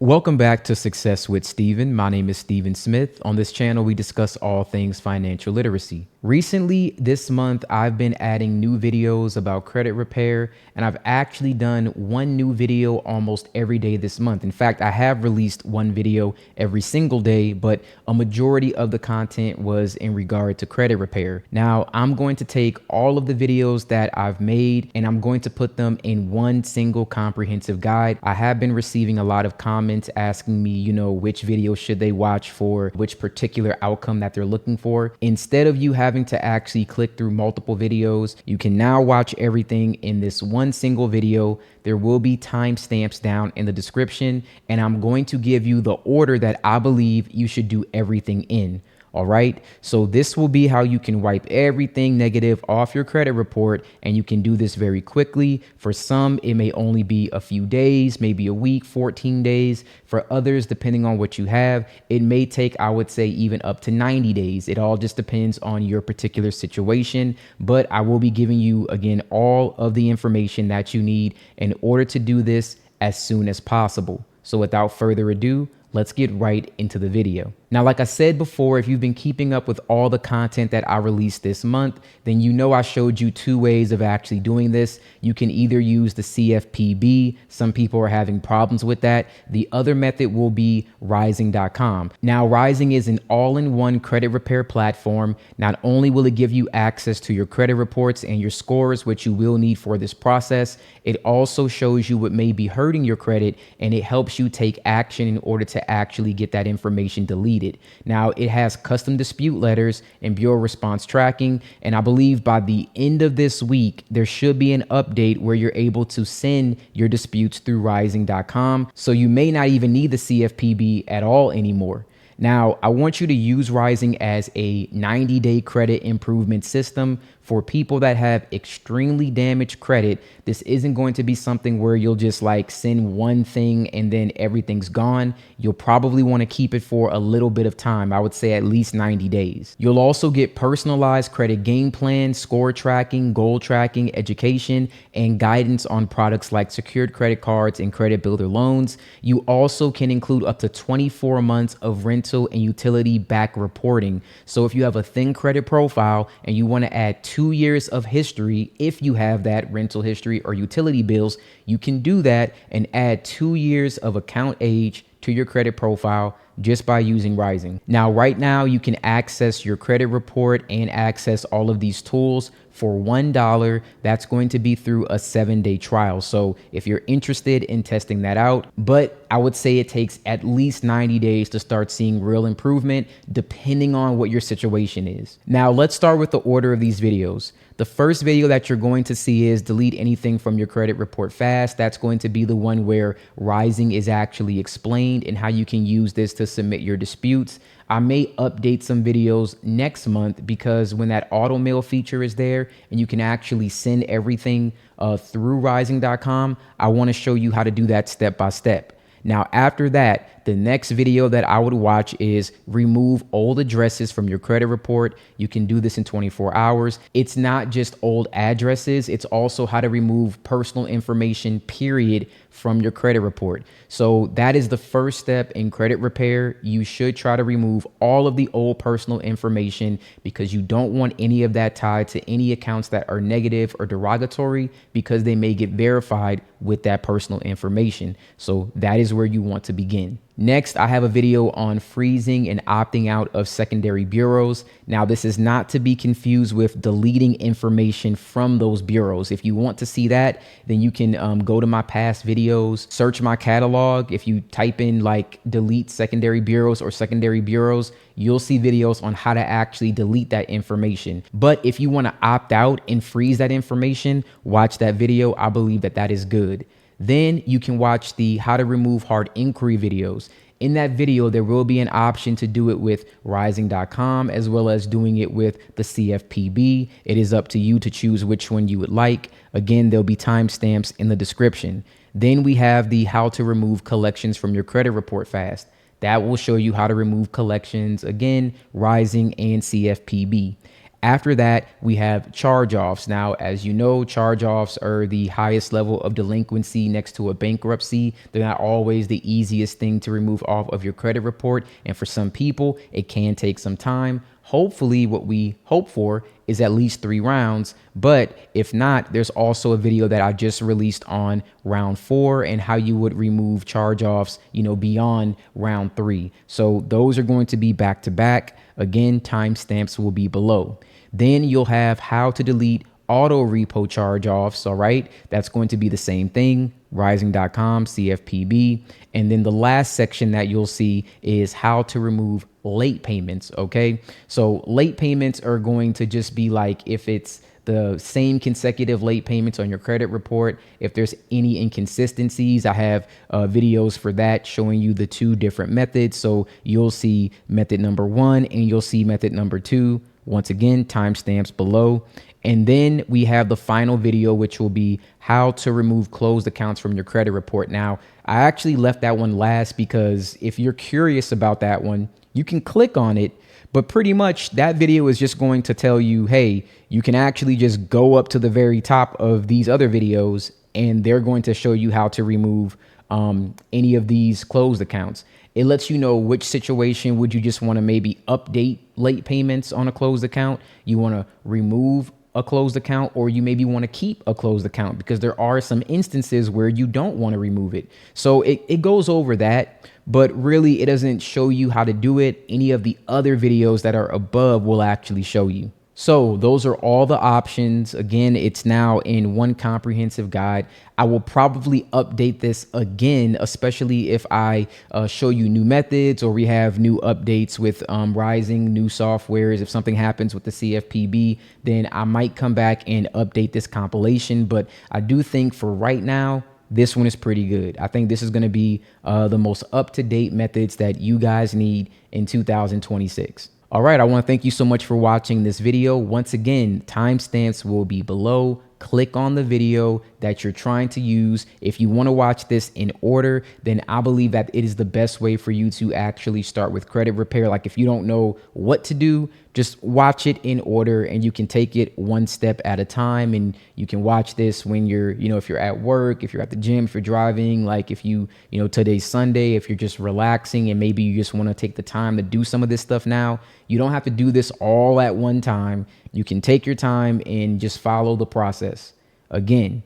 Welcome back to Success with Steven. My name is Steven Smith. On this channel, we discuss all things financial literacy. Recently, this month, I've been adding new videos about credit repair, and I've actually done one new video almost every day this month. In fact, I have released one video every single day, but a majority of the content was in regard to credit repair. Now, I'm going to take all of the videos that I've made and I'm going to put them in one single comprehensive guide. I have been receiving a lot of comments asking me, which video should they watch for which particular outcome that they're looking for. Instead of you having to actually click through multiple videos, you can now watch everything in this one single video. There will be timestamps down in the description, and I'm going to give you the order that I believe you should do everything in. All right. So this will be how you can wipe everything negative off your credit report. And you can do this very quickly. For some, it may only be a few days, maybe a week, 14 days. For others, depending on what you have, it may take, I would say, even up to 90 days. It all just depends on your particular situation. But I will be giving you, again, all of the information that you need in order to do this as soon as possible. So without further ado, let's get right into the video. Now, like I said before, if you've been keeping up with all the content that I released this month, then I showed you two ways of actually doing this. You can either use the CFPB. Some people are having problems with that. The other method will be Ryezing.com. Now, Ryezing is an all-in-one credit repair platform. Not only will it give you access to your credit reports and your scores, which you will need for this process, it also shows you what may be hurting your credit, and it helps you take action in order to actually get that information deleted. Now, it has custom dispute letters and bureau response tracking. And I believe by the end of this week, there should be an update where you're able to send your disputes through Ryezing.com. So you may not even need the CFPB at all anymore. Now, I want you to use Ryezing as a 90-day credit improvement system for people that have extremely damaged credit. This isn't going to be something where you'll just send one thing and then everything's gone. You'll probably want to keep it for a little bit of time. I would say at least 90 days. You'll also get personalized credit game plans, score tracking, goal tracking, education, and guidance on products like secured credit cards and credit builder loans. You also can include up to 24 months of rental and utility back reporting. So if you have a thin credit profile and you want to add 2 years of history, if you have that rental history or utility bills, you can do that and add 2 years of account age to your credit profile just by using Ryezing. Now, right now, you can access your credit report and access all of these tools for $1. That's going to be through a 7-day trial. So if you're interested in testing that out, but I would say it takes at least 90 days to start seeing real improvement, depending on what your situation is. Now, let's start with the order of these videos. The first video that you're going to see is delete anything from your credit report fast. That's going to be the one where Ryezing is actually explained and how you can use this to submit your disputes. I may update some videos next month because when that auto mail feature is there and you can actually send everything through Ryezing.com, I want to show you how to do that step by step. Now, after that, the next video that I would watch is remove old addresses from your credit report. You can do this in 24 hours. It's not just old addresses. It's also how to remove personal information, period, from your credit report. So that is the first step in credit repair. You should try to remove all of the old personal information because you don't want any of that tied to any accounts that are negative or derogatory because they may get verified with that personal information. So that is where you want to begin. Next, I have a video on freezing and opting out of secondary bureaus. Now, this is not to be confused with deleting information from those bureaus. If you want to see that, then you can go to my past videos, search my catalog. If you type in delete secondary bureaus or secondary bureaus, you'll see videos on how to actually delete that information. But if you want to opt out and freeze that information, watch that video. I believe that that is good. Then you can watch the how to remove hard inquiry videos. In that video, there will be an option to do it with Ryezing.com as well as doing it with the CFPB. It is up to you to choose which one you would like. Again, there'll be timestamps in the description. Then we have the how to remove collections from your credit report fast. That will show you how to remove collections, again, Ryezing and CFPB. After that, we have charge-offs. Now, as you know, charge-offs are the highest level of delinquency next to a bankruptcy. They're not always the easiest thing to remove off of your credit report. And for some people, it can take some time. Hopefully, what we hope for is at least 3 rounds. But if not, there's also a video that I just released on round 4 and how you would remove charge-offs, beyond round 3. So those are going to be back to back. Again, timestamps will be below. Then you'll have how to delete auto repo charge-offs. All right. That's going to be the same thing. Ryezing.com, CFPB. And then the last section that you'll see is how to remove late payments. OK, so late payments are going to just be like if it's the same consecutive late payments on your credit report. If there's any inconsistencies, I have videos for that showing you the 2 different methods. So you'll see method number 1 and you'll see method number 2. Once again, timestamps below. And then we have the final video, which will be how to remove closed accounts from your credit report. Now, I actually left that one last because if you're curious about that one, you can click on it. But pretty much that video is just going to tell you, hey, you can actually just go up to the very top of these other videos and they're going to show you how to remove any of these closed accounts. It lets you know which situation would you just want to maybe update late payments on a closed account. You want to remove a closed account, or you maybe want to keep a closed account because there are some instances where you don't want to remove it. So it goes over that, but really it doesn't show you how to do it. Any of the other videos that are above will actually show you. So those are all the options. Again, it's now in one comprehensive guide. I will probably update this again, especially if I show you new methods or we have new updates with Ryezing, new softwares. If something happens with the CFPB, then I might come back and update this compilation. But I do think for right now, this one is pretty good. I think this is going to be the most up-to-date methods that you guys need in 2026. All right, I want to thank you so much for watching this video. Once again, timestamps will be below. Click on the video that you're trying to use. If you want to watch this in order, then I believe that it is the best way for you to actually start with credit repair. Like if you don't know what to do, just watch it in order and you can take it one step at a time. And you can watch this when you're, if you're at work, if you're at the gym, if you're driving, like if today's Sunday, if you're just relaxing and maybe you just want to take the time to do some of this stuff now, you don't have to do this all at one time. You can take your time and just follow the process. Again,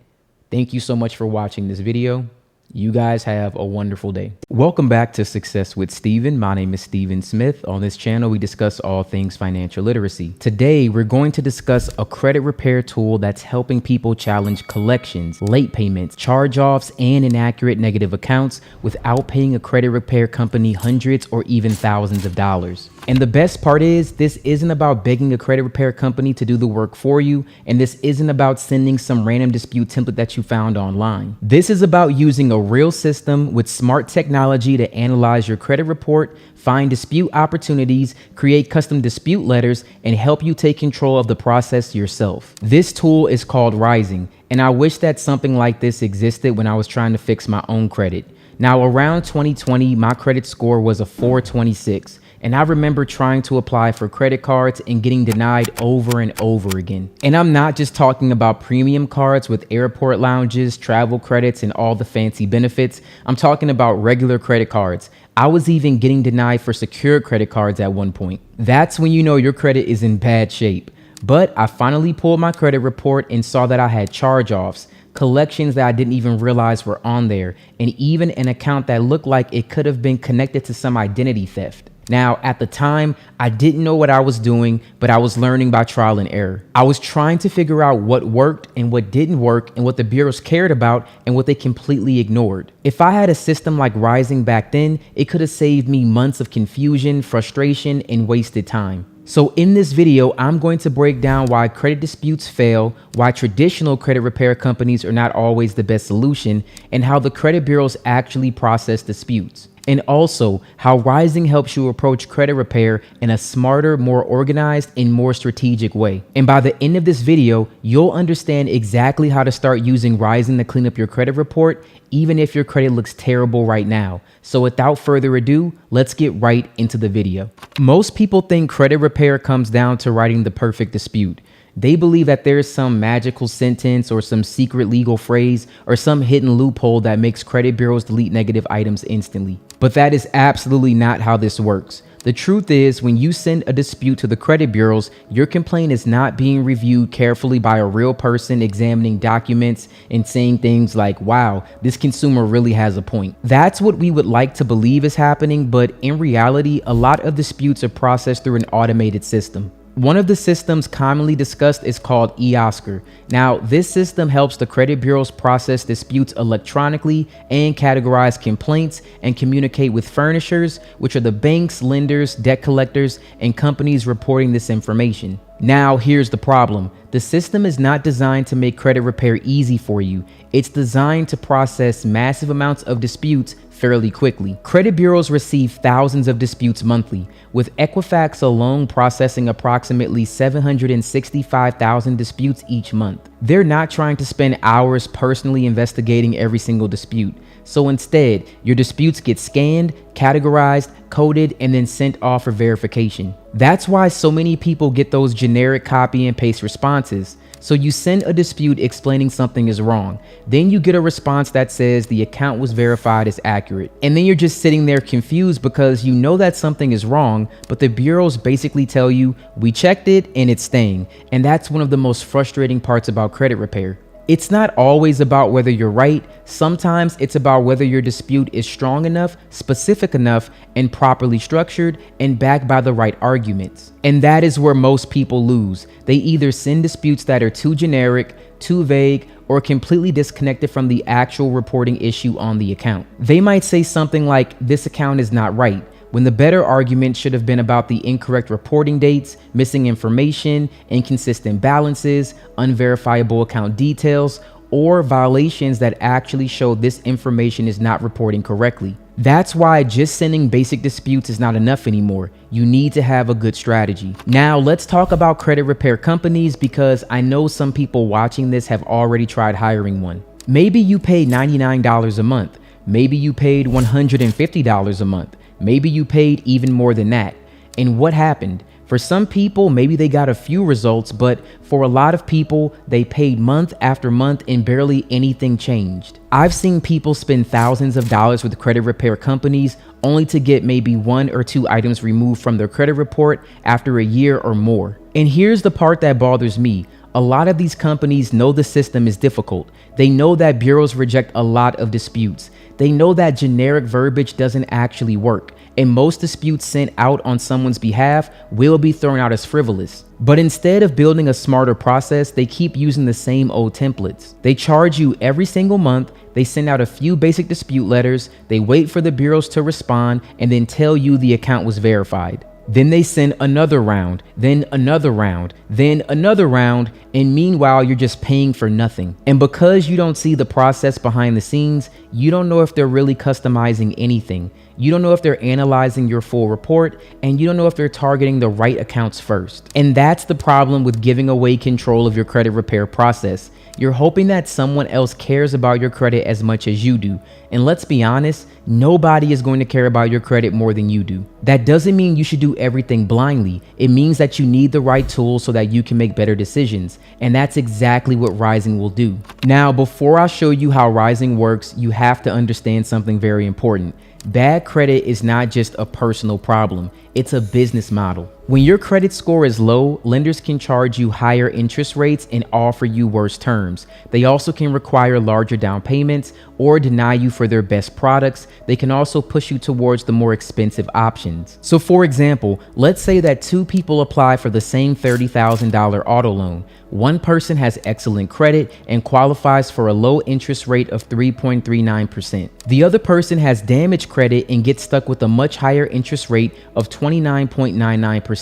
thank you so much for watching this video. You guys have a wonderful day. Welcome back to Success with Steven. My name is Steven Smith. On this channel, we discuss all things financial literacy. Today, we're going to discuss a credit repair tool that's helping people challenge collections, late payments, charge-offs, and inaccurate negative accounts without paying a credit repair company hundreds or even thousands of dollars. And the best part is this isn't about begging a credit repair company to do the work for you. And this isn't about sending some random dispute template that you found online. This is about using a real system with smart technology to analyze your credit report, find dispute opportunities, create custom dispute letters, and help you take control of the process yourself. This tool is called Ryezing, and I wish that something like this existed when I was trying to fix my own credit. Now, around 2020, my credit score was a 426. And I remember trying to apply for credit cards and getting denied over and over again. And I'm not just talking about premium cards with airport lounges, travel credits, and all the fancy benefits. I'm talking about regular credit cards. I was even getting denied for secured credit cards at one point. That's when you know your credit is in bad shape. But I finally pulled my credit report and saw that I had charge-offs, collections that I didn't even realize were on there, and even an account that looked like it could have been connected to some identity theft. Now, at the time, I didn't know what I was doing, but I was learning by trial and error. I was trying to figure out what worked and what didn't work and what the bureaus cared about and what they completely ignored. If I had a system like Ryezing back then, it could have saved me months of confusion, frustration, and wasted time. So in this video, I'm going to break down why credit disputes fail, why traditional credit repair companies are not always the best solution, and how the credit bureaus actually process disputes. and also how Ryezing helps you approach credit repair in a smarter, more organized, and more strategic way. And by the end of this video, you'll understand exactly how to start using Ryezing to clean up your credit report, even if your credit looks terrible right now. So without further ado, let's get right into the video. Most people think credit repair comes down to writing the perfect dispute. They believe that there's some magical sentence or some secret legal phrase or some hidden loophole that makes credit bureaus delete negative items instantly. But that is absolutely not how this works. The truth is, when you send a dispute to the credit bureaus, your complaint is not being reviewed carefully by a real person examining documents and saying things like, wow, this consumer really has a point. That's what we would like to believe is happening, but in reality, a lot of disputes are processed through an automated system. One of the systems commonly discussed is called eOscar. Now, this system helps the credit bureaus process disputes electronically and categorize complaints and communicate with furnishers, which are the banks, lenders, debt collectors, and companies reporting this information. Now, here's the problem. The system is not designed to make credit repair easy for you. It's designed to process massive amounts of disputes fairly quickly. Credit bureaus receive thousands of disputes monthly, with Equifax alone processing approximately 765,000 disputes each month. They're not trying to spend hours personally investigating every single dispute. So instead, your disputes get scanned, categorized, coded, and then sent off for verification. That's why so many people get those generic copy and paste responses. So you send a dispute explaining something is wrong. Then you get a response that says the account was verified as accurate. And then you're just sitting there confused because you know that something is wrong, but the bureaus basically tell you, we checked it and it's staying. And that's one of the most frustrating parts about credit repair. It's not always about whether you're right. Sometimes it's about whether your dispute is strong enough, specific enough, and properly structured and backed by the right arguments. And that is where most people lose. They either send disputes that are too generic, too vague, or completely disconnected from the actual reporting issue on the account. They might say something like, this account is not right, when the better argument should have been about the incorrect reporting dates, missing information, inconsistent balances, unverifiable account details, or violations that actually show this information is not reporting correctly. That's why just sending basic disputes is not enough anymore. You need to have a good strategy. Now let's talk about credit repair companies, because I know some people watching this have already tried hiring one. Maybe you paid $99 a month. Maybe you paid $150 a month. Maybe you paid even more than that. And what happened? For some people, maybe they got a few results, but for a lot of people, they paid month after month and barely anything changed. I've seen people spend thousands of dollars with credit repair companies only to get maybe 1 or 2 items removed from their credit report after a year or more. And here's the part that bothers me. A lot of these companies know the system is difficult. They know that bureaus reject a lot of disputes. They know that generic verbiage doesn't actually work, and most disputes sent out on someone's behalf will be thrown out as frivolous. But instead of building a smarter process, they keep using the same old templates. They charge you every single month, they send out a few basic dispute letters, they wait for the bureaus to respond, and then tell you the account was verified. Then they send another round, then another round, then another round, and meanwhile you're just paying for nothing. And because you don't see the process behind the scenes, you don't know if they're really customizing anything. You don't know if they're analyzing your full report, and you don't know if they're targeting the right accounts first. And that's the problem with giving away control of your credit repair process. You're hoping that someone else cares about your credit as much as you do. And let's be honest, nobody is going to care about your credit more than you do. That doesn't mean you should do everything blindly. It means that you need the right tools so that you can make better decisions. And that's exactly what Ryezing will do. Now, before I show you how Ryezing works, you have to understand something very important. Bad credit is not just a personal problem, it's a business model. When your credit score is low, lenders can charge you higher interest rates and offer you worse terms. They also can require larger down payments or deny you for their best products. They can also push you towards the more expensive options. So for example, let's say that 2 people apply for the same $30,000 auto loan. One person has excellent credit and qualifies for a low interest rate of 3.39%. The other person has damaged credit and gets stuck with a much higher interest rate of 29.99%.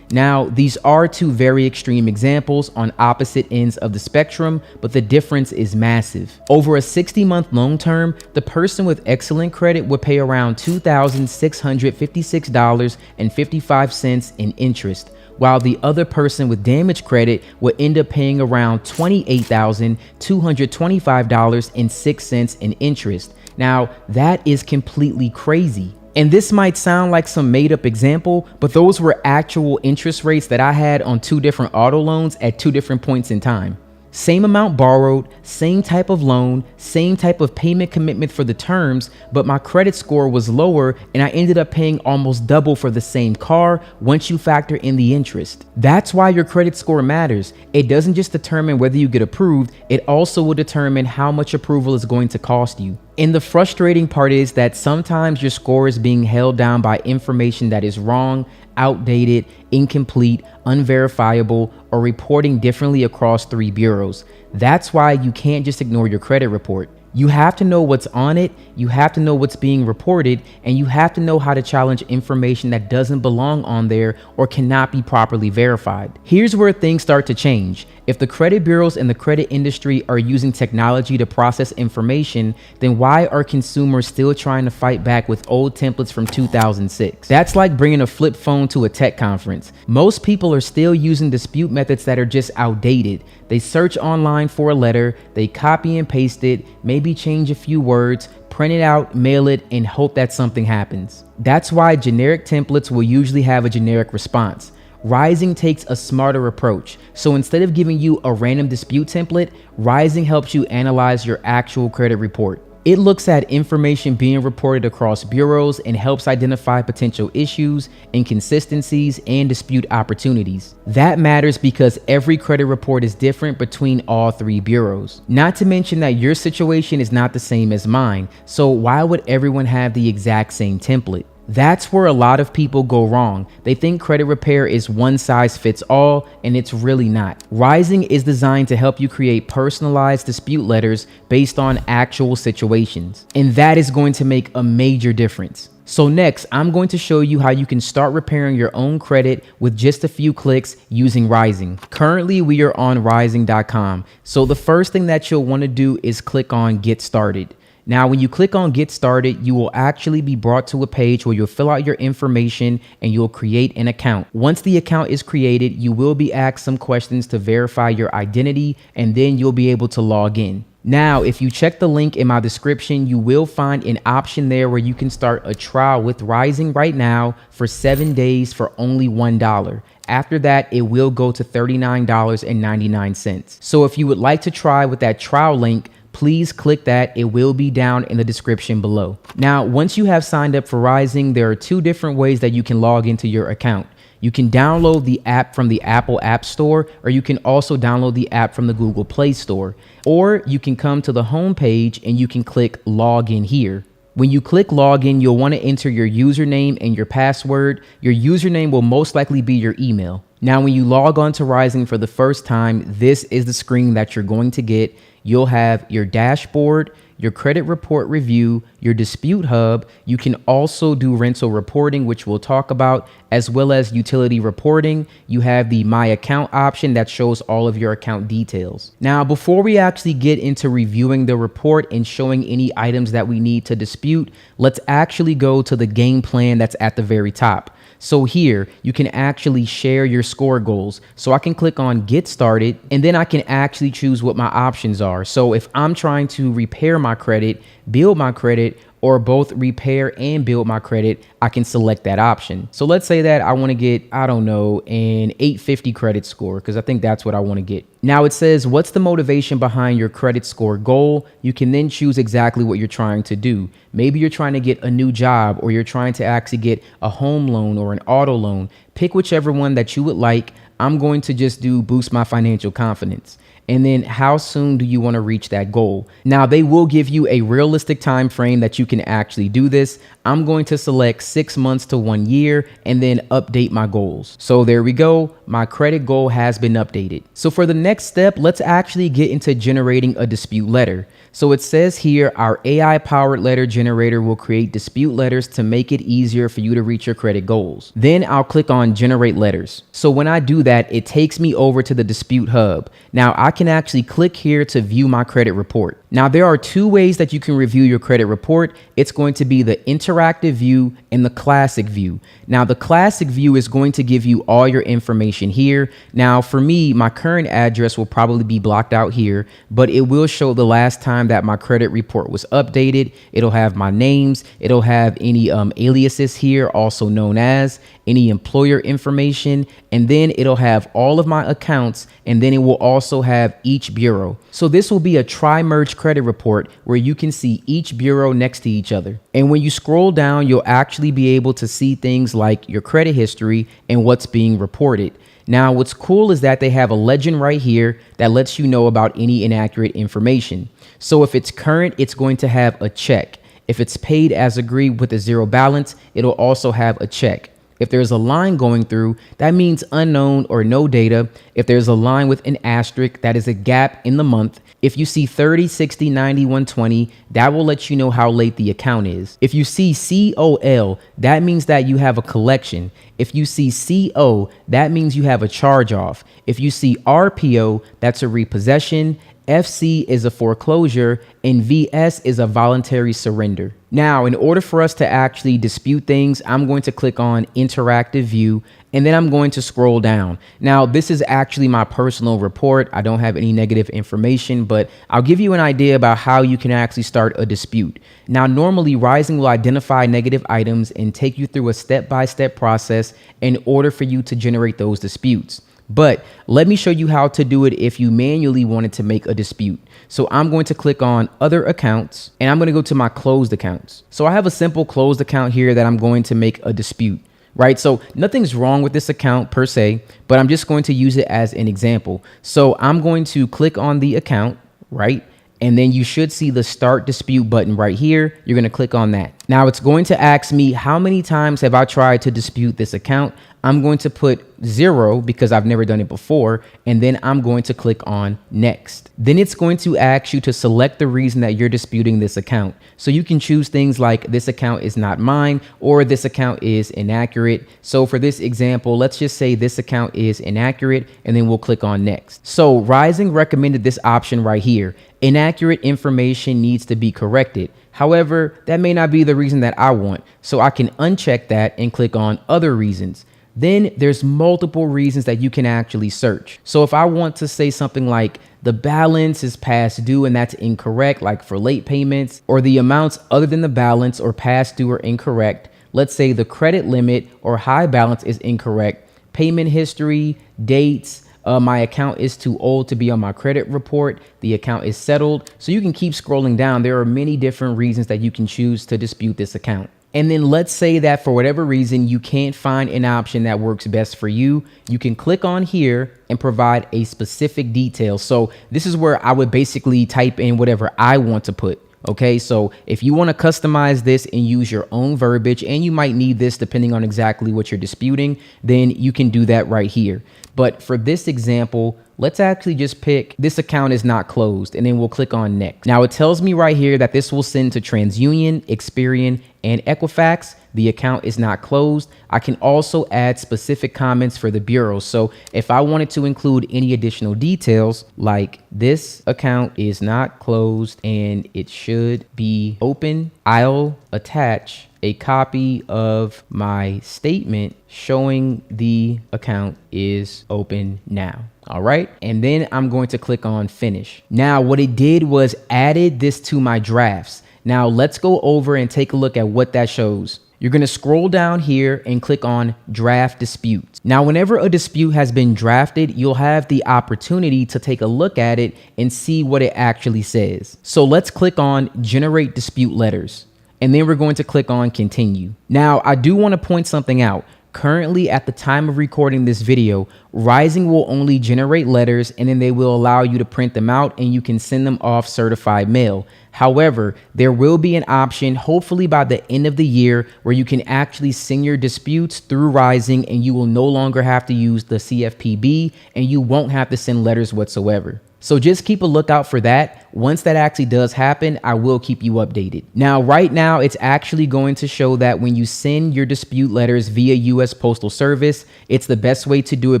Now, these are two very extreme examples on opposite ends of the spectrum, but the difference is massive. Over a 60-month loan term, the person with excellent credit would pay around $2,656.55 in interest, while the other person with damaged credit would end up paying around $28,225.06 in interest. Now, that is completely crazy. And this might sound like some made up example, but those were actual interest rates that I had on two different auto loans at two different points in time. Same amount borrowed, same type of loan, same type of payment commitment for the terms, but my credit score was lower and I ended up paying almost double for the same car once you factor in the interest. That's why your credit score matters. It doesn't just determine whether you get approved, it also will determine how much approval is going to cost you. And the frustrating part is that sometimes your score is being held down by information that is wrong, outdated, incomplete, unverifiable, or reporting differently across 3 bureaus. That's why you can't just ignore your credit report. You have to know what's on it, you have to know what's being reported, and you have to know how to challenge information that doesn't belong on there or cannot be properly verified. Here's where things start to change. If the credit bureaus and the credit industry are using technology to process information, then why are consumers still trying to fight back with old templates from 2006? That's like bringing a flip phone to a tech conference. Most people are still using dispute methods that are just outdated. They search online for a letter, they copy and paste it, maybe change a few words, print it out, mail it, and hope that something happens. That's why generic templates will usually have a generic response. Ryezing takes a smarter approach. So instead of giving you a random dispute template, Ryezing helps you analyze your actual credit report. It looks at information being reported across bureaus and helps identify potential issues, inconsistencies, and dispute opportunities. That matters because every credit report is different between all 3 bureaus. Not to mention that your situation is not the same as mine, so why would everyone have the exact same template? That's where a lot of people go wrong. They think credit repair is one size fits all, and it's really not. Ryezing is designed to help you create personalized dispute letters based on actual situations, and that is going to make a major difference. So next, I'm going to show you how you can start repairing your own credit with just a few clicks using Ryezing. Currently, we are on Ryezing.com. So the first thing that you'll want to do is click on Get Started. Now, when you click on Get Started, you will actually be brought to a page where you'll fill out your information and you'll create an account. Once the account is created, you will be asked some questions to verify your identity, and then you'll be able to log in. Now, if you check the link in my description, you will find an option there where you can start a trial with Ryezing right now for 7 days for only $1. After that, it will go to $39.99. So if you would like to try with that trial link, please click that. It will be down in the description below. Now, once you have signed up for Ryezing, there are 2 different ways that you can log into your account. You can download the app from the Apple App Store, or you can also download the app from the Google Play Store. Or you can come to the home page and you can click Login here. When you click Login, you'll want to enter your username and your password. Your username will most likely be your email. Now, when you log on to Ryezing for the first time, this is the screen that you're going to get. You'll have your dashboard, your credit report review, your dispute hub. You can also do rental reporting, which we'll talk about, as well as utility reporting. You have the My Account option that shows all of your account details. Now, before we actually get into reviewing the report and showing any items that we need to dispute, let's actually go to the game plan that's at the very top. So here you can actually share your score goals. So I can click on Get Started, and then I can actually choose what my options are. So if I'm trying to repair my credit, build my credit, or both repair and build my credit, I can select that option. So let's say that I want to get, I don't know, an 850 credit score, because I think that's what I want to get. Now it says, what's the motivation behind your credit score goal? You can then choose exactly what you're trying to do. Maybe you're trying to get a new job, or you're trying to actually get a home loan or an auto loan. Pick whichever one that you would like. I'm going to just do boost my financial confidence. and then how soon do you want to reach that goal. Now, they will give you a realistic time frame that you can actually do this. I'm going to select 6 months to 1 year and then update my goals. So there we go. My credit goal has been updated. So for the next step, let's actually get into generating a dispute letter. So it says here, our AI powered letter generator will create dispute letters to make it easier for you to reach your credit goals. Then I'll click on generate letters. So when I do that, it takes me over to the dispute hub. Now I can actually click here to view my credit report. Now there are 2 ways that you can review your credit report. It's going to be the interactive view and the classic view. Now the classic view is going to give you all your information here. Now for me, my current address will probably be blocked out here, but it will show the last time that my credit report was updated. It'll have my names. It'll have any aliases here, also known as any employer information. And then it'll have all of my accounts. And then it will also have each bureau. So this will be a tri-merge credit report where you can see each bureau next to each other. And when you scroll down, you'll actually be able to see things like your credit history and what's being reported. Now, what's cool is that they have a legend right here that lets you know about any inaccurate information. So if it's current, it's going to have a check. If it's paid as agreed with a 0 balance, it'll also have a check. If there's a line going through, that means unknown or no data. If there's a line with an asterisk, that is a gap in the month. If you see 30, 60, 90, 120, that will let you know how late the account is. If you see COL, that means that you have a collection. If you see CO, that means you have a charge off. If you see RPO, that's a repossession. FC is a foreclosure, and VS is a voluntary surrender. Now, in order for us to actually dispute things, I'm going to click on interactive view, and then I'm going to scroll down. Now, this is actually my personal report. I don't have any negative information, but I'll give you an idea about how you can actually start a dispute. Now, normally Ryezing will identify negative items and take you through a step-by-step process in order for you to generate those disputes. But let me show you how to do it if you manually wanted to make a dispute. So I'm going to click on other accounts, and I'm going to go to my closed accounts. So I have a simple closed account here that I'm going to make a dispute, right? So nothing's wrong with this account per se, but I'm just going to use it as an example. So I'm going to click on the account, right? And then you should see the start dispute button right here. You're going to click on that. Now it's going to ask me how many times have I tried to dispute this account. I'm going to put 0 because I've never done it before. And then I'm going to click on next. Then it's going to ask you to select the reason that you're disputing this account. So you can choose things like this account is not mine or this account is inaccurate. So for this example, let's just say this account is inaccurate and then we'll click on next. So Ryezing recommended this option right here. Inaccurate information needs to be corrected. However, that may not be the reason that I want. So I can uncheck that and click on other reasons. Then there's multiple reasons that you can actually search. So if I want to say something like the balance is past due and that's incorrect, like for late payments, or the amounts other than the balance or past due are incorrect. Let's say the credit limit or high balance is incorrect. Payment history, dates, my account is too old to be on my credit report. The account is settled. So you can keep scrolling down. There are many different reasons that you can choose to dispute this account. And then let's say that for whatever reason, you can't find an option that works best for you. You can click on here and provide a specific detail. So this is where I would basically type in whatever I want to put. Okay, so if you want to customize this and use your own verbiage, and you might need this depending on exactly what you're disputing, then you can do that right here. But for this example, let's actually just pick this account is not closed, and then we'll click on next. Now it tells me right here that this will send to TransUnion, Experian, and Equifax. The account is not closed. I can also add specific comments for the bureau. So if I wanted to include any additional details, like this account is not closed and it should be open, I'll attach a copy of my statement showing the account is open now. All right. And then I'm going to click on finish. Now, what it did was added this to my drafts. Now let's go over and take a look at what that shows. You're going to scroll down here and click on draft disputes. Now, whenever a dispute has been drafted, you'll have the opportunity to take a look at it and see what it actually says. So let's click on generate dispute letters. And then we're going to click on continue. Now, I do want to point something out. Currently, at the time of recording this video, Ryezing will only generate letters and then they will allow you to print them out and you can send them off certified mail. However, there will be an option, hopefully by the end of the year, where you can actually send your disputes through Ryezing and you will no longer have to use the CFPB and you won't have to send letters whatsoever. So just keep a lookout for that. Once that actually does happen, I will keep you updated. Now, right now, it's actually going to show that when you send your dispute letters via US Postal Service, it's the best way to do it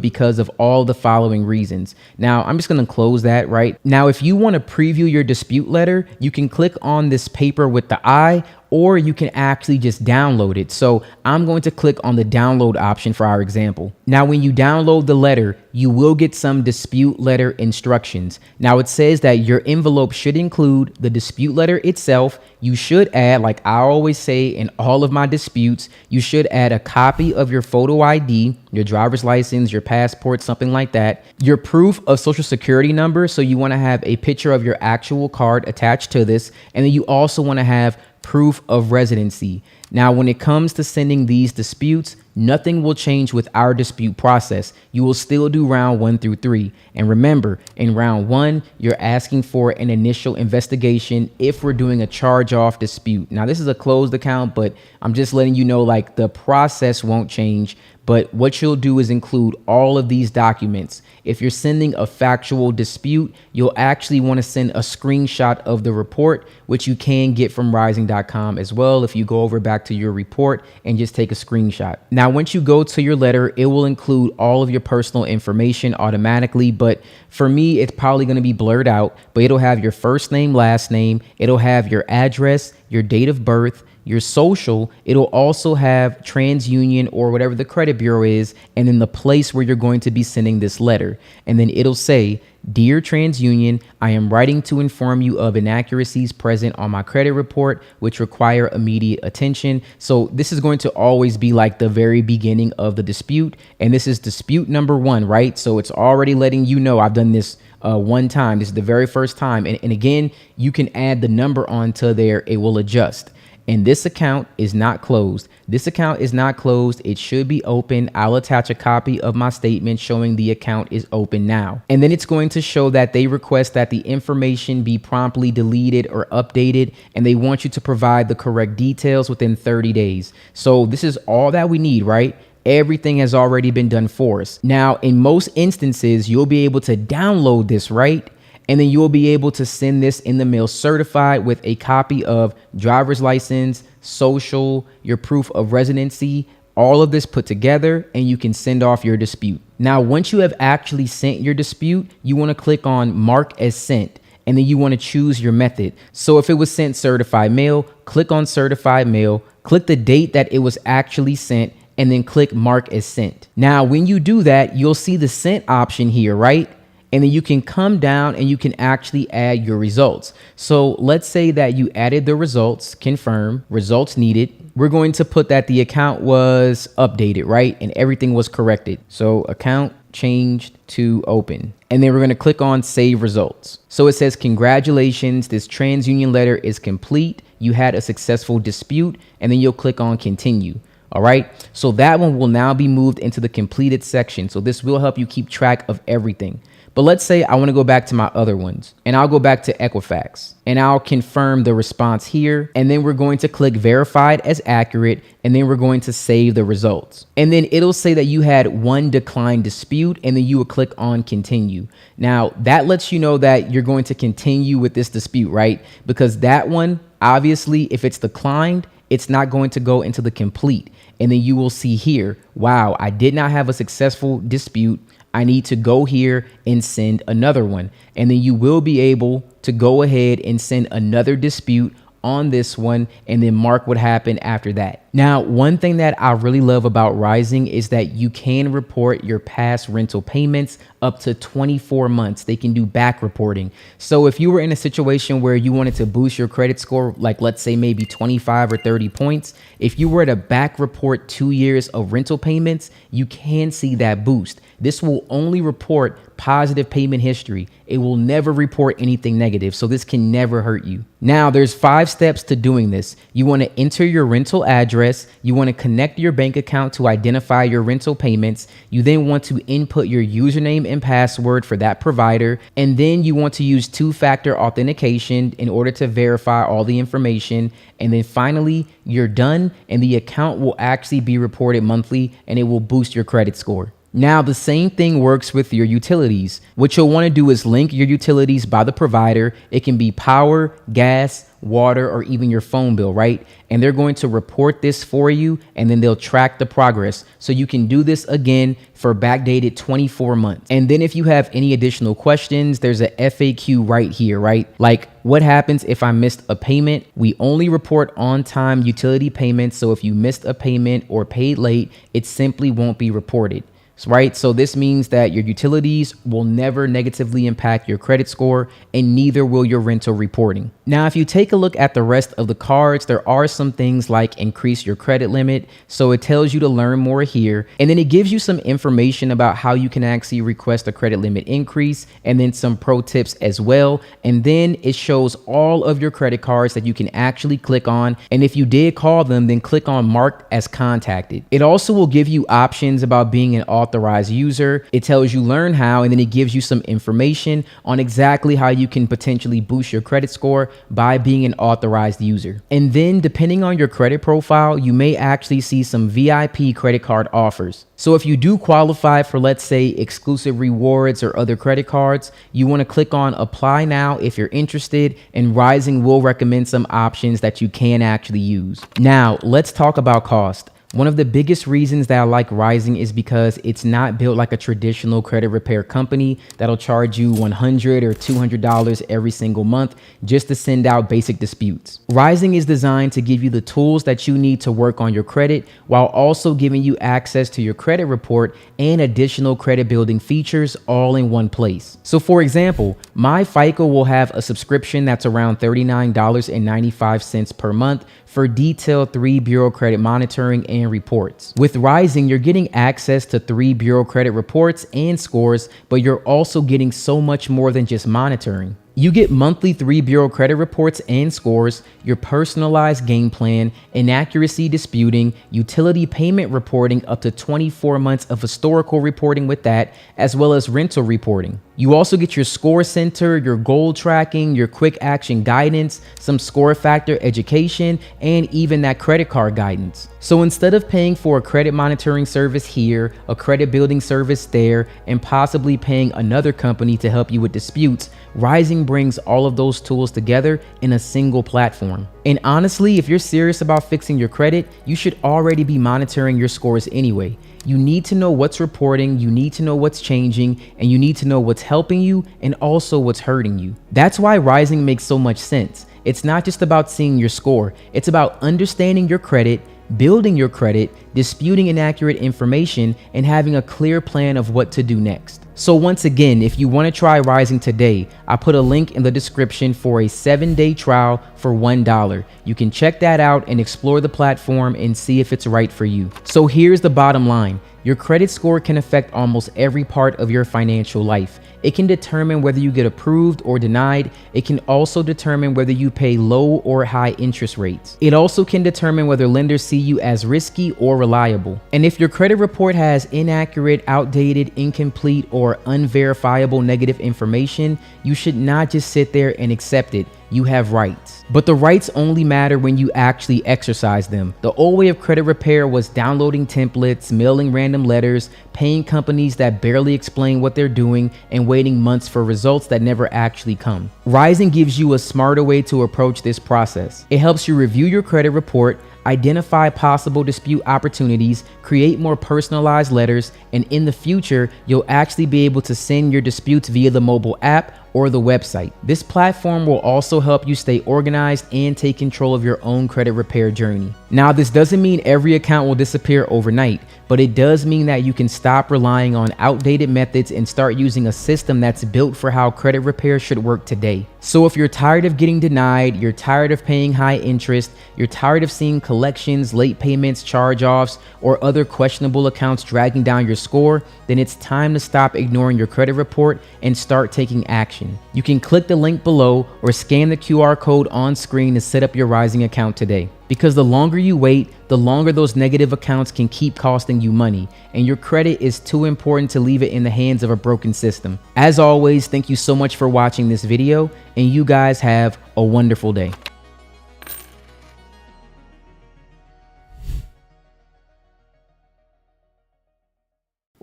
because of all the following reasons. Now, I'm just going to close that right now. If you want to preview your dispute letter, you can click on this paper with the eye, or you can actually just download it. So I'm going to click on the download option for our example. Now, when you download the letter, you will get some dispute letter instructions. Now it says that your envelope should include the dispute letter itself. You should add, like I always say in all of my disputes, you should add a copy of your photo ID, your driver's license, your passport, something like that, your proof of social security number. So you want to have a picture of your actual card attached to this. And then you also want to have proof of residency. Now, when it comes to sending these disputes, nothing will change with our dispute process. You will still do round 1 through 3. And remember, in round 1, you're asking for an initial investigation if we're doing a charge-off dispute. Now, this is a closed account, but I'm just letting you know, like, the process won't change. But what you'll do is include all of these documents. If you're sending a factual dispute, you'll actually want to send a screenshot of the report, which you can get from Ryezing.com as well if you go over back to your report and just take a screenshot. Now, once you go to your letter, it will include all of your personal information automatically. But for me, it's probably going to be blurred out, but it'll have your first name, last name. It'll have your address, your date of birth, your social. It'll also have TransUnion or whatever the credit bureau is, and then the place where you're going to be sending this letter. And then it'll say, "Dear TransUnion, I am writing to inform you of inaccuracies present on my credit report, which require immediate attention." So this is going to always be like the very beginning of the dispute. And this is dispute number 1, right? So it's already letting you know I've done this one time. This is the very first time. And again, you can add the number onto there. It will adjust. And this account is not closed. This account is not closed. It should be open. I'll attach a copy of my statement showing the account is open now. And then it's going to show that they request that the information be promptly deleted or updated, and they want you to provide the correct details within 30 days. So this is all that we need, right? Everything has already been done for us. Now, in most instances, you'll be able to download this, right? And then you'll be able to send this in the mail certified with a copy of driver's license, social, your proof of residency, all of this put together, and you can send off your dispute. Now, once you have actually sent your dispute, you want to click on Mark as Sent, and then you want to choose your method. So if it was sent certified mail, click on certified mail, click the date that it was actually sent, and then click Mark as Sent. Now, when you do that, you'll see the sent option here, right? And then you can come down and you can actually add your results. So let's say that you added the results, confirm, results needed. We're going to put that the account was updated, right? And everything was corrected. So account changed to open. And then we're going to click on save results. So it says, congratulations, this TransUnion letter is complete. You had a successful dispute. And then you'll click on continue. All right. So that one will now be moved into the completed section. So this will help you keep track of everything. But let's say I want to go back to my other ones, and I'll go back to Equifax and I'll confirm the response here. And then we're going to click verified as accurate. And then we're going to save the results. And then it'll say that you had one declined dispute, and then you will click on continue. Now that lets you know that you're going to continue with this dispute, right? Because that one, obviously, if it's declined, it's not going to go into the complete. And then you will see here, wow, I did not have a successful dispute. I need to go here and send another one. And then you will be able to go ahead and send another dispute on this one and then mark what happened after that. Now, one thing that I really love about Ryezing is that you can report your past rental payments up to 24 months. They can do back reporting. So if you were in a situation where you wanted to boost your credit score, like let's say maybe 25 or 30 points, if you were to back report 2 years of rental payments, you can see that boost. This will only report positive payment history. It will never report anything negative. So this can never hurt you. Now, there's 5 steps to doing this. You want to enter your rental address address. You want to connect your bank account to identify your rental payments. You then want to input your username and password for that provider. And then you want to use two-factor authentication in order to verify all the information. And then finally, you're done, and the account will actually be reported monthly, and it will boost your credit score. Now, the same thing works with your utilities. What you'll want to do is link your utilities by the provider. It can be power, gas, water, or even your phone bill, right? And they're going to report this for you, and then they'll track the progress. So you can do this again for backdated 24 months. And then if you have any additional questions, there's a FAQ right here, right? Like, what happens if I missed a payment? We only report on-time utility payments. So if you missed a payment or paid late, it simply won't be reported. Right? So this means that your utilities will never negatively impact your credit score, and neither will your rental reporting. Now, if you take a look at the rest of the cards, there are some things like increase your credit limit. So it tells you to learn more here. And then it gives you some information about how you can actually request a credit limit increase, and then some pro tips as well. And then it shows all of your credit cards that you can actually click on. And if you did call them, then click on marked as contacted. It also will give you options about being an authorized user. It tells you learn how, and then it gives you some information on exactly how you can potentially boost your credit score by being an authorized user. And then depending on your credit profile, you may actually see some VIP credit card offers. So if you do qualify for, let's say, exclusive rewards or other credit cards, you want to click on apply now if you're interested, and Ryezing will recommend some options that you can actually use. Now, let's talk about cost. One of the biggest reasons that I like Ryezing is because it's not built like a traditional credit repair company that'll charge you $100 or $200 every single month just to send out basic disputes. Ryezing is designed to give you the tools that you need to work on your credit, while also giving you access to your credit report and additional credit building features all in one place. So for example, my FICO will have a subscription that's around $39.95 per month for detailed 3 bureau credit monitoring and reports. With Ryezing, you're getting access to 3 bureau credit reports and scores, but you're also getting so much more than just monitoring. You get monthly 3 bureau credit reports and scores, your personalized game plan, inaccuracy disputing, utility payment reporting, up to 24 months of historical reporting with that, as well as rental reporting. You also get your score center, your goal tracking, your quick action guidance, some score factor education, and even that credit card guidance. So instead of paying for a credit monitoring service here, a credit building service there, and possibly paying another company to help you with disputes, Ryezing brings all of those tools together in a single platform. And honestly, if you're serious about fixing your credit, you should already be monitoring your scores anyway. You need to know what's reporting, you need to know what's changing, and you need to know what's helping you and also what's hurting you. That's why Ryezing makes so much sense. It's not just about seeing your score, it's about understanding your credit, building your credit, disputing inaccurate information, and having a clear plan of what to do next. So once again, if you want to try Ryezing today, I put a link in the description for a 7-day trial for $1. You can check that out and explore the platform and see if it's right for you. So here's the bottom line. Your credit score can affect almost every part of your financial life. It can determine whether you get approved or denied. It can also determine whether you pay low or high interest rates. It also can determine whether lenders see you as risky or reliable. And if your credit report has inaccurate, outdated, incomplete, or unverifiable negative information, you should not just sit there and accept it. You have rights. But the rights only matter when you actually exercise them. The old way of credit repair was downloading templates, mailing random letters, paying companies that barely explain what they're doing, and waiting months for results that never actually come. Ryezing gives you a smarter way to approach this process. It helps you review your credit report, identify possible dispute opportunities, create more personalized letters, and in the future, you'll actually be able to send your disputes via the mobile app or the website. This platform will also help you stay organized and take control of your own credit repair journey. Now, this doesn't mean every account will disappear overnight, but it does mean that you can stop relying on outdated methods and start using a system that's built for how credit repair should work today. So if you're tired of getting denied, you're tired of paying high interest, you're tired of seeing collections collections, late payments, charge-offs, or other questionable accounts dragging down your score, then it's time to stop ignoring your credit report and start taking action. You can click the link below or scan the QR code on screen to set up your Ryezing account today. Because the longer you wait, the longer those negative accounts can keep costing you money, and your credit is too important to leave it in the hands of a broken system. As always, thank you so much for watching this video, and you guys have a wonderful day.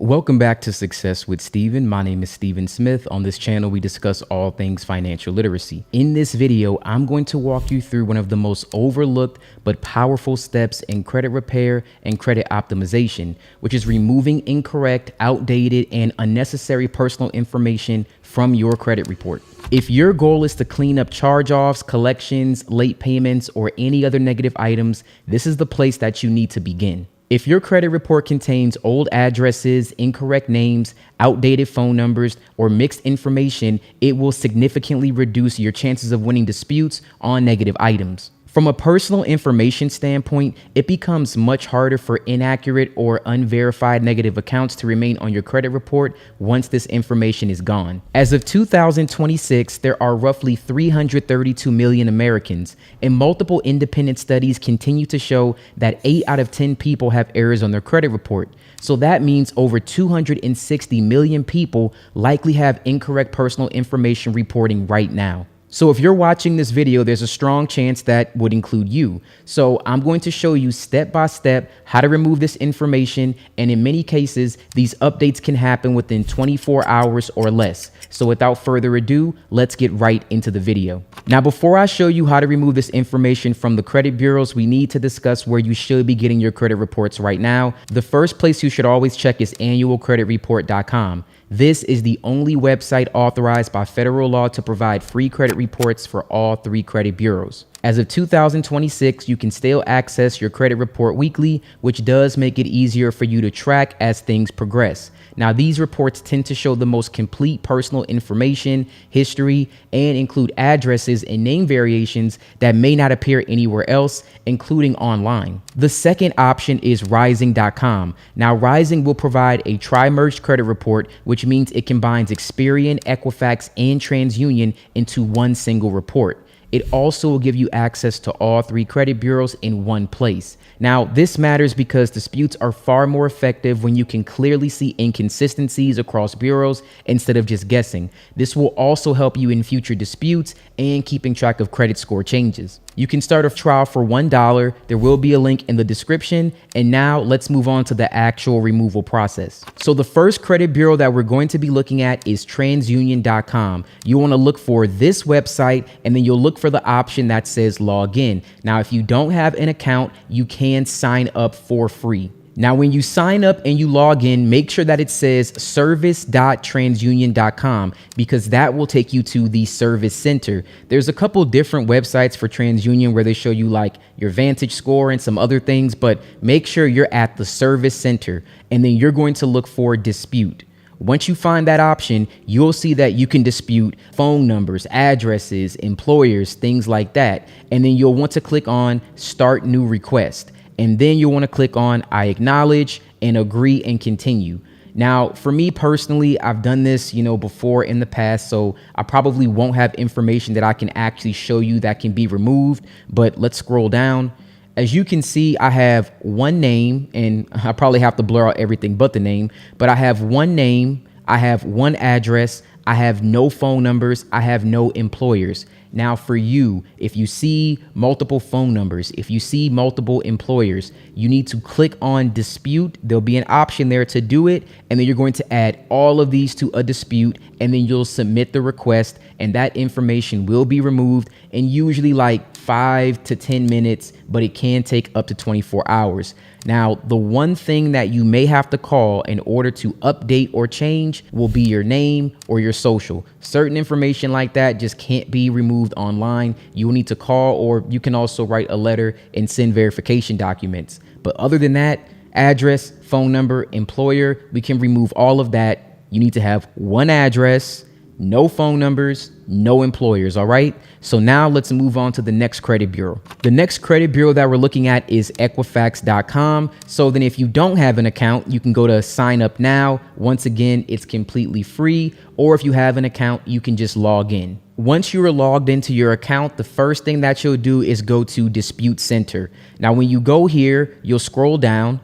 Welcome back to Success with Steven. My name is Steven Smith. On this channel, we discuss all things financial literacy. In this video, I'm going to walk you through one of the most overlooked but powerful steps in credit repair and credit optimization, which is removing incorrect, outdated, and unnecessary personal information from your credit report. If your goal is to clean up charge-offs, collections, late payments, or any other negative items, this is the place that you need to begin. If your credit report contains old addresses, incorrect names, outdated phone numbers, or mixed information, it will significantly reduce your chances of winning disputes on negative items. From a personal information standpoint, it becomes much harder for inaccurate or unverified negative accounts to remain on your credit report once this information is gone. As of 2026, there are roughly 332 million Americans, and multiple independent studies continue to show that 8 out of 10 people have errors on their credit report. So that means over 260 million people likely have incorrect personal information reporting right now. So if you're watching this video, there's a strong chance that would include you. So I'm going to show you step by step how to remove this information. And in many cases, these updates can happen within 24 hours or less. So without further ado, let's get right into the video. Now, before I show you how to remove this information from the credit bureaus, we need to discuss where you should be getting your credit reports right now. The first place you should always check is annualcreditreport.com. This is the only website authorized by federal law to provide free credit reports for all 3 credit bureaus. As of 2026, you can still access your credit report weekly, which does make it easier for you to track as things progress. Now, these reports tend to show the most complete personal information, history, and include addresses and name variations that may not appear anywhere else, including online. The second option is Ryezing.com. Now, Ryezing will provide a tri-merged credit report, which means it combines Experian, Equifax, and TransUnion into one single report. It also will give you access to all 3 credit bureaus in one place. Now, this matters because disputes are far more effective when you can clearly see inconsistencies across bureaus instead of just guessing. This will also help you in future disputes and keeping track of credit score changes. You can start a trial for $1. There will be a link in the description. And now let's move on to the actual removal process. So the first credit bureau that we're going to be looking at is transunion.com. You want to look for this website, and then you'll look for the option that says log in. Now, if you don't have an account, you can sign up for free. Now, when you sign up and you log in, make sure that it says service.transunion.com, because that will take you to the service center. There's a couple different websites for TransUnion where they show you like your Vantage score and some other things, but make sure you're at the service center, and then you're going to look for dispute. Once you find that option, you'll see that you can dispute phone numbers, addresses, employers, things like that. And then you'll want to click on Start New Request. And then you'll want to click on I acknowledge and agree and continue. Now, for me personally, I've done this, before in the past, so I probably won't have information that I can actually show you that can be removed. But let's scroll down. As you can see, I have one name, and I probably have to blur out everything but the name, but I have one name, I have one address, I have no phone numbers, I have no employers. Now for you, if you see multiple phone numbers, if you see multiple employers, you need to click on dispute. There'll be an option there to do it. And then you're going to add all of these to a dispute, and then you'll submit the request, and that information will be removed in usually like 5 to 10 minutes, but it can take up to 24 hours. Now, the one thing that you may have to call in order to update or change will be your name or your social. Certain information like that just can't be removed online. You will need to call, or you can also write a letter and send verification documents. But other than that, address, phone number, employer, we can remove all of that. You need to have one address, no phone numbers, no employers, all right? So now let's move on to the next credit bureau. The next credit bureau that we're looking at is Equifax.com. So then if you don't have an account, you can go to sign up now. Once again, it's completely free. Or if you have an account, you can just log in. Once you are logged into your account, the first thing that you'll do is go to Dispute Center. Now, when you go here, you'll scroll down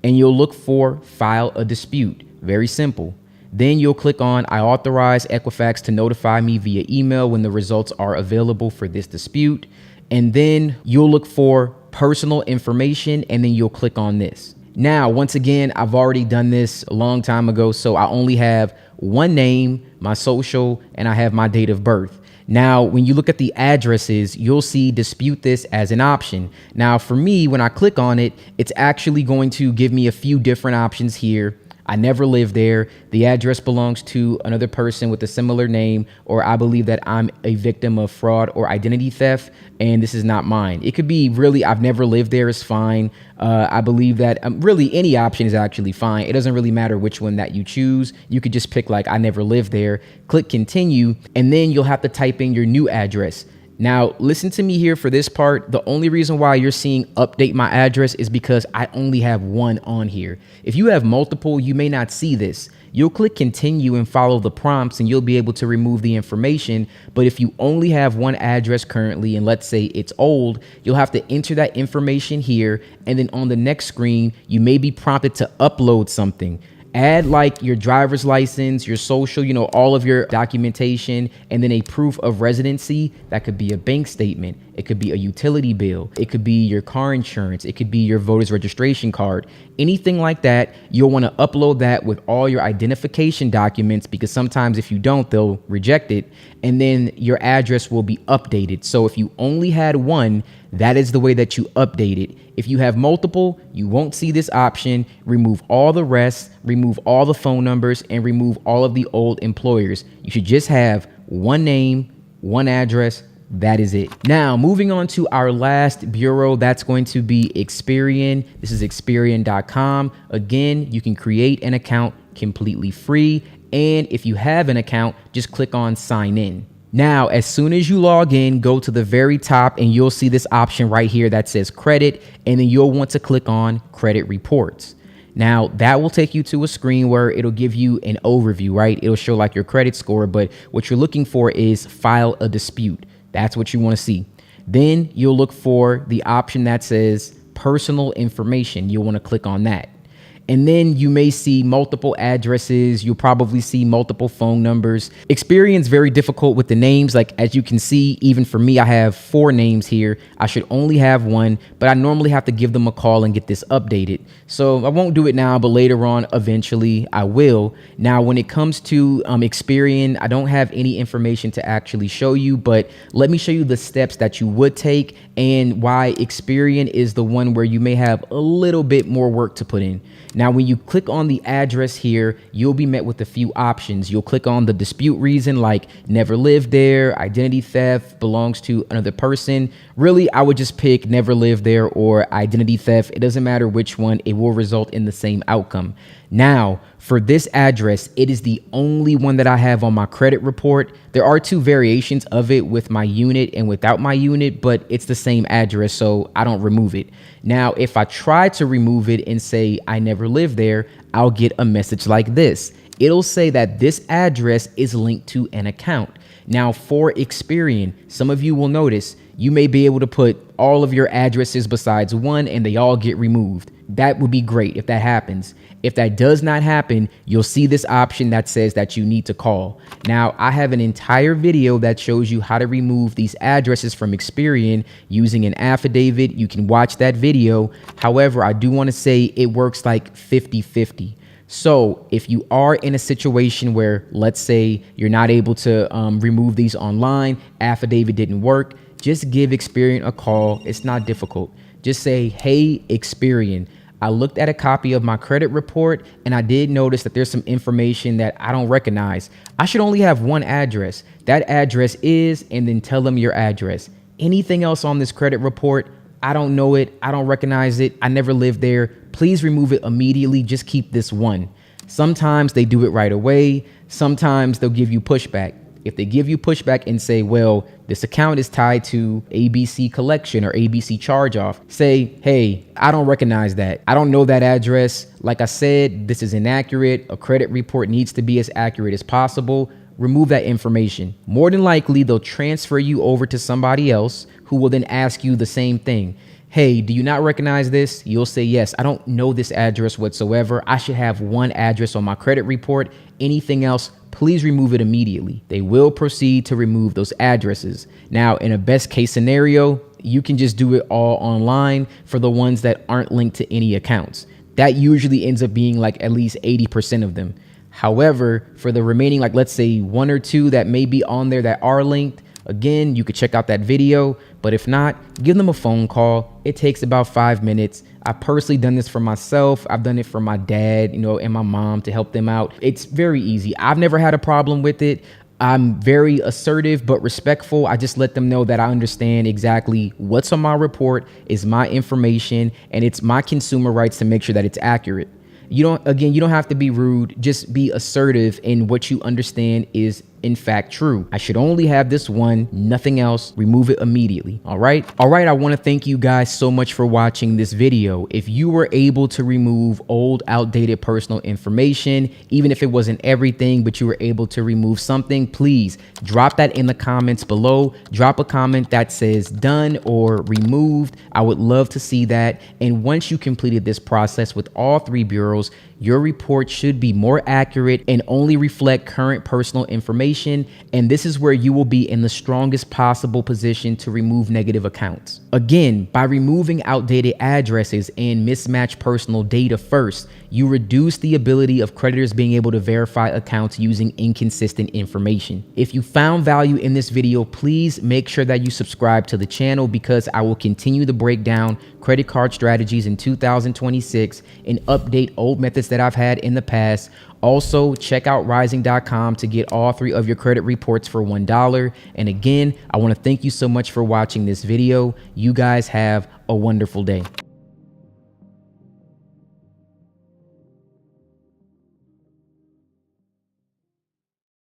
and you'll look for File a Dispute. Very simple. Then you'll click on I authorize Equifax to notify me via email when the results are available for this dispute. And then you'll look for personal information and then you'll click on this. Now, once again, I've already done this a long time ago, so I only have one name, my social, and I have my date of birth. Now, when you look at the addresses, you'll see dispute this as an option. Now, for me, when I click on it, it's actually going to give me a few different options here. I never lived there. The address belongs to another person with a similar name, or I believe that I'm a victim of fraud or identity theft, and this is not mine. It could be really, I've never lived there is fine. I believe that really any option is actually fine. It doesn't really matter which one that you choose. You could just pick like, I never lived there, click continue, and then you'll have to type in your new address. Now, listen to me here for this part. The only reason why you're seeing update my address is because I only have one on here. If you have multiple, you may not see this. You'll click continue and follow the prompts and you'll be able to remove the information. But if you only have one address currently, and let's say it's old, you'll have to enter that information here. And then on the next screen, you may be prompted to upload something. Add like your driver's license, your social, all of your documentation, and then a proof of residency. That could be a bank statement. It could be a utility bill. It could be your car insurance. It could be your voter's registration card. Anything like that, you'll want to upload that with all your identification documents, because sometimes if you don't, they'll reject it. And then your address will be updated. So if you only had one, that is the way that you update it. If you have multiple, you won't see this option. Remove all the rest, remove all the phone numbers, and remove all of the old employers. You should just have one name, one address. That is it. Now, moving on to our last bureau, that's going to be Experian. This is Experian.com. Again, you can create an account completely free. And if you have an account, just click on sign in. Now, as soon as you log in, go to the very top and you'll see this option right here that says credit, and then you'll want to click on credit reports. Now, that will take you to a screen where it'll give you an overview, right? It'll show like your credit score, but what you're looking for is file a dispute. That's what you want to see. Then you'll look for the option that says personal information. You'll want to click on that. And then you may see multiple addresses. You'll probably see multiple phone numbers. Experian's very difficult with the names. Like, as you can see, even for me, I have 4 names here. I should only have one, but I normally have to give them a call and get this updated. So I won't do it now, but later on, eventually I will. Now, when it comes to Experian, I don't have any information to actually show you, but let me show you the steps that you would take and why Experian is the one where you may have a little bit more work to put in. Now, when you click on the address here, you'll be met with a few options. You'll click on the dispute reason, like never lived there, identity theft, belongs to another person. Really, I would just pick never lived there or identity theft. It doesn't matter which one, it will result in the same outcome. Now, for this address, it is the only one that I have on my credit report. There are 2 variations of it with my unit and without my unit, but it's the same address, so I don't remove it. Now, if I try to remove it and say I never lived there, I'll get a message like this. It'll say that this address is linked to an account. Now, for Experian, some of you will notice you may be able to put all of your addresses besides one and they all get removed. That would be great if that happens. If that does not happen, you'll see this option that says that you need to call. Now, I have an entire video that shows you how to remove these addresses from Experian using an affidavit. You can watch that video. However, I do want to say it works like 50-50. So if you are in a situation where, let's say, you're not able to remove these online, affidavit didn't work, just give Experian a call. It's not difficult. Just say, hey, Experian, I looked at a copy of my credit report and I did notice that there's some information that I don't recognize. I should only have one address. That address is, and then tell them your address. Anything else on this credit report, I don't know it. I don't recognize it. I never lived there. Please remove it immediately. Just keep this one. Sometimes they do it right away. Sometimes they'll give you pushback. If they give you pushback and say, well, this account is tied to ABC collection or ABC charge off, say, hey, I don't recognize that. I don't know that address. Like I said, this is inaccurate. A credit report needs to be as accurate as possible. Remove that information. More than likely, they'll transfer you over to somebody else who will then ask you the same thing. Hey, do you not recognize this? You'll say, yes, I don't know this address whatsoever. I should have one address on my credit report. Anything else, please remove it immediately. They will proceed to remove those addresses. Now, in a best case scenario, you can just do it all online for the ones that aren't linked to any accounts. That usually ends up being like at least 80% of them. However, for the remaining, like let's say 1 or 2 that may be on there that are linked, again, you could check out that video, but if not, give them a phone call. It takes about 5 minutes. I've personally done this for myself. I've done it for my dad, and my mom to help them out. It's very easy. I've never had a problem with it. I'm very assertive but respectful. I just let them know that I understand exactly what's on my report is my information, and it's my consumer rights to make sure that it's accurate. You don't have to be rude. Just be assertive in what you understand is in fact true. I should only have this one, nothing else. Remove it immediately. All right. I want to thank you guys so much for watching this video. If you were able to remove old, outdated personal information, even if it wasn't everything, but you were able to remove something, please drop that in the comments below. Drop a comment that says done or removed. I would love to see that. And once you completed this process with all 3 bureaus, your report should be more accurate and only reflect current personal information. And this is where you will be in the strongest possible position to remove negative accounts. Again, by removing outdated addresses and mismatched personal data first, you reduce the ability of creditors being able to verify accounts using inconsistent information. If you found value in this video, please make sure that you subscribe to the channel, because I will continue to break down credit card strategies in 2026 and update old methods that I've had in the past. Also, check out Ryezing.com to get all 3 of your credit reports for $1. And again, I want to thank you so much for watching this video. You guys have a wonderful day.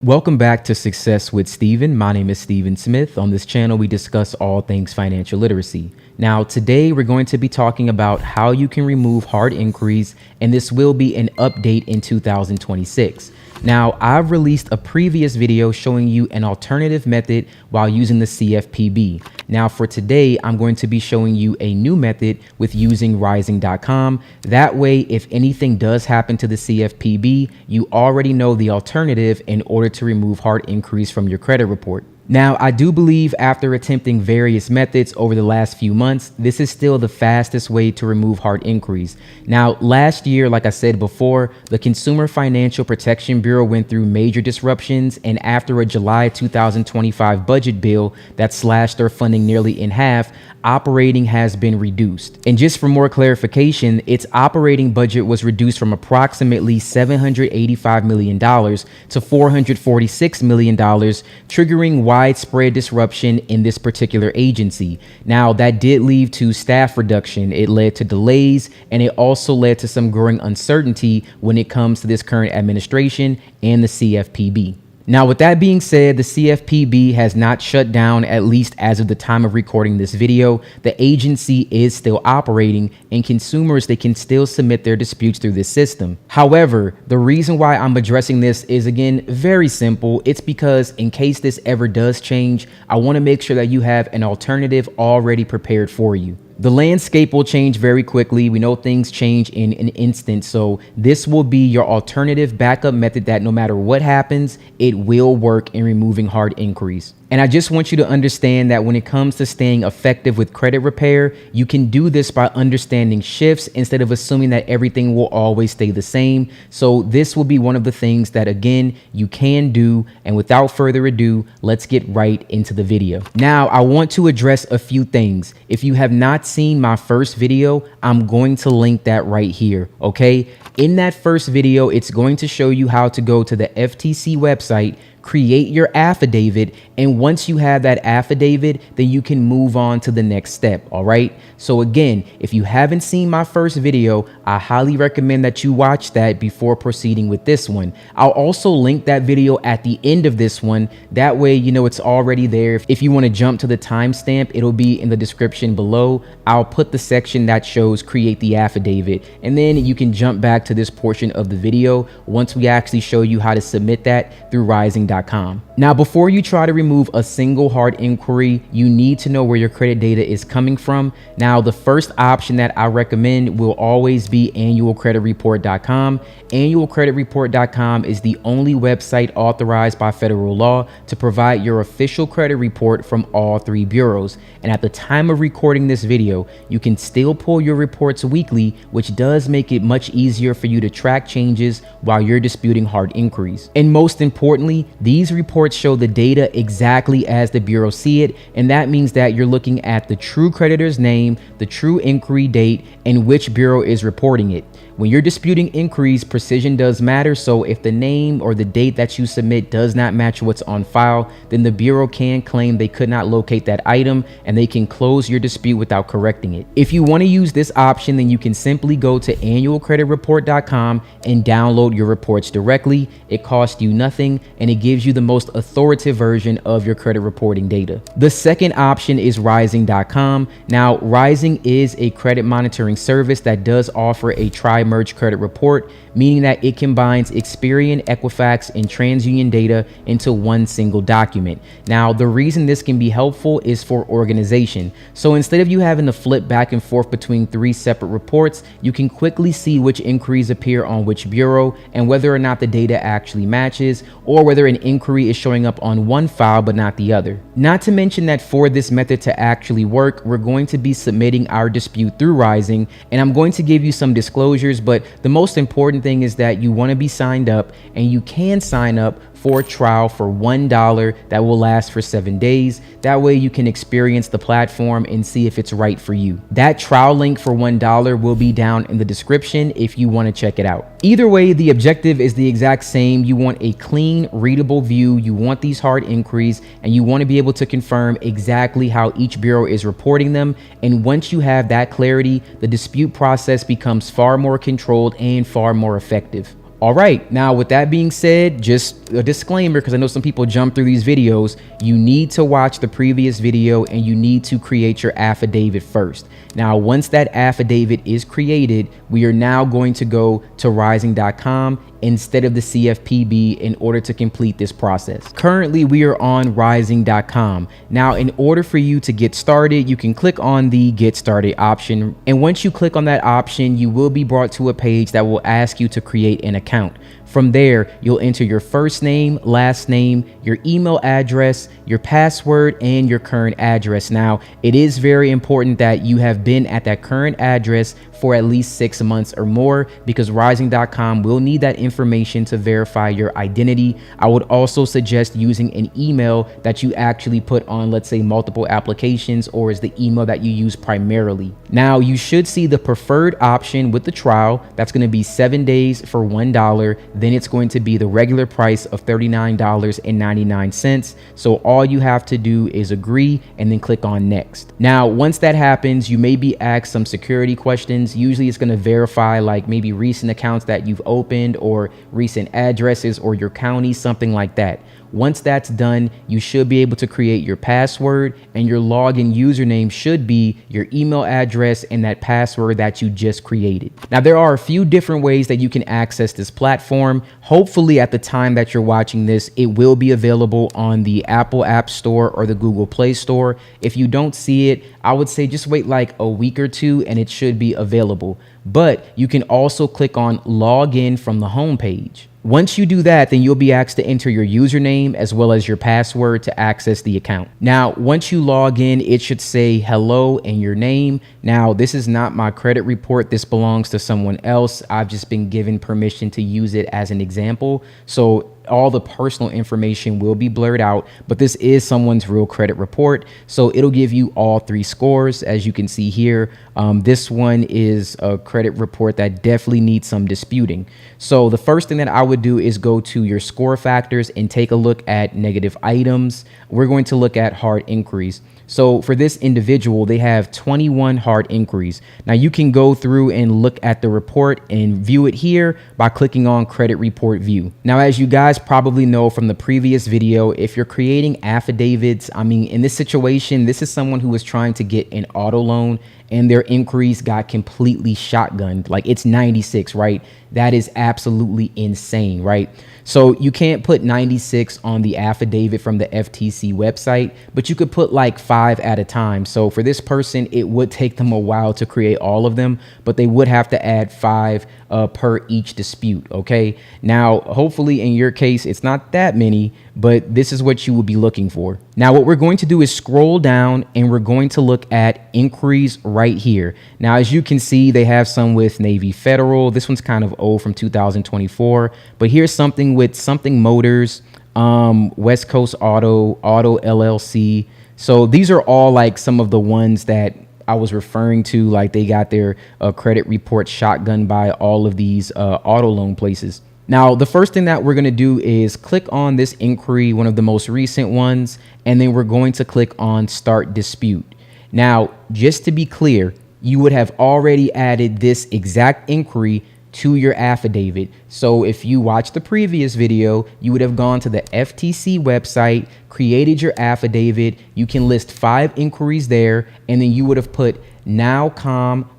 Welcome back to Success with Steven. My name is Steven Smith. On this channel, we discuss all things financial literacy. Now, today we're going to be talking about how you can remove hard inquiries, and this will be an update in 2026. Now, I've released a previous video showing you an alternative method while using the CFPB. Now, for today, I'm going to be showing you a new method with using Ryezing.com. That way, if anything does happen to the CFPB, you already know the alternative in order to remove hard inquiries from your credit report. Now, I do believe after attempting various methods over the last few months, this is still the fastest way to remove hard inquiries. Now, last year, like I said before, the Consumer Financial Protection Bureau went through major disruptions, and after a July 2025 budget bill that slashed their funding nearly in half, operating has been reduced. And just for more clarification, its operating budget was reduced from approximately $785 million to $446 million, triggering widespread disruption in this particular agency. Now, that did lead to staff reduction. It led to delays, and it also led to some growing uncertainty when it comes to this current administration and the CFPB. Now, with that being said, the CFPB has not shut down, at least as of the time of recording this video. The agency is still operating, and consumers, they can still submit their disputes through this system. However, the reason why I'm addressing this is, again, very simple. It's because in case this ever does change, I want to make sure that you have an alternative already prepared for you. The landscape will change very quickly. We know things change in an instant. So this will be your alternative backup method that no matter what happens, it will work in removing hard inquiries. And I just want you to understand that when it comes to staying effective with credit repair, you can do this by understanding shifts instead of assuming that everything will always stay the same. So this will be one of the things that, again, you can do. And without further ado, let's get right into the video. Now, I want to address a few things. If you have not seen my first video, I'm going to link that right here. Okay. In that first video, it's going to show you how to go to the FTC website, create your affidavit. And once you have that affidavit, then you can move on to the next step. All right. So again, if you haven't seen my first video, I highly recommend that you watch that before proceeding with this one. I'll also link that video at the end of this one. That way, you know, it's already there. If you want to jump to the timestamp, it'll be in the description below. I'll put the section that shows create the affidavit, and then you can jump back to this portion of the video once we actually show you how to submit that through Ryezing.com. Now, before you try to remove a single hard inquiry, you need to know where your credit data is coming from. Now, the first option that I recommend will always be annualcreditreport.com. Annualcreditreport.com is the only website authorized by federal law to provide your official credit report from all three bureaus. And at the time of recording this video, you can still pull your reports weekly, which does make it much easier for you to track changes while you're disputing hard inquiries. And most importantly, these reports show the data exactly as the bureau see it, and that means that you're looking at the true creditor's name, the true inquiry date, and which bureau is reporting it. When you're disputing inquiries, precision does matter, so if the name or the date that you submit does not match what's on file, then the bureau can claim they could not locate that item and they can close your dispute without correcting it. If you want to use this option, then you can simply go to annualcreditreport.com and download your reports directly. It costs you nothing and it gives you the most authoritative version of your credit reporting data. The second option is Ryezing.com. Now, Ryezing is a credit monitoring service that does offer a tri-merge credit report, meaning that it combines Experian, Equifax, and TransUnion data into one single document. Now, the reason this can be helpful is for organization. So instead of you having to flip back and forth between three separate reports, you can quickly see which inquiries appear on which bureau and whether or not the data actually matches, or whether an inquiry is showing up on one file but not the other. Not to mention that for this method to actually work, we're going to be submitting our dispute through Ryezing, and I'm going to give you some disclosures, but the most important thing is that you want to be signed up, and you can sign up for a trial for $1 that will last for 7 days. That way you can experience the platform and see if it's right for you. That trial link for $1 will be down in the description if you want to check it out. Either way, the objective is the exact same. You want a clean, readable view. You want these hard inquiries, and you want to be able to confirm exactly how each bureau is reporting them. And once you have that clarity, the dispute process becomes far more controlled and far more effective. All right, now with that being said, just a disclaimer, because I know some people jump through these videos. You need to watch the previous video and you need to create your affidavit first. Now, once that affidavit is created, we are now going to go to Ryezing.com instead of the CFPB in order to complete this process. Currently, we are on Ryezing.com. Now, in order for you to get started, you can click on the Get Started option. And once you click on that option, you will be brought to a page that will ask you to create an account. From there, you'll enter your first name, last name, your email address, your password, and your current address. Now, it is very important that you have been at that current address for at least 6 months or more, because Ryezing.com will need that information to verify your identity. I would also suggest using an email that you actually put on, let's say, multiple applications, or is the email that you use primarily. Now, you should see the preferred option with the trial. That's going to be 7 days for $1. Then it's going to be the regular price of $39.99. So all you have to do is agree and then click on next. Now, once that happens, you may be asked some security questions. Usually it's going to verify like maybe recent accounts that you've opened or recent addresses or your county, something like that. Once that's done, you should be able to create your password, and your login username should be your email address and that password that you just created. Now, there are a few different ways that you can access this platform. Hopefully at the time that you're watching this, it will be available on the Apple App Store or the Google Play Store. If you don't see it, I would say just wait like a week or two and it should be available. But you can also click on log in from the home page. Once you do that, then you'll be asked to enter your username as well as your password to access the account. Now, once you log in, it should say hello and your name. Now, this is not my credit report. This belongs to someone else. I've just been given permission to use it as an example. So all the personal information will be blurred out, but this is someone's real credit report. So it'll give you all 3 scores. As you can see here, this one is a credit report that definitely needs some disputing. So the first thing that I would do is go to your score factors and take a look at negative items. We're going to look at hard inquiries. So for this individual, they have 21 hard inquiries. Now you can go through and look at the report and view it here by clicking on credit report view. Now, as you guys probably know from the previous video, if you're creating affidavits, I mean, in this situation, this is someone who was trying to get an auto loan and their inquiries got completely shotgunned. Like, it's 96, right? That is absolutely insane, right? So you can't put 96 on the affidavit from the FTC website, but you could put like 5 at a time. So for this person, it would take them a while to create all of them, but they would have to add 5 per each dispute. Okay. Now, hopefully in your case, it's not that many, but this is what you will be looking for. Now, what we're going to do is scroll down and we're going to look at inquiries right here. Now, as you can see, they have some with Navy Federal. This one's kind of old, from 2024, but here's something with Something Motors, West Coast Auto LLC. So these are all like some of the ones that I was referring to, like they got their credit report shotgun by all of these auto loan places. Now, the first thing that we're going to do is click on this inquiry, one of the most recent ones, and then we're going to click on Start Dispute. Now, just to be clear, you would have already added this exact inquiry to your affidavit. So if you watched the previous video, you would have gone to the FTC website, created your affidavit. You can list 5 inquiries there, and then you would have put nowcom/West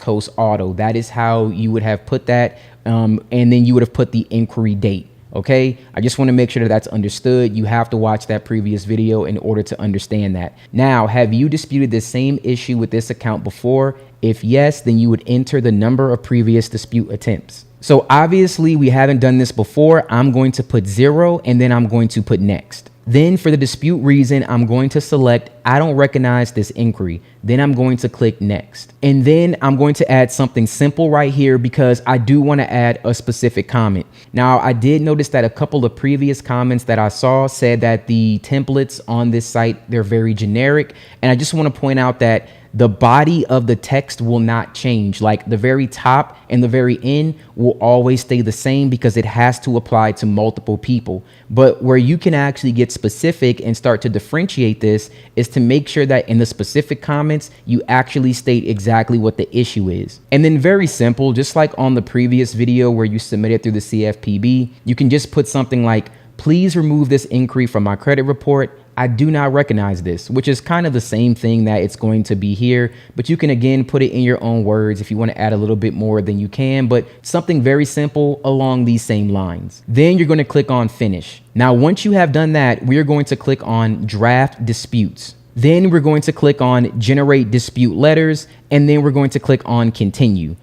Coast Auto. That is how you would have put that. And then you would have put the inquiry date. Okay, I just want to make sure that that's understood. You have to watch that previous video in order to understand that. Now, have you disputed the same issue with this account before? If yes, then you would enter the number of previous dispute attempts. So obviously we haven't done this before. I'm going to put 0 and then I'm going to put next. Then for the dispute reason, I'm going to select I don't recognize this inquiry. Then I'm going to click next. And then I'm going to add something simple right here because I do want to add a specific comment. Now, I did notice that a couple of previous comments that I saw said that the templates on this site, they're very generic. And I just want to point out that the body of the text will not change. Like the very top and the very end will always stay the same because it has to apply to multiple people. But where you can actually get specific and start to differentiate this is to make sure that in the specific comments, you actually state exactly what the issue is. And then very simple, just like on the previous video where you submitted through the CFPB, you can just put something like, please remove this inquiry from my credit report. I do not recognize this, which is kind of the same thing that it's going to be here, but you can again put it in your own words. If you want to add a little bit more, then you can, but something very simple along these same lines. Then you're going to click on finish. Now, once you have done that, we are going to click on draft disputes. Then we're going to click on generate dispute letters, and then we're going to click on continue.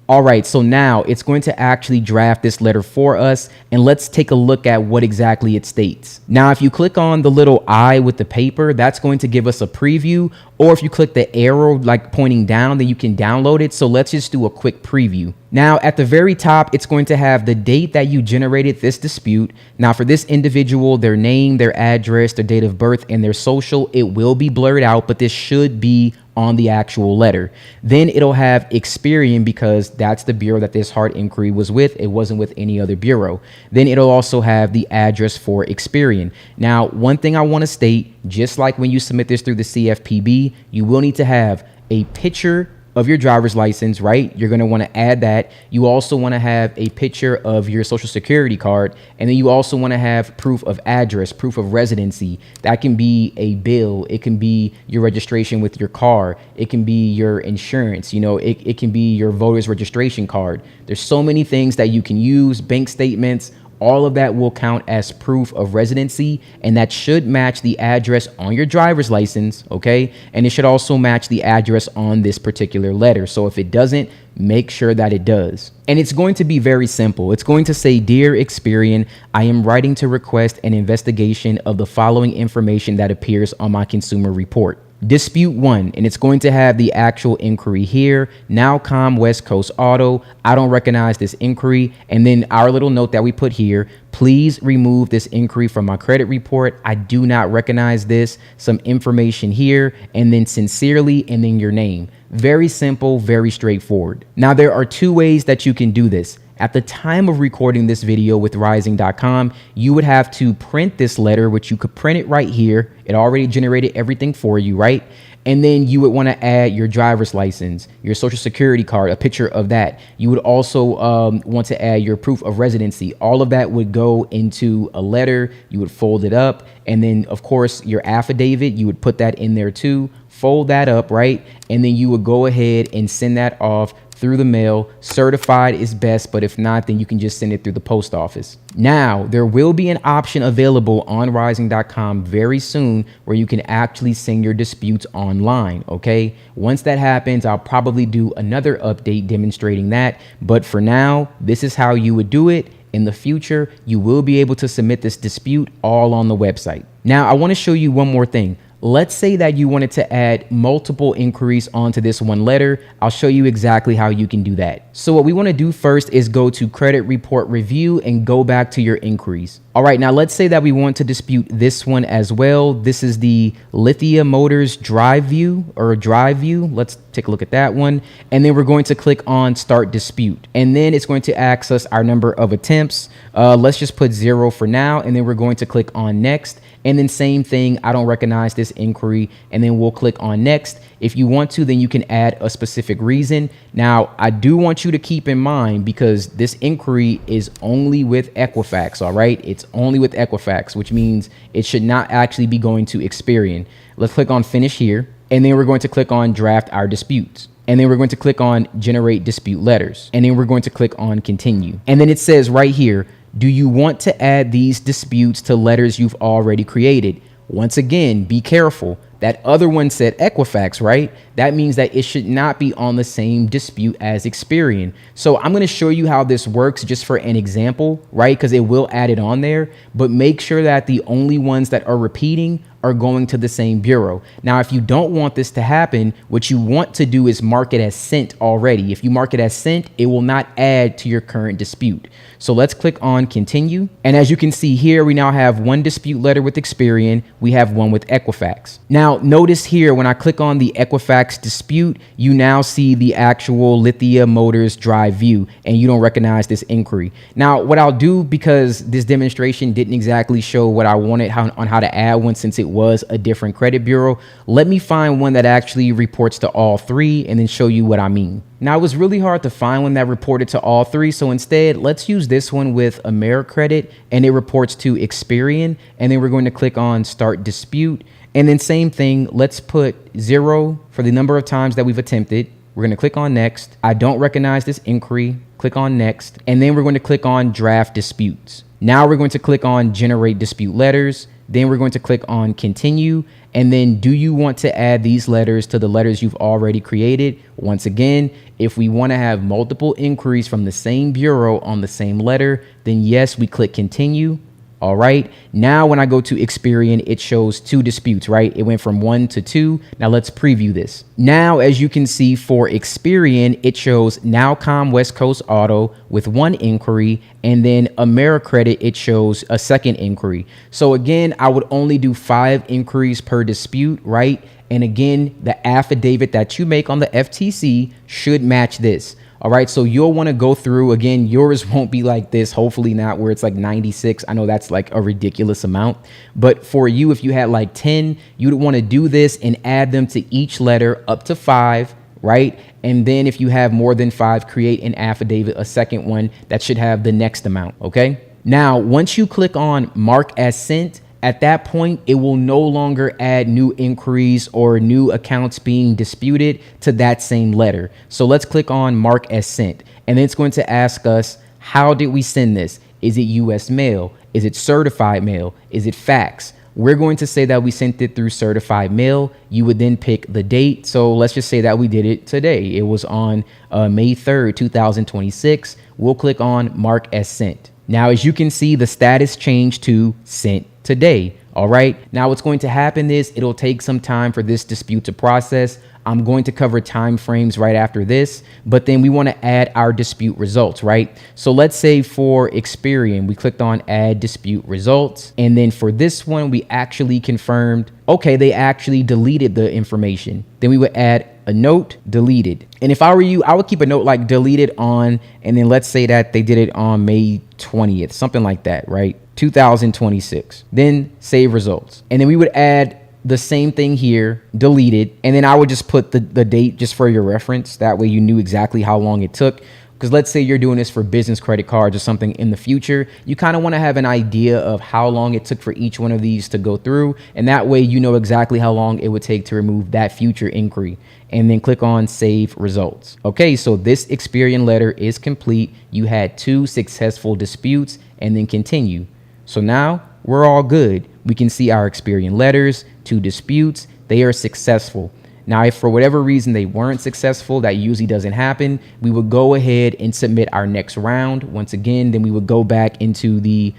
All right, so now it's going to actually draft this letter for us, and let's take a look at what exactly it states. Now, if you click on the little eye with the paper, that's going to give us a preview, or if you click the arrow like pointing down, then you can download it. So let's just do a quick preview. Now, at the very top, it's going to have the date that you generated this dispute. Now, for this individual, their name, their address, their date of birth, and their social, it will be blurred out, but this should be on the actual letter. Then it'll have Experian because that's the bureau that this hard inquiry was with. It wasn't with any other bureau. Then it'll also have the address for Experian. Now, one thing I want to state, just like when you submit this through the CFPB, you will need to have a picture of your driver's license, right? You're going to want to add that. You also want to have a picture of your social security card. And then you also want to have proof of address, proof of residency. That can be a bill. It can be your registration with your car. It can be your insurance. You know, it can be your voter's registration card. There's so many things that you can use, bank statements. All of that will count as proof of residency, and that should match the address on your driver's license, okay? And it should also match the address on this particular letter. So if it doesn't, make sure that it does. And it's going to be very simple. It's going to say, Dear Experian, I am writing to request an investigation of the following information that appears on my consumer report. dispute 1, and it's going to have the actual inquiry here. Nowcom West Coast Auto, I don't recognize this inquiry. And then our little note that we put here, please remove this inquiry from my credit report. I do not recognize this. Some information here, and then sincerely, and then your name. Very simple, very straightforward. Now, there are 2 ways that you can do this. At the time of recording this video with Ryezing.com, you would have to print this letter, which you could print it right here. It already generated everything for you, right? And then you would want to add your driver's license, your social security card, a picture of that. You would also want to add your proof of residency. All of that would go into a letter. You would fold it up. And then, of course, your affidavit, you would put that in there too. Fold that up, right? And then you would go ahead and send that off through the mail. Certified is best, but if not, then you can just send it through the post office. Now, there will be an option available on Ryezing.com very soon where you can actually send your disputes online, okay? Once that happens, I'll probably do another update demonstrating that. But for now, this is how you would do it. In the future, you will be able to submit this dispute all on the website. Now, I want to show you one more thing. Let's say that you wanted to add multiple inquiries onto this one letter. I'll show you exactly how you can do that. So what we want to do first is go to credit report review and go back to your inquiries. All right, now let's say that we want to dispute this one as well. This is the Lithia Motors drive view. Let's take a look at that one. And then we're going to click on start dispute. And then it's going to ask us our number of attempts. Let's just put 0 for now. And then we're going to click on next. And then same thing, I don't recognize this inquiry, and then we'll click on next. If you want to, then you can add a specific reason. Now, I do want you to keep in mind, because this inquiry is only with Equifax, all right? It's only with Equifax, which means it should not actually be going to Experian. Let's click on finish here, and then we're going to click on draft our disputes. And then we're going to click on generate dispute letters, and then we're going to click on continue. And then it says right here, do you want to add these disputes to letters you've already created? Once again, be careful. That other one said Equifax, right? That means that it should not be on the same dispute as Experian. So I'm going to show you how this works just for an example, right? Because it will add it on there, but make sure that the only ones that are repeating are going to the same bureau. Now, if you don't want this to happen, what you want to do is mark it as sent already. If you mark it as sent, it will not add to your current dispute. So let's click on continue. And as you can see here, we now have one dispute letter with Experian. We have one with Equifax. Now, notice here, when I click on the Equifax dispute, you now see the actual Lithia Motors drive view, and you don't recognize this inquiry. Now, what I'll do, because this demonstration didn't exactly show what I wanted on how to add one, since it was a different credit bureau, let me find one that actually reports to all 3 and then show you what I mean. Now, it was really hard to find one that reported to all 3, so instead, let's use this one with AmeriCredit, and it reports to Experian, and then we're going to click on Start Dispute, and then same thing, let's put 0 for the number of times that we've attempted. We're going to click on Next. I don't recognize this inquiry. Click on Next, and then we're going to click on Draft Disputes. Now we're going to click on Generate Dispute Letters. Then we're going to click on Continue. And then, do you want to add these letters to the letters you've already created? Once again, if we want to have multiple inquiries from the same bureau on the same letter, then yes, we click Continue. All right. Now, when I go to Experian, it shows 2 disputes, right? It went from 1 to 2. Now let's preview this. Now, as you can see for Experian, it shows Nowcom West Coast Auto with 1 inquiry, and then AmeriCredit, it shows a 2nd inquiry. So again, I would only do 5 inquiries per dispute, right? And again, the affidavit that you make on the FTC should match this. All right, so you'll want to go through, again, yours won't be like this, hopefully not, where it's like 96. I know that's like a ridiculous amount. But for you, if you had like 10, you'd want to do this and add them to each letter up to 5, right? And then if you have more than 5, create an affidavit, a 2nd one that should have the next amount, okay? Now, once you click on Mark as Sent, at that point, it will no longer add new inquiries or new accounts being disputed to that same letter. So let's click on Mark as Sent. And then it's going to ask us, how did we send this? Is it US mail? Is it certified mail? Is it fax? We're going to say that we sent it through certified mail. You would then pick the date. So let's just say that we did it today. It was on May 3rd, 2026. We'll click on Mark as Sent. Now, as you can see, the status changed to Sent today. All right. Now what's going to happen is it'll take some time for this dispute to process. I'm going to cover time frames right after this, but then we want to add our dispute results, right? So let's say for Experian, we clicked on add dispute results. And then for this one, we actually confirmed, okay, they actually deleted the information. Then we would add a note, deleted. And if I were you, I would keep a note like deleted on, and then let's say that they did it on May 20th, something like that, right? 2026. Then save results. And then we would add the same thing here, deleted. And then I would just put the date just for your reference. That way you knew exactly how long it took. Because let's say you're doing this for business credit cards or something in the future, you kind of want to have an idea of how long it took for each one of these to go through. And that way you know exactly how long it would take to remove that future inquiry. And then click on save results. Okay, so this Experian letter is complete. You had 2 successful disputes, and then continue. So now we're all good. We can see our Experian letters, 2 disputes, they are successful. Now, if for whatever reason they weren't successful, that usually doesn't happen, we would go ahead and submit our next round. Once again, then we would go back into the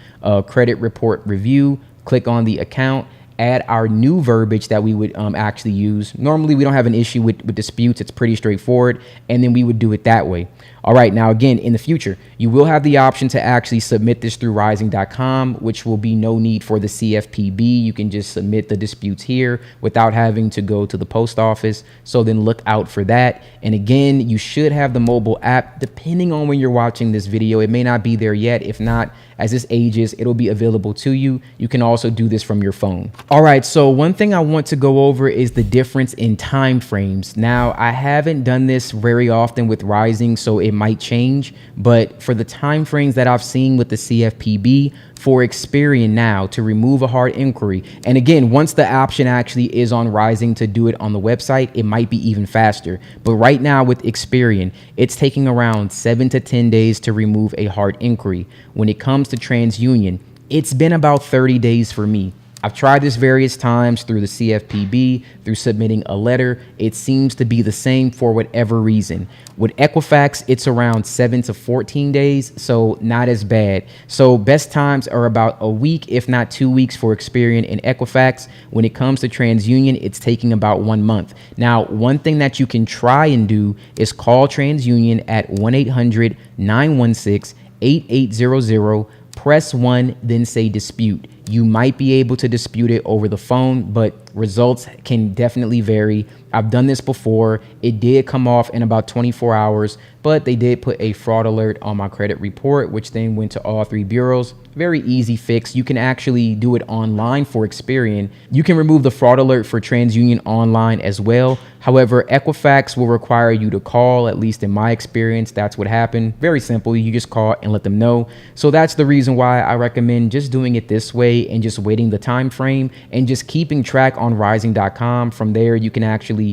credit report review, click on the account, add our new verbiage that we would actually use. Normally, we don't have an issue with disputes. It's pretty straightforward. And then we would do it that way. All right. Now, again, in the future, you will have the option to actually submit this through Ryezing.com, which will be no need for the CFPB. You can just submit the disputes here without having to go to the post office. So then look out for that. And again, you should have the mobile app, depending on when you're watching this video. It may not be there yet. If not, as this ages, it'll be available to you. You can also do this from your phone. All right. So one thing I want to go over is the difference in time frames. Now, I haven't done this very often with Ryezing, so it might change. But for the time frames that I've seen with the CFPB, for Experian now to remove a hard inquiry. And again, once the option actually is on Ryezing to do it on the website, it might be even faster. But right now with Experian, it's taking around 7 to 10 days to remove a hard inquiry. When it comes to TransUnion, it's been about 30 days for me. I've tried this various times through the CFPB, through submitting a letter. It seems to be the same for whatever reason. With Equifax, it's around 7 to 14 days, so not as bad. So best times are about a week, if not 2 weeks for Experian and Equifax. When it comes to TransUnion, it's taking about 1 month. Now, one thing that you can try and do is call TransUnion at 1-800-916-8800. Press 1, then say dispute. You might be able to dispute it over the phone, but results can definitely vary. I've done this before. It did come off in about 24 hours, but they did put a fraud alert on my credit report, which then went to all 3 bureaus. Very easy fix. You can actually do it online for Experian. You can remove the fraud alert for TransUnion online as well. However, Equifax will require you to call, at least in my experience. That's what happened. Very simple. You just call and let them know. So that's the reason why I recommend just doing it this way and just waiting the time frame and just keeping track on Ryezing.com. From there, you can actually,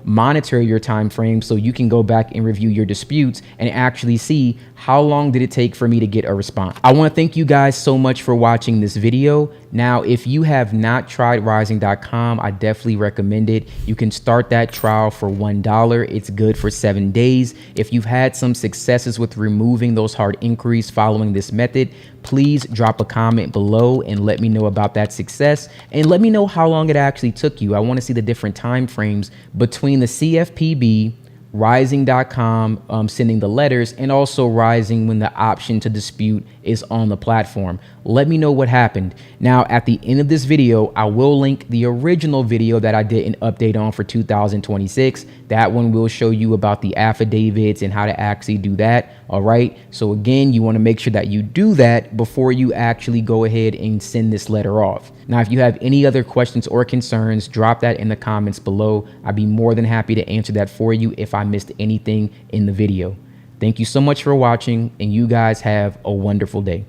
monitor your time frame so you can go back and review your disputes and actually see how long did it take for me to get a response. I want to thank you guys so much for watching this video. Now, if you have not tried Ryezing.com, I definitely recommend it. You can start that trial for $1. It's good for 7 days. If you've had some successes with removing those hard inquiries following this method, please drop a comment below and let me know about that success, and let me know how long it actually took you. I want to see the different time frames between the CFPB, Ryezing.com sending the letters, and also Ryezing when the option to dispute is on the platform. Let me know what happened. Now, at the end of this video, I will link the original video that I did an update on for 2026. That one will show you about the affidavits and how to actually do that. All right. So again, you want to make sure that you do that before you actually go ahead and send this letter off. Now, if you have any other questions or concerns, drop that in the comments below. I'd be more than happy to answer that for you if I missed anything in the video. Thank you so much for watching, and you guys have a wonderful day.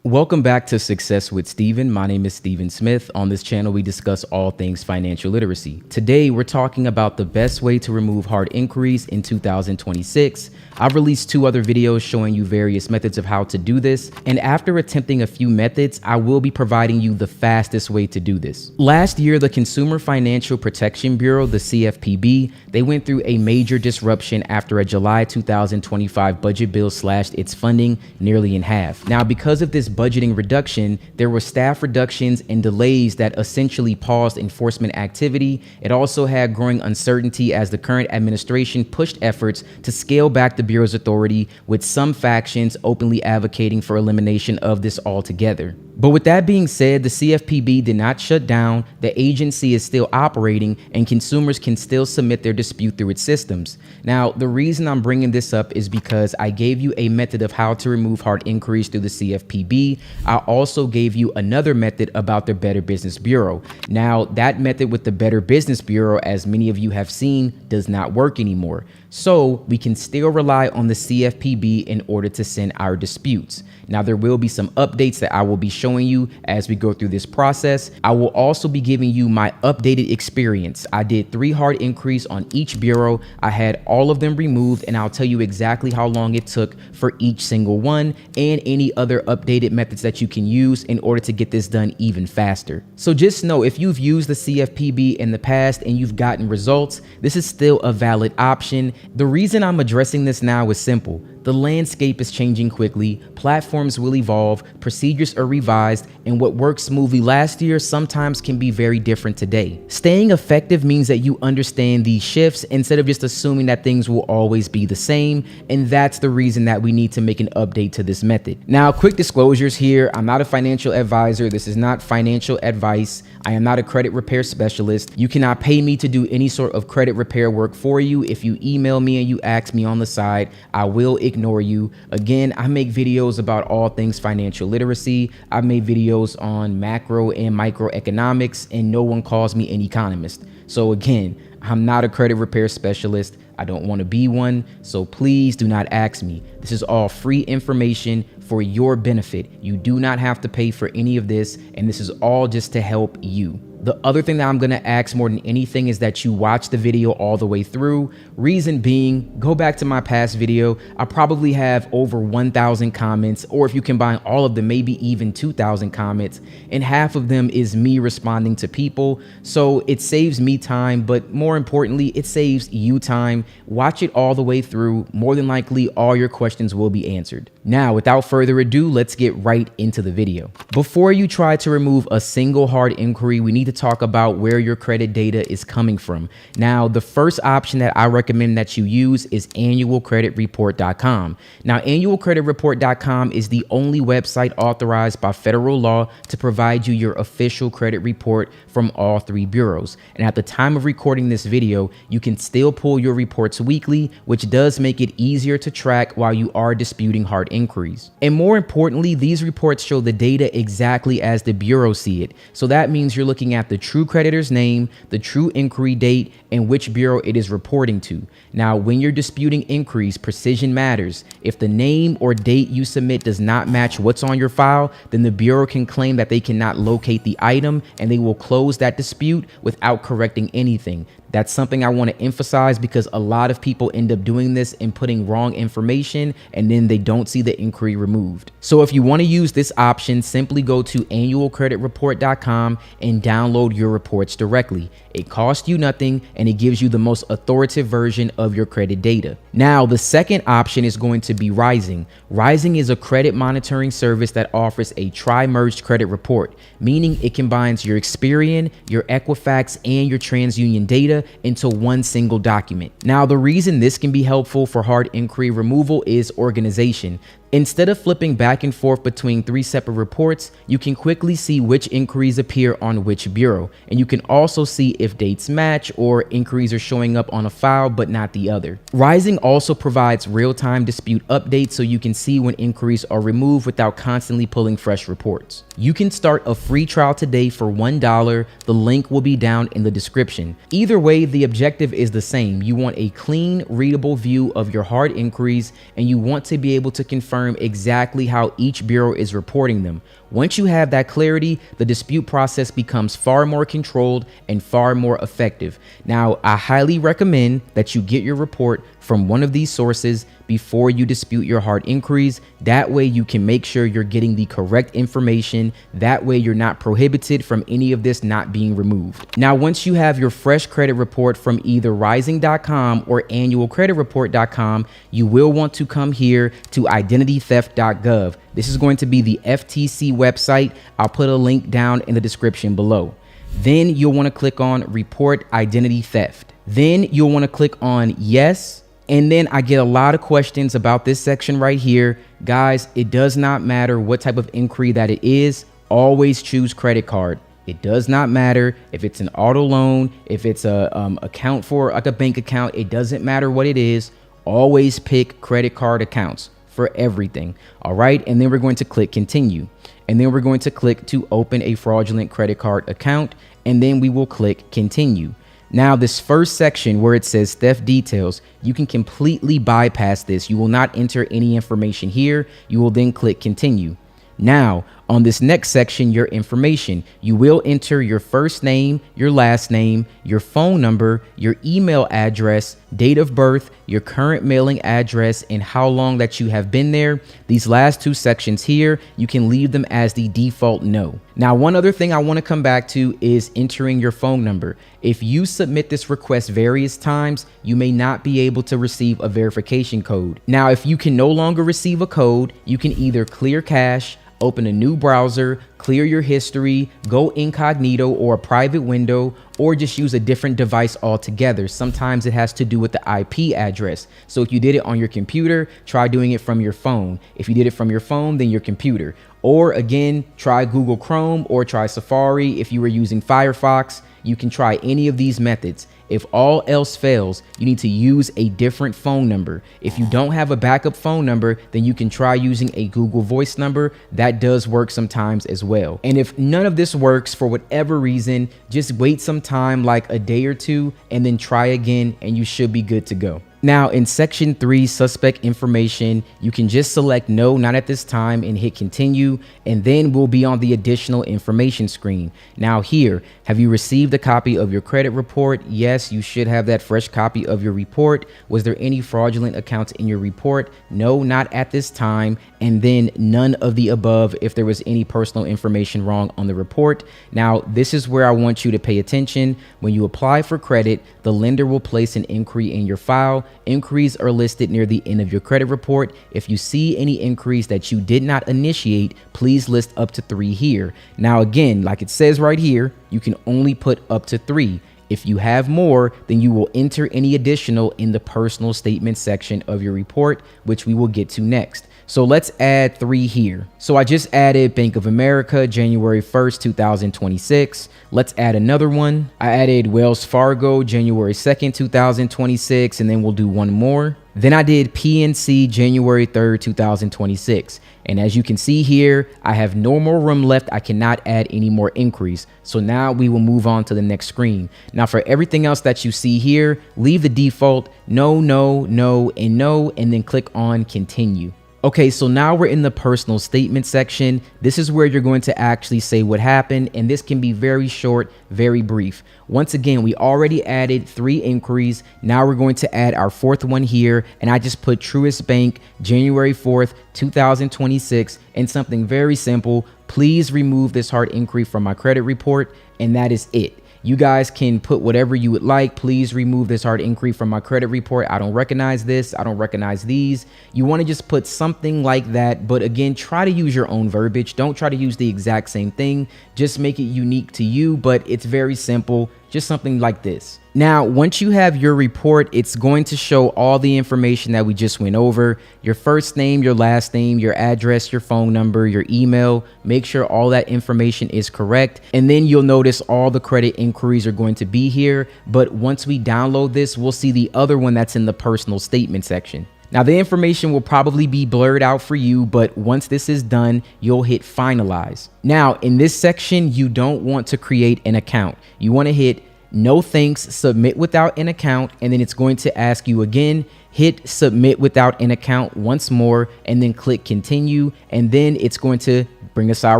Welcome back to Success with Steven. My name is Steven Smith. On this channel, we discuss all things financial literacy. Today, we're talking about the best way to remove hard inquiries in 2026. I've released 2 other videos showing you various methods of how to do this. And after attempting a few methods, I will be providing you the fastest way to do this. Last year, the Consumer Financial Protection Bureau, the CFPB, they went through a major disruption after a July 2025 budget bill slashed its funding nearly in half. Now, because of this budgeting reduction, there were staff reductions and delays that essentially paused enforcement activity. It also had growing uncertainty as the current administration pushed efforts to scale back the Bureau's authority, with some factions openly advocating for elimination of this altogether. But with that being said, the CFPB did not shut down. The agency is still operating and consumers can still submit their dispute through its systems. Now, the reason I'm bringing this up is because I gave you a method of how to remove hard inquiries through the CFPB. I also gave you another method about the Better Business Bureau. Now, that method with the Better Business Bureau, as many of you have seen, does not work anymore. So we can still rely on the CFPB in order to send our disputes. Now, there will be some updates that I will be showing you as we go through this process. I will also be giving you my updated experience. I did 3 hard inquiries on each bureau. I had all of them removed, and I'll tell you exactly how long it took for each single one and any other updated methods that you can use in order to get this done even faster. So just know, if you've used the CFPB in the past and you've gotten results, this is still a valid option. The reason I'm addressing this now is simple. The landscape is changing quickly, platforms will evolve, procedures are revised, and what worked smoothly last year sometimes can be very different today. Staying effective means that you understand these shifts instead of just assuming that things will always be the same, and that's the reason that we need to make an update to this method. Now, quick disclosures here. I'm not a financial advisor. This is not financial advice. I am not a credit repair specialist. You cannot pay me to do any sort of credit repair work for you. If you email me and you ask me on the side, I will ignore you. Again, I make videos about all things financial literacy. I've made videos on macro and microeconomics, and no one calls me an economist. So again, I'm not a credit repair specialist. I don't want to be one. So please do not ask me. This is all free information for your benefit. You do not have to pay for any of this, and this is all just to help you. The other thing that I'm going to ask more than anything is that you watch the video all the way through. Reason being, go back to my past video. I probably have over 1,000 comments, or if you combine all of them, maybe even 2,000 comments, and half of them is me responding to people. So it saves me time, but more importantly, it saves you time. Watch it all the way through. More than likely, all your questions will be answered. Now, without further ado, let's get right into the video. Before you try to remove a single hard inquiry, we need to talk about where your credit data is coming from. Now, the first option that I recommend that you use is annualcreditreport.com. Now, annualcreditreport.com is the only website authorized by federal law to provide you your official credit report from all 3 bureaus. And at the time of recording this video, you can still pull your reports weekly, which does make it easier to track while you are disputing hard inquiries. And more importantly, these reports show the data exactly as the bureau see it. So that means you're looking at the true creditor's name, the true inquiry date, and which bureau it is reporting to. Now, when you're disputing inquiries, precision matters. If the name or date you submit does not match what's on your file, then the bureau can claim that they cannot locate the item, and they will close that dispute without correcting anything. That's something I want to emphasize because a lot of people end up doing this and putting wrong information, and then they don't see the inquiry removed. So if you want to use this option, simply go to annualcreditreport.com and download your reports directly. It costs you nothing, and it gives you the most authoritative version of your credit data. Now, the second option is going to be Ryezing. Ryezing is a credit monitoring service that offers a tri-merged credit report, meaning it combines your Experian, your Equifax, and your TransUnion data into one single document. Now, the reason this can be helpful for hard inquiry removal is organization. Instead of flipping back and forth between 3 separate reports, you can quickly see which inquiries appear on which bureau, and you can also see if dates match or inquiries are showing up on a file but not the other. Ryezing also provides real-time dispute updates so you can see when inquiries are removed without constantly pulling fresh reports. You can start a free trial today for $1. The link will be down in the description. Either way, the objective is the same. You want a clean, readable view of your hard inquiries, and you want to be able to confirm confirm exactly how each bureau is reporting them. Once you have that clarity, the dispute process becomes far more controlled and far more effective. Now, I highly recommend that you get your report from one of these sources before you dispute your hard inquiries. That way you can make sure you're getting the correct information. That way you're not prohibited from any of this not being removed. Now, once you have your fresh credit report from either Ryezing.com or annualcreditreport.com, you will want to come here to identitytheft.gov. This is going to be the FTC website. I'll put a link down in the description below. Then you'll want to click on Report Identity Theft. Then you'll want to click on Yes. And then I get a lot of questions about this section right here. Guys, it does not matter what type of inquiry that it is. Always choose credit card. It does not matter if it's an auto loan, if it's a account for like a bank account. It doesn't matter what it is. Always pick credit card accounts for everything. All right. And then we're going to click continue. And then we're going to click to open a fraudulent credit card account. And then we will click continue. Now, this first section where it says theft details, you can completely bypass this. You will not enter any information here. You will then click continue. Now, on this next section, your information, you will enter your first name, your last name, your phone number, your email address, date of birth, your current mailing address, and how long that you have been there. These last two sections here, you can leave them as the default no. Now, one other thing I want to come back to is entering your phone number. If you submit this request various times, you may not be able to receive a verification code. Now, if you can no longer receive a code, you can either clear cache, open a new browser, clear your history, go incognito or a private window, or just use a different device altogether. Sometimes it has to do with the IP address. So if you did it on your computer, try doing it from your phone. If you did it from your phone, then your computer. Or again, try Google Chrome or try Safari. If you were using Firefox, you can try any of these methods. If all else fails, you need to use a different phone number. If you don't have a backup phone number, then you can try using a Google Voice number. That does work sometimes as well. And if none of this works for whatever reason, just wait some time, like a day or two, and then try again, and you should be good to go. Now, in section 3, suspect information, you can just select no, not at this time, and hit continue, and then we'll be on the additional information screen. Now here, have you received a copy of your credit report? Yes, you should have that fresh copy of your report. Was there any fraudulent accounts in your report? No, not at this time. And then none of the above if there was any personal information wrong on the report. Now, this is where I want you to pay attention. When you apply for credit, the lender will place an inquiry in your file. Inquiries are listed near the end of your credit report. If you see any inquiries that you did not initiate, please list up to 3 here. Now, again, like it says right here, you can only put up to 3. If you have more, then you will enter any additional in the personal statement section of your report, which we will get to next. So let's add 3 here. So I just added Bank of America, January 1st, 2026. Let's add another one. I added Wells Fargo, January 2nd, 2026, and then we'll do one more. Then I did PNC, January 3rd, 2026. And as you can see here, I have no more room left. I cannot add any more inquiries. So now we will move on to the next screen. Now for everything else that you see here, leave the default no, no, no, and then click on continue. Okay, so now we're in the personal statement section. This is where you're going to actually say what happened, and this can be very short, very brief. Once again, we already added 3 inquiries. Now we're going to add our 4th one here, and I just put Truist Bank, January 4th, 2026, and something very simple. Please remove this hard inquiry from my credit report, and that is it. You guys can put whatever you would like. Please remove this hard inquiry from my credit report. I don't recognize this. I don't recognize these. You want to just put something like that. But again, try to use your own verbiage. Don't try to use the exact same thing. Just make it unique to you, but it's very simple. Just something like this. Now, once you have your report, it's going to show all the information that we just went over. Your first name, your last name, your address, your phone number, your email. Make sure all that information is correct. And then you'll notice all the credit inquiries are going to be here. But once we download this, we'll see the other one that's in the personal statement section. Now, the information will probably be blurred out for you, but once this is done, you'll hit finalize. Now, in this section, you don't want to create an account. You want to hit no thanks, submit without an account, and then it's going to ask you again, hit submit without an account once more, and then click continue, and then it's going to bring us our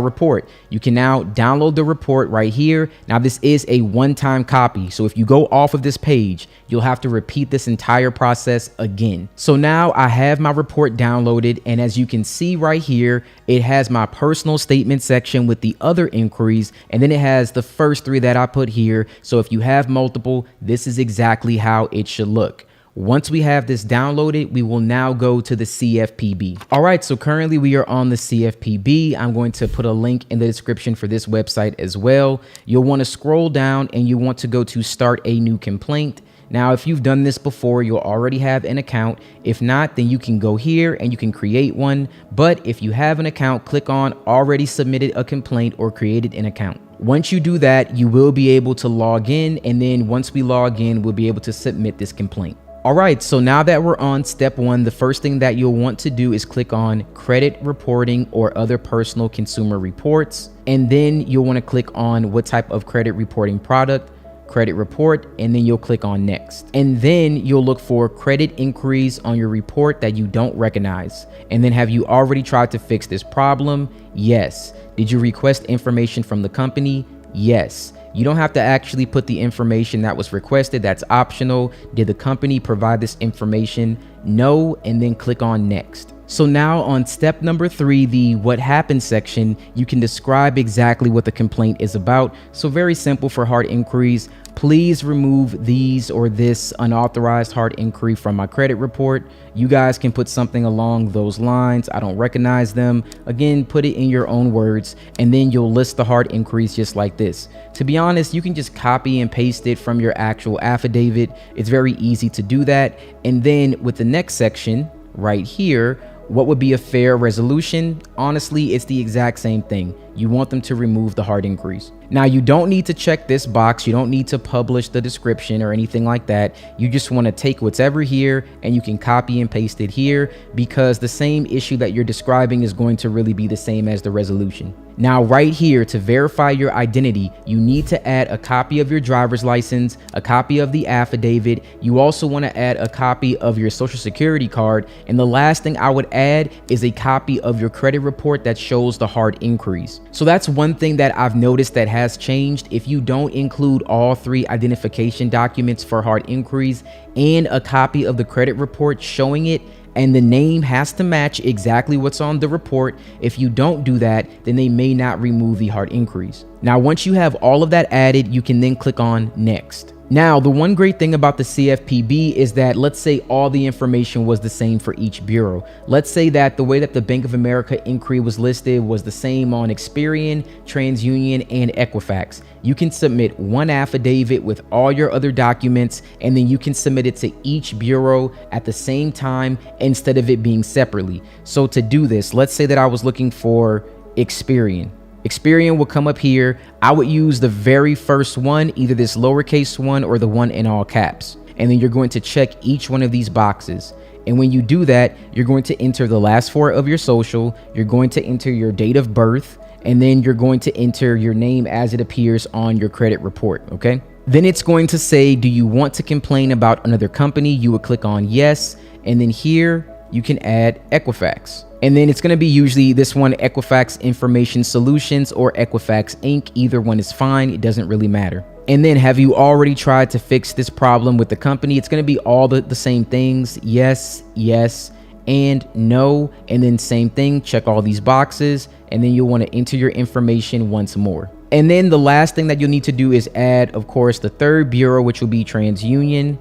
report. You can now download the report right here. Now this is a one-time copy, so if you go off of this page, you'll have to repeat this entire process again. So now I have my report downloaded, and as you can see right here, it has my personal statement section with the other inquiries, and then it has the first three that I put here. So if you have multiple, this is exactly how it should look. Once we have this downloaded, we will now go to the CFPB. All right, so currently we are on the CFPB. I'm going to put a link in the description for this website as well. You'll want to scroll down and you want to go to start a new complaint. Now, if you've done this before, you'll already have an account. If not, then you can go here and you can create one. But if you have an account, click on already submitted a complaint or created an account. Once you do that, you will be able to log in. And then once we log in, we'll be able to submit this complaint. All right, so now that we're on step one, the first thing that you'll want to do is click on credit reporting or other personal consumer reports. And then you'll want to click on what type of credit reporting product, credit report, and then you'll click on next. And then you'll look for credit inquiries on your report that you don't recognize. And then have you already tried to fix this problem? Yes. Did you request information from the company? Yes. You don't have to actually put the information that was requested. That's optional. Did the company provide this information? No, and then click on next. So now on step number 3, the what happened section, you can describe exactly what the complaint is about. So very simple for hard inquiries. Please remove these or this unauthorized hard inquiry from my credit report. You guys can put something along those lines. I don't recognize them. Again, put it in your own words, and then you'll list the hard inquiries just like this. To be honest, you can just copy and paste it from your actual affidavit. It's very easy to do that. And then with the next section right here, what would be a fair resolution? Honestly, it's the exact same thing. You want them to remove the hard inquiries. Now, you don't need to check this box. You don't need to publish the description or anything like that. You just want to take whatever here and you can copy and paste it here, because the same issue that you're describing is going to really be the same as the resolution. Now, right here, to verify your identity, you need to add a copy of your driver's license, a copy of the affidavit. You also want to add a copy of your social security card. And the last thing I would add is a copy of your credit report that shows the hard inquiries. So that's one thing that I've noticed that has changed. If you don't include all 3 identification documents for hard inquiries and a copy of the credit report showing it, and the name has to match exactly what's on the report. If you don't do that, then they may not remove the hard inquiries. Now, once you have all of that added, you can then click on next. Now, the one great thing about the CFPB is that, let's say all the information was the same for each bureau. Let's say that the way that the Bank of America inquiry was listed was the same on Experian, TransUnion, and Equifax. You can submit one affidavit with all your other documents, and then you can submit it to each bureau at the same time instead of it being separately. So to do this, let's say that I was looking for Experian. Experian will come up here. I would use the very first one, either this lowercase one or the one in all caps. And then you're going to check each one of these boxes. And when you do that, you're going to enter the last 4 of your social. You're going to enter your date of birth, and then you're going to enter your name as it appears on your credit report. Okay. Then it's going to say, do you want to complain about another company? You would click on yes. And then here you can add Equifax. And then it's going to be usually this one, Equifax Information Solutions or Equifax Inc. Either one is fine. It doesn't really matter. And then have you already tried to fix this problem with the company? It's going to be all the same things. Yes, yes, and no. And then same thing, check all these boxes. And then you'll want to enter your information once more. And then the last thing that you'll need to do is add, of course, the third bureau, which will be TransUnion.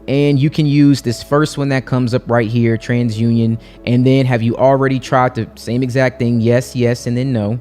And you can use this first one that comes up right here, TransUnion. And then have you already tried the same exact thing? Yes, yes, and then no.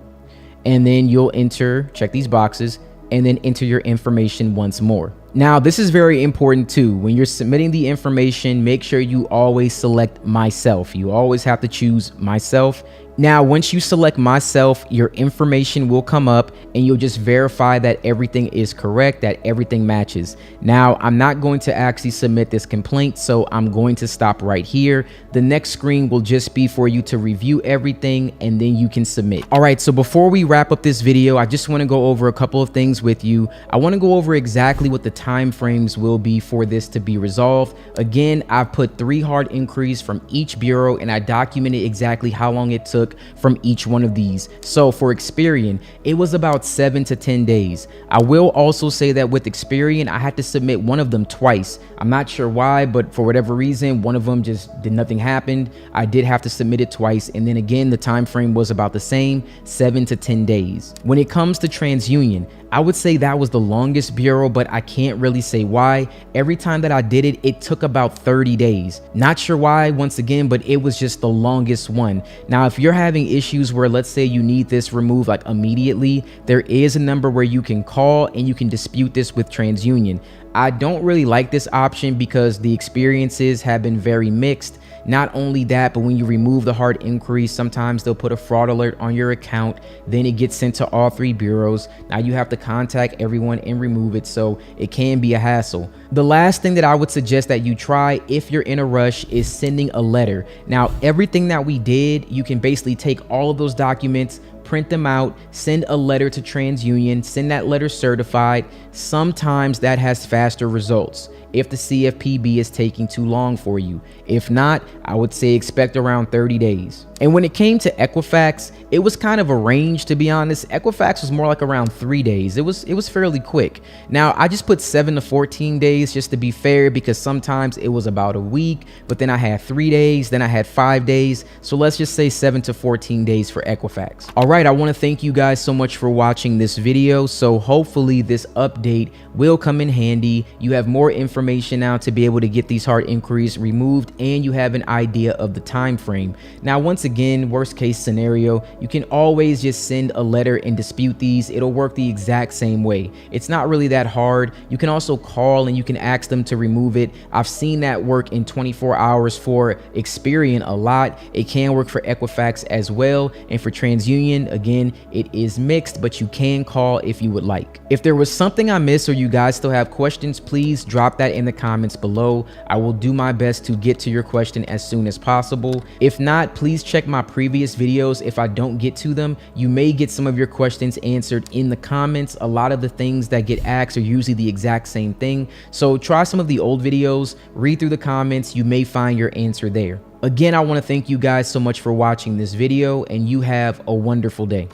And then you'll enter, check these boxes, and then enter your information once more. Now, this is very important too. When you're submitting the information, make sure you always select myself. You always have to choose myself. Now, once you select myself, your information will come up and you'll just verify that everything is correct, that everything matches. Now, I'm not going to actually submit this complaint, so I'm going to stop right here. The next screen will just be for you to review everything and then you can submit. All right, so before we wrap up this video, I just want to go over a couple of things with you. I want to go over exactly what the time frames will be for this to be resolved. Again, I've put 3 hard inquiries from each bureau and I documented exactly how long it took from each one of these. So for Experian, it was about 7 to 10 days. I will also say that with Experian, I had to submit one of them twice. I'm not sure why, but for whatever reason, one of them just nothing happened. I did have to submit it twice. And then again, the time frame was about the same, 7 to 10 days. When it comes to TransUnion, I would say that was the longest bureau, but I can't really say why. Every time that I did it, it took about 30 days. Not sure why, once again, but it was just the longest one. Now, if you're having issues where, let's say you need this removed like immediately, there is a number where you can call and you can dispute this with TransUnion. I don't really like this option because the experiences have been very mixed. Not only that, but when you remove the hard inquiries, sometimes they'll put a fraud alert on your account. Then it gets sent to all 3 bureaus. Now you have to contact everyone and remove it, so it can be a hassle. The last thing that I would suggest that you try if you're in a rush is sending a letter. Now, everything that we did, you can basically take all of those documents, print them out, send a letter to TransUnion, send that letter certified. Sometimes that has faster results if the CFPB is taking too long for you. If not, I would say expect around 30 days. And when it came to Equifax, it was kind of a range, to be honest. Equifax was more like around 3 days. It was fairly quick. Now, I just put 7 to 14 days just to be fair, because sometimes it was about a week, but then I had 3 days, then I had 5 days. So let's just say 7 to 14 days for Equifax. All right, I want to thank you guys so much for watching this video. So hopefully this update will come in handy. You have more information now to be able to get these hard inquiries removed, and you have an idea of the time frame. Now, once again, worst case scenario, you can always just send a letter and dispute these. It'll work the exact same way. It's not really that hard. You can also call and you can ask them to remove it. I've seen that work in 24 hours for Experian a lot. It can work for Equifax as well. And for TransUnion, again, it is mixed, but you can call if you would like. If there was something I missed or you guys still have questions, please drop that in the comments below. I will do my best to get to your question as soon as possible. If not, please check my previous videos. If I don't get to them, you may get some of your questions answered in the comments. A lot of the things that get asked are usually the exact same thing. So try some of the old videos, read through the comments. You may find your answer there. Again, I want to thank you guys so much for watching this video, and you have a wonderful day.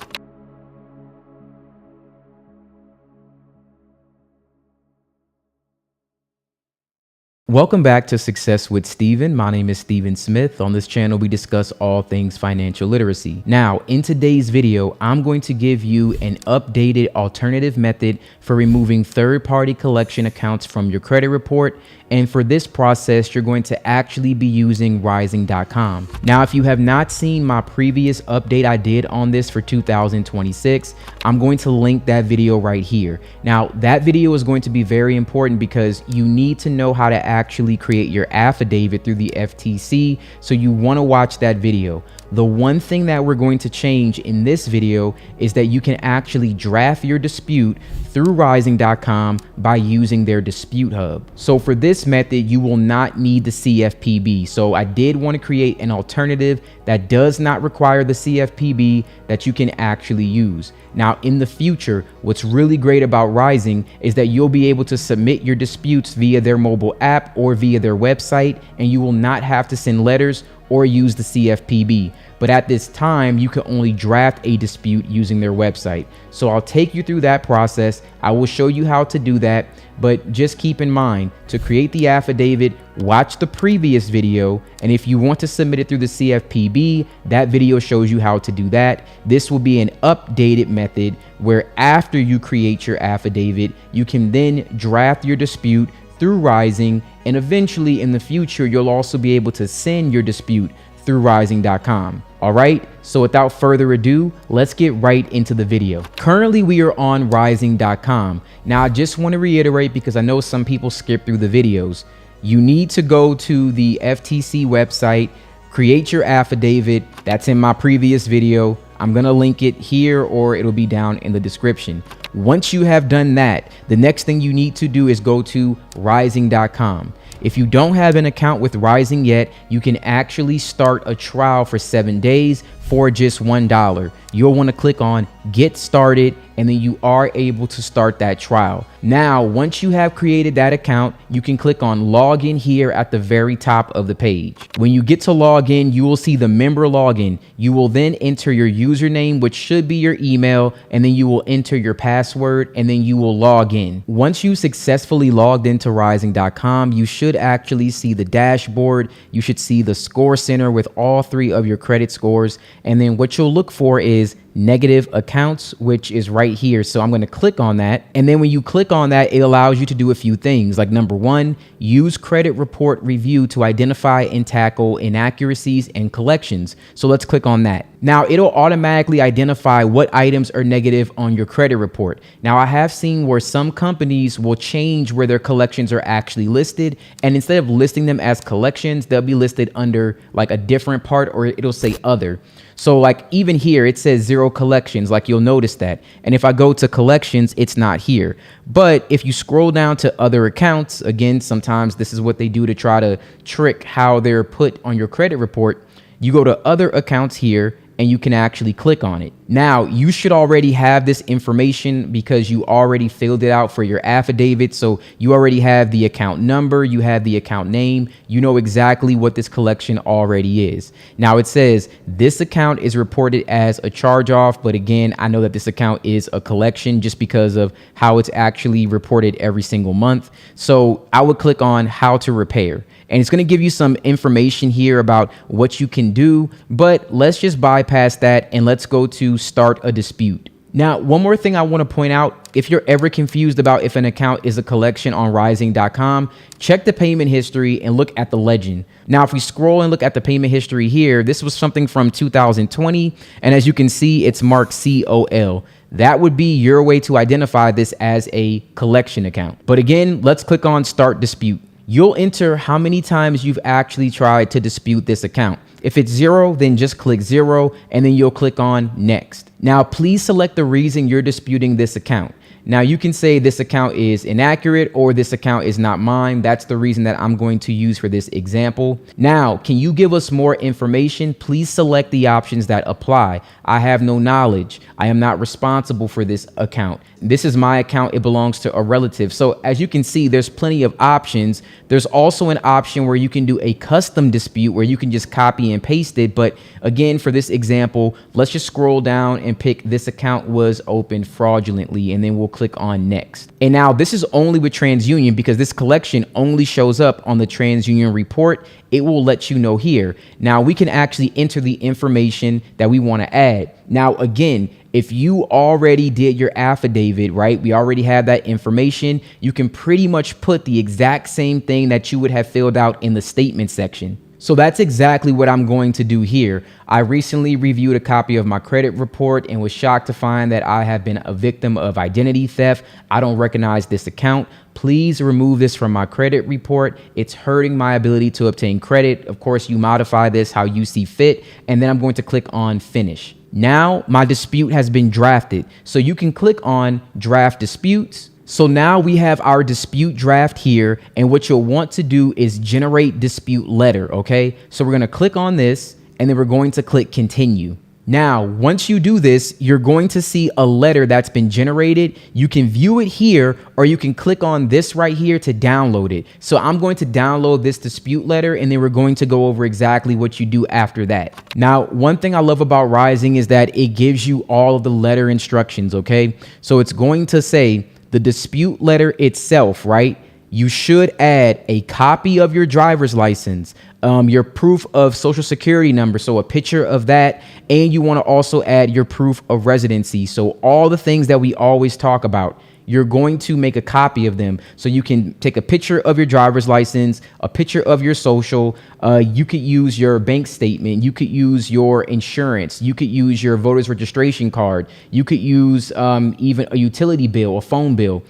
Welcome back to Success with Steven. My name is Steven Smith. On this channel, we discuss all things financial literacy. Now, in today's video, I'm going to give you an updated alternative method for removing third-party collection accounts from your credit report. And for this process, you're going to actually be using Ryezing.com. Now, if you have not seen my previous update I did on this for 2026, I'm going to link that video right here. Now, that video is going to be very important because you need to know how to actually create your affidavit through the FTC. So you want to watch that video. The one thing that we're going to change in this video is that you can actually draft your dispute through Ryezing.com by using their dispute hub. So for this method, you will not need the CFPB. So I did want to create an alternative that does not require the CFPB that you can actually use. Now, in the future, what's really great about Ryezing is that you'll be able to submit your disputes via their mobile app or via their website, and you will not have to send letters or use the CFPB. But at this time, you can only draft a dispute using their website. So I'll take you through that process. I will show you how to do that, but just keep in mind to create the affidavit, watch the previous video. And if you want to submit it through the CFPB, that video shows you how to do that. This will be an updated method where after you create your affidavit, you can then draft your dispute through Ryezing, and eventually in the future, you'll also be able to send your dispute through Ryezing.com. All right, so without further ado, let's get right into the video. Currently, we are on Ryezing.com. Now, I just want to reiterate, because I know some people skip through the videos. You need to go to the FTC website, create your affidavit. That's in my previous video. I'm going to link it here, or it'll be down in the description. Once you have done that, the next thing you need to do is go to Ryezing.com. If you don't have an account with Ryezing yet, you can actually start a trial for 7 days for just $1. You'll want to click on Get Started, and then you are able to start that trial. Now, once you have created that account, you can click on Login here at the very top of the page. When you get to login, you will see the member login. You will then enter your username, which should be your email, and then you will enter your password, and then you will log in. Once you successfully logged into Ryezing.com, you should actually see the dashboard. You should see the score center with all 3 of your credit scores. And then what you'll look for is negative accounts, which is right here. So I'm going to click on that. And then when you click on that, it allows you to do a few things. Like number 1, use credit report review to identify and tackle inaccuracies and collections. So let's click on that. Now it'll automatically identify what items are negative on your credit report. Now I have seen where some companies will change where their collections are actually listed. And instead of listing them as collections, they'll be listed under like a different part, or it'll say other. So like even here, it says 0 collections, like you'll notice that. And if I go to collections, it's not here. But if you scroll down to other accounts, again, sometimes this is what they do to try to trick how they're put on your credit report. You go to other accounts here, and you can actually click on it. Now, you should already have this information because you already filled it out for your affidavit. So you already have the account number, you have the account name, you know exactly what this collection already is. Now it says this account is reported as a charge off, but again, I know that this account is a collection just because of how it's actually reported every single month. So I would click on how to repair. And it's going to give you some information here about what you can do, but let's just bypass that and let's go to start a dispute. Now, one more thing I want to point out, if you're ever confused about if an account is a collection on Ryezing.com, check the payment history and look at the legend. Now, if we scroll and look at the payment history here, this was something from 2020. And as you can see, it's marked COL. That would be your way to identify this as a collection account. But again, let's click on start dispute. You'll enter how many times you've actually tried to dispute this account. If it's 0, then just click 0, and then you'll click on next. Now, please select the reason you're disputing this account. Now, you can say this account is inaccurate or this account is not mine. That's the reason that I'm going to use for this example. Now, can you give us more information? Please select the options that apply. I have no knowledge. I am not responsible for this account. This is my account. It belongs to a relative. So as you can see, there's plenty of options. There's also an option where you can do a custom dispute where you can just copy and paste it. But again, for this example, let's just scroll down and pick this account was opened fraudulently, and then we'll click on next. And now this is only with TransUnion because this collection only shows up on the TransUnion report. It will let you know here. Now we can actually enter the information that we want to add. Now, again, if you already did your affidavit, right? We already have that information. You can pretty much put the exact same thing that you would have filled out in the statement section. So that's exactly what I'm going to do here. I recently reviewed a copy of my credit report and was shocked to find that I have been a victim of identity theft. I don't recognize this account. Please remove this from my credit report. It's hurting my ability to obtain credit. Of course, you modify this how you see fit, and then I'm going to click on finish. Now my dispute has been drafted. So you can click on draft disputes. So now we have our dispute draft here, and what you'll want to do is generate dispute letter, okay? So we're gonna click on this, and then we're going to click continue. Now, once you do this, you're going to see a letter that's been generated. You can view it here, or you can click on this right here to download it. So I'm going to download this dispute letter, and then we're going to go over exactly what you do after that. Now, one thing I love about Ryezing is that it gives you all of the letter instructions, okay? So it's going to say the dispute letter itself, right? You should add a copy of your driver's license, your proof of social security number, so a picture of that, and you want to also add your proof of residency. So all the things that we always talk about. you're going to make a copy of them. So you can take a picture of your driver's license, a picture of your social. You could use your bank statement. You could use your insurance. You could use your voter's registration card. You could use even a utility bill, a phone bill.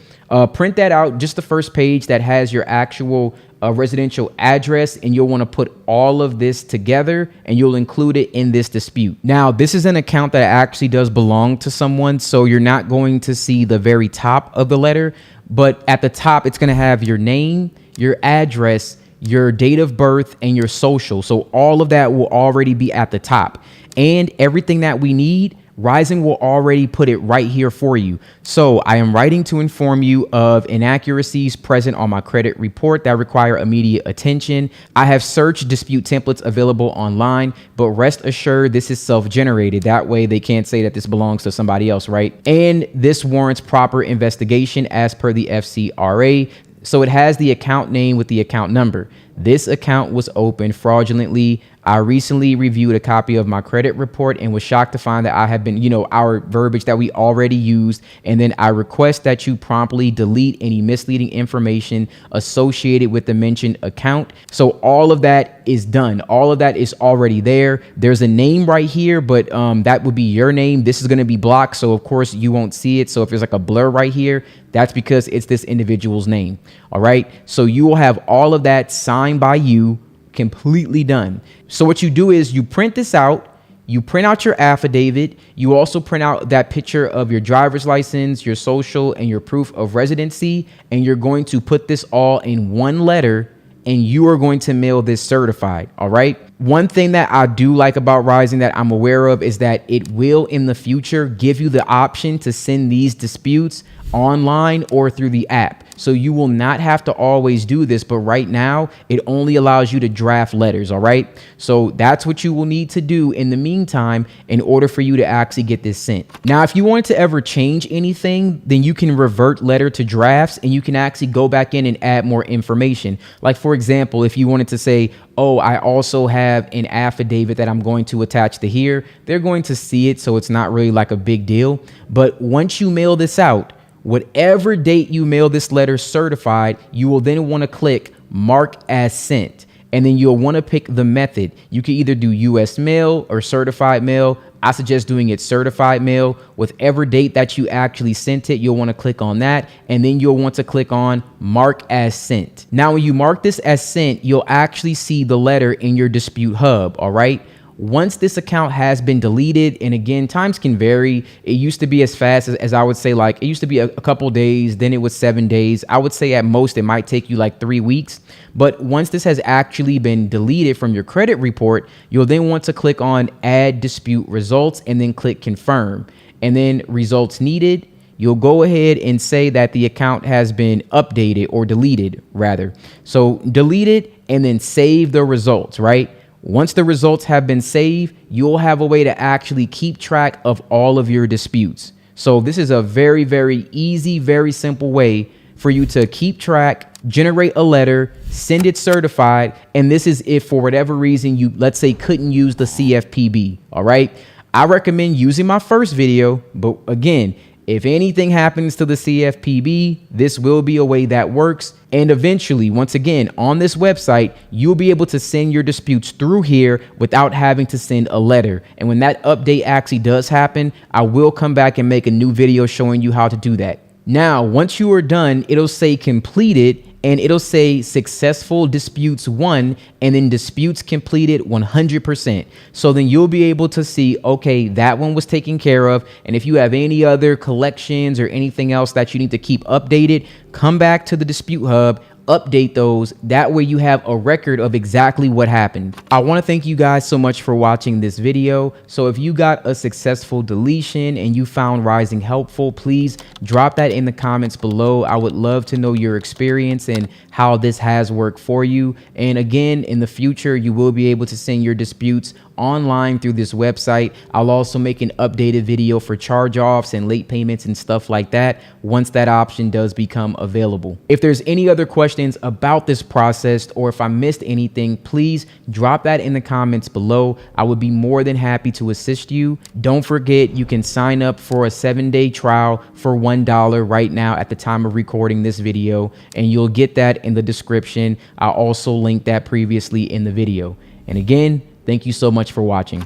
Print that out, just the first page that has your actual residential address, and you'll want to put all of this together and you'll include it in this dispute. Now, this is an account that actually does belong to someone, so you're not going to see the very top of the letter, but at the top, it's going to have your name, your address, your date of birth, and your social. So all of that will already be at the top, and everything that we need, Ryezing will already put it right here for you. So I am writing to inform you of inaccuracies present on my credit report that require immediate attention. I have searched dispute templates available online, but rest assured this is self-generated. That way they can't say that this belongs to somebody else, right? And this warrants proper investigation as per the FCRA. So it has the account name with the account number. This account was opened fraudulently. I recently reviewed a copy of my credit report and was shocked to find that I have been, our verbiage that we already used. And then I request that you promptly delete any misleading information associated with the mentioned account. So all of that is done. All of that is already there. There's a name right here, but that would be your name. This is going to be blocked. So of course you won't see it. So if there's like a blur right here, that's because it's this individual's name. All right. So you will have all of that signed by you, completely done. So what you do is you print this out, you print out your affidavit, you also print out that picture of your driver's license, your social, and your proof of residency, and you're going to put this all in one letter, and you are going to mail this certified. All right. One thing that I do like about Ryezing that I'm aware of is that it will in the future give you the option to send these disputes online or through the app. So you will not have to always do this, but right now it only allows you to draft letters. All right. So that's what you will need to do in the meantime in order for you to actually get this sent. Now, if you wanted to ever change anything, then you can revert letter to drafts and you can actually go back in and add more information. Like, for example, if you wanted to say, oh, I also have an affidavit that I'm going to attach to here, they're going to see it. So it's not really like a big deal. But once you mail this out, whatever date you mail this letter certified, you will then want to click mark as sent. And then you'll want to pick the method. You can either do US mail or certified mail. I suggest doing it certified mail. Whatever date that you actually sent it, you'll want to click on that. And then you'll want to click on mark as sent. Now, when you mark this as sent, you'll actually see the letter in your dispute hub. All right. Once this account has been deleted, and again, times can vary. It used to be as fast as I would say, like it used to be a couple days, then it was 7 days. I would say at most it might take you like 3 weeks. But once this has actually been deleted from your credit report, you'll then want to click on add dispute results and then click confirm. And then results needed, you'll go ahead and say that the account has been updated or deleted rather. So delete it and then save the results, right? Once the results have been saved, you'll have a way to actually keep track of all of your disputes. So this is a very, very easy, very simple way for you to keep track, generate a letter, send it certified. And this is if for whatever reason you, let's say, couldn't use the CFPB. All right. I recommend using my first video, but again, if anything happens to the CFPB, this will be a way that works. And eventually, once again, on this website, you'll be able to send your disputes through here without having to send a letter. And when that update actually does happen, I will come back and make a new video showing you how to do that. Now, once you are done, it'll say completed and it'll say successful disputes won and then disputes completed 100%. So then you'll be able to see, okay, that one was taken care of. And if you have any other collections or anything else that you need to keep updated, come back to the dispute hub, update those. That way you have a record of exactly what happened. I want to thank you guys so much for watching this video. So if you got a successful deletion and you found Ryezing helpful, please drop that in the comments below. I would love to know your experience and how this has worked for you. And again, in the future, you will be able to send your disputes online through this website. I'll also make an updated video for charge-offs and late payments and stuff like that once that option does become available. If there's any other questions about this process or if I missed anything, please drop that in the comments below. I would be more than happy to assist you. Don't forget, you can sign up for a 7-day trial for $1 right now at the time of recording this video, and you'll get that in the description. I'll also link that previously in the video. And again, thank you so much for watching.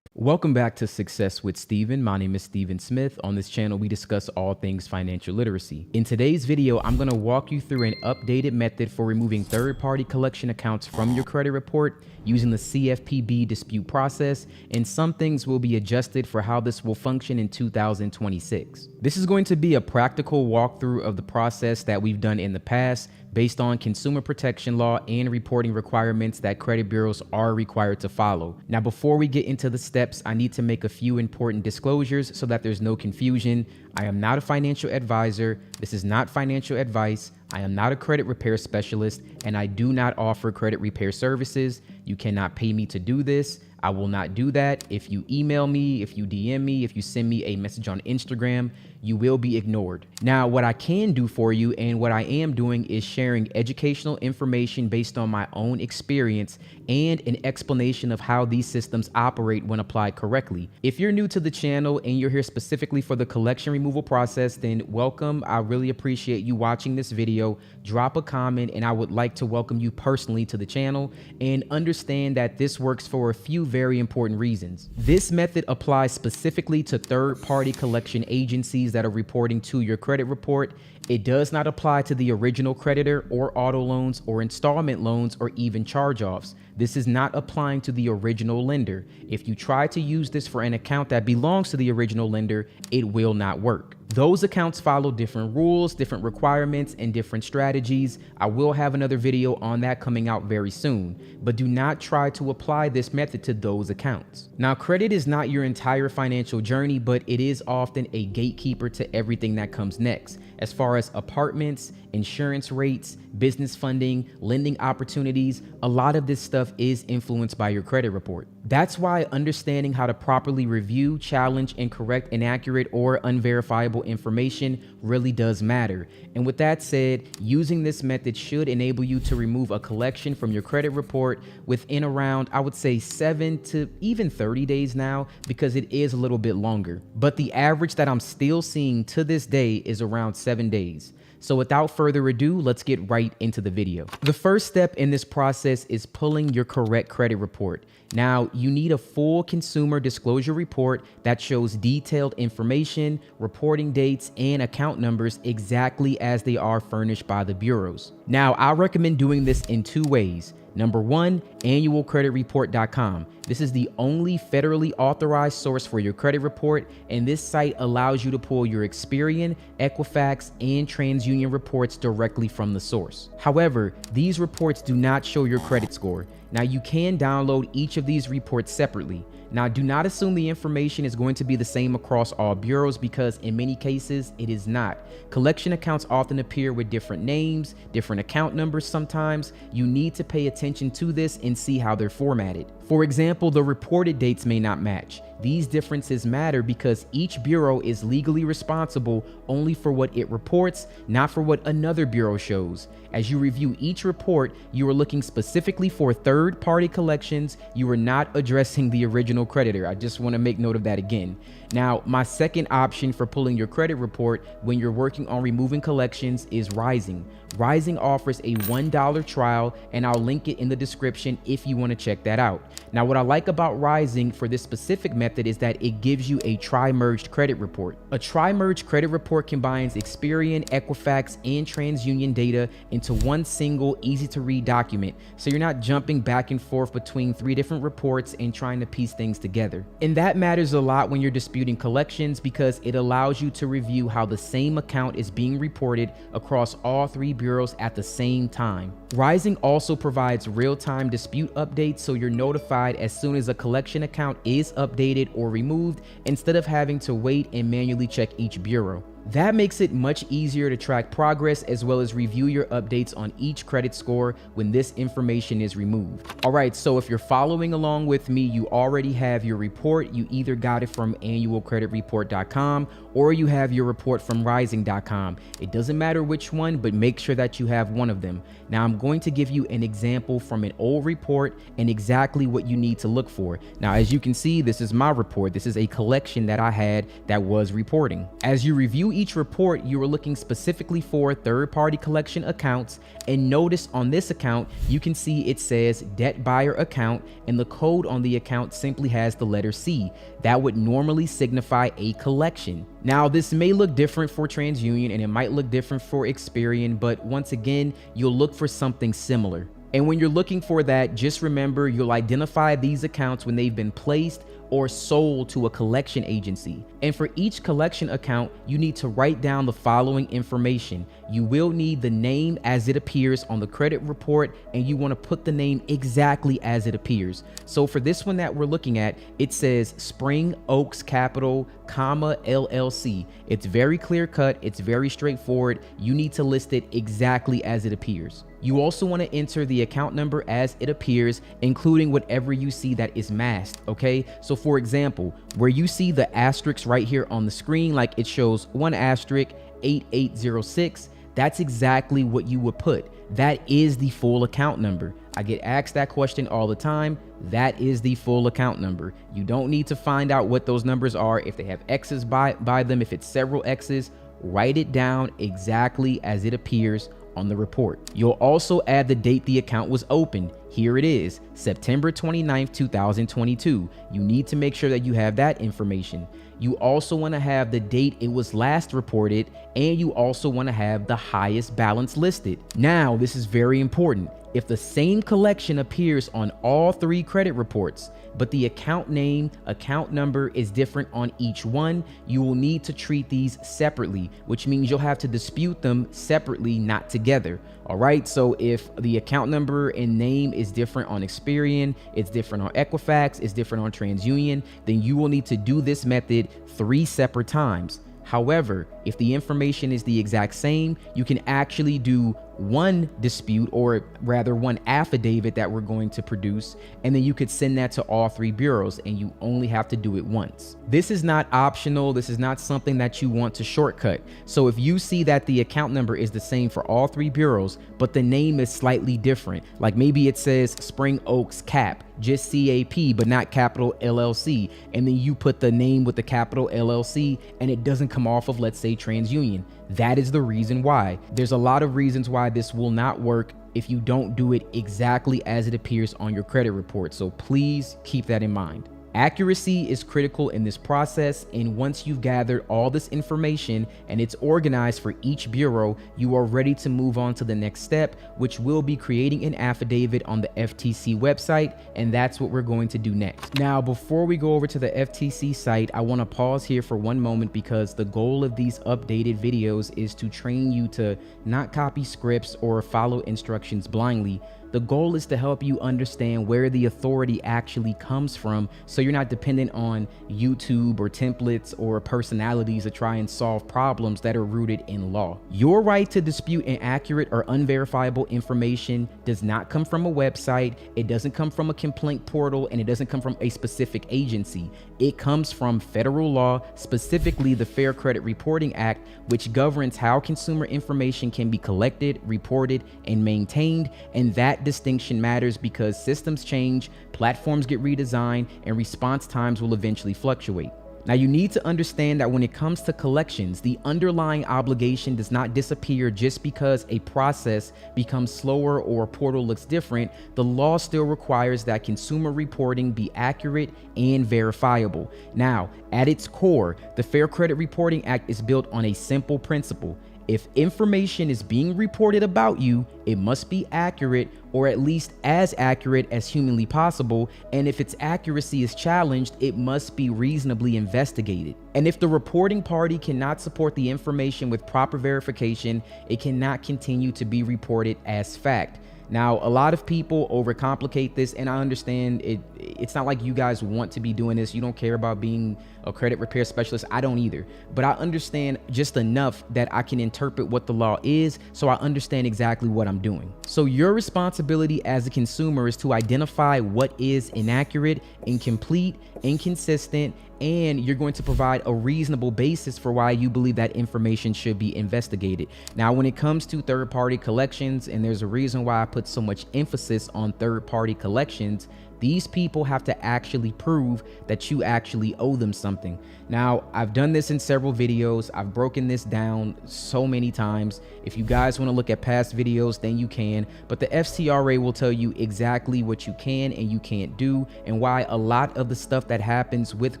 Welcome back to Success with Steven. My name is Steven Smith. On this channel, we discuss all things financial literacy. In today's video, I'm going to walk you through an updated method for removing third-party collection accounts from your credit report using the CFPB dispute process, and some things will be adjusted for how this will function in 2026. This is going to be a practical walkthrough of the process that we've done in the past based on consumer protection law and reporting requirements that credit bureaus are required to follow. Now, before we get into the steps, I need to make a few important disclosures so that there's no confusion. I am not a financial advisor. This is not financial advice. I am not a credit repair specialist, and I do not offer credit repair services. You cannot pay me to do this. I will not do that. If you email me, if you DM me, if you send me a message on Instagram, you will be ignored. Now, what I can do for you and what I am doing is sharing educational information based on my own experience and an explanation of how these systems operate when applied correctly. If you're new to the channel and you're here specifically for the collection removal process, then welcome. I really appreciate you watching this video. Drop a comment, and I would like to welcome you personally to the channel, and understand that this works for a few very important reasons. This method applies specifically to third-party collection agencies that are reporting to your credit report. It does not apply to the original creditor or auto loans or installment loans or even charge-offs. This is not applying to the original lender. If you try to use this for an account that belongs to the original lender, it will not work. Those accounts follow different rules, different requirements, and different strategies. I will have another video on that coming out very soon, but do not try to apply this method to those accounts. Now, credit is not your entire financial journey, but it is often a gatekeeper to everything that comes next, as far as apartments, insurance rates, business funding, lending opportunities. A lot of this stuff is influenced by your credit report. That's why understanding how to properly review, challenge, and correct inaccurate or unverifiable information really does matter. And with that said, using this method should enable you to remove a collection from your credit report within around, I would say, 7 to even 30 days now, because it is a little bit longer. But the average that I'm still seeing to this day is around 7 days. So without further ado, let's get right into the video. The first step in this process is pulling your correct credit report. Now, you need a full consumer disclosure report that shows detailed information, reporting dates, and account numbers exactly as they are furnished by the bureaus. Now, I recommend doing this in 2 ways. Number 1, annualcreditreport.com. This is the only federally authorized source for your credit report, and this site allows you to pull your Experian, Equifax, and TransUnion reports directly from the source. However, these reports do not show your credit score. Now, you can download each of these reports separately. Now, do not assume the information is going to be the same across all bureaus, because in many cases, it is not. Collection accounts often appear with different names, different account numbers sometimes. You need to pay attention to this and see how they're formatted. For example, the reported dates may not match. These differences matter because each bureau is legally responsible only for what it reports, not for what another bureau shows. As you review each report, you are looking specifically for third-party collections. You are not addressing the original creditor. I just want to make note of that again. Now, my second option for pulling your credit report when you're working on removing collections is Ryezing. Ryezing offers a $1 trial, and I'll link it in the description if you want to check that out. Now, what I like about Ryezing for this specific method is that it gives you a tri-merged credit report. A tri-merged credit report combines Experian, Equifax, and TransUnion data into one single, easy-to-read document, so you're not jumping back and forth between 3 different reports and trying to piece things together. And that matters a lot when you're disputing collections, because it allows you to review how the same account is being reported across all 3 bureaus at the same time. Ryezing also provides real-time dispute updates, so you're notified as soon as a collection account is updated or removed, instead of having to wait and manually check each bureau. That makes it much easier to track progress as well as review your updates on each credit score when this information is removed. All right, so if you're following along with me, you already have your report. You either got it from annualcreditreport.com or you have your report from Ryezing.com. It doesn't matter which one, but make sure that you have one of them. Now I'm going to give you an example from an old report and exactly what you need to look for. Now, as you can see, this is my report. This is a collection that I had that was reporting. As you review each report, you are looking specifically for third-party collection accounts, and notice on this account, you can see it says debt buyer account, and the code on the account simply has the letter C. That would normally signify a collection. Now, this may look different for TransUnion and it might look different for Experian, but once again, you'll look for something similar. And when you're looking for that, just remember you'll identify these accounts when they've been placed or sold to a collection agency. And for each collection account, you need to write down the following information. You will need the name as it appears on the credit report, and you want to put the name exactly as it appears. So for this one that we're looking at, it says Spring Oaks Capital, LLC. It's very clear cut. It's very straightforward. You need to list it exactly as it appears. You also want to enter the account number as it appears, including whatever you see that is masked, okay? So for example, where you see the asterisks right here on the screen, like it shows 1*8806, that's exactly what you would put. That is the full account number. I get asked that question all the time. That is the full account number. You don't need to find out what those numbers are. If they have X's by them, if it's several X's, write it down exactly as it appears on the report. You'll also add the date the account was opened. Here it is, September 29th, 2022. You need to make sure that you have that information. You also want to have the date it was last reported, and you also want to have the highest balance listed. Now, this is very important. If the same collection appears on all three credit reports, but the account name, account number is different on each one, you will need to treat these separately, which means you'll have to dispute them separately, not together. All right, so if the account number and name is different on Experian, it's different on Equifax, it's different on TransUnion, then you will need to do this method 3 separate times. However, if the information is the exact same, you can actually do one dispute, or rather one affidavit that we're going to produce, and then you could send that to all three bureaus, and you only have to do it once. This is not optional. This is not something that you want to shortcut. So if you see that the account number is the same for all three bureaus, but the name is slightly different, like maybe it says Spring Oaks Cap, just CAP, but not capital LLC, and then you put the name with the capital LLC and it doesn't come off of, let's say, TransUnion. That is the reason why. There's a lot of reasons why this will not work if you don't do it exactly as it appears on your credit report. So please keep that in mind. Accuracy is critical in this process, and once you've gathered all this information and it's organized for each bureau, you are ready to move on to the next step, which will be creating an affidavit on the FTC website, and that's what we're going to do next. Now, before we go over to the FTC site, I want to pause here for one moment because the goal of these updated videos is to train you to not copy scripts or follow instructions blindly. The goal is to help you understand where the authority actually comes from, so you're not dependent on YouTube or templates or personalities to try and solve problems that are rooted in law. Your right to dispute inaccurate or unverifiable information does not come from a website, it doesn't come from a complaint portal, and it doesn't come from a specific agency. It comes from federal law, specifically the Fair Credit Reporting Act, which governs how consumer information can be collected, reported, and maintained, and that distinction matters because systems change, platforms get redesigned, and response times will eventually fluctuate. Now, you need to understand that when it comes to collections, the underlying obligation does not disappear just because a process becomes slower or a portal looks different. The law still requires that consumer reporting be accurate and verifiable. Now, at its core, the Fair Credit Reporting Act is built on a simple principle. If information is being reported about you, it must be accurate, or at least as accurate as humanly possible. And if its accuracy is challenged, it must be reasonably investigated. And if the reporting party cannot support the information with proper verification, it cannot continue to be reported as fact. Now, a lot of people overcomplicate this, and I understand It's not like you guys want to be doing this. You don't care about being a credit repair specialist. I don't either. But I understand just enough that I can interpret what the law is, so I understand exactly what I'm doing. So your responsibility as a consumer is to identify what is inaccurate, incomplete, inconsistent, and you're going to provide a reasonable basis for why you believe that information should be investigated. Now, when it comes to third-party collections, and there's a reason why I put so much emphasis on third-party collections, these people have to actually prove that you actually owe them something. Now, I've done this in several videos. I've broken this down so many times. If you guys want to look at past videos, then you can. But the FCRA will tell you exactly what you can and you can't do, and why a lot of the stuff that happens with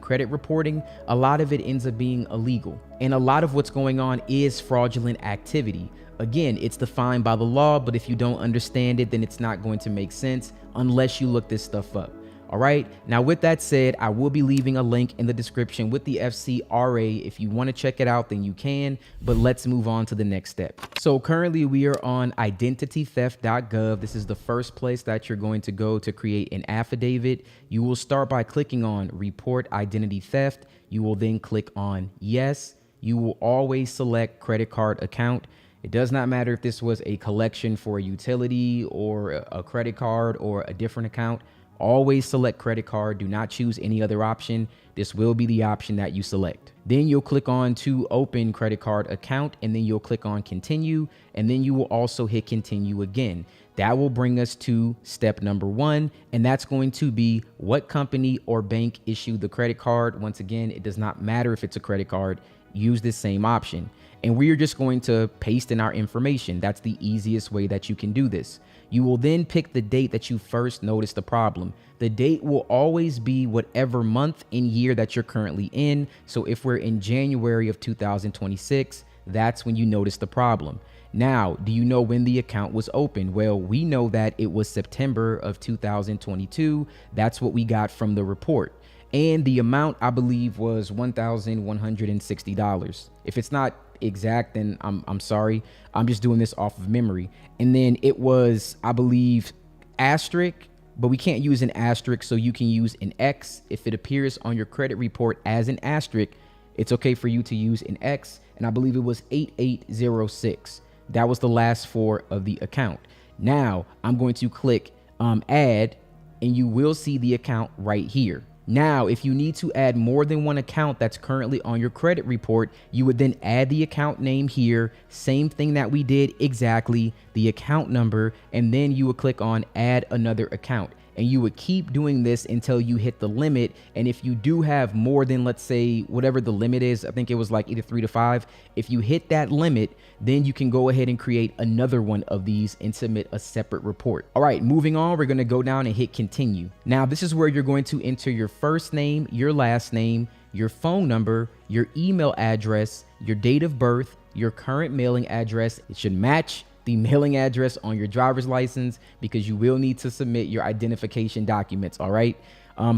credit reporting, a lot of it ends up being illegal. And a lot of what's going on is fraudulent activity. Again, it's defined by the law, but if you don't understand it, then it's not going to make sense unless you look this stuff up. All right. Now, with that said, I will be leaving a link in the description with the FCRA. If you want to check it out, then you can. But let's move on to the next step. So currently we are on identitytheft.gov. This is the first place that you're going to go to create an affidavit. You will start by clicking on report identity theft. You will then click on yes. You will always select credit card account. It does not matter if this was a collection for a utility or a credit card or a different account. Always select credit card. Do not choose any other option. This will be the option that you select. Then you'll click on to open credit card account, and then you'll click on continue, and then you will also hit continue again. That will bring us to step number 1, and that's going to be what company or bank issued the credit card. Once again, it does not matter if it's a credit card. Use this same option. And we are just going to paste in our information. That's the easiest way that you can do this. You will then pick the date that you first noticed the problem. The date will always be whatever month and year that you're currently in. So if we're in January of 2026, that's when you notice the problem. Now, do you know when the account was opened? Well, we know that it was September of 2022. That's what we got from the report. And the amount, I believe, was $1,160. If it's not exact, then I'm sorry. I'm just doing this off of memory. And then it was, I believe, asterisk, but we can't use an asterisk, so you can use an X. If it appears on your credit report as an asterisk, it's okay for you to use an X. And I believe it was 8806. That was the last 4 of the account. Now I'm going to click add, and you will see the account right here. Now, if you need to add more than one account that's currently on your credit report, you would then add the account name here, same thing that we did exactly, the account number, and then you would click on add another account. And you would keep doing this until you hit the limit. And if you do have more than, let's say, whatever the limit is, I think it was like either 3 to 5. If you hit that limit, then you can go ahead and create another one of these and submit a separate report. All right, moving on, we're going to go down and hit continue. Now, this is where you're going to enter your first name, your last name, your phone number, your email address, your date of birth, your current mailing address. It should match the mailing address on your driver's license, because you will need to submit your identification documents. All right.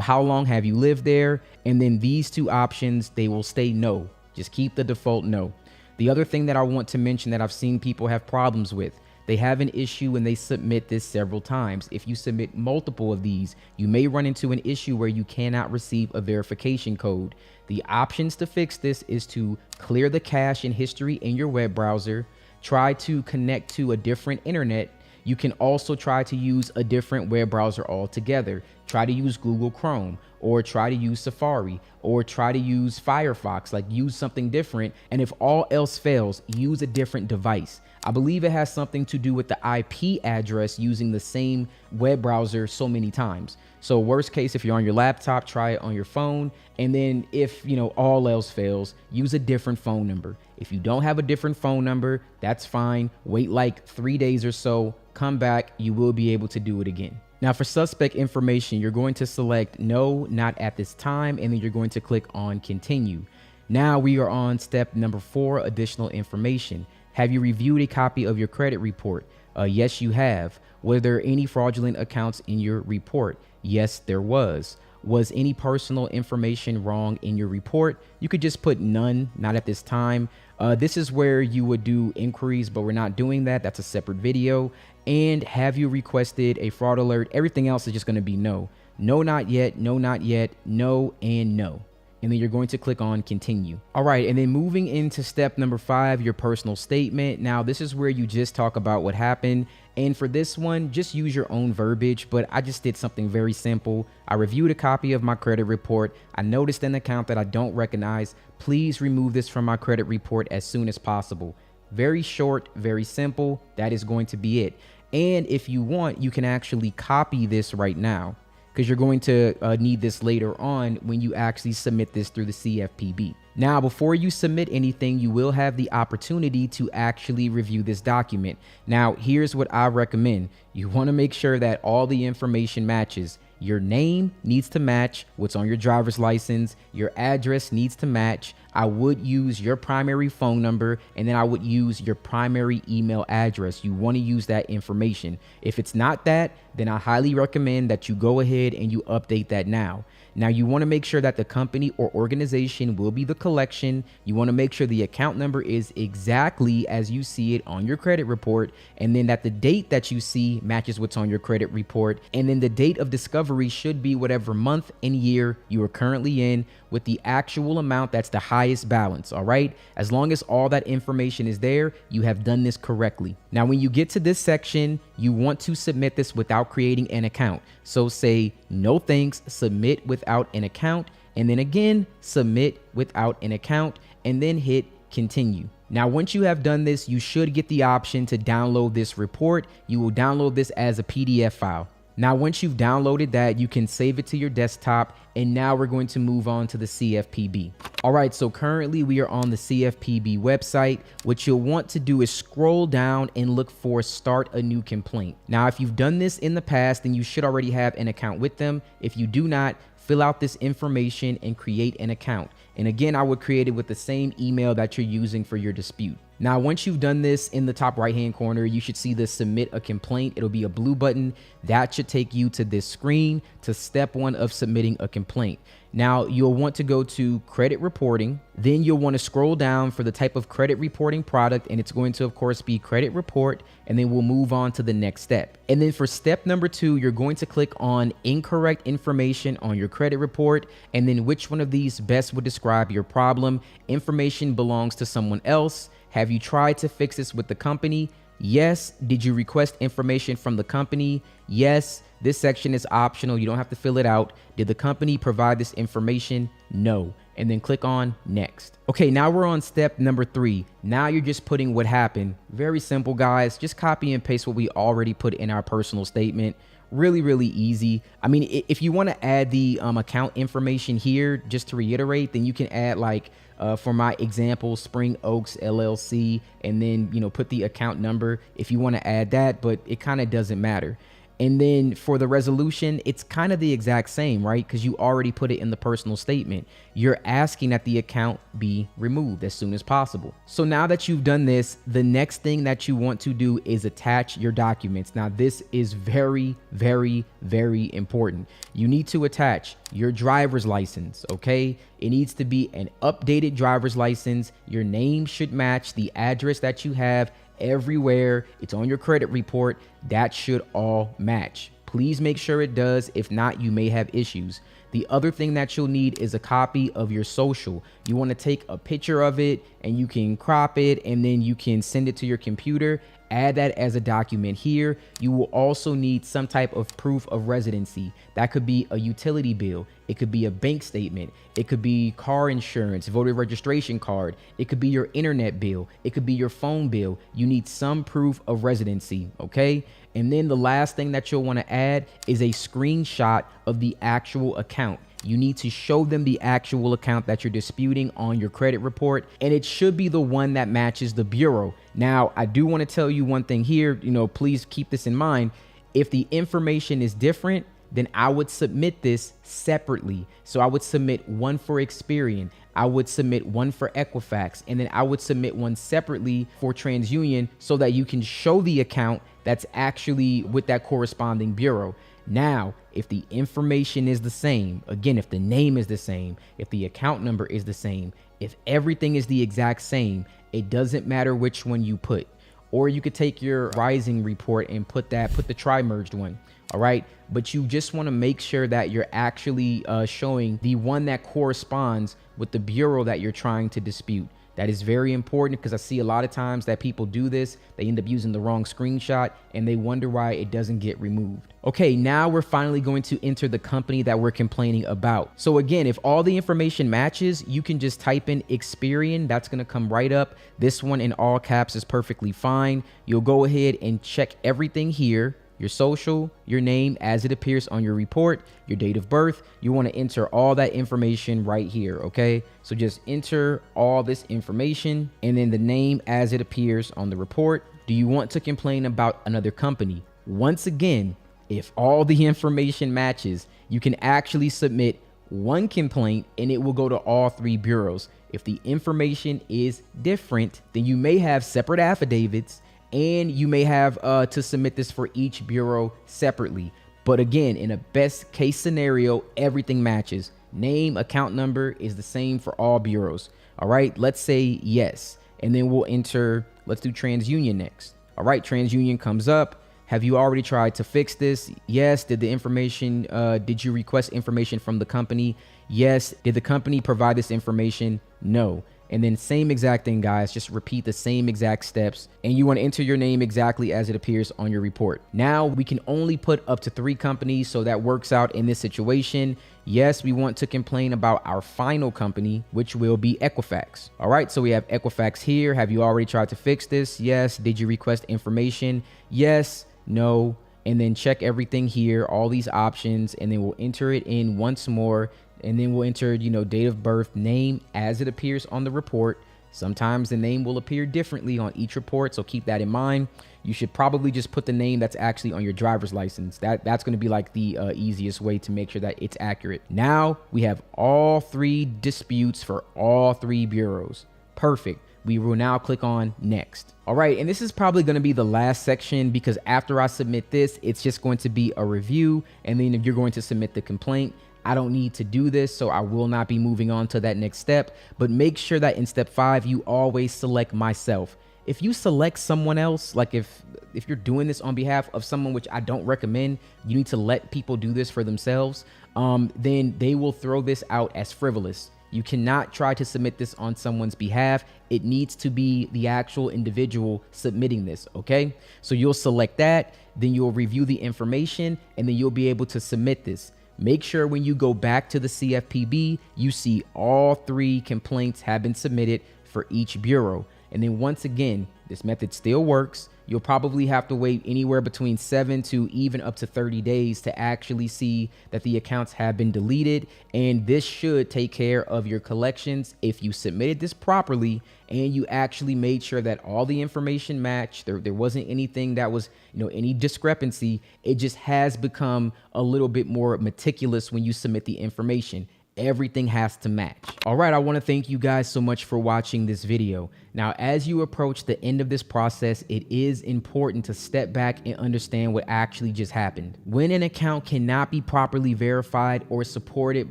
How long have you lived there? And then these 2 options, they will stay no. Just keep the default no. The other thing that I want to mention that I've seen people have problems with, they have an issue when they submit this several times. If you submit multiple of these, you may run into an issue where you cannot receive a verification code. The options to fix this is to clear the cache and history in your web browser. Try to connect to a different internet. You can also try to use a different web browser altogether. Try to use Google Chrome, or try to use Safari, or try to use Firefox, like use something different. And if all else fails, use a different device. I believe it has something to do with the IP address using the same web browser so many times. So worst case, if you're on your laptop, try it on your phone. And then if, all else fails, use a different phone number. If you don't have a different phone number, that's fine. Wait like 3 days or so, come back, you will be able to do it again. Now for suspect information, you're going to select no, not at this time, and then you're going to click on continue. Now we are on step number 4, additional information. Have you reviewed a copy of your credit report? Yes, you have. Were there any fraudulent accounts in your report? Yes, there was. Was any personal information wrong in your report? You could just put none, not at this time. This is where you would do inquiries, but we're not doing that. That's a separate video. And have you requested a fraud alert? Everything else is just going to be no. no, not yet, no, not yet, no, and no. And then you're going to click on continue. All right, and then moving into step number 5, your personal statement. Now, this is where you just talk about what happened. And for this one, just use your own verbiage, but I just did something very simple. I reviewed a copy of my credit report. I noticed an account that I don't recognize. Please remove this from my credit report as soon as possible. Very short, very simple. That is going to be it. And if you want, you can actually copy this right now, because you're going to need this later on when you actually submit this through the CFPB. Now, before you submit anything, you will have the opportunity to actually review this document. Now, here's what I recommend. You want to make sure that all the information matches. Your name needs to match what's on your driver's license. Your address needs to match. I would use your primary phone number, and then I would use your primary email address. You want to use that information. If it's not that, then I highly recommend that you go ahead and you update that now. Now, you want to make sure that the company or organization will be the collection. You want to make sure the account number is exactly as you see it on your credit report, and then that the date that you see matches what's on your credit report. And then the date of discovery should be whatever month and year you are currently in, with the actual amount that's the highest balance. All right. As long as all that information is there, you have done this correctly. Now, when you get to this section, you want to submit this without creating an account. So say no thanks, submit without an account, and then again, submit without an account, and then hit continue. Now, once you have done this, you should get the option to download this report. You will download this as a PDF file. Now, once you've downloaded that, you can save it to your desktop. And now we're going to move on to the CFPB. All right, so currently we are on the CFPB website. What you'll want to do is scroll down and look for start a new complaint. Now, if you've done this in the past, then you should already have an account with them. If you do not, fill out this information and create an account. And again, I would create it with the same email that you're using for your dispute. Now, once you've done this, in the top right-hand corner, you should see the submit a complaint. It'll be a blue button. That should take you to this screen, to step 1 of submitting a complaint. Now, you'll want to go to credit reporting. Then you'll want to scroll down for the type of credit reporting product, and it's going to, of course, be credit report. And then we'll move on to the next step. And then for step number 2, you're going to click on incorrect information on your credit report, and then which one of these best would describe your problem. Information belongs to someone else. Have you tried to fix this with the company? Yes. Did you request information from the company? Yes. This section is optional. You don't have to fill it out. Did the company provide this information? No. And then click on next. Okay, now we're on step number 3. Now you're just putting what happened. Very simple, guys. Just copy and paste what we already put in our personal statement. Really, really easy. I mean, if you want to add the account information here, just to reiterate, then you can add like, for my example, Spring Oaks LLC, and then, put the account number if you want to add that, but it kind of doesn't matter. And then for the resolution, it's kind of the exact same, right? Because you already put it in the personal statement. You're asking that the account be removed as soon as possible. So now that you've done this, the next thing that you want to do is attach your documents. Now, this is very, very, very important. You need to attach your driver's license, okay? It needs to be an updated driver's license. Your name should match the address that you have everywhere. It's on your credit report. That should all match. Please make sure it does. If not, you may have issues. The other thing that you'll need is a copy of your social. You want to take a picture of it, and you can crop it, and then you can send it to your computer. Add that as a document here. You will also need some type of proof of residency. That could be a utility bill. It could be a bank statement. It could be car insurance, voter registration card. It could be your internet bill. It could be your phone bill. You need some proof of residency, okay? And then the last thing that you'll want to add is a screenshot of the actual account. You need to show them the actual account that you're disputing on your credit report, and it should be the one that matches the bureau. Now, I do want to tell you one thing here, please keep this in mind. If the information is different, then I would submit this separately. So I would submit one for Experian. I would submit one for Equifax, and then I would submit one separately for TransUnion so that you can show the account that's actually with that corresponding bureau. Now, if the information is the same, again, if the name is the same, if the account number is the same, if everything is the exact same, it doesn't matter which one you put. or you could take your Ryezing report and put the tri-merged one. All right. But you just want to make sure that you're actually showing the one that corresponds with the bureau that you're trying to dispute. That is very important because I see a lot of times that people do this. They end up using the wrong screenshot and they wonder why it doesn't get removed. Okay, now we're finally going to enter the company that we're complaining about. So again, if all the information matches, you can just type in Experian. That's going to come right up. This one in all caps is perfectly fine. You'll go ahead and check everything here. Your social, your name as it appears on your report, your date of birth. You want to enter all that information right here, okay? So just enter all this information and then the name as it appears on the report. Do you want to complain about another company? Once again, if all the information matches, you can actually submit one complaint and it will go to all 3 bureaus. If the information is different, then you may have separate affidavits and you may have to submit this for each bureau separately. But again, in a best case scenario, everything matches. Name, account number is the same for all bureaus. All right, let's say yes. And then we'll enter, let's do TransUnion next. All right, TransUnion comes up. Have you already tried to fix this? Yes. Did you request information from the company? Yes. Did the company provide this information? No. And then same exact thing, guys, just repeat the same exact steps. And you want to enter your name exactly as it appears on your report. Now we can only put up to 3 companies. So that works out in this situation. Yes, we want to complain about our final company, which will be Equifax. All right, so we have Equifax here. Have you already tried to fix this? Yes. Did you request information? Yes, no. And then check everything here, all these options, and then we'll enter it in once more. And then we'll enter, date of birth, name as it appears on the report. Sometimes the name will appear differently on each report, so keep that in mind. You should probably just put the name that's actually on your driver's license. That's going to be like the easiest way to make sure that it's accurate. Now we have all 3 disputes for all 3 bureaus. Perfect. We will now click on next. All right, and this is probably going to be the last section because after I submit this, it's just going to be a review, and then if you're going to submit the complaint, I don't need to do this, so I will not be moving on to that next step. But make sure that in step 5, you always select myself. If you select someone else, like if you're doing this on behalf of someone, which I don't recommend, you need to let people do this for themselves, then they will throw this out as frivolous. You cannot try to submit this on someone's behalf. It needs to be the actual individual submitting this, okay? So you'll select that, then you'll review the information, and then you'll be able to submit this. Make sure when you go back to the CFPB, you see all 3 complaints have been submitted for each bureau. And then once again, this method still works. You'll probably have to wait anywhere between 7 to even up to 30 days to actually see that the accounts have been deleted. And this should take care of your collections if you submitted this properly and you actually made sure that all the information matched. There wasn't anything that was, any discrepancy. It just has become a little bit more meticulous when you submit the information. Everything has to match. All right, I want to thank you guys so much for watching this video. Now, as you approach the end of this process, it is important to step back and understand what actually just happened. When an account cannot be properly verified or supported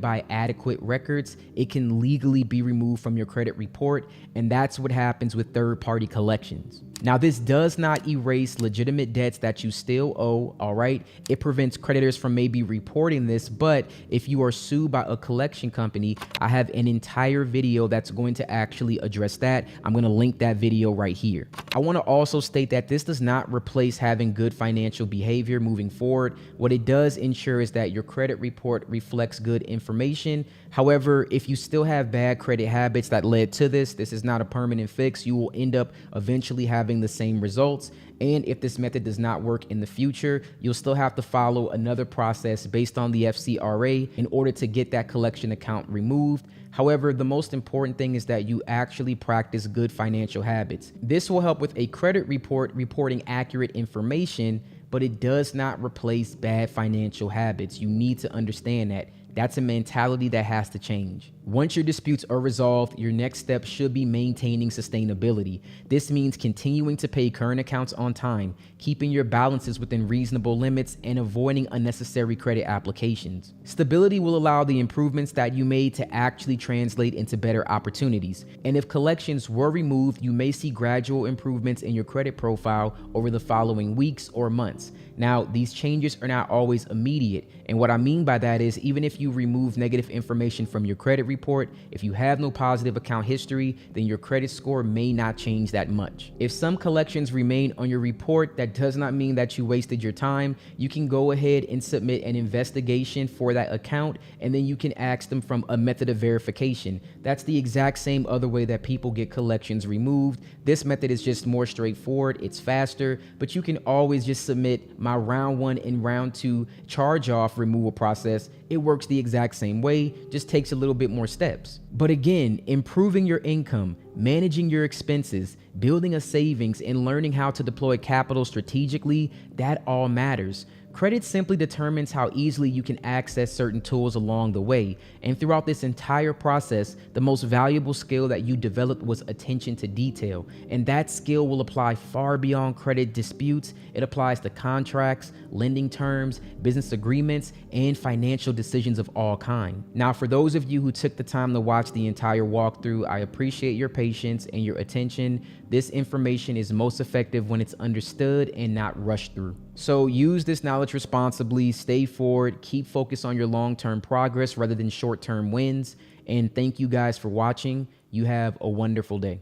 by adequate records, it can legally be removed from your credit report, and that's what happens with third-party collections. Now, this does not erase legitimate debts that you still owe, all right? It prevents creditors from maybe reporting this, but if you are sued by a collection company, I have an entire video that's going to actually address that. I'm going to link that video right here. I want to also state that this does not replace having good financial behavior moving forward. What it does ensure is that your credit report reflects good information. However, if you still have bad credit habits that led to this is not a permanent fix. You will end up eventually having the same results. And if this method does not work in the future, you'll still have to follow another process based on the FCRA in order to get that collection account removed. However, the most important thing is that you actually practice good financial habits. This will help with a credit report reporting accurate information, but it does not replace bad financial habits. You need to understand that. That's a mentality that has to change. Once your disputes are resolved, your next step should be maintaining sustainability. This means continuing to pay current accounts on time, keeping your balances within reasonable limits, and avoiding unnecessary credit applications. Stability will allow the improvements that you made to actually translate into better opportunities. And if collections were removed, you may see gradual improvements in your credit profile over the following weeks or months. Now, these changes are not always immediate. And what I mean by that is, even if you remove negative information from your credit report, if you have no positive account history, then your credit score may not change that much. If some collections remain on your report, that does not mean that you wasted your time. You can go ahead and submit an investigation for that account, and then you can ask them from a method of verification. That's the exact same other way that people get collections removed. This method is just more straightforward, it's faster, but you can always just submit my round 1 and round 2 charge-off removal process. It works the exact same way, just takes a little bit more steps. But again, improving your income, managing your expenses, building a savings, and learning how to deploy capital strategically, that all matters. Credit simply determines how easily you can access certain tools along the way. And throughout this entire process, the most valuable skill that you developed was attention to detail. And that skill will apply far beyond credit disputes. It applies to contracts, lending terms, business agreements, and financial decisions of all kinds. Now, for those of you who took the time to watch the entire walkthrough, I appreciate your patience and your attention. This information is most effective when it's understood and not rushed through. So use this knowledge responsibly, stay forward, keep focused on your long-term progress rather than short-term wins. And thank you guys for watching. You have a wonderful day.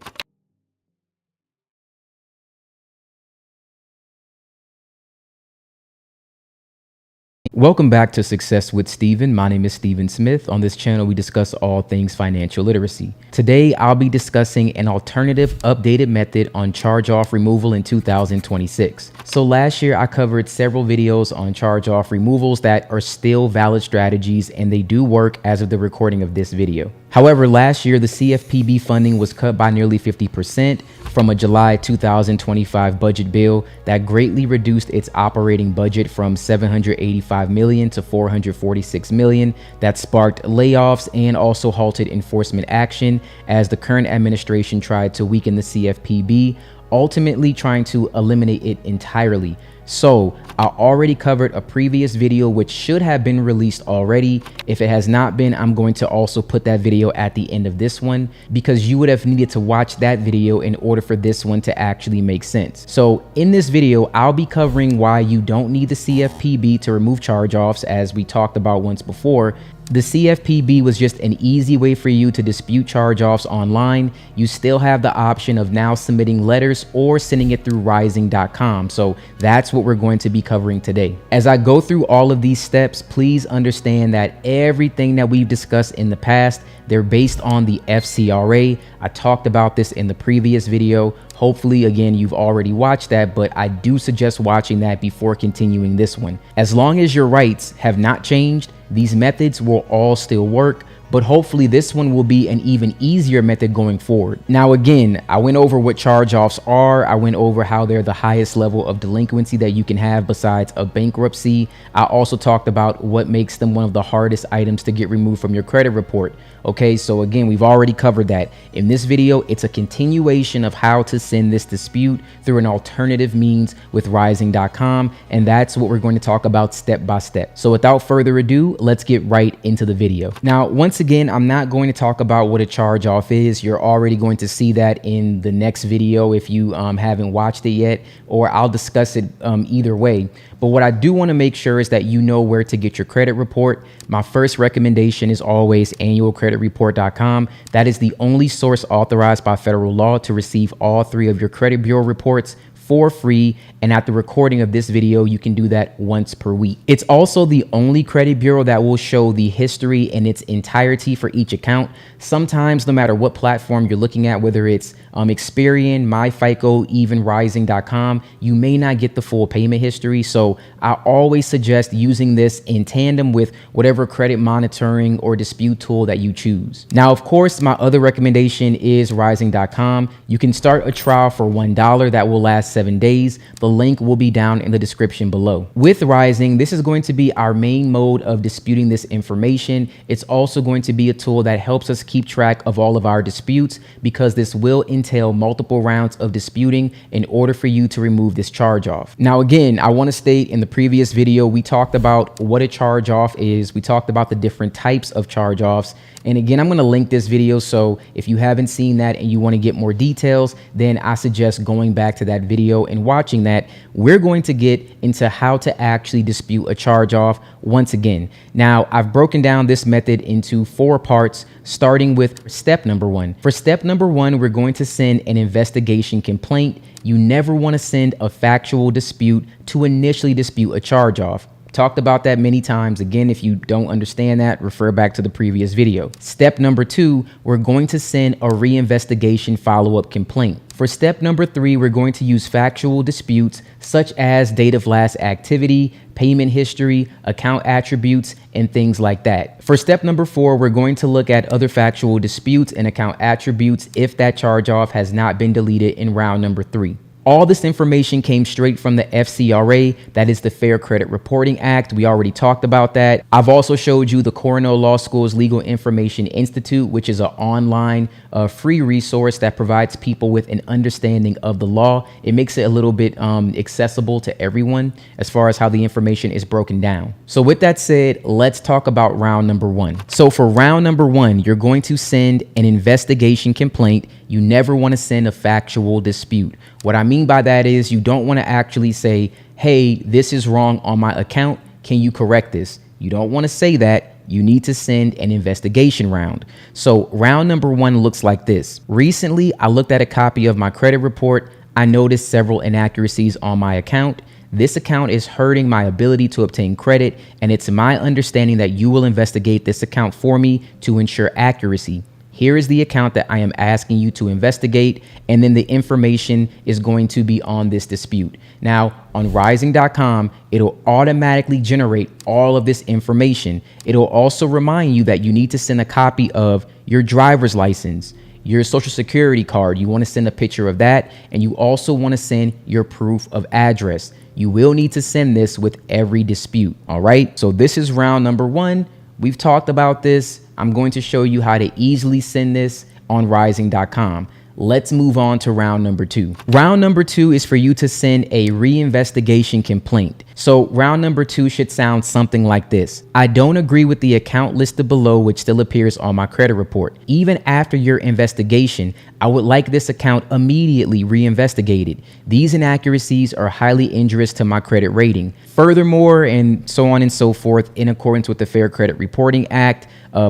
Welcome back to Success with Steven. My name is Steven Smith. On this channel, we discuss all things financial literacy. Today, I'll be discussing an alternative updated method on charge-off removal in 2026. So last year, I covered several videos on charge-off removals that are still valid strategies, and they do work as of the recording of this video. However, last year, the CFPB funding was cut by nearly 50% from a July 2025 budget bill that greatly reduced its operating budget from $785 million to $446 million. That sparked layoffs and also halted enforcement action as the current administration tried to weaken the CFPB, ultimately trying to eliminate it entirely. So I already covered a previous video which should have been released already. If it has not been, I'm going to also put that video at the end of this one because you would have needed to watch that video in order for this one to actually make sense. So in this video, I'll be covering why you don't need the CFPB to remove charge-offs, as we talked about once before. The CFPB was just an easy way for you to dispute charge-offs online. You still have the option of now submitting letters or sending it through Ryezing.com. So that's what we're going to be covering today. As I go through all of these steps, please understand that everything that we've discussed in the past, they're based on the FCRA. I talked about this in the previous video. Hopefully, again, you've already watched that, but I do suggest watching that before continuing this one. As long as your rights have not changed, these methods will all still work, but hopefully this one will be an even easier method going forward. Now, again, I went over what charge-offs are. I went over how they're the highest level of delinquency that you can have besides a bankruptcy. I also talked about what makes them one of the hardest items to get removed from your credit report. Okay, so again, we've already covered that. In this video, it's a continuation of how to send this dispute through an alternative means with Ryezing.com, and that's what we're going to talk about step by step. So without further ado, let's get right into the video. Now, once again, I'm not going to talk about what a charge-off is. You're already going to see that in the next video if you haven't watched it yet, or I'll discuss it either way. But what I do want to make sure is that you know where to get your credit report. My first recommendation is always annualcreditreport.com. That is the only source authorized by federal law to receive all 3 of your credit bureau reports for free, and at the recording of this video, you can do that once per week. It's also the only credit bureau that will show the history in its entirety for each account. Sometimes, no matter what platform you're looking at, whether it's Experian, MyFICO, even Ryezing.com, you may not get the full payment history. So I always suggest using this in tandem with whatever credit monitoring or dispute tool that you choose. Now, of course, my other recommendation is Ryezing.com. You can start a trial for $1 that will last 7 days. The link will be down in the description below. With Ryezing, this is going to be our main mode of disputing this information. It's also going to be a tool that helps us keep track of all of our disputes, because this will entail multiple rounds of disputing in order for you to remove this charge off. Now, again, I want to state, in the previous video, we talked about what a charge off is. We talked about the different types of charge offs. And again, I'm going to link this video. So if you haven't seen that and you want to get more details, then I suggest going back to that video and watching that. We're going to get into how to actually dispute a charge off once again. Now, I've broken down this method into 4 parts, starting with step number 1. For step number 1, we're going to send an investigation complaint. You never want to send a factual dispute to initially dispute a charge off. Talked about that many times. Again, if you don't understand that, refer back to the previous video. Step number 2, we're going to send a reinvestigation follow-up complaint. For step number 3, we're going to use factual disputes such as date of last activity, payment history, account attributes, and things like that. For step number 4, we're going to look at other factual disputes and account attributes if that charge off has not been deleted in round number 3. All this information came straight from the FCRA, that is the Fair Credit Reporting Act. We already talked about that. I've also showed you the Cornell Law School's Legal Information Institute, which is an online free resource that provides people with an understanding of the law. It makes it a little bit accessible to everyone as far as how the information is broken down. So with that said, let's talk about round number 1. So for round number 1, you're going to send an investigation complaint. You never want to send a factual dispute. What I mean by that is you don't want to actually say, hey, this is wrong on my account. Can you correct this? You don't want to say that. You need to send an investigation round. So round number 1 looks like this. Recently, I looked at a copy of my credit report. I noticed several inaccuracies on my account. This account is hurting my ability to obtain credit, and it's my understanding that you will investigate this account for me to ensure accuracy. Here is the account that I am asking you to investigate, and then the information is going to be on this dispute. Now, on Ryezing.com, it'll automatically generate all of this information. It'll also remind you that you need to send a copy of your driver's license, your social security card. You want to send a picture of that, and you also want to send your proof of address. You will need to send this with every dispute. All right. So this is round number 1. We've talked about this. I'm going to show you how to easily send this on Ryezing.com. Let's move on to round number 2. Round number 2 is for you to send a reinvestigation complaint. So round number 2 should sound something like this. I don't agree with the account listed below, which still appears on my credit report. Even after your investigation, I would like this account immediately reinvestigated. These inaccuracies are highly injurious to my credit rating. Furthermore, and so on and so forth, in accordance with the Fair Credit Reporting Act,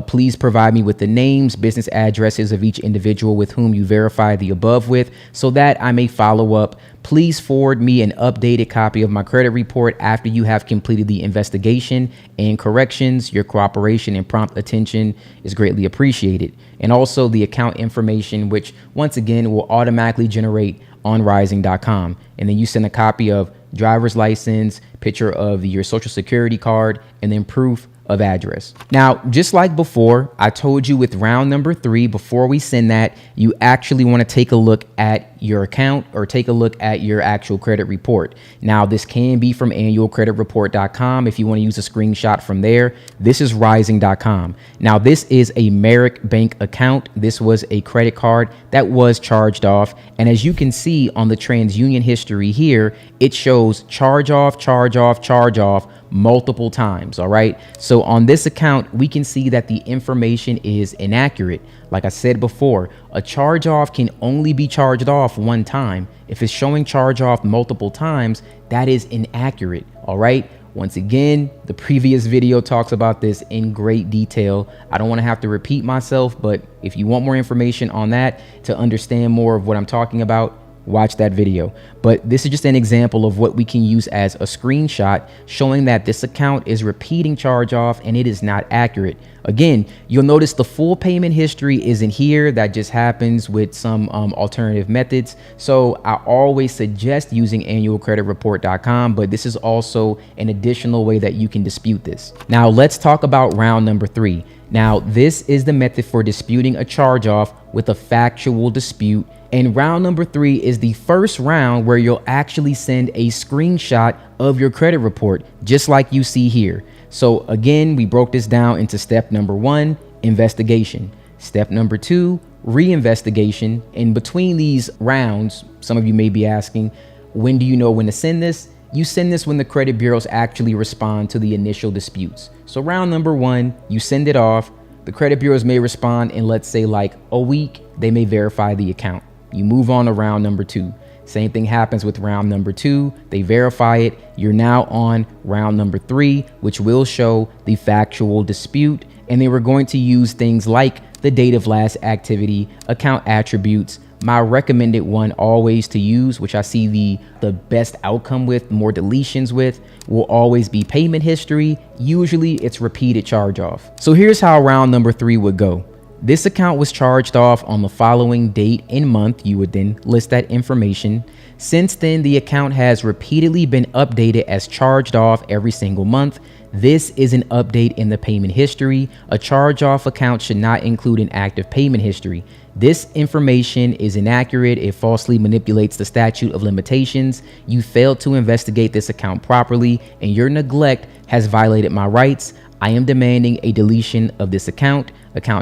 please provide me with the names, business addresses of each individual with whom you verify the above with, so that I may follow up. Please forward me an updated copy of my credit report after you have completed the investigation and corrections. Your cooperation and prompt attention is greatly appreciated. And also the account information, which once again will automatically generate on Ryezing.com. And then you send a copy of driver's license, picture of your social security card, and then proof of address. Now, just like before, I told you with round number 3, before we send that, you actually want to take a look at your account or take a look at your actual credit report. Now, this can be from annualcreditreport.com if you want to use a screenshot from there. This is Ryezing.com. Now, this is a Merrick Bank account. This was a credit card that was charged off. And as you can see on the TransUnion history here, it shows charge off, charge off, charge off multiple times. All right. So on this account, we can see that the information is inaccurate. Like I said before, a charge off can only be charged off one time. If it's showing charge off multiple times, that is inaccurate. All right. Once again, the previous video talks about this in great detail. I don't want to have to repeat myself, but if you want more information on that to understand more of what I'm talking about, watch that video. But this is just an example of what we can use as a screenshot showing that this account is repeating charge off and it is not accurate. Again, you'll notice the full payment history isn't here. That just happens with some alternative methods. So I always suggest using annualcreditreport.com, but this is also an additional way that you can dispute this. Now let's talk about round number 3. Now this is the method for disputing a charge off with a factual dispute. And round number 3 is the first round where you'll actually send a screenshot of your credit report, just like you see here. So again, we broke this down into step number 1, investigation. Step number 2, reinvestigation. In between these rounds, some of you may be asking, when do you know when to send this? You send this when the credit bureaus actually respond to the initial disputes. So round number 1, you send it off. The credit bureaus may respond in, let's say, like a week. They may verify the account. You move on to round number 2. Same thing happens with round number 2. They verify it. You're now on round number 3, which will show the factual dispute. And then we're going to use things like the date of last activity, account attributes. My recommended one always to use, which I see the best outcome with, more deletions with, will always be payment history. Usually it's repeated charge off. So here's how round number 3 would go. This account was charged off on the following date and month. You would then list that information. Since then, the account has repeatedly been updated as charged off every single month. This is an update in the payment history. A charge off account should not include an active payment history. This information is inaccurate. It falsely manipulates the statute of limitations. You failed to investigate this account properly, and your neglect has violated my rights. I am demanding a deletion of this account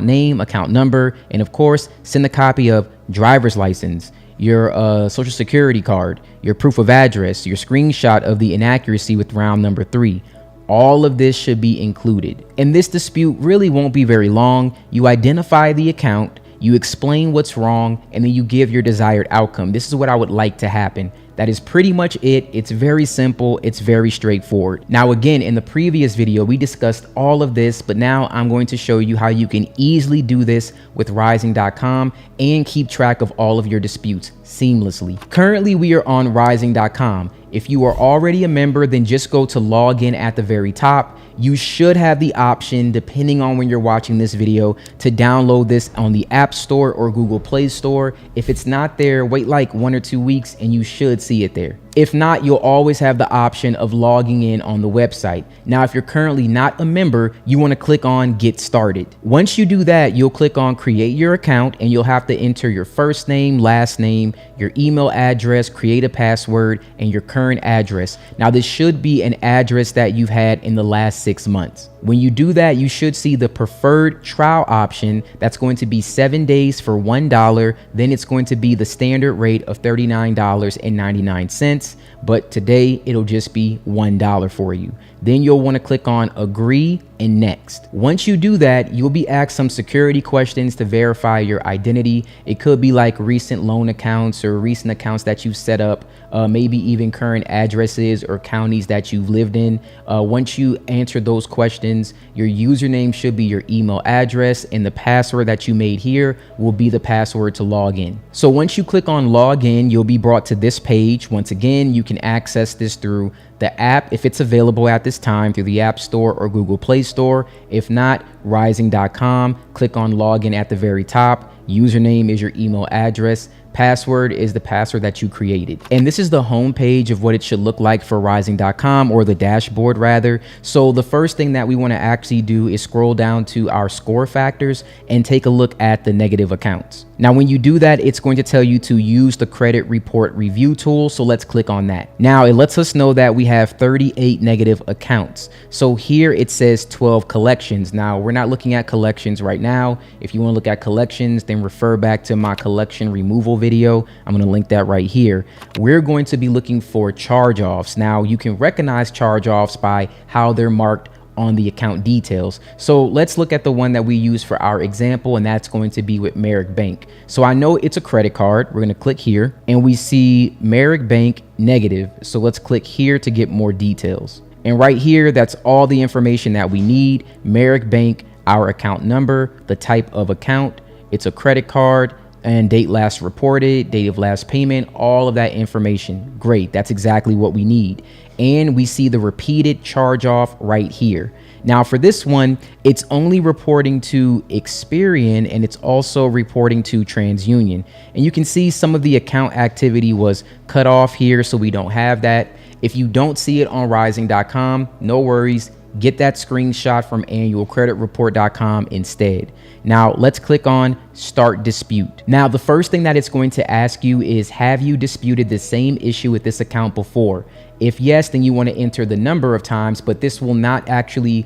name, account number, and of course, send a copy of driver's license, your social security card, your proof of address, your screenshot of the inaccuracy with round number 3. All of this should be included. And this dispute really won't be very long. You identify the account, you explain what's wrong, and then you give your desired outcome. This is what I would like to happen. That is pretty much it. It's very simple. It's very straightforward. Now, again, in the previous video, we discussed all of this, but now I'm going to show you how you can easily do this with Ryezing.com and keep track of all of your disputes seamlessly. Currently, we are on Ryezing.com. If you are already a member, then just go to log in at the very top. You should have the option, depending on when you're watching this video, to download this on the App Store or Google Play Store. If it's not there, wait like 1 or 2 weeks and you should see it there. If not, you'll always have the option of logging in on the website. Now, if you're currently not a member, you want to click on Get Started. Once you do that, you'll click on Create Your Account, and you'll have to enter your first name, last name, your email address, create a password, and your current address. Now, this should be an address that you've had in the last 6 months. When you do that, you should see the preferred trial option. That's going to be 7 days for $1. Then it's going to be the standard rate of $39.99. But today it'll just be $1 for you. Then you'll want to click on Agree and Next. Once you do that, you'll be asked some security questions to verify your identity. It could be like recent loan accounts or recent accounts that you've set up, maybe even current addresses or counties that you've lived in. Once you answer those questions, your username should be your email address, and the password that you made here will be the password to log in. So once you click on log in, you'll be brought to this page. Once again, you can access this through the app if it's available at this time through the App Store or Google Play Store. If not, Ryezing.com, click on login at the very top. Username is your email address. Password is the password that you created. And this is the home page of what it should look like for Ryezing.com, or the dashboard rather. So the first thing that we want to actually do is scroll down to our score factors and take a look at the negative accounts. Now, when you do that, it's going to tell you to use the credit report review tool. So let's click on that. Now, it lets us know that we have 38 negative accounts. So here it says 12 collections. Now, we're not looking at collections right now. If you want to look at collections, then refer back to my collection removal video. I'm going to link that right here. We're going to be looking for charge-offs. Now, you can recognize charge-offs by how they're marked on the account details. So let's look at the one that we use for our example, and that's going to be with Merrick Bank. So I know it's a credit card. We're going to click here and we see Merrick Bank negative. So let's click here to get more details. And right here, that's all the information that we need. Merrick Bank, our account number, the type of account, it's a credit card, and date last reported, date of last payment, all of that information. Great, that's exactly what we need. And we see the repeated charge off right here. Now for this one, it's only reporting to Experian and it's also reporting to TransUnion. And you can see some of the account activity was cut off here, so we don't have that. If you don't see it on Ryezing.com, no worries. Get that screenshot from annualcreditreport.com instead. Now let's click on Start Dispute. Now the first thing that it's going to ask you is, have you disputed the same issue with this account before? If yes, then you want to enter the number of times, but this will not actually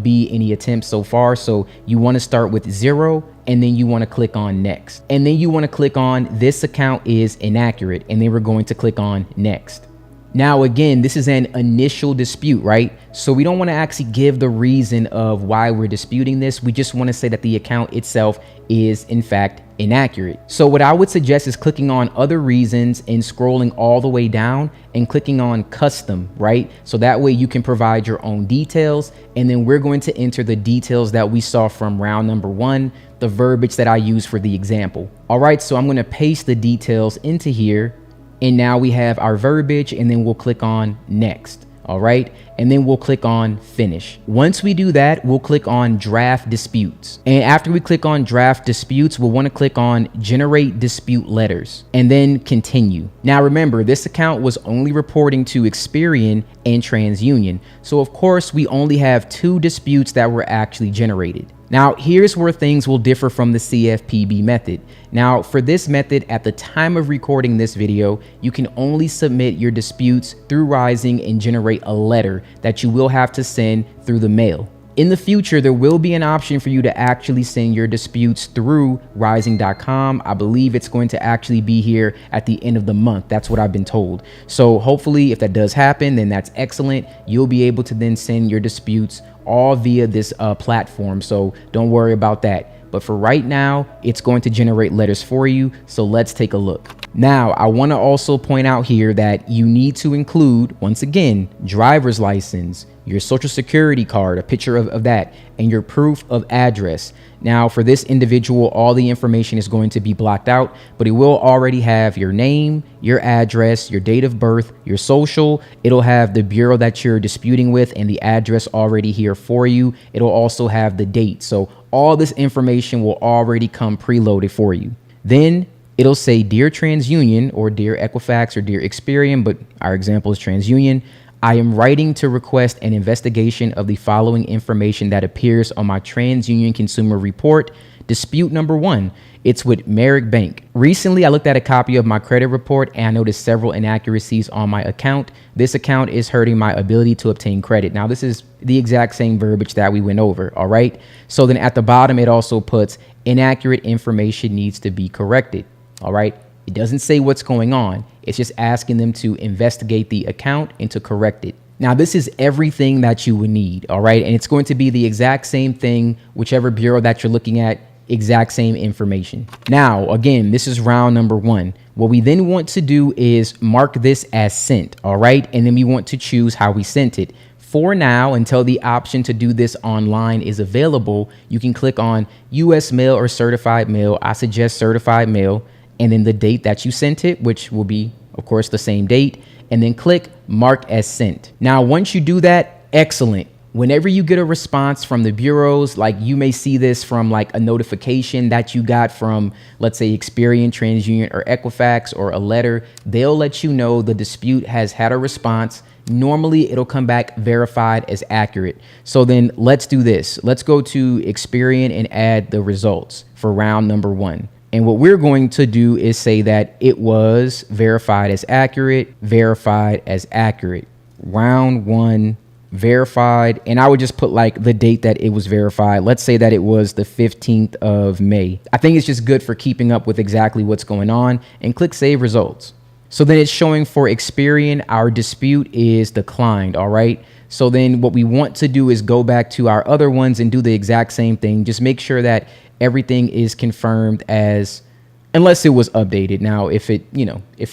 be any attempts so far. So you want to start with 0, and then you want to click on Next. And then you want to click on This account is inaccurate, and then we're going to click on Next. Now, again, this is an initial dispute, right? So we don't want to actually give the reason of why we're disputing this. We just want to say that the account itself is in fact inaccurate. So what I would suggest is clicking on other reasons and scrolling all the way down and clicking on custom, right? So that way you can provide your own details. And then we're going to enter the details that we saw from round number 1, the verbiage that I use for the example. All right, so I'm going to paste the details into here. And now we have our verbiage, and then we'll click on Next. All right. And then we'll click on Finish. Once we do that, we'll click on Draft Disputes. And after we click on Draft Disputes, we'll want to click on Generate Dispute Letters and then Continue. Now, remember, this account was only reporting to Experian and TransUnion. So, of course, we only have 2 disputes that were actually generated. Now, here's where things will differ from the CFPB method. Now, for this method, at the time of recording this video, you can only submit your disputes through Ryezing and generate a letter that you will have to send through the mail. In the future, there will be an option for you to actually send your disputes through Ryezing.com. I believe it's going to actually be here at the end of the month. That's what I've been told. So hopefully, if that does happen, then that's excellent. You'll be able to then send your disputes all via this platform. So don't worry about that. But for right now, it's going to generate letters for you. So let's take a look. Now, I want to also point out here that you need to include, once again, driver's license, your social security card, a picture of that, and your proof of address. Now, for this individual, all the information is going to be blocked out, but it will already have your name, your address, your date of birth, your social. It'll have the bureau that you're disputing with and the address already here for you. It'll also have the date. So all this information will already come preloaded for you. Then it'll say, Dear TransUnion, or Dear Equifax, or Dear Experian, but our example is TransUnion. I am writing to request an investigation of the following information that appears on my TransUnion Consumer Report. Dispute number 1. It's with Merrick Bank. Recently, I looked at a copy of my credit report and I noticed several inaccuracies on my account. This account is hurting my ability to obtain credit. Now, this is the exact same verbiage that we went over. All right. So then at the bottom, it also puts inaccurate information needs to be corrected. All right. It doesn't say what's going on. It's just asking them to investigate the account and to correct it. Now, this is everything that you would need. All right. And it's going to be the exact same thing, whichever bureau that you're looking at, exact same information. Now, again, this is round number 1. What we then want to do is mark this as sent. All right. And then we want to choose how we sent it. For now, until the option to do this online is available, you can click on US mail or certified mail. I suggest certified mail. And then the date that you sent it, which will be, of course, the same date, and then click Mark as Sent. Now, once you do that, excellent. Whenever you get a response from the bureaus, like you may see this from like a notification that you got from, let's say, Experian, TransUnion, or Equifax, or a letter, they'll let you know the dispute has had a response. Normally, it'll come back verified as accurate. So then let's do this. Let's go to Experian and add the results for round number 1. And what we're going to do is say that it was verified as accurate, round 1, verified. And I would just put like the date that it was verified. Let's say that it was the 15th of May. I think it's just good for keeping up with exactly what's going on, and click Save Results. So then it's showing for Experian, our dispute is declined. All right. So then what we want to do is go back to our other ones and do the exact same thing. Just make sure that everything is confirmed as, unless it was updated. Now, if it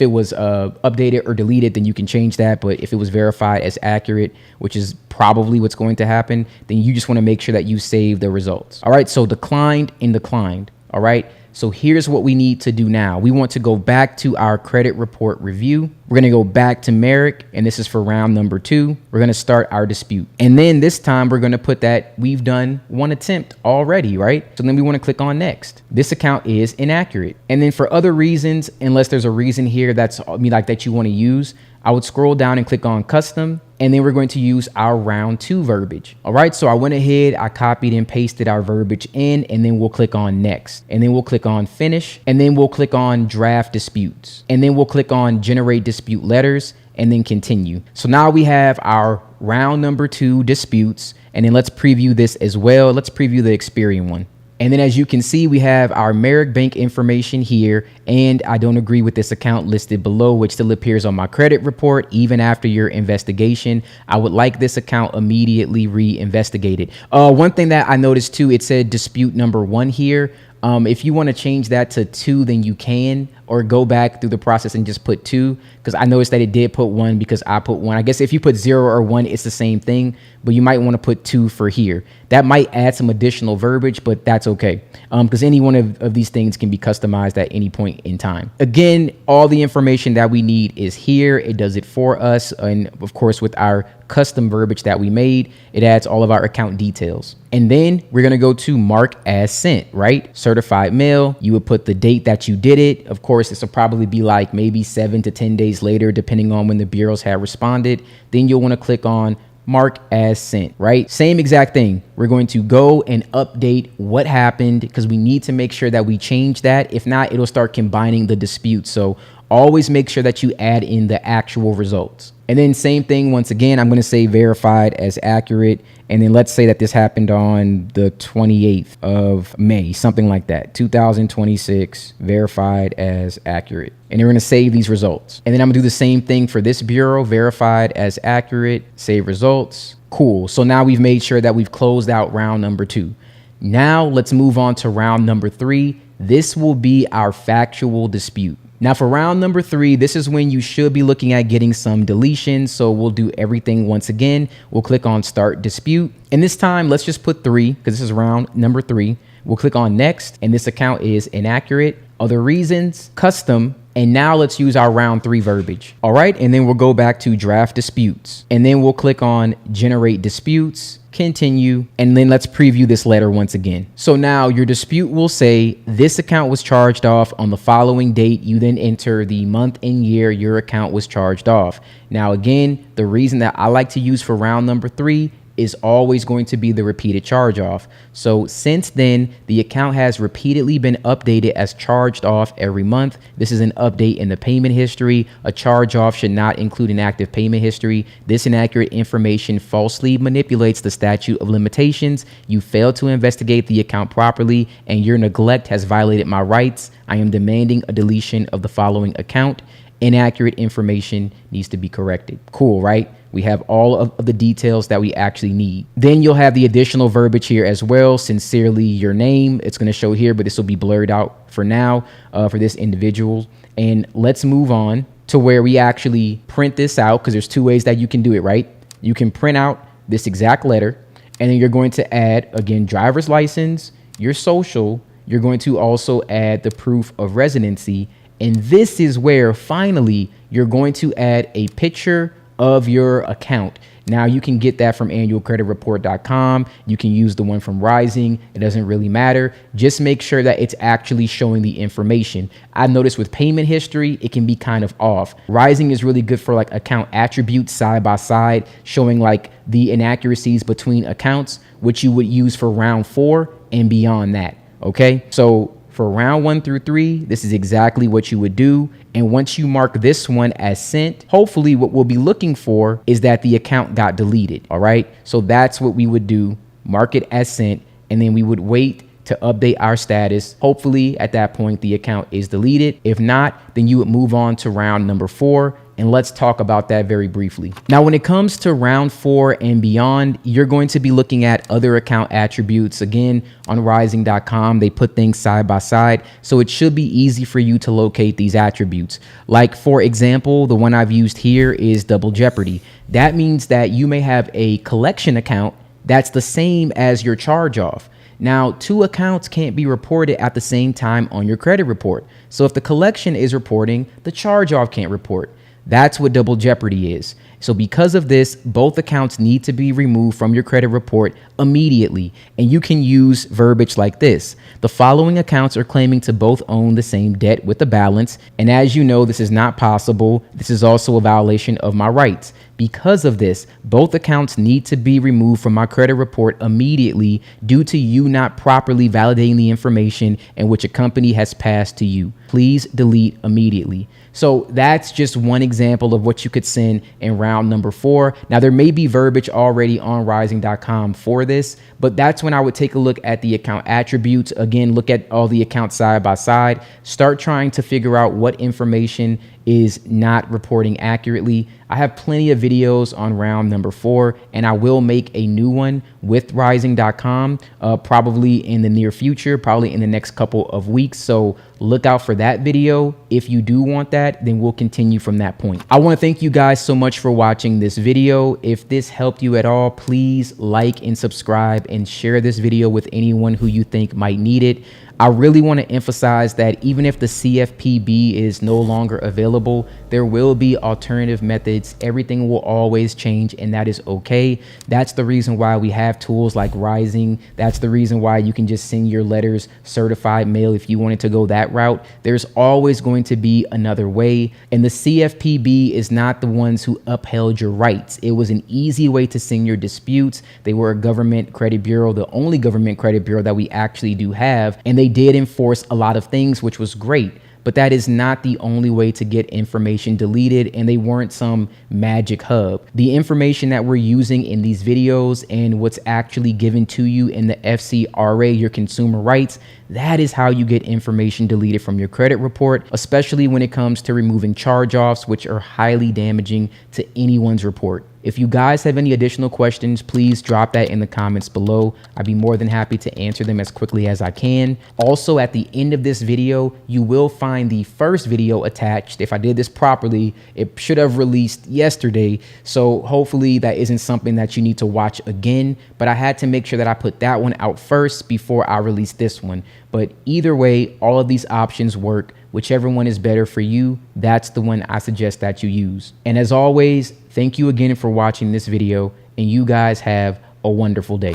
was updated or deleted, then you can change that. But if it was verified as accurate, which is probably what's going to happen, then you just want to make sure that you save the results. All right. So declined and declined. All right. So here's what we need to do now. We want to go back to our credit report review. We're going to go back to Merrick, and this is for round number 2. We're going to start our dispute. And then this time we're going to put that we've done one attempt already, right? So then we want to click on next. This account is inaccurate. And then for other reasons, unless there's a reason here that's that you want to use, I would scroll down and click on custom, and then we're going to use our round 2 verbiage. All right, so I went ahead, I copied and pasted our verbiage in, and then we'll click on next, and then we'll click on finish, and then we'll click on draft disputes, and then we'll click on generate dispute letters, and then continue. So now we have our round number 2 disputes, and then let's preview this as well. Let's preview the Experian one. And then as you can see, we have our Merrick Bank information here, and I don't agree with this account listed below, which still appears on my credit report even after your investigation. I would like this account immediately re-investigated. One thing that I noticed too, it said dispute number 1 here. If you want to change that to 2, then you can, or go back through the process and just put 2, because I noticed that it did put 1 because I put 1. I guess if you put 0 or 1, it's the same thing, but you might want to put 2 for here. That might add some additional verbiage, but that's okay, because any one of these things can be customized at any point in time. Again, all the information that we need is here. It does it for us, and of course with our custom verbiage that we made, it adds all of our account details. And then we're going to go to mark as sent, right? Certified mail. You would put the date that you did it. Of course, this will probably be like maybe 7 to 10 days later, depending on when the bureaus have responded. Then you'll want to click on mark as sent, right? Same exact thing. We're going to go and update what happened because we need to make sure that we change that. If not, it'll start combining the dispute. So always make sure that you add in the actual results. And then same thing, once again, I'm going to say verified as accurate. And then let's say that this happened on the 28th of May, something like that. 2026, verified as accurate. And then we're going to save these results. And then I'm going to do the same thing for this bureau, verified as accurate, save results. Cool. So now we've made sure that we've closed out round number 2. Now let's move on to round number 3. This will be our factual dispute. Now for round number 3, this is when you should be looking at getting some deletions. So we'll do everything once again. We'll click on start dispute. And this time, let's just put 3 because this is round number 3. We'll click on next, and this account is inaccurate. Other reasons, custom. And now let's use our round 3 verbiage. All right. And then we'll go back to draft disputes, and then we'll click on generate disputes, continue, and then let's preview this letter once again. So now your dispute will say this account was charged off on the following date. You then enter the month and year your account was charged off. Now, again, the reason that I like to use for round number 3 is always going to be the repeated charge off. So since then, the account has repeatedly been updated as charged off every month. This is an update in the payment history. A charge off should not include an active payment history. This inaccurate information falsely manipulates the statute of limitations. You failed to investigate the account properly, and your neglect has violated my rights. I am demanding a deletion of the following account. Inaccurate information needs to be corrected. Cool, right? We have all of the details that we actually need. Then you'll have the additional verbiage here as well. Sincerely, your name. It's going to show here, but this will be blurred out for now for this individual. And let's move on to where we actually print this out, because there's 2 ways that you can do it, right? You can print out this exact letter, and then you're going to add, again, driver's license, your social. You're going to also add the proof of residency. And this is where finally you're going to add a picture of your account. Now you can get that from annualcreditreport.com. You can use the one from Ryezing. It doesn't really matter. Just make sure that it's actually showing the information. I've noticed with payment history, it can be kind of off. Ryezing is really good for like account attributes side by side, showing like the inaccuracies between accounts, which you would use for round 4 and beyond that. Okay. So for round 1 through 3, this is exactly what you would do. And once you mark this one as sent, hopefully what we'll be looking for is that the account got deleted. All right. So that's what we would do. Mark it as sent, and then we would wait to update our status. Hopefully at that point, the account is deleted. If not, then you would move on to round number 4. And let's talk about that very briefly. Now, when it comes to round 4 and beyond, you're going to be looking at other account attributes. Again, on Ryezing.com, they put things side by side. So it should be easy for you to locate these attributes. Like, for example, the one I've used here is double jeopardy. That means that you may have a collection account that's the same as your charge off. Now, two accounts can't be reported at the same time on your credit report. So if the collection is reporting, the charge-off can't report. That's what double jeopardy is. So because of this, both accounts need to be removed from your credit report immediately. And you can use verbiage like this: the following accounts are claiming to both own the same debt with a balance. And as you know, this is not possible. This is also a violation of my rights. Because of this, both accounts need to be removed from my credit report immediately due to you not properly validating the information in which a company has passed to you. Please delete immediately. So that's just one example of what you could send in round number 4. Now, there may be verbiage already on Ryezing.com for this, but that's when I would take a look at the account attributes. Again, look at all the accounts side by side. Start trying to figure out what information is not reporting accurately. I have plenty of videos on round number 4, and I will make a new one with Ryezing.com probably in the near future, probably in the next couple of weeks. So look out for that video. If you do want that, then we'll continue from that point. I want to thank you guys so much for watching this video. If this helped you at all, please like and subscribe and share this video with anyone who you think might need it. I really want to emphasize that even if the CFPB is no longer available, there will be alternative methods. Everything will always change, and that is okay. That's the reason why we have tools like Ryezing. That's the reason why you can just send your letters certified mail if you wanted to go that route. There's always going to be another way, and the CFPB is not the ones who upheld your rights. It was an easy way to send your disputes. They were a government credit bureau, the only government credit bureau that we actually do have, and they did enforce a lot of things, which was great. But that is not the only way to get information deleted, and they weren't some magic hub. The information that we're using in these videos and what's actually given to you in the FCRA, your consumer rights, that is how you get information deleted from your credit report, especially when it comes to removing charge-offs, which are highly damaging to anyone's report. If you guys have any additional questions, please drop that in the comments below. I'd be more than happy to answer them as quickly as I can. Also, at the end of this video, you will find the first video attached. If I did this properly, it should have released yesterday. So hopefully that isn't something that you need to watch again, but I had to make sure that I put that one out first before I release this one. But either way, all of these options work. Whichever one is better for you, that's the one I suggest that you use. And as always, thank you again for watching this video, and you guys have a wonderful day.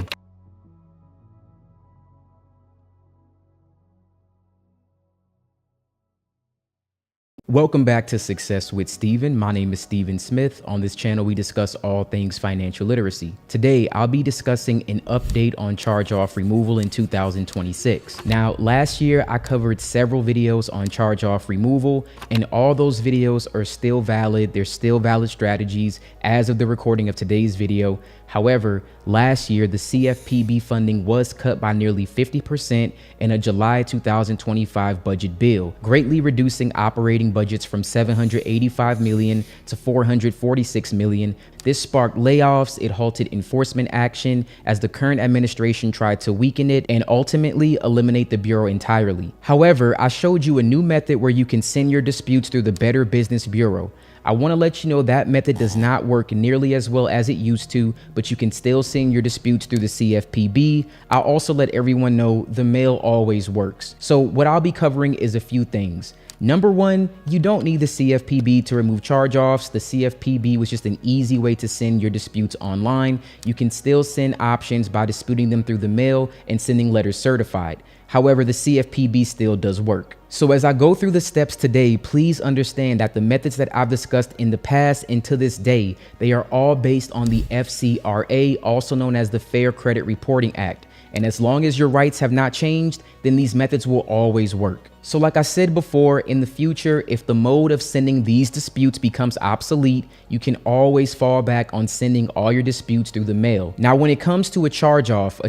Welcome back to Success with Steven. My name is Steven Smith. On this channel, we discuss all things financial literacy. Today, I'll be discussing an update on charge-off removal in 2026. Now, last year, I covered several videos on charge-off removal, and all those videos are still valid. They're still valid strategies as of the recording of today's video. However, last year, the CFPB funding was cut by nearly 50% in a July 2025 budget bill, greatly reducing operating budgets from $785 million to $446 million. This sparked layoffs, it halted enforcement action as the current administration tried to weaken it and ultimately eliminate the bureau entirely. However, I showed you a new method where you can send your disputes through the Better Business Bureau. I want to let you know that method does not work nearly as well as it used to, but you can still send your disputes through the CFPB. I'll also let everyone know the mail always works. So what I'll be covering is a few things. Number one, you don't need the CFPB to remove charge-offs. The CFPB was just an easy way to send your disputes online. You can still send options by disputing them through the mail and sending letters certified. However, the CFPB still does work. So as I go through the steps today, please understand that the methods that I've discussed in the past and to this day, they are all based on the FCRA, also known as the Fair Credit Reporting Act. And as long as your rights have not changed, then these methods will always work. So like I said before, in the future, if the mode of sending these disputes becomes obsolete, you can always fall back on sending all your disputes through the mail. Now, when it comes to a charge-off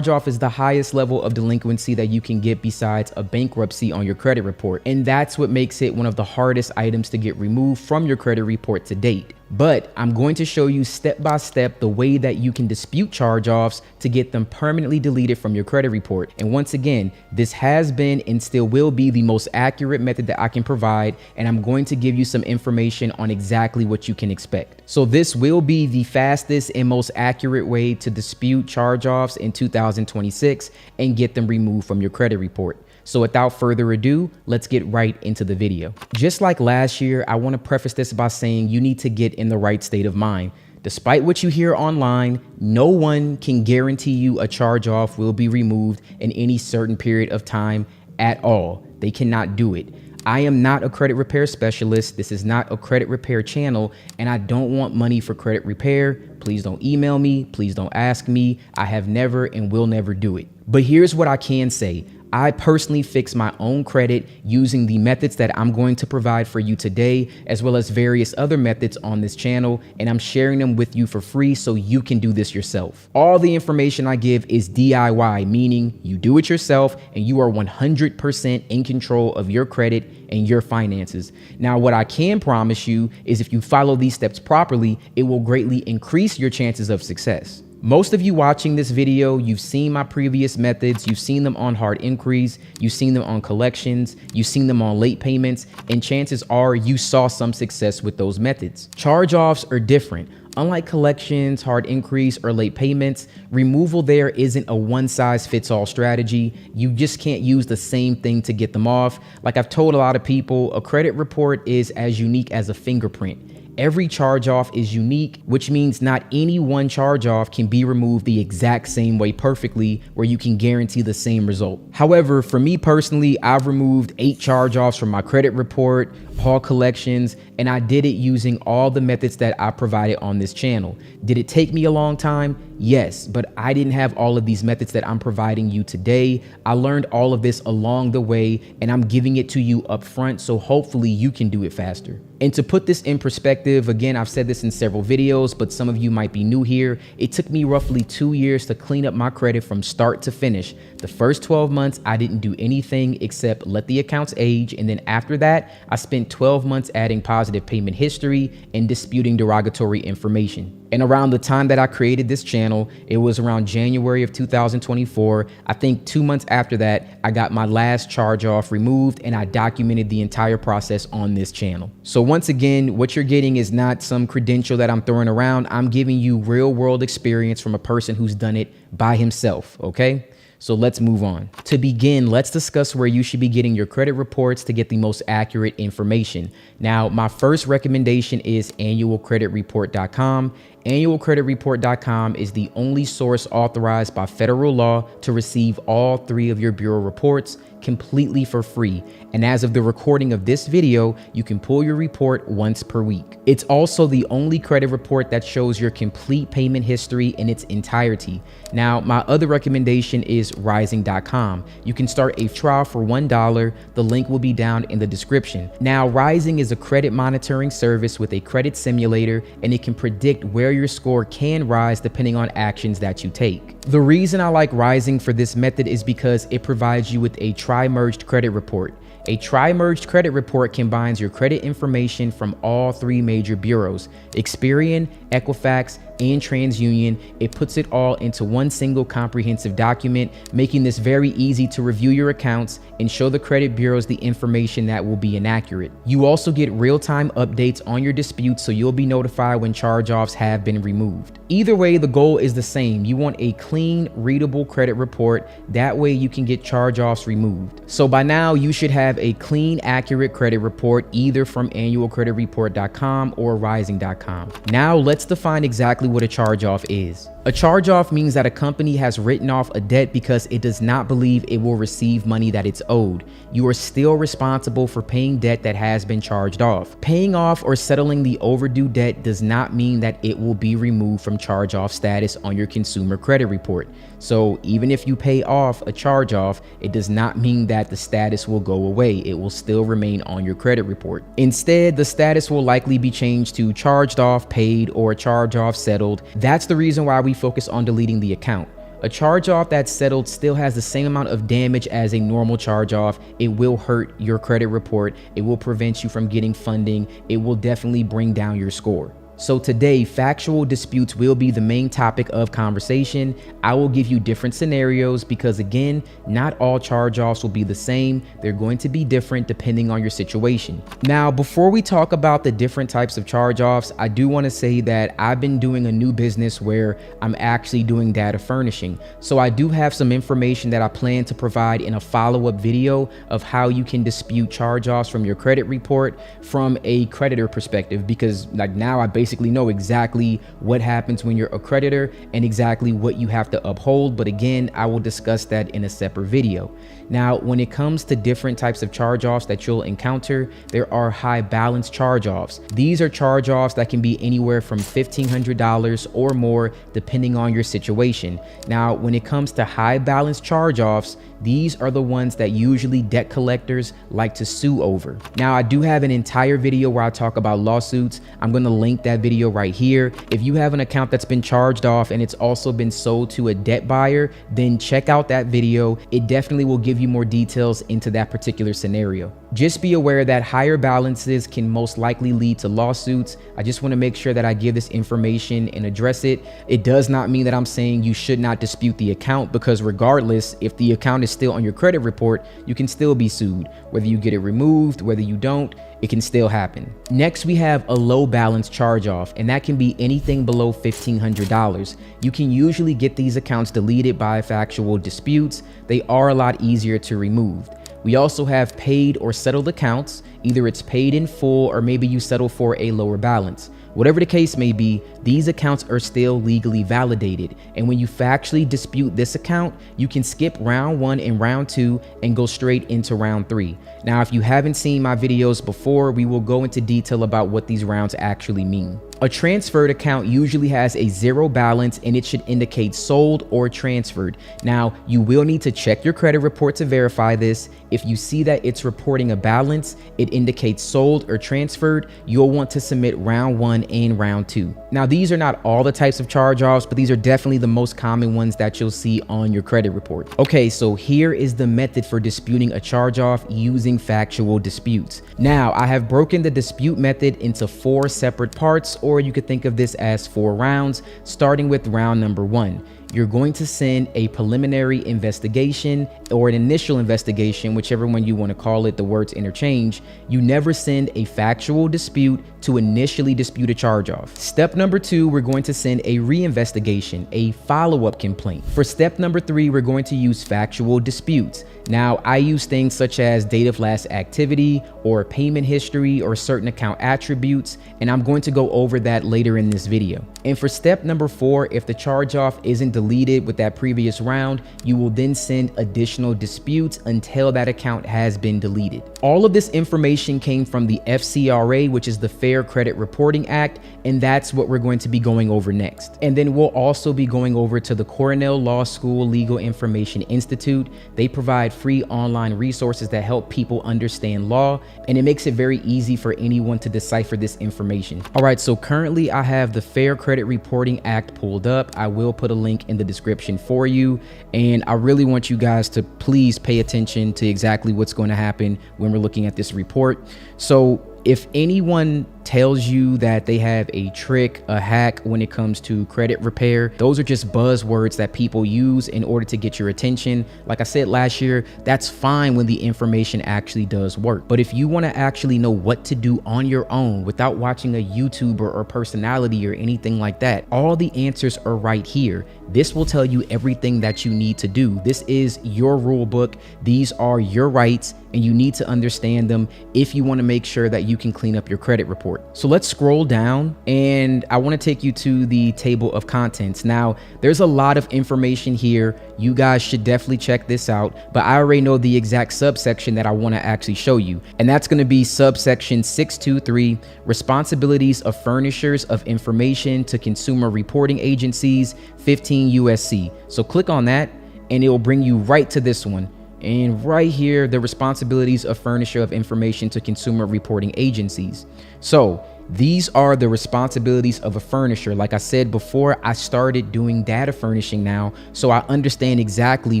is the highest level of delinquency that you can get besides a bankruptcy on your credit report. And that's what makes it one of the hardest items to get removed from your credit report to date. But I'm going to show you step by step the way that you can dispute charge-offs to get them permanently deleted from your credit report. And once again, this has been and still will be you the most accurate method that I can provide, and I'm going to give you some information on exactly what you can expect. So this will be the fastest and most accurate way to dispute charge-offs in 2026 and get them removed from your credit report. So without further ado, let's get right into the video. Just like last year, I want to preface this by saying you need to get in the right state of mind. Despite what you hear online, no one can guarantee you a charge-off will be removed in any certain period of time at all. They cannot do it. I am not a credit repair specialist. This is not a credit repair channel, and I don't want money for credit repair. Please don't email me. Please don't ask me. I have never and will never do it. But here's what I can say. I personally fix my own credit using the methods that I'm going to provide for you today, as well as various other methods on this channel, and I'm sharing them with you for free so you can do this yourself. All the information I give is DIY, meaning you do it yourself and you are 100% in control of your credit and your finances. Now, what I can promise you is if you follow these steps properly, it will greatly increase your chances of success. Most of you watching this video, you've seen my previous methods, you've seen them on hard inquiries, you've seen them on collections, you've seen them on late payments, and chances are you saw some success with those methods. Charge-offs are different. Unlike collections, hard inquiries, or late payments, removal there isn't a one-size-fits-all strategy. You just can't use the same thing to get them off. Like I've told a lot of people, a credit report is as unique as a fingerprint. Every charge-off is unique, which means not any one charge-off can be removed the exact same way perfectly where you can guarantee the same result. However, for me personally, I've removed 8 charge-offs from my credit report, all collections, and I did it using all the methods that I provided on this channel. Did it take me a long time? Yes, but I didn't have all of these methods that I'm providing you today. I learned all of this along the way, and I'm giving it to you up front, so hopefully you can do it faster. And to put this in perspective, again, I've said this in several videos, but some of you might be new here. It took me roughly 2 years to clean up my credit from start to finish. The first 12 months, I didn't do anything except let the accounts age. And then after that, I spent 12 months adding positive payment history and disputing derogatory information. And around the time that I created this channel, it was around January of 2024. I think 2 months after that, I got my last charge off removed and I documented the entire process on this channel. So once again, what you're getting is not some credential that I'm throwing around. I'm giving you real world experience from a person who's done it by himself, okay? So let's move on. To begin, let's discuss where you should be getting your credit reports to get the most accurate information. Now, my first recommendation is annualcreditreport.com. Annualcreditreport.com is the only source authorized by federal law to receive all 3 of your bureau reports completely for free. And as of the recording of this video, you can pull your report once per week. It's also the only credit report that shows your complete payment history in its entirety. Now, my other recommendation is Ryezing.com. You can start a trial for $1. The link will be down in the description. Now, Ryezing is a credit monitoring service with a credit simulator, and it can predict where your score can rise depending on actions that you take. The reason I like Ryezing for this method is because it provides you with a tri-merged credit report. A tri-merged credit report combines your credit information from all 3 major bureaus, Experian, Equifax, and TransUnion. It puts it all into one single comprehensive document, making this very easy to review your accounts and show the credit bureaus the information that will be inaccurate. You also get real-time updates on your disputes, so you'll be notified when charge-offs have been removed. Either way, the goal is the same. You want a clean, readable credit report. That way you can get charge-offs removed. So by now, you should have a clean, accurate credit report either from annualcreditreport.com or Ryezing.com. Now let's define exactly what a charge-off is. A charge-off means that a company has written off a debt because it does not believe it will receive money that it's owed. You are still responsible for paying debt that has been charged off. Paying off or settling the overdue debt does not mean that it will be removed from charge-off status on your consumer credit report. So even if you pay off a charge-off, it does not mean that the status will go away. It will still remain on your credit report. Instead, the status will likely be changed to charged off, paid, or charge-off settled. That's the reason why we focus on deleting the account. A charge-off that's settled still has the same amount of damage as a normal charge-off. It will hurt your credit report. It will prevent you from getting funding. It will definitely bring down your score. So today, factual disputes will be the main topic of conversation. I will give you different scenarios because again, not all charge-offs will be the same. They're going to be different depending on your situation. Now, before we talk about the different types of charge-offs, I do want to say that I've been doing a new business where I'm actually doing data furnishing. So I do have some information that I plan to provide in a follow-up video of how you can dispute charge-offs from your credit report from a creditor perspective, because like now I basically know exactly what happens when you're a creditor and exactly what you have to uphold. But again, I will discuss that in a separate video. Now, when it comes to different types of charge-offs that you'll encounter, there are high balance charge-offs. These are charge-offs that can be anywhere from $1,500 or more depending on your situation. Now, when it comes to high balance charge-offs, these are the ones that usually debt collectors like to sue over. Now, I do have an entire video where I talk about lawsuits. I'm going to link that video right here. If you have an account that's been charged off and it's also been sold to a debt buyer, then check out that video. It definitely will give you more details into that particular scenario. Just be aware that higher balances can most likely lead to lawsuits. I just want to make sure that I give this information and address it. It does not mean that I'm saying you should not dispute the account, because regardless, if the account is still on your credit report, you can still be sued. Whether you get it removed, whether you don't, it can still happen. Next, we have a low balance charge off, and that can be anything below $1,500. You can usually get these accounts deleted by factual disputes. They are a lot easier to remove. We also have paid or settled accounts. Either it's paid in full or maybe you settle for a lower balance. Whatever the case may be, these accounts are still legally validated. And when you factually dispute this account, you can skip round 1 and round 2 and go straight into round 3. Now, if you haven't seen my videos before, we will go into detail about what these rounds actually mean. A transferred account usually has a 0 balance and it should indicate sold or transferred. Now, you will need to check your credit report to verify this. If you see that it's reporting a balance, it indicates sold or transferred, you'll want to submit round 1 and round 2. Now, these are not all the types of charge-offs, but these are definitely the most common ones that you'll see on your credit report. Okay, so here is the method for disputing a charge-off using factual disputes. Now, I have broken the dispute method into 4 separate parts, or you could think of this as 4 rounds, starting with round number 1. You're going to send a preliminary investigation or an initial investigation, whichever one you want to call it, the words interchange. You never send a factual dispute to initially dispute a charge-off. Step number 2, we're going to send a reinvestigation, a follow-up complaint. For step number 3, we're going to use factual disputes. Now, I use things such as date of last activity or payment history or certain account attributes, and I'm going to go over that later in this video. And for step number 4, if the charge-off isn't deleted with that previous round, you will then send additional disputes until that account has been deleted. All of this information came from the FCRA, which is the Fair Credit Reporting Act, and that's what we're going to be going over next. And then we'll also be going over to the Cornell Law School Legal Information Institute. They provide free online resources that help people understand law, and it makes it very easy for anyone to decipher this information. All right, so currently I have the Fair Credit Reporting Act pulled up. I will put a link in the description for you, and I really want you guys to please pay attention to exactly what's going to happen when we're looking at this report. So if anyone tells you that they have a trick, a hack when it comes to credit repair, those are just buzzwords that people use in order to get your attention. Like I said last year, that's fine when the information actually does work. But if you want to actually know what to do on your own without watching a YouTuber or personality or anything like that, all the answers are right here. This will tell you everything that you need to do. This is your rule book. These are your rights, and you need to understand them if you want to make sure that you can clean up your credit report. So let's scroll down, and I want to take you to the table of contents. Now, there's a lot of information here. You guys should definitely check this out, but I already know the exact subsection that I want to actually show you, and that's going to be subsection 623, responsibilities of furnishers of information to consumer reporting agencies, 15 USC. So click on that, and it will bring you right to this one. And right here, the responsibilities of furnisher of information to consumer reporting agencies. So These are the responsibilities of a furnisher. Like I said before, I started doing data furnishing now, so I understand exactly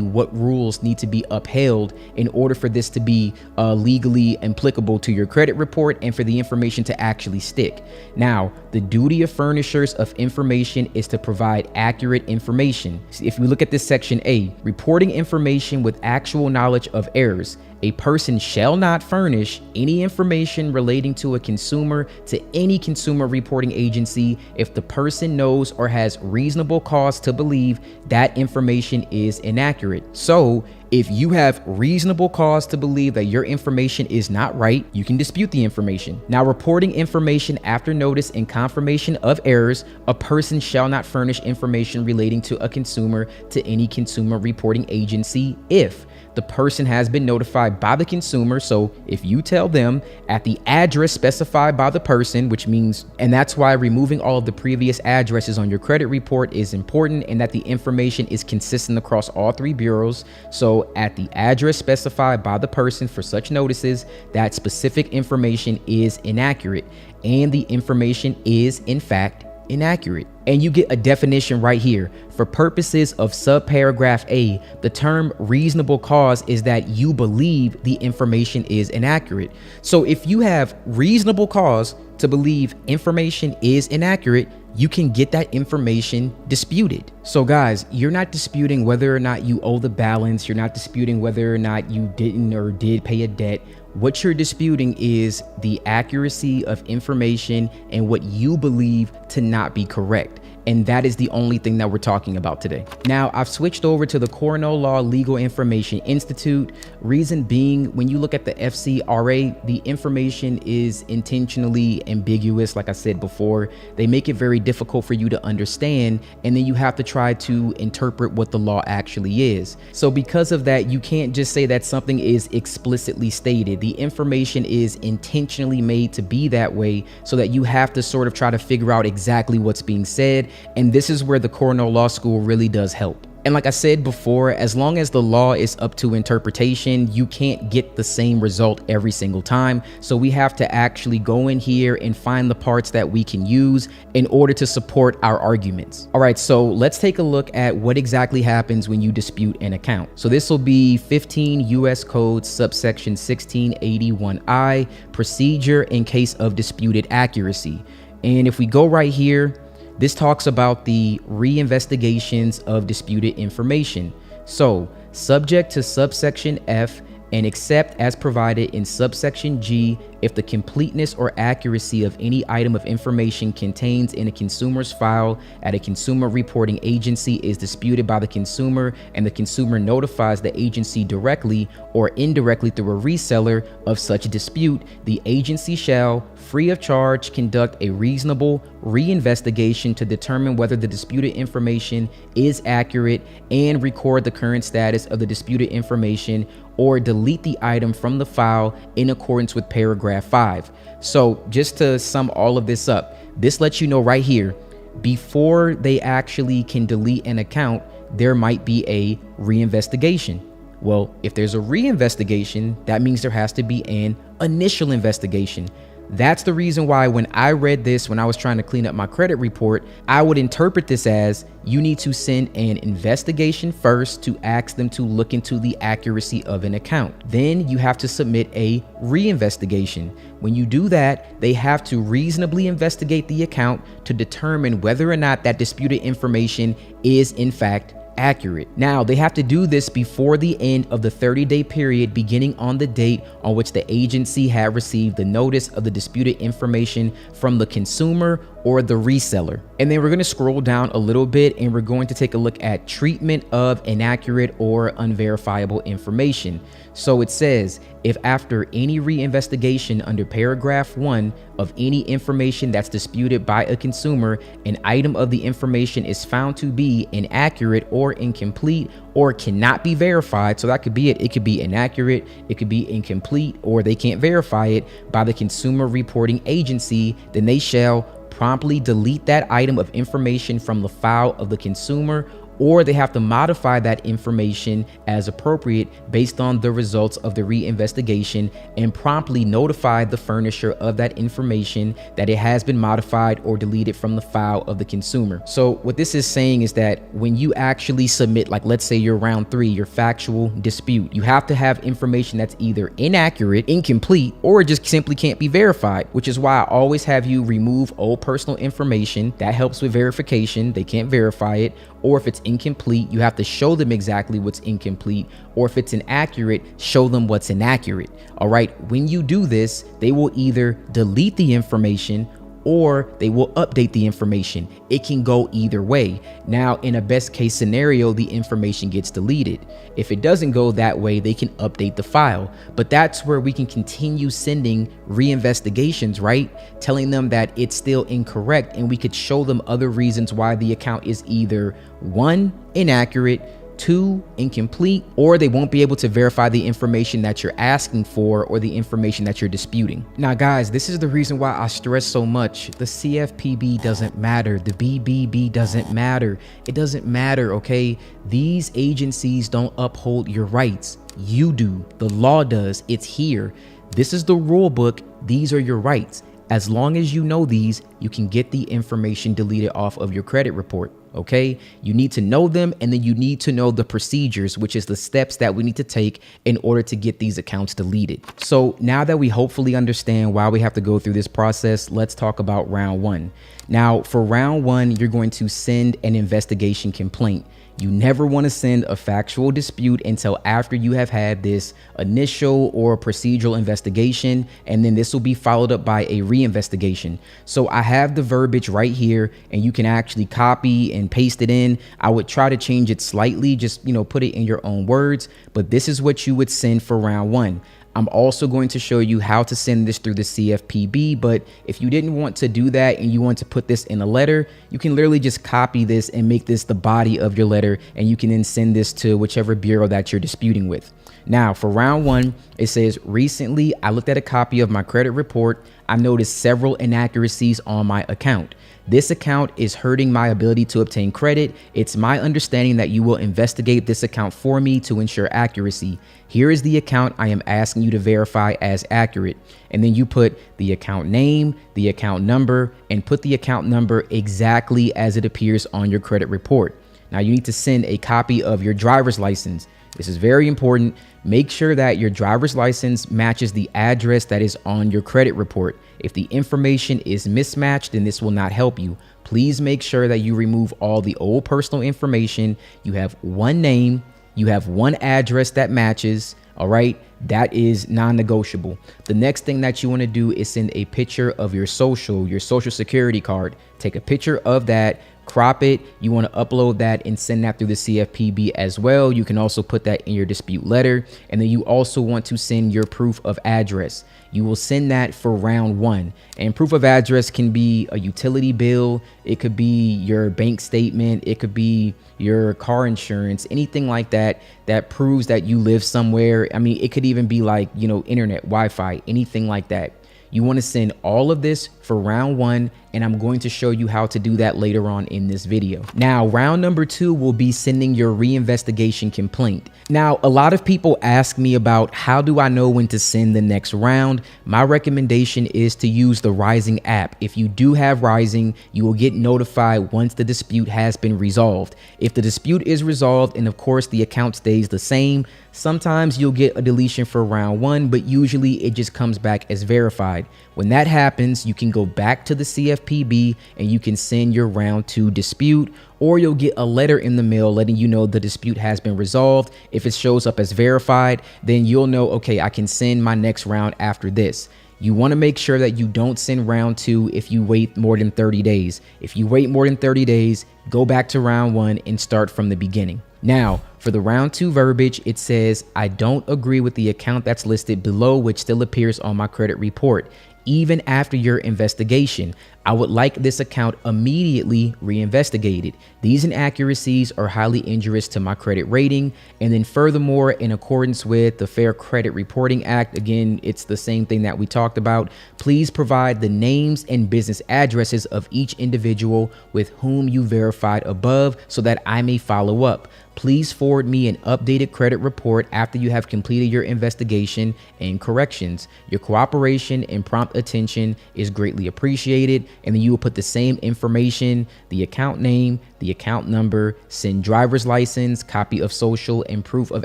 what rules need to be upheld in order for this to be legally applicable to your credit report and for the information to actually stick. Now, the duty of furnishers of information is to provide accurate information. If we look at this section A, reporting information with actual knowledge of errors. A person shall not furnish any information relating to a consumer to any consumer reporting agency if the person knows or has reasonable cause to believe that information is inaccurate. So, if you have reasonable cause to believe that your information is not right, you can dispute the information. Now, reporting information after notice and confirmation of errors, a person shall not furnish information relating to a consumer to any consumer reporting agency if the person has been notified by the consumer. So if you tell them at the address specified by the person, which means, and that's why removing all of the previous addresses on your credit report is important, and that the information is consistent across all three bureaus. So at the address specified by the person for such notices, that specific information is inaccurate, and the information is in fact inaccurate. And you get a definition right here. For purposes of subparagraph A, the term reasonable cause is that you believe the information is inaccurate. So if you have reasonable cause to believe information is inaccurate, you can get that information disputed. So guys, you're not disputing whether or not you owe the balance. You're not disputing whether or not you didn't or did pay a debt. What you're disputing is the accuracy of information and what you believe to not be correct. And that is the only thing that we're talking about today. Now, I've switched over to the Coronel Law Legal Information Institute. Reason being, when you look at the FCRA, the information is intentionally ambiguous. Like I said before, they make it very difficult for you to understand, and then you have to try to interpret what the law actually is. So because of that, you can't just say that something is explicitly stated. The information is intentionally made to be that way, so that you have to sort of try to figure out exactly what's being said. And this is where the Coronel Law School really does help. And like I said before, as long as the law is up to interpretation, you can't get the same result every single time. So we have to actually go in here and find the parts that we can use in order to support our arguments. All right, so let's take a look at what exactly happens when you dispute an account. So this will be 15 U.S. Code subsection 1681I, procedure in case of disputed accuracy. And if we go right here, this talks about the reinvestigations of disputed information. So, subject to subsection F and except as provided in subsection G if the completeness or accuracy of any item of information contained in a consumer's file at a consumer reporting agency is disputed by the consumer and the consumer notifies the agency directly or indirectly through a reseller of such dispute, the agency shall, free of charge, conduct a reasonable reinvestigation to determine whether the disputed information is accurate and record the current status of the disputed information or delete the item from the file in accordance with paragraph 5. So just to sum all of this up, this lets you know right here, before they actually can delete an account, there might be a reinvestigation. Well, if there's a reinvestigation, that means there has to be an initial investigation. That's the reason why when I read this, when I was trying to clean up my credit report, I would interpret this as you need to send an investigation first to ask them to look into the accuracy of an account. Then you have to submit a reinvestigation. When you do that, they have to reasonably investigate the account to determine whether or not that disputed information is in fact accurate. Now, they have to do this before the end of the 30-day period beginning on the date on which the agency had received the notice of the disputed information from the consumer or the reseller. And then we're going to scroll down a little bit and we're going to take a look at treatment of inaccurate or unverifiable information. So it says, if after any reinvestigation under paragraph 1 of any information that's disputed by a consumer, an item of the information is found to be inaccurate or incomplete or cannot be verified, so that could be it. It could be inaccurate, it could be incomplete, or they can't verify it by the consumer reporting agency, then they shall promptly delete that item of information from the file of the consumer or they have to modify that information as appropriate based on the results of the reinvestigation and promptly notify the furnisher of that information that it has been modified or deleted from the file of the consumer. So what this is saying is that when you actually submit, like let's say your round 3, your factual dispute, you have to have information that's either inaccurate, incomplete, or it just simply can't be verified, which is why I always have you remove old personal information. That helps with verification. They can't verify it. Or if it's incomplete, you have to show them exactly what's incomplete. Or if it's inaccurate, show them what's inaccurate. All right. When you do this, they will either delete the information or they will update the information. It can go either way. Now, in a best case scenario, the information gets deleted. If it doesn't go that way, they can update the file. But that's where we can continue sending reinvestigations, right? Telling them that it's still incorrect, and we could show them other reasons why the account is either 1, inaccurate, 2, incomplete, or they won't be able to verify the information that you're asking for or the information that you're disputing. Now, guys, this is the reason why I stress so much. The CFPB doesn't matter. The BBB doesn't matter. It doesn't matter, okay? These agencies don't uphold your rights. You do. The law does. It's here. This is the rule book. These are your rights. As long as you know these, you can get the information deleted off of your credit report. Okay, you need to know them, and then you need to know the procedures, which is the steps that we need to take in order to get these accounts deleted. So now that we hopefully understand why we have to go through this process, let's talk about round 1. Now, for round 1, you're going to send an investigation complaint. You never want to send a factual dispute until after you have had this initial or procedural investigation, and then this will be followed up by a reinvestigation. So I have the verbiage right here, and you can actually copy and paste it in. I would try to change it slightly, just, put it in your own words, but this is what you would send for round 1. I'm also going to show you how to send this through the CFPB, but if you didn't want to do that and you want to put this in a letter, you can literally just copy this and make this the body of your letter, and you can then send this to whichever bureau that you're disputing with. Now, for round 1, it says, recently, I looked at a copy of my credit report. I noticed several inaccuracies on my account. This account is hurting my ability to obtain credit. It's my understanding that you will investigate this account for me to ensure accuracy. Here is the account I am asking you to verify as accurate. And then you put the account name, the account number, and put the account number exactly as it appears on your credit report. Now you need to send a copy of your driver's license. This is very important. Make sure that your driver's license matches the address that is on your credit report. If the information is mismatched, then this will not help you. Please make sure that you remove all the old personal information. You have one name, you have one address that matches. All right, that is non-negotiable. The next thing that you want to do is send a picture of your social security card. Take a picture of that, crop it. You want to upload that and send that through the CFPB as well. You can also put that in your dispute letter. And then you also want to send your proof of address. You will send that for round 1. And proof of address can be a utility bill. It could be your bank statement. It could be your car insurance, anything like that, that proves that you live somewhere. I mean, it could even be like, internet, Wi-Fi, anything like that. You want to send all of this for round 1, and I'm going to show you how to do that later on in this video. Now, round number 2 will be sending your reinvestigation complaint. Now, a lot of people ask me about how do I know when to send the next round? My recommendation is to use the Ryezing app. If you do have Ryezing, you will get notified once the dispute has been resolved. If the dispute is resolved and of course the account stays the same, sometimes you'll get a deletion for round 1, but usually it just comes back as verified. When that happens, you can go back to the CFPB and you can send your round 2 dispute, or you'll get a letter in the mail letting you know the dispute has been resolved. If it shows up as verified, then you'll know, okay, I can send my next round after this. You want to make sure that you don't send round 2 if you wait more than 30 days. If you wait more than 30 days, go back to round 1 and start from the beginning. Now, for the round 2 verbiage, it says, I don't agree with the account that's listed below, which still appears on my credit report. even after your investigation. I would like this account immediately reinvestigated. These inaccuracies are highly injurious to my credit rating. And then furthermore, in accordance with the Fair Credit Reporting Act, again, it's the same thing that we talked about. Please provide the names and business addresses of each individual with whom you verified above so that I may follow up. Please forward me an updated credit report after you have completed your investigation and corrections. Your cooperation and prompt attention is greatly appreciated. And then you will put the same information, the account name, the account number, send driver's license, copy of social, and proof of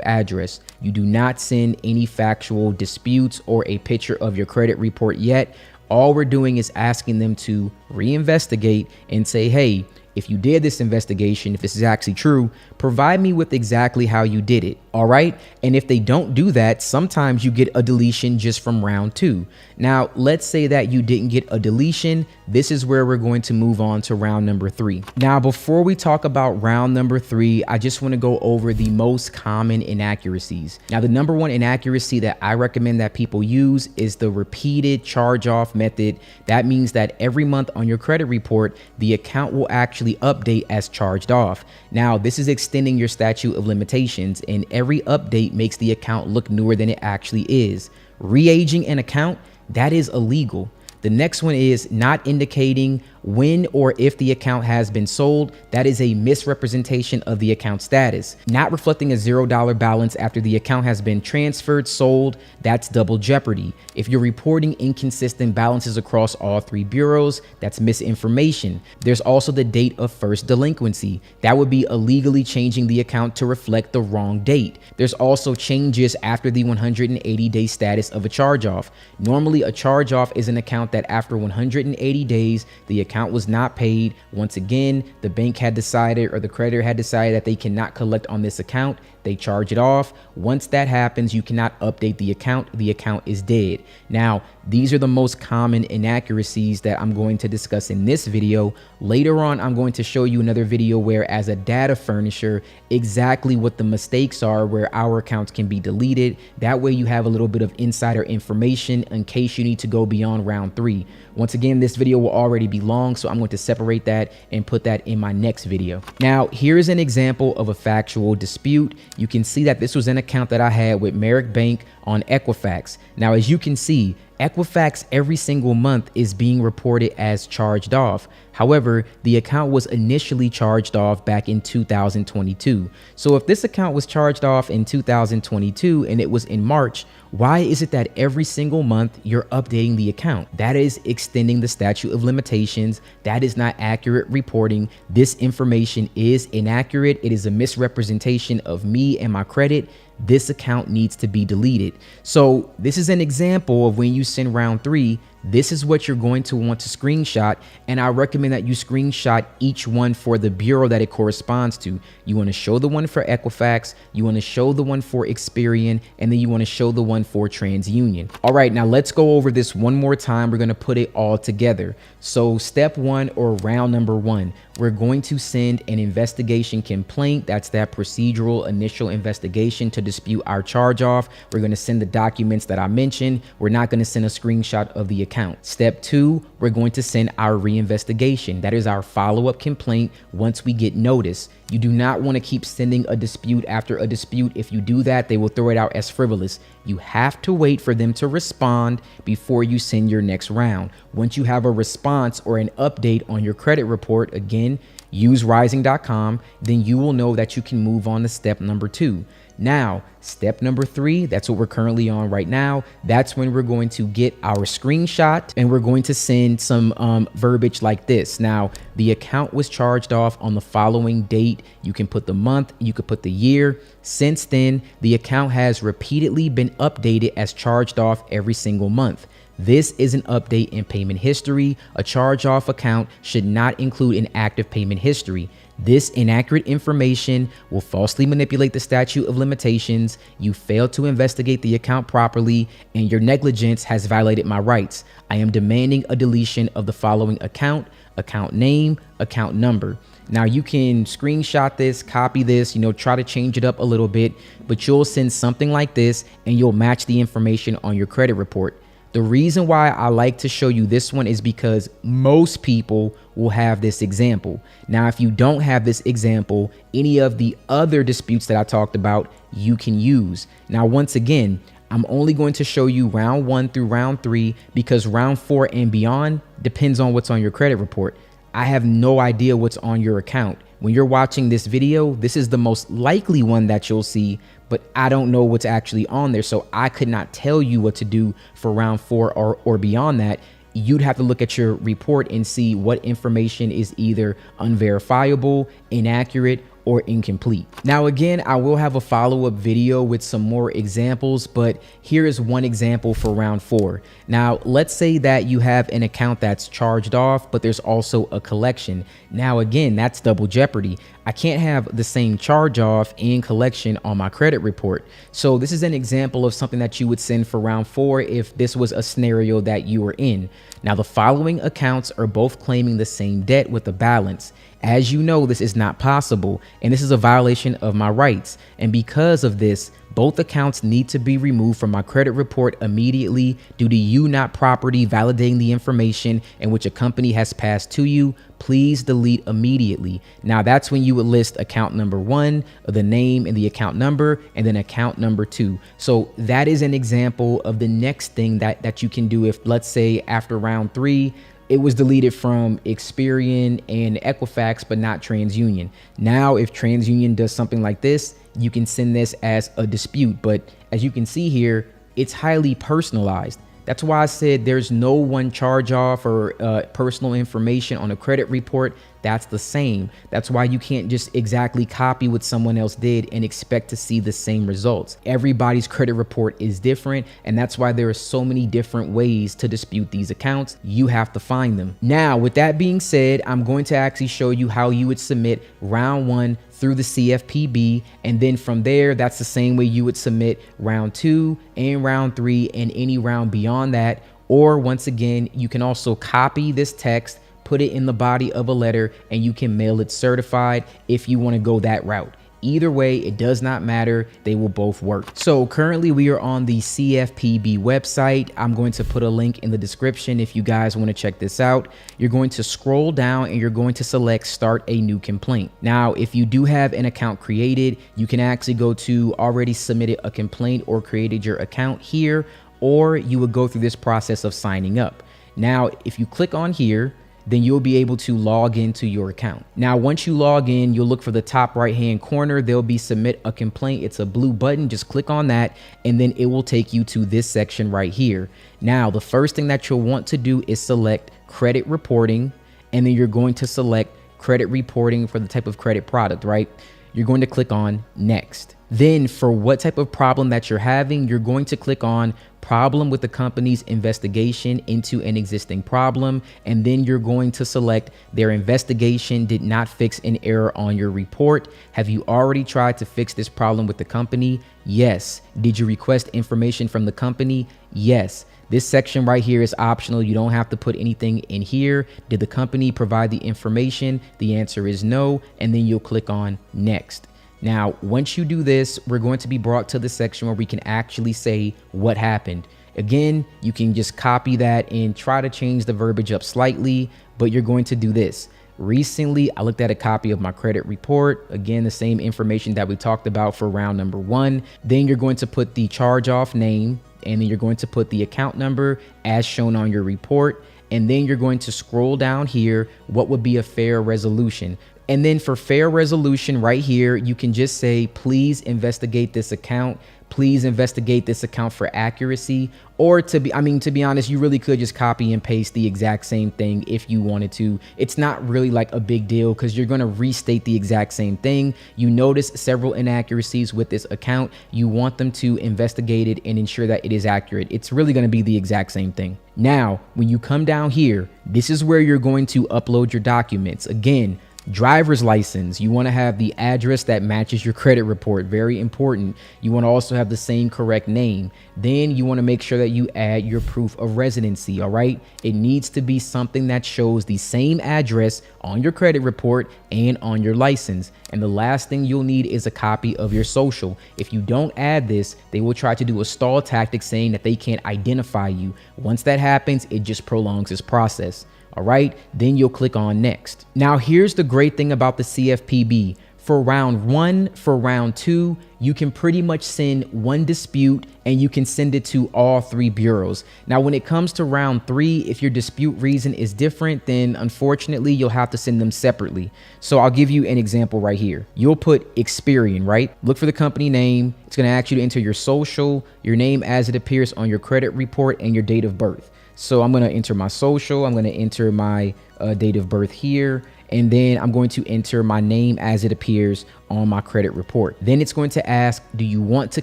address. You do not send any factual disputes or a picture of your credit report yet. All we're doing is asking them to reinvestigate and say, hey, if you did this investigation, if this is actually true, provide me with exactly how you did it. All right. And if they don't do that, sometimes you get a deletion just from round 2. Now, let's say that you didn't get a deletion. This is where we're going to move on to round number 3. Now, before we talk about round number 3, I just want to go over the most common inaccuracies. Now, the number one inaccuracy that I recommend that people use is the repeated charge-off method. That means that every month on your credit report, the account will actually update as charged off. Now, this is extending your statute of limitations, and every update makes the account look newer than it actually is. Re-aging an account, that is illegal. The next one is not indicating when or if the account has been sold. That is a misrepresentation of the account status. Not reflecting a $0 balance after the account has been transferred, sold, that's double jeopardy. If you're reporting inconsistent balances across all 3 bureaus, that's misinformation. There's also the date of first delinquency. That would be illegally changing the account to reflect the wrong date. There's also changes after the 180-day status of a charge-off. Normally, a charge-off is an account that after 180 days, the account was not paid. Once again, the bank had decided or the creditor had decided that they cannot collect on this account. They charge it off. Once that happens, you cannot update the account. The account is dead. Now, these are the most common inaccuracies that I'm going to discuss in this video. Later on, I'm going to show you another video where, as a data furnisher, exactly what the mistakes are where our accounts can be deleted. That way you have a little bit of insider information in case you need to go beyond round 3. Once again, this video will already be long, so I'm going to separate that and put that in my next video. Now, here's an example of a factual dispute. You can see that this was an account that I had with Merrick Bank on Equifax. Now, as you can see, Equifax every single month is being reported as charged off. However, the account was initially charged off back in 2022. So if this account was charged off in 2022 and it was in March, why is it that every single month you're updating the account? That is extending the statute of limitations. That is not accurate reporting. This information is inaccurate. It is a misrepresentation of me and my credit. This account needs to be deleted. So this is an example of when you send round 3, this is what you're going to want to screenshot. And I recommend that you screenshot each one for the bureau that it corresponds to. You want to show the one for Equifax, you want to show the one for Experian, and then you want to show the one for TransUnion. All right, now let's go over this one more time. We're going to put it all together. So step 1, or round number 1, we're going to send an investigation complaint. That's that procedural initial investigation to dispute our charge off. We're going to send the documents that I mentioned. We're not going to send a screenshot of the account. Step 2, we're going to send our reinvestigation. That is our follow-up complaint once we get notice. You do not want to keep sending a dispute after a dispute. If you do that, they will throw it out as frivolous. You have to wait for them to respond before you send your next round. Once you have a response or an update on your credit report, again, use Ryezing.com, then you will know that you can move on to step number 2. Now, step number 3, that's what we're currently on right now. That's when we're going to get our screenshot and we're going to send some verbiage like this. Now, the account was charged off on the following date. You can put the month, you could put the year. Since then, the account has repeatedly been updated as charged off every single month. This is an update in payment history. A charge-off account should not include an active payment history. This inaccurate information will falsely manipulate the statute of limitations. You failed to investigate the account properly, and your negligence has violated my rights. I am demanding a deletion of the following account, account name, account number. Now you can screenshot this, copy this, try to change it up a little bit, but you'll send something like this and you'll match the information on your credit report. The reason why I like to show you this one is because most people will have this example. Now, if you don't have this example, any of the other disputes that I talked about, you can use. Now, once again, I'm only going to show you round 1 through round 3 because round 4 and beyond depends on what's on your credit report. I have no idea what's on your account. When you're watching this video, this is the most likely one that you'll see, but I don't know what's actually on there. So I could not tell you what to do for round 4 or beyond that. You'd have to look at your report and see what information is either unverifiable, inaccurate, or incomplete. Now, again, I will have a follow-up video with some more examples, but here is one example for round 4. Now, let's say that you have an account that's charged off, but there's also a collection. Now, again, that's double jeopardy. I can't have the same charge off and collection on my credit report. So this is an example of something that you would send for round 4 if this was a scenario that you were in. Now, the following accounts are both claiming the same debt with a balance. As you know, this is not possible, and this is a violation of my rights. And because of this, both accounts need to be removed from my credit report immediately due to you not properly validating the information in which a company has passed to you. Please delete immediately. Now, that's when you would list account number 1, the name and the account number, and then account number 2. So that is an example of the next thing that you can do if, let's say, after round 3, it was deleted from Experian and Equifax, but not TransUnion. Now, if TransUnion does something like this, you can send this as a dispute. But as you can see here, it's highly personalized. That's why I said there's no one charge off or personal information on a credit report that's the same. That's why you can't just exactly copy what someone else did and expect to see the same results. Everybody's credit report is different, and that's why there are so many different ways to dispute these accounts. You have to find them. Now, with that being said, I'm going to actually show you how you would submit round 1 through the CFPB, and then from there, that's the same way you would submit round 2 and round 3 and any round beyond that. Or once again, you can also copy this text, put it in the body of a letter, and you can mail it certified if you want to go that route. Either way, it does not matter. They will both work. So currently we are on the CFPB website. I'm going to put a link in the description if you guys want to check this out. You're going to scroll down and you're going to select start a new complaint. Now, if you do have an account created, you can actually go to already submitted a complaint or created your account here, or you would go through this process of signing up. Now, if you click on here, then you'll be able to log into your account. Now, once you log in, you'll look for the top right-hand corner. There'll be submit a complaint. It's a blue button. Just click on that, and then it will take you to this section right here. Now, the first thing that you'll want to do is select credit reporting, and then you're going to select credit reporting for the type of credit product, right? You're going to click on next. Then for what type of problem that you're having, you're going to click on problem with the company's investigation into an existing problem. And then you're going to select their investigation did not fix an error on your report. Have you already tried to fix this problem with the company? Yes. Did you request information from the company? Yes. This section right here is optional. You don't have to put anything in here. Did the company provide the information? The answer is no. And then you'll click on next. Now, once you do this, we're going to be brought to the section where we can actually say what happened. Again, you can just copy that and try to change the verbiage up slightly, but you're going to do this. Recently, I looked at a copy of my credit report. Again, the same information that we talked about for round number 1. Then you're going to put the charge off name, and then you're going to put the account number as shown on your report. And then you're going to scroll down here. What would be a fair resolution? And then for fair resolution right here, you can just say, please investigate this account. Please investigate this account for accuracy. Or to be honest, you really could just copy and paste the exact same thing if you wanted to. It's not really like a big deal because you're going to restate the exact same thing. You notice several inaccuracies with this account. You want them to investigate it and ensure that it is accurate. It's really going to be the exact same thing. Now, when you come down here, this is where you're going to upload your documents. Again, Driver's license, you want to have the address that matches your credit report. Very important. You want to also have the same correct name. Then you want to make sure that you add your proof of residency. All right. It needs to be something that shows the same address on your credit report and on your license. And the last thing you'll need is a copy of your social. If you don't add this, they will try to do a stall tactic saying that they can't identify you. Once that happens, it just prolongs this process. All right, then you'll click on next. Now, here's the great thing about the CFPB. For round 1, for round 2, you can pretty much send one dispute and you can send it to all 3 bureaus. Now, when it comes to round 3, if your dispute reason is different, then unfortunately, you'll have to send them separately. So I'll give you an example right here. You'll put Experian, right? Look for the company name. It's going to ask you to enter your social, your name as it appears on your credit report, and your date of birth. So I'm going to enter my social. I'm going to enter my date of birth here. And then I'm going to enter my name as it appears on my credit report. Then it's going to ask, do you want to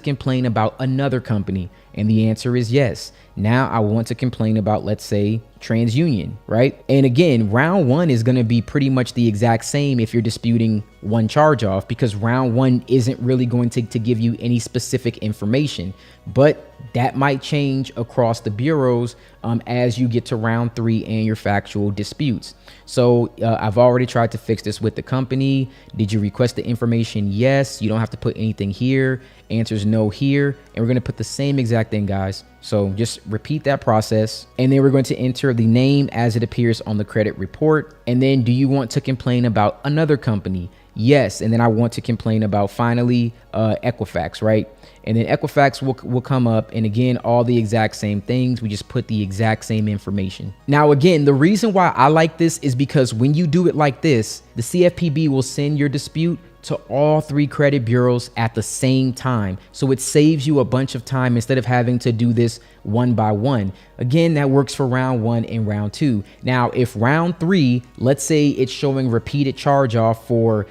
complain about another company? And the answer is yes. Now I want to complain about, let's say, TransUnion, right? And again, round 1 is going to be pretty much the exact same if you're disputing one charge off, because round 1 isn't really going to give you any specific information, but that might change across the bureaus as you get to round 3 and your factual disputes. So I've already tried to fix this with the company. Did you request the information? Yes. You don't have to put anything here. Answers no here. And we're going to put the same exact thing, guys. So just repeat that process. And then we're going to enter the name as it appears on the credit report. And then, do you want to complain about another company? Yes. And then I want to complain about, finally, Equifax, right? And then Equifax will come up. And again, all the exact same things. We just put the exact same information. Now, again, the reason why I like this is because when you do it like this, the CFPB will send your dispute to all 3 credit bureaus at the same time. So it saves you a bunch of time instead of having to do this one by one. Again, that works for round 1 and round 2. Now, if round 3, let's say it's showing repeated charge off for,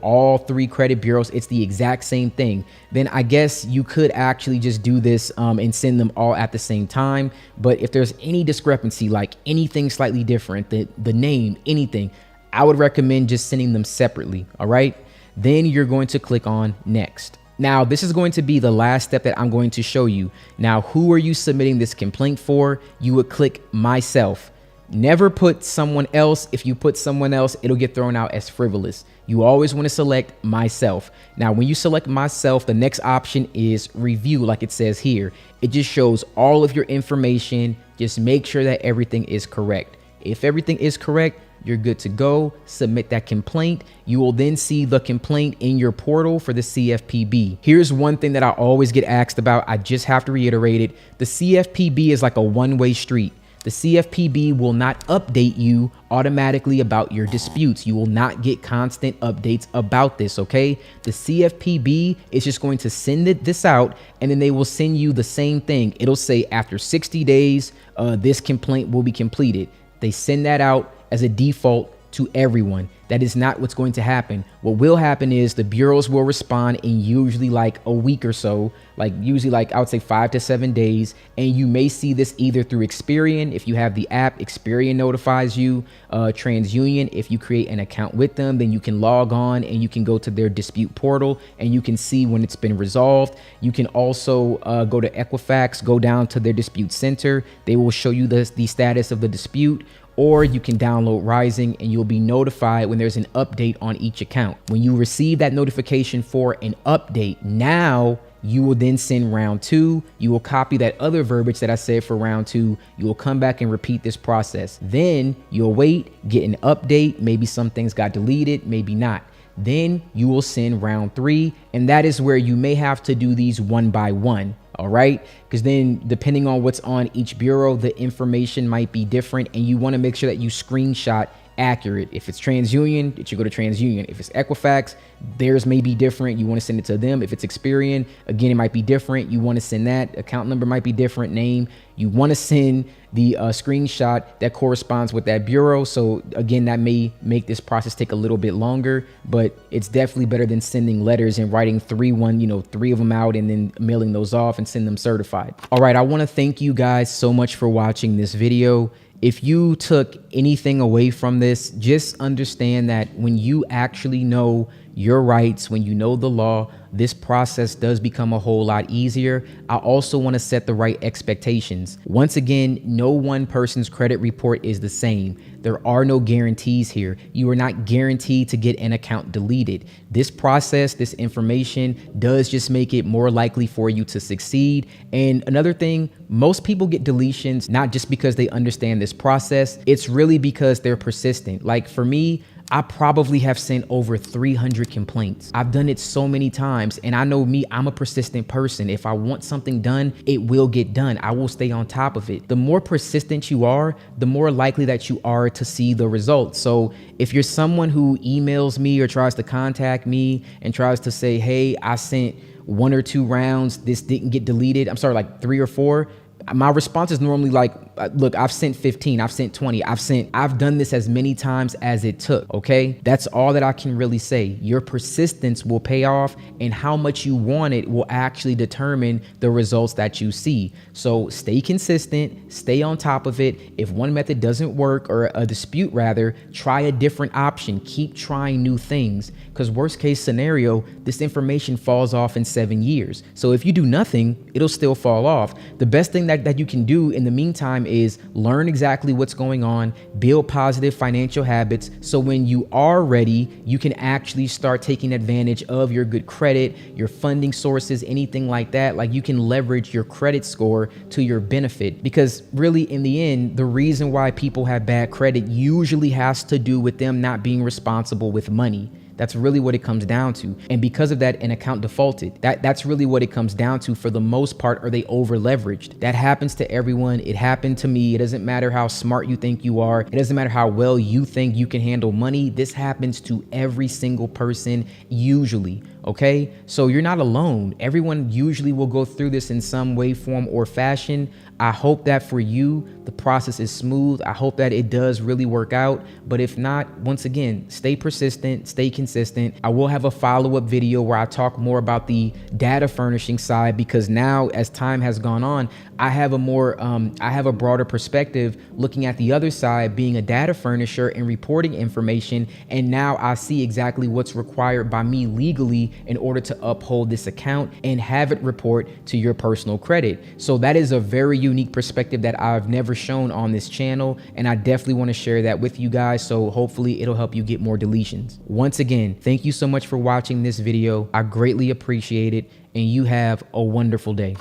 all 3 credit bureaus, it's the exact same thing, then I guess you could actually just do this and send them all at the same time. But if there's any discrepancy, like anything slightly different, the name, anything, I would recommend just sending them separately. All right. Then you're going to click on next. Now, this is going to be the last step that I'm going to show you. Now, who are you submitting this complaint for? You would click myself. Never put someone else. If you put someone else, it'll get thrown out as frivolous. You always want to select myself. Now, when you select myself, the next option is review, like it says here. It just shows all of your information. Just make sure that everything is correct. If everything is correct, you're good to go. Submit that complaint. You will then see the complaint in your portal for the CFPB. Here's one thing that I always get asked about. I just have to reiterate it. The CFPB is like a one-way street. The CFPB will not update you automatically about your disputes. You will not get constant updates about this, okay? The CFPB is just going to send this out, and then they will send you the same thing. It'll say after 60 days, this complaint will be completed. They send that out as a default to everyone. That is not what's going to happen. What will happen is the bureaus will respond in usually like a week or so, usually I would say 5 to 7 days. And you may see this either through Experian. If you have the app, Experian notifies you. TransUnion, if you create an account with them, then you can log on and you can go to their dispute portal and you can see when it's been resolved. You can also go to Equifax, go down to their dispute center. They will show you the status of the dispute. Or you can download Ryezing and you'll be notified when there's an update on each account. When you receive that notification for an update, now you will then send round 2. You will copy that other verbiage that I said for round 2. You will come back and repeat this process. Then you'll wait, get an update. Maybe some things got deleted, maybe not. Then you will send round 3. And that is where you may have to do these one by one. All right, because then depending on what's on each bureau, the information might be different, and you want to make sure that you screenshot accurate. If it's TransUnion, it should go to TransUnion. If it's Equifax, theirs may be different. You want to send it to them. If it's Experian, again, it might be different. You want to send that. Account number might be different, name. You want to send the screenshot that corresponds with that bureau. So again, that may make this process take a little bit longer, but it's definitely better than sending letters and writing 3 of them out and then mailing those off and send them certified. All right. I want to thank you guys so much for watching this video. If you took anything away from this, just understand that when you actually know your rights, when you know the law, this process does become a whole lot easier. I also want to set the right expectations. Once again, no one person's credit report is the same. There are no guarantees here. You are not guaranteed to get an account deleted. This process, this information does just make it more likely for you to succeed. And another thing, most people get deletions not just because they understand this process. It's really because they're persistent. Like for me, I probably have sent over 300 complaints. I've done it so many times, and I know me, I'm a persistent person. If I want something done, it will get done. I will stay on top of it. The more persistent you are, the more likely that you are to see the results. So if you're someone who emails me or tries to contact me and tries to say, hey, I sent 1 or 2 rounds, this didn't get deleted. I'm sorry, like 3 or 4. My response is normally like, look, I've sent 15, I've sent 20, I've done this as many times as it took, okay? That's all that I can really say. Your persistence will pay off, and how much you want it will actually determine the results that you see. So stay consistent, stay on top of it. If one method doesn't work, or a dispute rather, try a different option. Keep trying new things, because worst case scenario, this information falls off in 7 years. So if you do nothing, it'll still fall off. The best thing that you can do in the meantime is learn exactly what's going on, build positive financial habits, so when you are ready, you can actually start taking advantage of your good credit, your funding sources, anything like that. Like you can leverage your credit score to your benefit, because really in the end, the reason why people have bad credit usually has to do with them not being responsible with money. That's really what it comes down to. And because of that, an account defaulted. That's really what it comes down to for the most part. Are they over leveraged? That happens to everyone. It happened to me. It doesn't matter how smart you think you are. It doesn't matter how well you think you can handle money. This happens to every single person usually. Okay, so you're not alone. Everyone usually will go through this in some way, form, or fashion. I hope that for you, the process is smooth. I hope that it does really work out. But if not, once again, stay persistent, stay consistent. I will have a follow-up video where I talk more about the data furnishing side, because now as time has gone on, I have a broader perspective looking at the other side, being a data furnisher and reporting information. And now I see exactly what's required by me legally in order to uphold this account and have it report to your personal credit. So that is a very unique perspective that I've never shown on this channel, and I definitely want to share that with you guys, so hopefully it'll help you get more deletions. Once again, thank you so much for watching this video. I greatly appreciate it, and you have a wonderful day.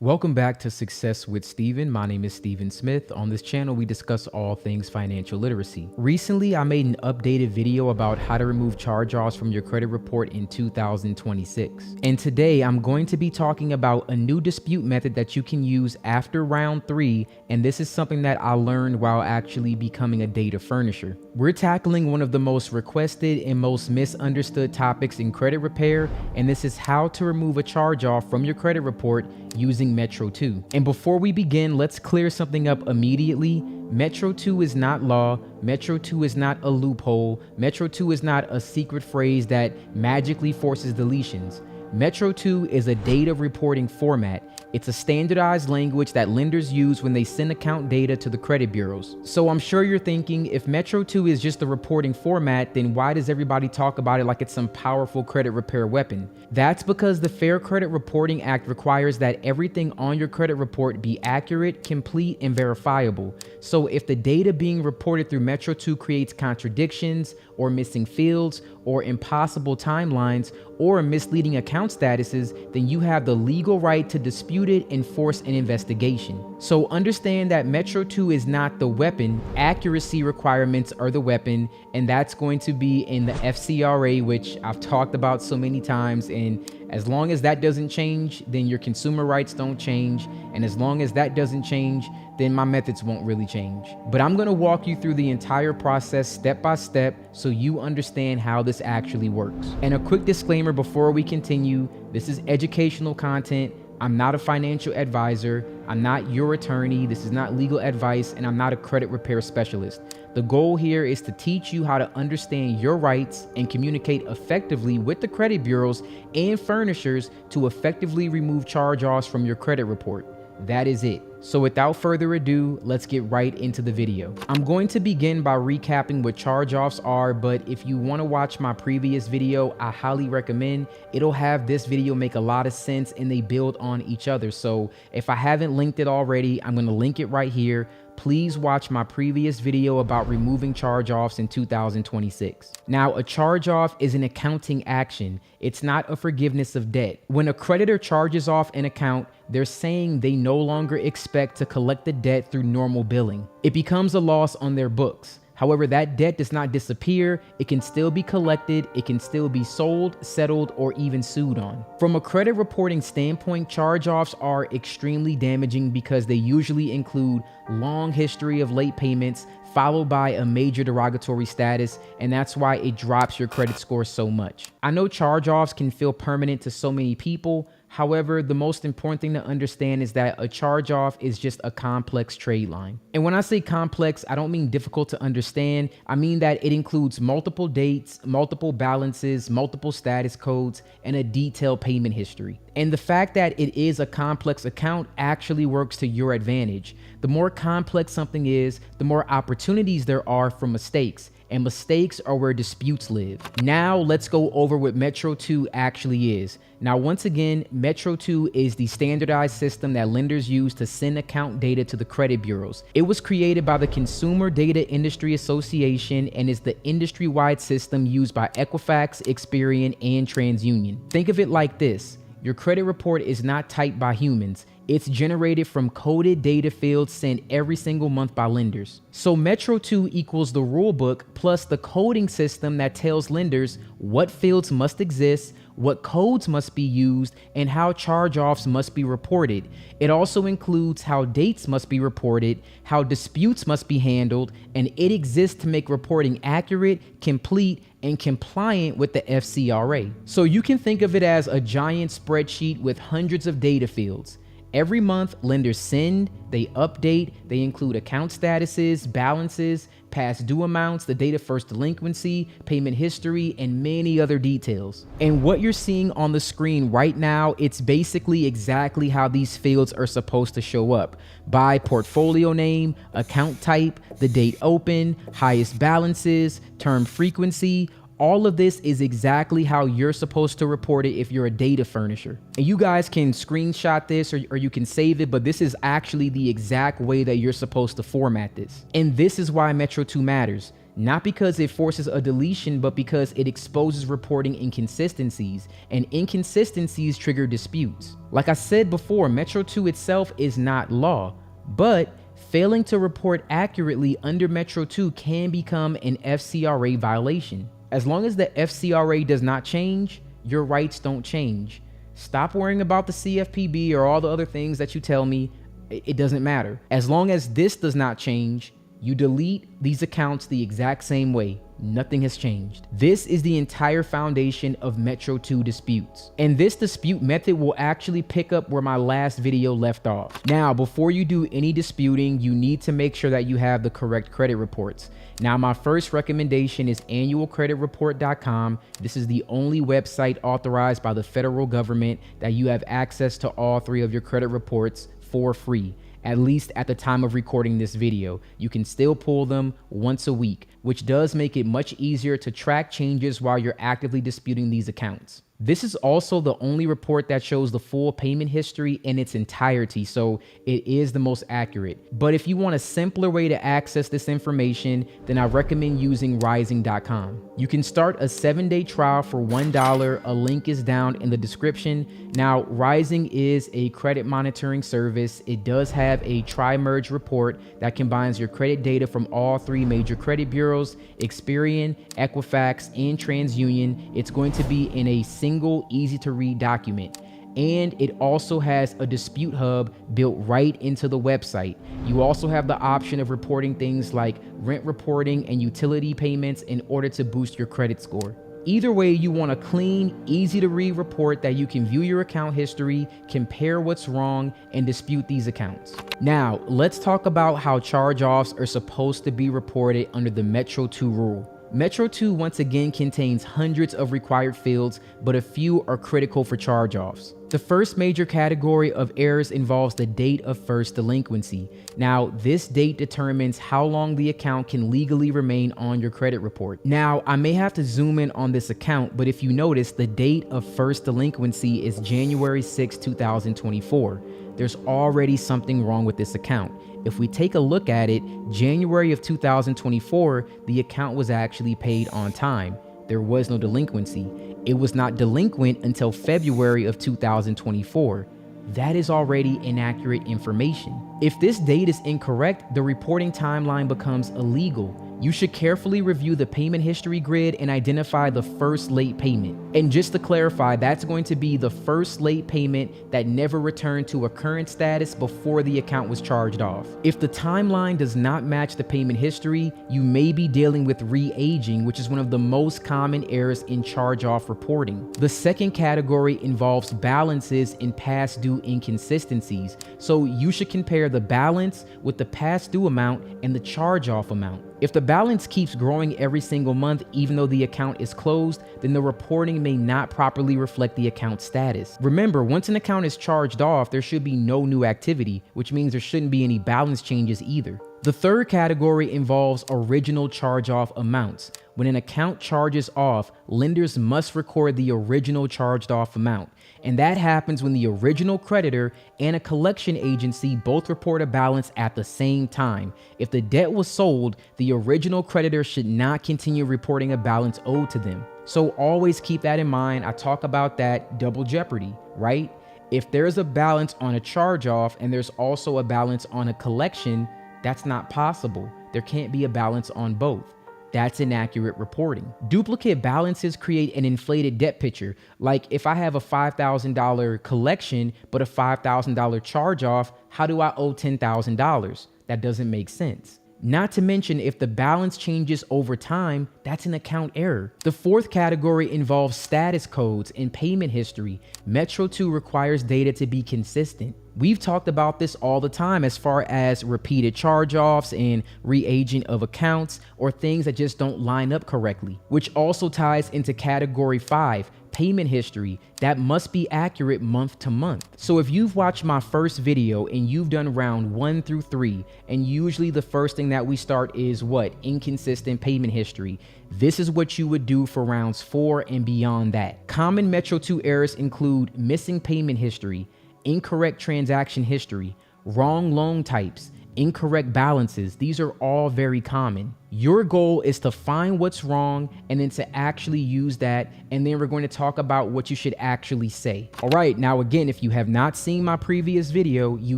Welcome back to Success with Steven. My name is Steven Smith. On this channel, we discuss all things financial literacy. Recently, I made an updated video about how to remove charge-offs from your credit report in 2026. And today, I'm going to be talking about a new dispute method that you can use after round 3. And this is something that I learned while actually becoming a data furnisher. We're tackling one of the most requested and most misunderstood topics in credit repair, and this is how to remove a charge-off from your credit report using Metro 2. And before we begin, let's clear something up immediately. Metro 2 is not law. Metro 2 is not a loophole. Metro 2 is not a secret phrase that magically forces deletions. Metro 2 is a data reporting format. It's a standardized language that lenders use when they send account data to the credit bureaus. So I'm sure you're thinking, if Metro 2 is just a reporting format, then why does everybody talk about it like it's some powerful credit repair weapon? That's because the Fair Credit Reporting Act requires that everything on your credit report be accurate, complete, and verifiable. So if the data being reported through Metro 2 creates contradictions or missing fields or impossible timelines or misleading account statuses, then you have the legal right to dispute it and force an investigation. So understand that Metro 2 is not the weapon. Accuracy requirements are the weapon, and that's going to be in the FCRA, which I've talked about so many times. And as long as that doesn't change, then your consumer rights don't change. And as long as that doesn't change, then my methods won't really change. But I'm gonna walk you through the entire process step by step so you understand how this actually works. And a quick disclaimer before we continue, this is educational content. I'm not a financial advisor. I'm not your attorney, this is not legal advice, and I'm not a credit repair specialist. The goal here is to teach you how to understand your rights and communicate effectively with the credit bureaus and furnishers to effectively remove charge-offs from your credit report. That is it. So without further ado, let's get right into the video. I'm going to begin by recapping what charge-offs are, but if you want to watch my previous video, I highly recommend. It'll have this video make a lot of sense and they build on each other. So if I haven't linked it already, I'm going to link it right here. Please watch my previous video about removing charge-offs in 2026. Now, a charge-off is an accounting action. It's not a forgiveness of debt. When a creditor charges off an account, they're saying they no longer expect to collect the debt through normal billing. It becomes a loss on their books. However, that debt does not disappear. It can still be collected, it can still be sold, settled, or even sued on. From a credit reporting standpoint, charge-offs are extremely damaging because they usually include long history of late payments, followed by a major derogatory status, and that's why it drops your credit score so much. I know charge-offs can feel permanent to so many people. However, the most important thing to understand is that a charge-off is just a complex trade line. And when I say complex, I don't mean difficult to understand. I mean that it includes multiple dates, multiple balances, multiple status codes, and a detailed payment history. And the fact that it is a complex account actually works to your advantage. The more complex something is, the more opportunities there are for mistakes. And mistakes are where disputes live. Now let's go over what Metro 2 actually is. Now, once again, Metro 2 is the standardized system that lenders use to send account data to the credit bureaus. It was created by the Consumer Data Industry Association and is the industry-wide system used by Equifax, Experian, and TransUnion. Think of it like this. Your credit report is not typed by humans. It's generated from coded data fields sent every single month by lenders. So Metro 2 equals the rulebook plus the coding system that tells lenders what fields must exist, what codes must be used, and how charge-offs must be reported. It also includes how dates must be reported, how disputes must be handled, and it exists to make reporting accurate, complete, and compliant with the FCRA. So you can think of it as a giant spreadsheet with hundreds of data fields. Every month, lenders send, they update, they include account statuses, balances, past due amounts, the date of first delinquency, payment history, and many other details. And what you're seeing on the screen right now, it's basically exactly how these fields are supposed to show up. By portfolio name, account type, the date open, highest balances, term frequency. All of this is exactly how you're supposed to report it if you're a data furnisher. And you guys can screenshot this or you can save it, but this is actually the exact way that you're supposed to format this. And this is why Metro 2 matters. Not because it forces a deletion, but because it exposes reporting inconsistencies, and inconsistencies trigger disputes. Like I said before, Metro 2 itself is not law, but failing to report accurately under Metro 2 can become an FCRA violation. As long as the FCRA does not change, your rights don't change. Stop worrying about the CFPB or all the other things that you tell me. It doesn't matter. As long as this does not change, you delete these accounts the exact same way. Nothing has changed. This is the entire foundation of Metro 2 disputes. And this dispute method will actually pick up where my last video left off. Now, before you do any disputing, you need to make sure that you have the correct credit reports. Now, my first recommendation is annualcreditreport.com. This is the only website authorized by the federal government that you have access to all three of your credit reports for free. At least at the time of recording this video. You can still pull them once a week, which does make it much easier to track changes while you're actively disputing these accounts. This is also the only report that shows the full payment history in its entirety, so it is the most accurate. But if you want a simpler way to access this information, then I recommend using Ryezing.com. You can start a 7-day trial for $1. A link is down in the description. Now, Ryezing is a credit monitoring service. It does have a tri-merge report that combines your credit data from all three major credit bureaus, Experian, Equifax, and TransUnion. It's going to be in a single easy to read document, and it also has a dispute hub built right into the website. You also have the option of reporting things like rent reporting and utility payments in order to boost your credit score. Either way, you want a clean, easy to read report that you can view your account history, compare what's wrong, and dispute these accounts. Now, let's talk about how charge-offs are supposed to be reported under the Metro 2 rule. Metro 2 once again contains hundreds of required fields, but a few are critical for charge-offs. The first major category of errors involves the date of first delinquency. Now, this date determines how long the account can legally remain on your credit report. Now, I may have to zoom in on this account, but if you notice, the date of first delinquency is January 6, 2024. There's already something wrong with this account. If we take a look at it, January of 2024, the account was actually paid on time. There was no delinquency. It was not delinquent until February of 2024. That is already inaccurate information. If this date is incorrect, the reporting timeline becomes illegal. You should carefully review the payment history grid and identify the first late payment. And just to clarify, that's going to be the first late payment that never returned to a current status before the account was charged off. If the timeline does not match the payment history, you may be dealing with re-aging, which is one of the most common errors in charge-off reporting. The second category involves balances and past due inconsistencies. So you should compare the balance with the past due amount and the charge-off amount. If the balance keeps growing every single month, even though the account is closed, then the reporting may not properly reflect the account status. Remember, once an account is charged off, there should be no new activity, which means there shouldn't be any balance changes either. The third category involves original charge-off amounts. When an account charges off, lenders must record the original charged off amount. And that happens when the original creditor and a collection agency both report a balance at the same time. If the debt was sold, the original creditor should not continue reporting a balance owed to them. So always keep that in mind. I talk about that double jeopardy, right? If there's a balance on a charge off and there's also a balance on a collection, that's not possible. There can't be a balance on both. That's inaccurate reporting. Duplicate balances create an inflated debt picture. Like if I have a $5,000 collection, but a $5,000 charge off, how do I owe $10,000? That doesn't make sense. Not to mention, if the balance changes over time, that's an account error. The fourth category involves status codes and payment history. Metro 2 requires data to be consistent. We've talked about this all the time as far as repeated charge-offs and re-aging of accounts or things that just don't line up correctly, which also ties into category 5, payment history. That must be accurate month to month. So if you've watched my first video and you've done round 1 through 3, and usually the first thing that we start is what? Inconsistent payment history. This is what you would do for rounds 4 and beyond that. Common Metro 2 errors include missing payment history, incorrect transaction history, wrong loan types, incorrect balances. These are all very common. Your goal is to find what's wrong and then to actually use that. And then we're going to talk about what you should actually say. All right. Now, again, if you have not seen my previous video, you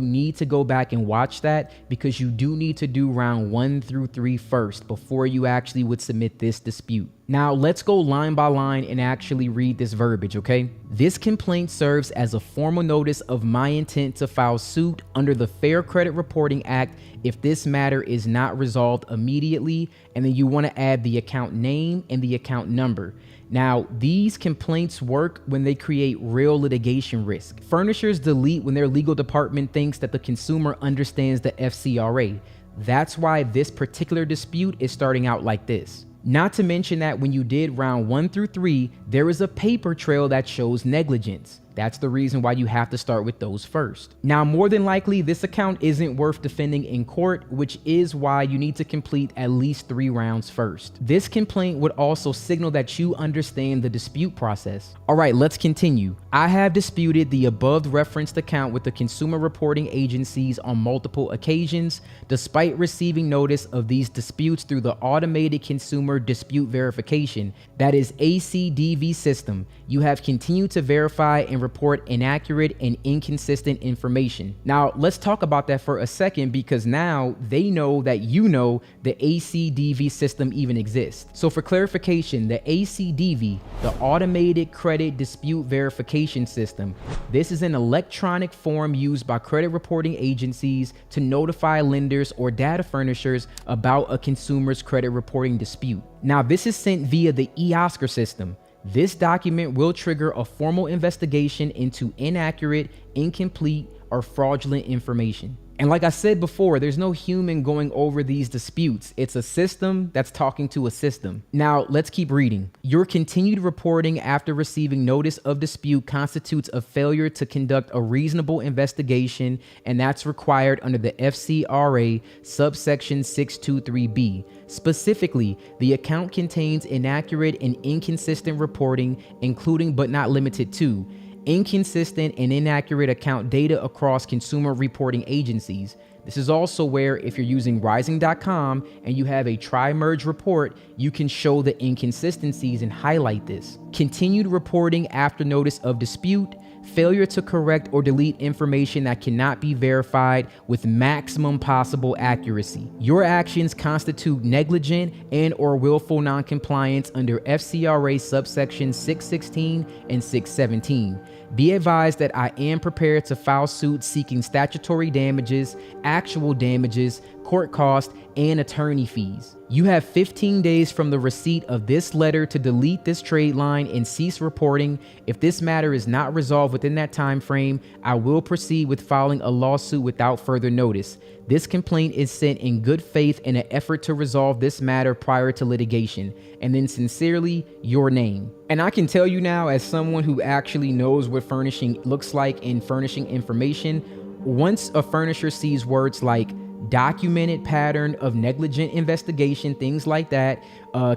need to go back and watch that because you do need to do round 1 through 3 first before you actually would submit this dispute. Now, let's go line by line and actually read this verbiage, okay? This complaint serves as a formal notice of my intent to file suit under the Fair Credit Reporting Act if this matter is not resolved immediately, and then you want to add the account name and the account number. Now, these complaints work when they create real litigation risk. Furnishers delete when their legal department thinks that the consumer understands the FCRA. That's why this particular dispute is starting out like this. Not to mention that when you did round 1 through 3, there is a paper trail that shows negligence. That's the reason why you have to start with those first. Now, more than likely, this account isn't worth defending in court, which is why you need to complete at least 3 rounds first. This complaint would also signal that you understand the dispute process. All right, let's continue. I have disputed the above referenced account with the consumer reporting agencies on multiple occasions, despite receiving notice of these disputes through the automated consumer dispute verification, that is ACDV system. You have continued to verify and report inaccurate and inconsistent information. Now, let's talk about that for a second, because now they know that you know the ACDV system even exists. So for clarification, the ACDV, the Automated Credit Dispute Verification System, this is an electronic form used by credit reporting agencies to notify lenders or data furnishers about a consumer's credit reporting dispute. Now, this is sent via the eOscar system. This document will trigger a formal investigation into inaccurate, incomplete, or fraudulent information. And like I said before, there's no human going over these disputes. It's a system that's talking to a system. Now, let's keep reading. Your continued reporting after receiving notice of dispute constitutes a failure to conduct a reasonable investigation, and that's required under the FCRA subsection 623B. Specifically, the account contains inaccurate and inconsistent reporting, including but not limited to inconsistent and inaccurate account data across consumer reporting agencies. This is also where, if you're using Ryezing.com and you have a tri-merge report, you can show the inconsistencies and highlight this. Continued reporting after notice of dispute, failure to correct or delete information that cannot be verified with maximum possible accuracy. Your actions constitute negligent and or willful noncompliance under FCRA subsection 616 and 617. Be advised that I am prepared to file suit seeking statutory damages, actual damages, court costs, and attorney fees. You have 15 days from the receipt of this letter to delete this trade line and cease reporting. If this matter is not resolved within that time frame, I will proceed with filing a lawsuit without further notice. This complaint is sent in good faith in an effort to resolve this matter prior to litigation. And then sincerely, your name. And I can tell you now, as someone who actually knows what furnishing looks like in furnishing information, once a furnisher sees words like documented pattern of negligent investigation, things like that,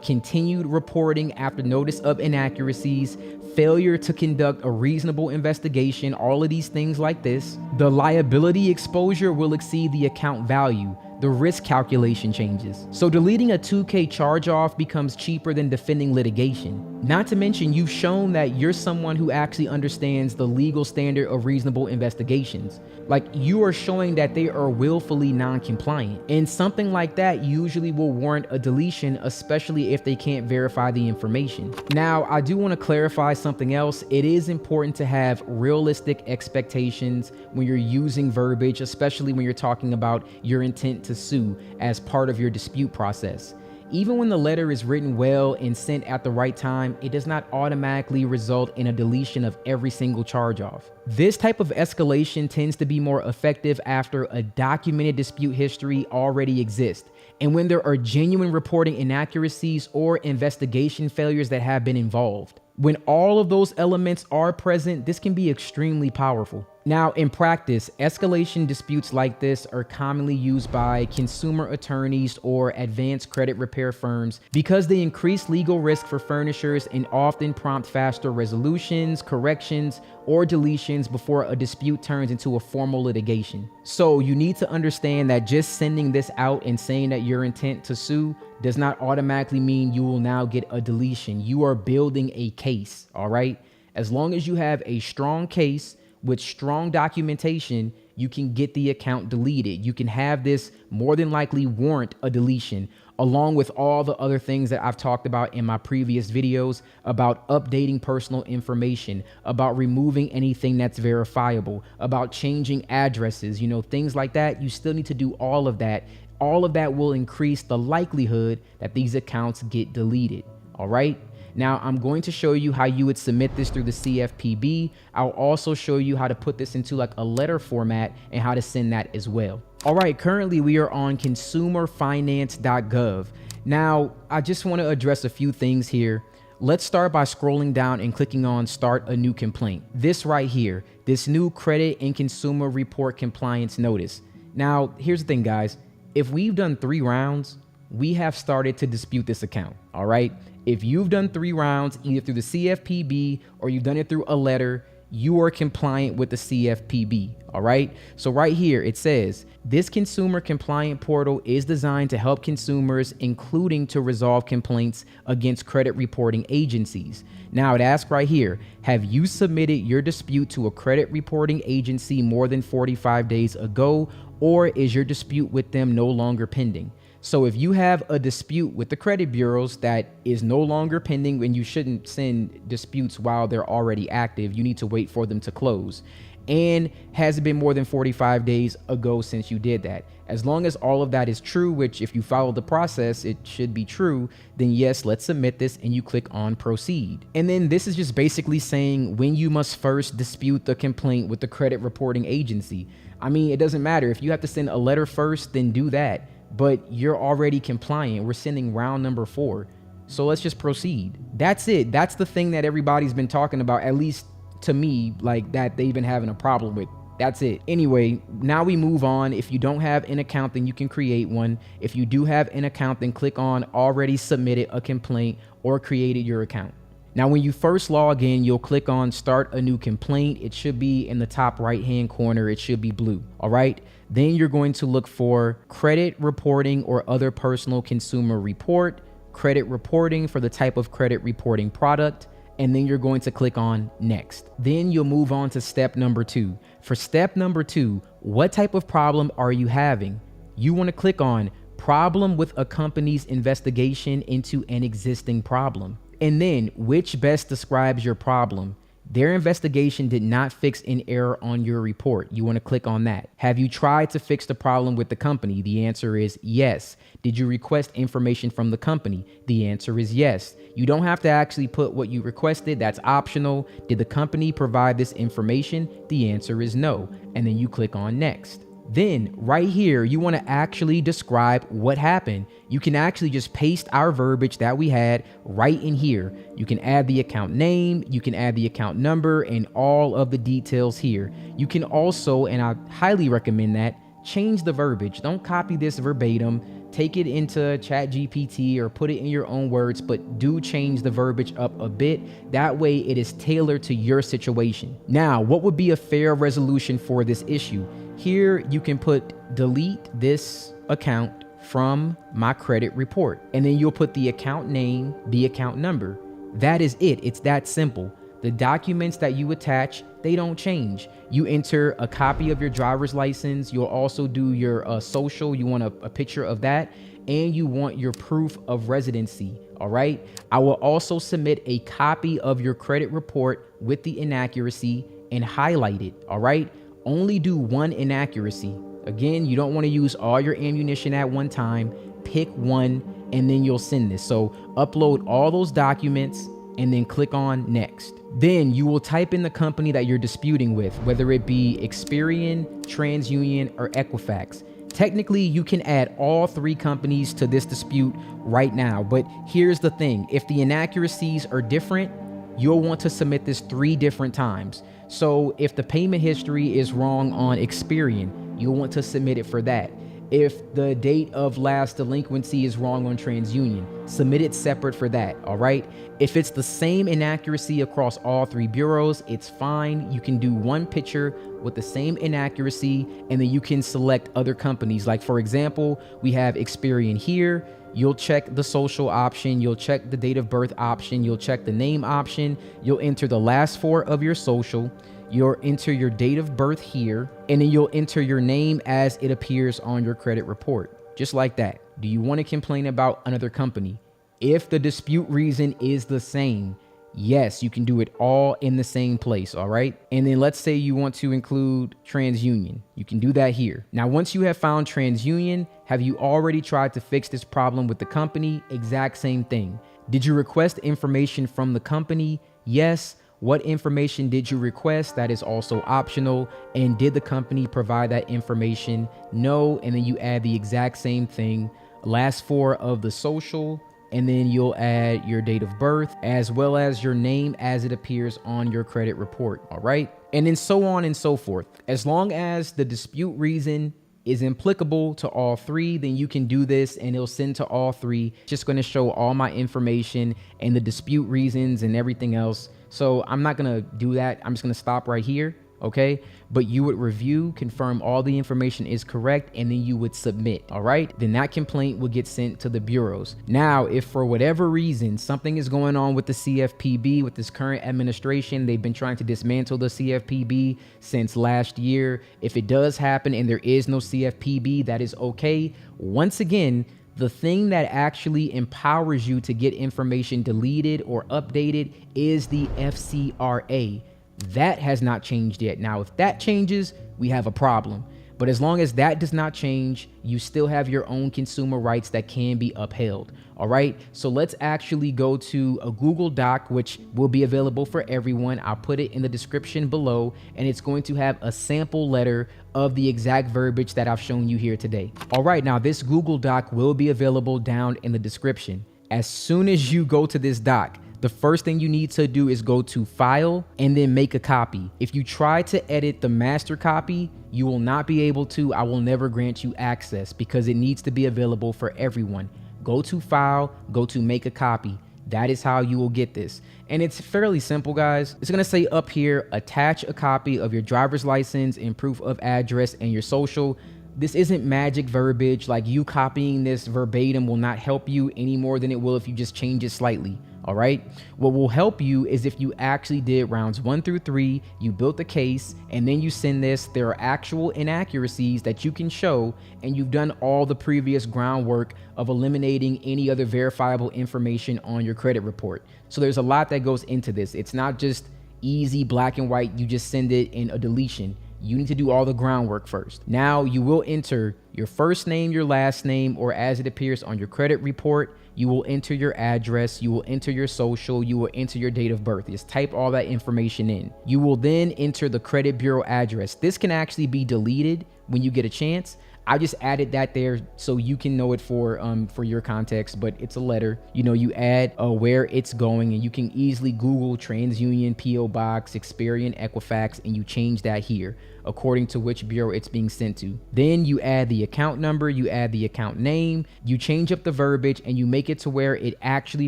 continued reporting after notice of inaccuracies, failure to conduct a reasonable investigation, all of these things like this, the liability exposure will exceed the account value. The risk calculation changes. So deleting a $2K charge off becomes cheaper than defending litigation. Not to mention, you've shown that you're someone who actually understands the legal standard of reasonable investigations. Like, you are showing that they are willfully non-compliant. And something like that usually will warrant a deletion, especially if they can't verify the information. Now, I do want to clarify something else. It is important to have realistic expectations when you're using verbiage, especially when you're talking about your intent to sue as part of your dispute process. Even when the letter is written well and sent at the right time, it does not automatically result in a deletion of every single charge off. This type of escalation tends to be more effective after a documented dispute history already exists, and when there are genuine reporting inaccuracies or investigation failures that have been involved. When all of those elements are present, this can be extremely powerful. Now, in practice, escalation disputes like this are commonly used by consumer attorneys or advanced credit repair firms because they increase legal risk for furnishers and often prompt faster resolutions, corrections, or deletions before a dispute turns into a formal litigation. So you need to understand that just sending this out and saying that your intent to sue does not automatically mean you will now get a deletion. You are building a case, all right? As long as you have a strong case with strong documentation, you can get the account deleted. You can have this more than likely warrant a deletion, along with all the other things that I've talked about in my previous videos about updating personal information, about removing anything that's verifiable, about changing addresses, things like that. You still need to do all of that. All of that will increase the likelihood that these accounts get deleted. All right. Now, I'm going to show you how you would submit this through the CFPB. I'll also show you how to put this into like a letter format and how to send that as well. All right, currently we are on consumerfinance.gov. Now, I just want to address a few things here. Let's start by scrolling down and clicking on Start a New Complaint. This right here, this new credit and consumer report compliance notice. Now, here's the thing, guys. If we've done 3 rounds, we have started to dispute this account, all right? If you've done 3 rounds, either through the CFPB or you've done it through a letter, you are compliant with the CFPB. All right. So right here, it says this consumer compliant portal is designed to help consumers, including to resolve complaints against credit reporting agencies. Now it asks right here, have you submitted your dispute to a credit reporting agency more than 45 days ago, or is your dispute with them no longer pending? So if you have a dispute with the credit bureaus that is no longer pending, and you shouldn't send disputes while they're already active, you need to wait for them to close. And has it been more than 45 days ago since you did that? As long as all of that is true, which if you follow the process, it should be true, then yes, let's submit this, and you click on proceed. And then this is just basically saying when you must first dispute the complaint with the credit reporting agency. I mean, it doesn't matter. If you have to send a letter first, then do that. But you're already compliant. We're sending round number 4. So let's just proceed. That's it. That's the thing that everybody's been talking about, at least to me, like that they've been having a problem with. That's it. Anyway, now we move on. If you don't have an account, then you can create one. If you do have an account, then click on already submitted a complaint or created your account. Now, when you first log in, you'll click on start a new complaint. It should be in the top right-hand corner. It should be blue. All right. Then you're going to look for credit reporting or other personal consumer report, credit reporting for the type of credit reporting product, and then you're going to click on next. Then you'll move on to step number 2. For step number 2, what type of problem are you having? You want to click on problem with a company's investigation into an existing problem. And then which best describes your problem. Their investigation did not fix an error on your report. You want to click on that. Have you tried to fix the problem with the company? The answer is yes. Did you request information from the company? The answer is yes. You don't have to actually put what you requested. That's optional. Did the company provide this information? The answer is no. And then you click on next. Then right here, you want to actually describe what happened. You can actually just paste our verbiage that we had right in here. You can add the account name, you can add the account number, and all of the details here. You can also, and I highly recommend that, change the verbiage. Don't copy this verbatim. Take it into ChatGPT or put it in your own words, but do change the verbiage up a bit. That way it is tailored to your situation. Now, what would be a fair resolution for this issue? Here you can put delete this account from my credit report, and then you'll put the account name, the account number. That is it. It's that simple. The documents that you attach, they don't change. You enter a copy of your driver's license. You'll also do your social. You want a picture of that, and you want your proof of residency. All right. I will also submit a copy of your credit report with the inaccuracy and highlight it. All right. Only do one inaccuracy. Again, you don't want to use all your ammunition at one time. Pick one, and then you'll send this. So upload all those documents and then click on next. Then you will type in the company that you're disputing with, whether it be Experian, TransUnion, or Equifax. Technically, you can add all 3 companies to this dispute right now. But here's the thing. If the inaccuracies are different, you'll want to submit this 3 different times. So if the payment history is wrong on Experian, you'll want to submit it for that. If the date of last delinquency is wrong on TransUnion, submit it separate for that, all right? If it's the same inaccuracy across all 3 bureaus, it's fine. You can do one picture with the same inaccuracy, and then you can select other companies. Like, for example, we have Experian here. You'll check the social option, you'll check the date of birth option, you'll check the name option, you'll enter the last 4 of your social, you'll enter your date of birth here, and then you'll enter your name as it appears on your credit report. Just like that. Do you want to complain about another company? If the dispute reason is the same, yes, you can do it all in the same place, all right? And then let's say you want to include TransUnion. You can do that here. Now, once you have found TransUnion, have you already tried to fix this problem with the company? Exact same thing. Did you request information from the company? Yes. What information did you request? That is also optional. And did the company provide that information? No. And then you add the exact same thing. Last 4 of the social, and then you'll add your date of birth as well as your name as it appears on your credit report. All right. And then so on and so forth. As long as the dispute reason is applicable to all three, then you can do this and it'll send to all three. Just going to show all my information and the dispute reasons and everything else. So I'm not going to do that. I'm just going to stop right here. Okay, but you would review, confirm all the information is correct, and then you would submit. All right, then that complaint will get sent to the bureaus. Now, if for whatever reason something is going on with the CFPB, with this current administration, they've been trying to dismantle the CFPB since last year. If it does happen and there is no CFPB, that is okay. Once again, the thing that actually empowers you to get information deleted or updated is the FCRA. That has not changed yet. Now, if that changes, we have a problem. But as long as that does not change, you still have your own consumer rights that can be upheld. All right. So let's actually go to a Google Doc, which will be available for everyone. I'll put it in the description below, and it's going to have a sample letter of the exact verbiage that I've shown you here today. All right. Now, this Google Doc will be available down in the description. As soon as you go to this doc, the first thing you need to do is go to File and then Make a Copy. If you try to edit the master copy, you will not be able to. I will never grant you access because it needs to be available for everyone. Go to File, go to Make a Copy. That is how you will get this. And it's fairly simple, guys. It's going to say up here, attach a copy of your driver's license and proof of address and your social. This isn't magic verbiage. Like, you copying this verbatim will not help you any more than it will if you just change it slightly. All right. What will help you is if you actually did rounds 1 through 3, you built the case, and then you send this. There are actual inaccuracies that you can show, and you've done all the previous groundwork of eliminating any other verifiable information on your credit report. So there's a lot that goes into this. It's not just easy black and white. You just send it in a deletion. You need to do all the groundwork first. Now you will enter your first name, your last name, or as it appears on your credit report. You will enter your address, you will enter your social, you will enter your date of birth. Just type all that information in. You will then enter the credit bureau address. This can actually be deleted when you get a chance. I just added that there so you can know it for your context, but it's a letter. You know, you add where it's going, and you can easily Google TransUnion, PO Box, Experian, Equifax, and you change that here according to which bureau it's being sent to. Then you add the account number, you add the account name, you change up the verbiage, and you make it to where it actually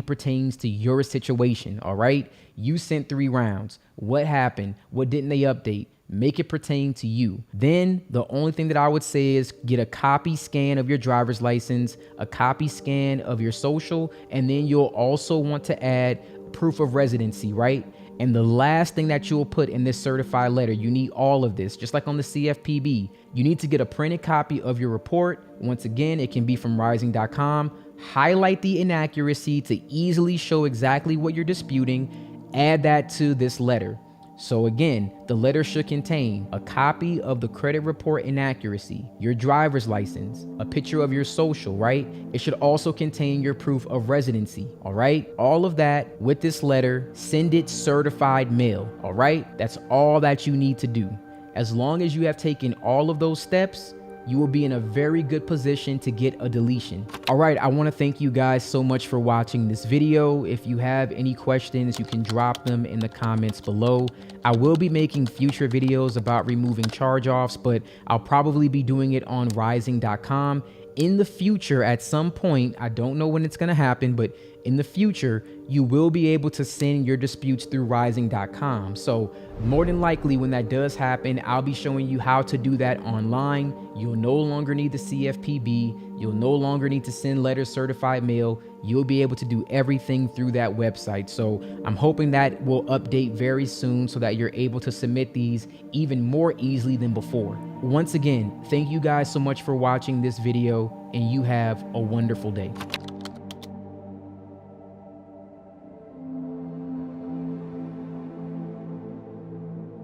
pertains to your situation. All right. You sent 3 rounds. What happened? What didn't they update? Make it pertain to you. Then the only thing that I would say is get a copy scan of your driver's license, a copy scan of your social, and then you'll also want to add proof of residency, right? And the last thing that you'll put in this certified letter, you need all of this, just like on the CFPB. You need to get a printed copy of your report. Once again, it can be from Ryezing.com. Highlight the inaccuracy to easily show exactly what you're disputing. Add that to this letter. So again, the letter should contain a copy of the credit report inaccuracy, your driver's license, a picture of your social, right? It should also contain your proof of residency, all right? All of that with this letter, send it certified mail, all right? That's all that you need to do. As long as you have taken all of those steps, you will be in a very good position to get a deletion. All right, I want to thank you guys so much for watching this video. If you have any questions, you can drop them in the comments below. I will be making future videos about removing charge-offs, but I'll probably be doing it on Ryezing.com. In the future, at some point, I don't know when it's going to happen, but in the future, you will be able to send your disputes through Ryezing.com. So more than likely, when that does happen, I'll be showing you how to do that online. You'll no longer need the CFPB. You'll no longer need to send letters certified mail. You'll be able to do everything through that website. So I'm hoping that will update very soon so that you're able to submit these even more easily than before. Once again, thank you guys so much for watching this video, and you have a wonderful day.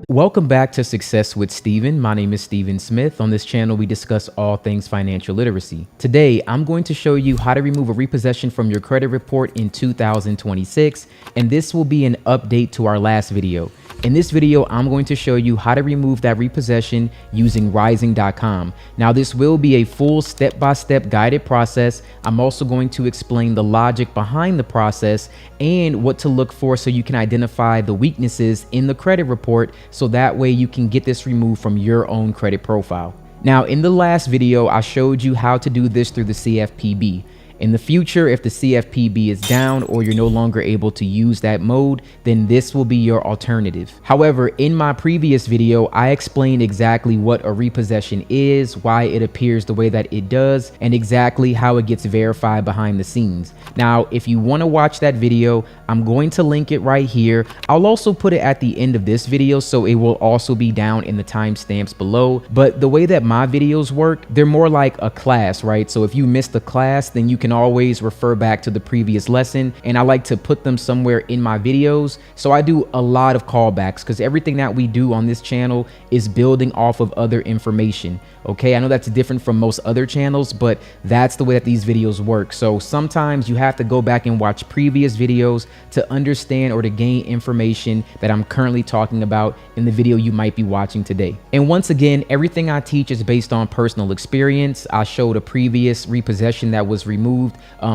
Welcome back to Success with Steven. My name is Steven Smith. On this channel, we discuss all things financial literacy. Today, I'm going to show you how to remove a repossession from your credit report in 2026, and this will be an update to our last video. In this video, I'm going to show you how to remove that repossession using Ryezing.com. Now, this will be a full step-by-step guided process. I'm also going to explain the logic behind the process and what to look for so you can identify the weaknesses in the credit report, so that way you can get this removed from your own credit profile. Now, in the last video, I showed you how to do this through the CFPB. In the future, if the CFPB is down or you're no longer able to use that mode, then this will be your alternative. However, in my previous video, I explained exactly what a repossession is, why it appears the way that it does, and exactly how it gets verified behind the scenes. Now, if you want to watch that video, I'm going to link it right here. I'll also put it at the end of this video, so it will also be down in the timestamps below. But the way that my videos work, they're more like a class, right? So if you missed a class, then you can always refer back to the previous lesson, and I like to put them somewhere in my videos. So I do a lot of callbacks because everything that we do on this channel is building off of other information. Okay, I know that's different from most other channels, but that's the way that these videos work. So sometimes you have to go back and watch previous videos to understand or to gain information that I'm currently talking about in the video you might be watching today. And once again, everything I teach is based on personal experience. I showed a previous repossession that was removed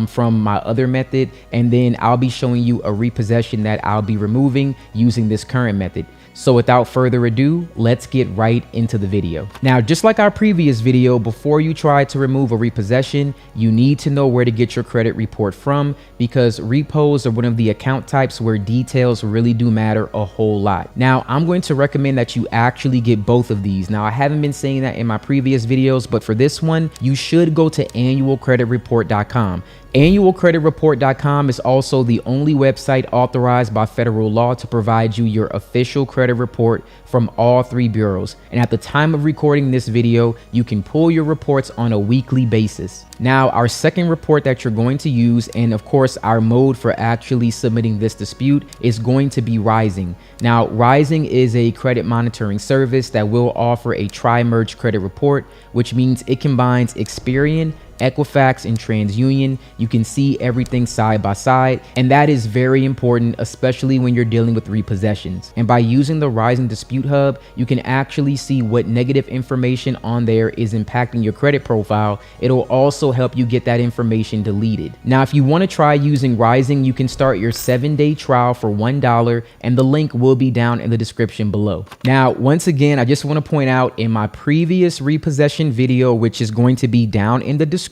from my other method, and then I'll be showing you a repossession that I'll be removing using this current method. So without further ado, let's get right into the video. Now, just like our previous video, before you try to remove a repossession, you need to know where to get your credit report from, because repos are one of the account types where details really do matter a whole lot. Now, I'm going to recommend that you actually get both of these. Now, I haven't been saying that in my previous videos, but for this one, you should go to annualcreditreport.com. Annualcreditreport.com is also the only website authorized by federal law to provide you your official credit report from all three bureaus. And at the time of recording this video, you can pull your reports on a weekly basis. Now, our second report that you're going to use, and of course our mode for actually submitting this dispute, is going to be Ryezing. Now, Ryezing is a credit monitoring service that will offer a tri-merge credit report, which means it combines Experian, Equifax, and TransUnion. You can see everything side by side, and that is very important, especially when you're dealing with repossessions. And by using the Ryezing Dispute Hub, you can actually see what negative information on there is impacting your credit profile. It'll also help you get that information deleted. Now, if you want to try using Ryezing, you can start your 7-day trial for $1, and the link will be down in the description below. Now, once again, I just want to point out, in my previous repossession video, which is going to be down in the description,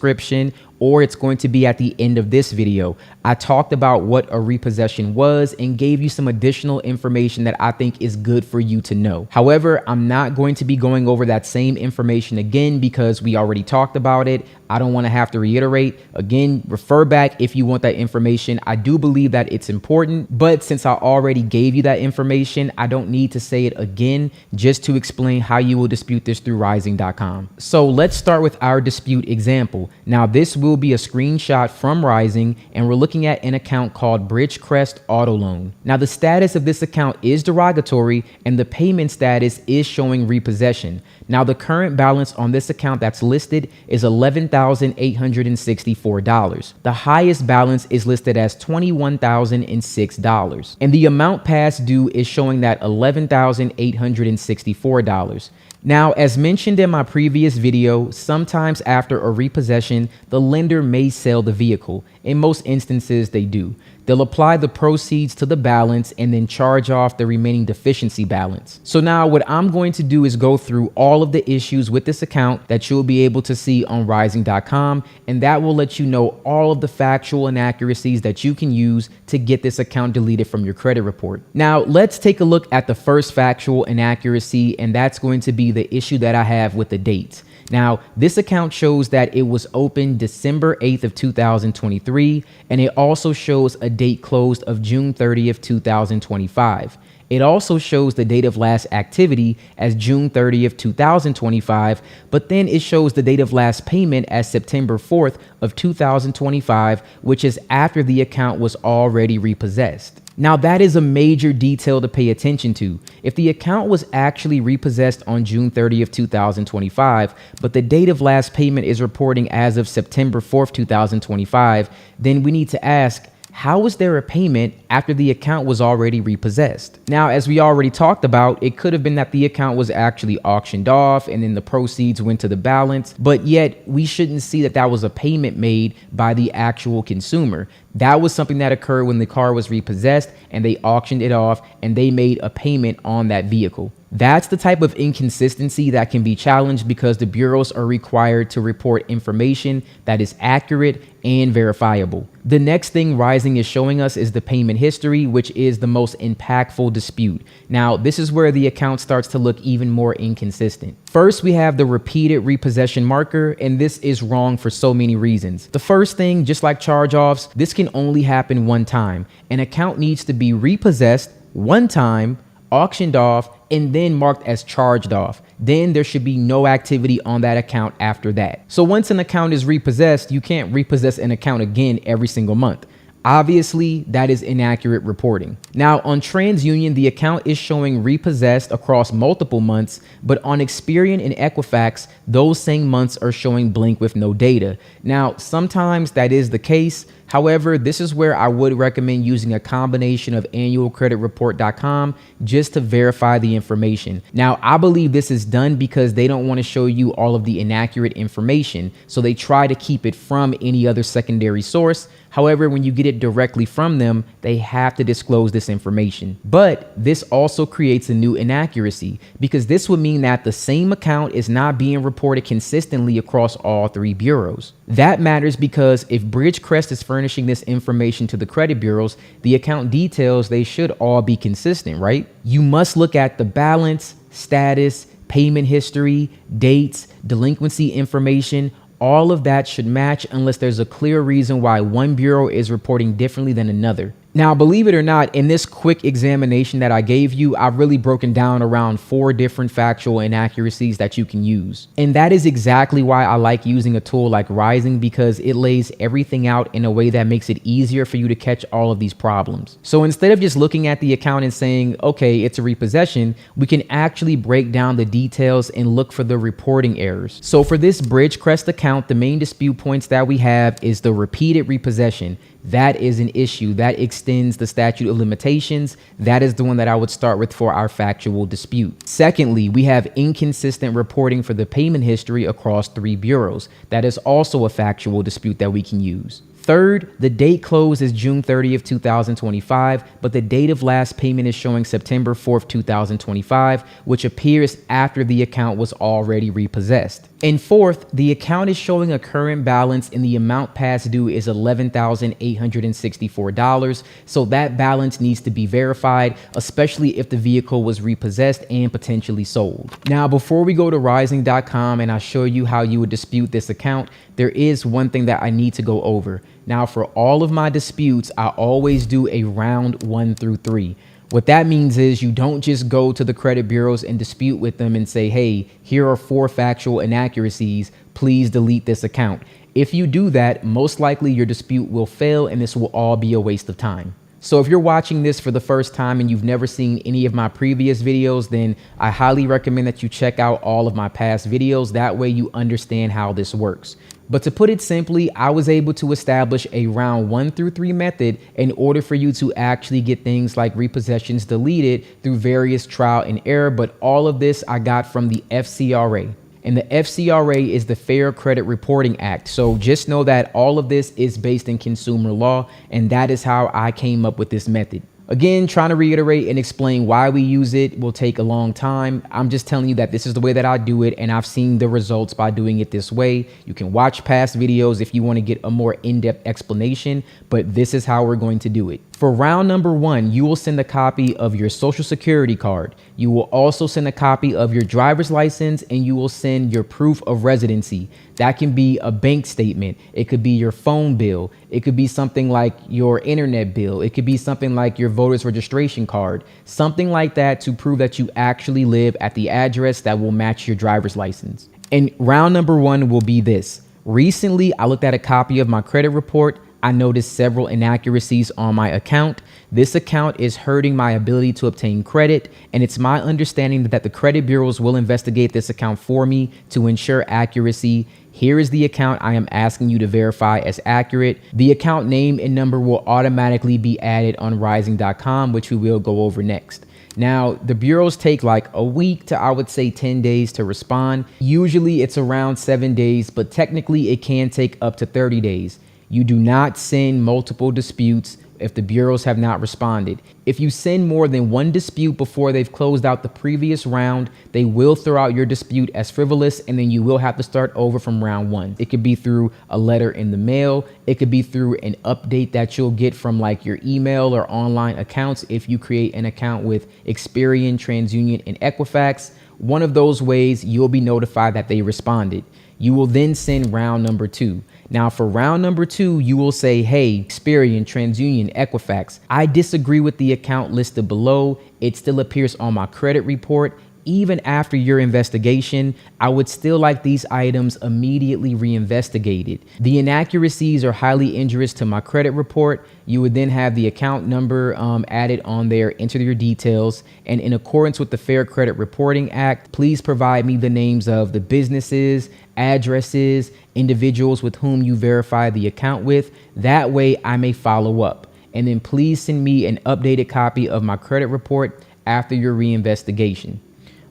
or it's going to be at the end of this video, I talked about what a repossession was and gave you some additional information that I think is good for you to know. However, I'm not going to be going over that same information again because we already talked about it. I don't want to have to reiterate. Again, refer back if you want that information. I do believe that it's important, but since I already gave you that information, I don't need to say it again just to explain how you will dispute this through Ryezing.com. So let's start with our dispute example. Now, this will be a screenshot from Ryezing, and we're looking at an account called Bridgecrest Auto Loan. Now, the status of this account is derogatory, and the payment status is showing repossession. Now, the current balance on this account that's listed is $11,864. The highest balance is listed as $21,006, and the amount past due is showing that $11,864. Now, as mentioned in my previous video, sometimes after a repossession, the lender may sell the vehicle. In most instances, they do. They'll apply the proceeds to the balance and then charge off the remaining deficiency balance. So now what I'm going to do is go through all of the issues with this account that you'll be able to see on Ryezing.com, and that will let you know all of the factual inaccuracies that you can use to get this account deleted from your credit report. Now, let's take a look at the first factual inaccuracy, and that's going to be the issue that I have with the dates. Now, this account shows that it was opened December 8th of 2023, and it also shows a date closed of June 30th, 2025. It also shows the date of last activity as June 30th, 2025, but then it shows the date of last payment as September 4th of 2025, which is after the account was already repossessed. Now, that is a major detail to pay attention to. If the account was actually repossessed on June 30th, 2025, but the date of last payment is reporting as of September 4th, 2025, then we need to ask, How was there a payment after the account was already repossessed? Now, as we already talked about, it could have been that the account was actually auctioned off and then the proceeds went to the balance, but yet we shouldn't see that that was a payment made by the actual consumer. That was something that occurred when the car was repossessed and they auctioned it off and they made a payment on that vehicle. That's the type of inconsistency that can be challenged because the bureaus are required to report information that is accurate and verifiable. The next thing Ryezing is showing us is the payment history, which is the most impactful dispute. Now, this is where the account starts to look even more inconsistent. First, we have the repeated repossession marker, and this is wrong for so many reasons. The first thing, just like charge-offs, this can only happen one time. An account needs to be repossessed one time, auctioned off, and then marked as charged off. Then there should be no activity on that account after that. So once an account is repossessed, you can't repossess an account again every single month. Obviously, that is inaccurate reporting. Now, on TransUnion, the account is showing repossessed across multiple months, but on Experian and Equifax, those same months are showing blank with no data. Now, sometimes that is the case. However, this is where I would recommend using a combination of annualcreditreport.com just to verify the information. Now, I believe this is done because they don't want to show you all of the inaccurate information, so they try to keep it from any other secondary source. However, when you get it directly from them, they have to disclose this information. But this also creates a new inaccuracy because this would mean that the same account is not being reported consistently across all three bureaus. That matters because if Bridgecrest is furnishing this information to the credit bureaus, the account details, they should all be consistent, right? You must look at the balance, status, payment history, dates, delinquency information. All of that should match unless there's a clear reason why one bureau is reporting differently than another. Now, believe it or not, in this quick examination that I gave you, I've really broken down around 4 different factual inaccuracies that you can use. And that is exactly why I like using a tool like Ryezing, because it lays everything out in a way that makes it easier for you to catch all of these problems. So instead of just looking at the account and saying, okay, it's a repossession, we can actually break down the details and look for the reporting errors. So for this Bridgecrest account, the main dispute points that we have is the repeated repossession. That is an issue that extends the statute of limitations. That is the one that I would start with for our factual dispute. Secondly, we have inconsistent reporting for the payment history across 3 bureaus. That is also a factual dispute that we can use. Third, the date close is June 30th, 2025, but the date of last payment is showing September 4th, 2025, which appears after the account was already repossessed. And fourth, the account is showing a current balance and the amount past due is $11,864. So that balance needs to be verified, especially if the vehicle was repossessed and potentially sold. Now, before we go to Ryezing.com and I show you how you would dispute this account, there is one thing that I need to go over. Now, for all of my disputes, I always do a round 1 through 3. What that means is you don't just go to the credit bureaus and dispute with them and say, hey, here are 4 factual inaccuracies, please delete this account. If you do that, most likely your dispute will fail and this will all be a waste of time. So if you're watching this for the first time and you've never seen any of my previous videos, then I highly recommend that you check out all of my past videos. That way you understand how this works. But to put it simply, I was able to establish a round 1 through 3 method in order for you to actually get things like repossessions deleted through various trial and error. But all of this I got from the FCRA. And the FCRA is the Fair Credit Reporting Act. So just know that all of this is based in consumer law, and that is how I came up with this method. Again, trying to reiterate and explain why we use it will take a long time. I'm just telling you that this is the way that I do it, and I've seen the results by doing it this way. You can watch past videos if you want to get a more in-depth explanation, but this is how we're going to do it. For round number 1, you will send a copy of your social security card. You will also send a copy of your driver's license, and you will send your proof of residency. That can be a bank statement. It could be your phone bill. It could be something like your internet bill. It could be something like your voter's registration card, something like that to prove that you actually live at the address that will match your driver's license. And round number 1 will be this. Recently, I looked at a copy of my credit report. I noticed several inaccuracies on my account. This account is hurting my ability to obtain credit, and it's my understanding that the credit bureaus will investigate this account for me to ensure accuracy. Here is the account I am asking you to verify as accurate. The account name and number will automatically be added on Ryezing.com, which we will go over next. Now, the bureaus take like a week to, I would say, 10 days to respond. Usually it's around 7 days, but technically it can take up to 30 days. You do not send multiple disputes if the bureaus have not responded. If you send more than one dispute before they've closed out the previous round, they will throw out your dispute as frivolous, and then you will have to start over from round one. It could be through a letter in the mail. It could be through an update that you'll get from like your email or online accounts if you create an account with Experian, TransUnion, and Equifax. One of those ways, you'll be notified that they responded. You will then send round number 2. Now for round number 2, you will say, hey, Experian, TransUnion, Equifax, I disagree with the account listed below. It still appears on my credit report. Even after your investigation, I would still like these items immediately reinvestigated. The inaccuracies are highly injurious to my credit report. You would then have the account number added on there, enter your details, and in accordance with the Fair Credit Reporting Act, please provide me the names of the businesses, addresses, individuals with whom you verify the account with. That way I may follow up. And then please send me an updated copy of my credit report after your reinvestigation.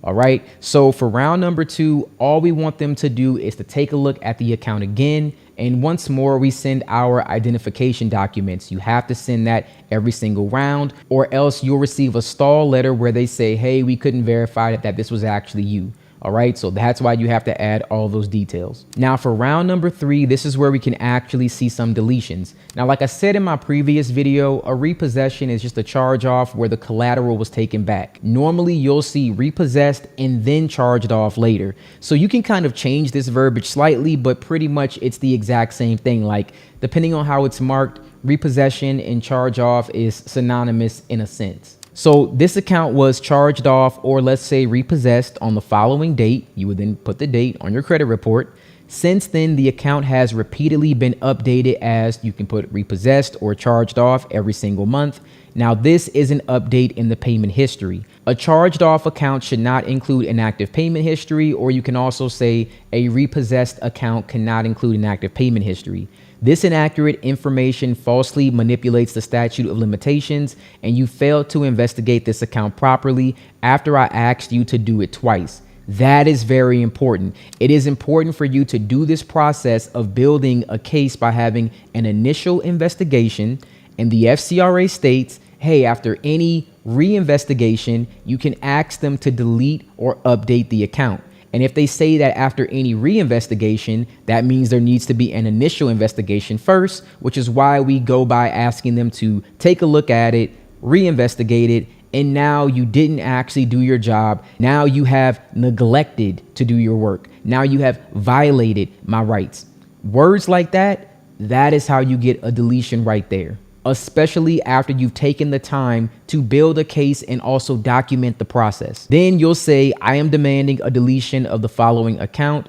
All right. So for round number 2, all we want them to do is to take a look at the account again. And once more, we send our identification documents. You have to send that every single round, or else you'll receive a stall letter where they say, hey, we couldn't verify that this was actually you. All right, so that's why you have to add all those details. Now for round number 3, this is where we can actually see some deletions. Now, like I said in my previous video, a repossession is just a charge off where the collateral was taken back. Normally you'll see repossessed and then charged off later. So you can kind of change this verbiage slightly, but pretty much it's the exact same thing. Like depending on how it's marked, repossession and charge off is synonymous in a sense. So this account was charged off, or let's say repossessed, on the following date. You would then put the date on your credit report. Since then, the account has repeatedly been updated as you can put repossessed or charged off every single month. Now, this is an update in the payment history. A charged off account should not include an active payment history, or you can also say a repossessed account cannot include an active payment history. This inaccurate information falsely manipulates the statute of limitations, and you failed to investigate this account properly after I asked you to do it twice. That is very important. It is important for you to do this process of building a case by having an initial investigation, and the FCRA states, hey, after any reinvestigation, you can ask them to delete or update the account. And if they say that after any reinvestigation, that means there needs to be an initial investigation first, which is why we go by asking them to take a look at it, reinvestigate it, and now you didn't actually do your job. Now you have neglected to do your work. Now you have violated my rights. Words like that, that is how you get a deletion right there, especially after you've taken the time to build a case and also document the process. Then you'll say, I am demanding a deletion of the following account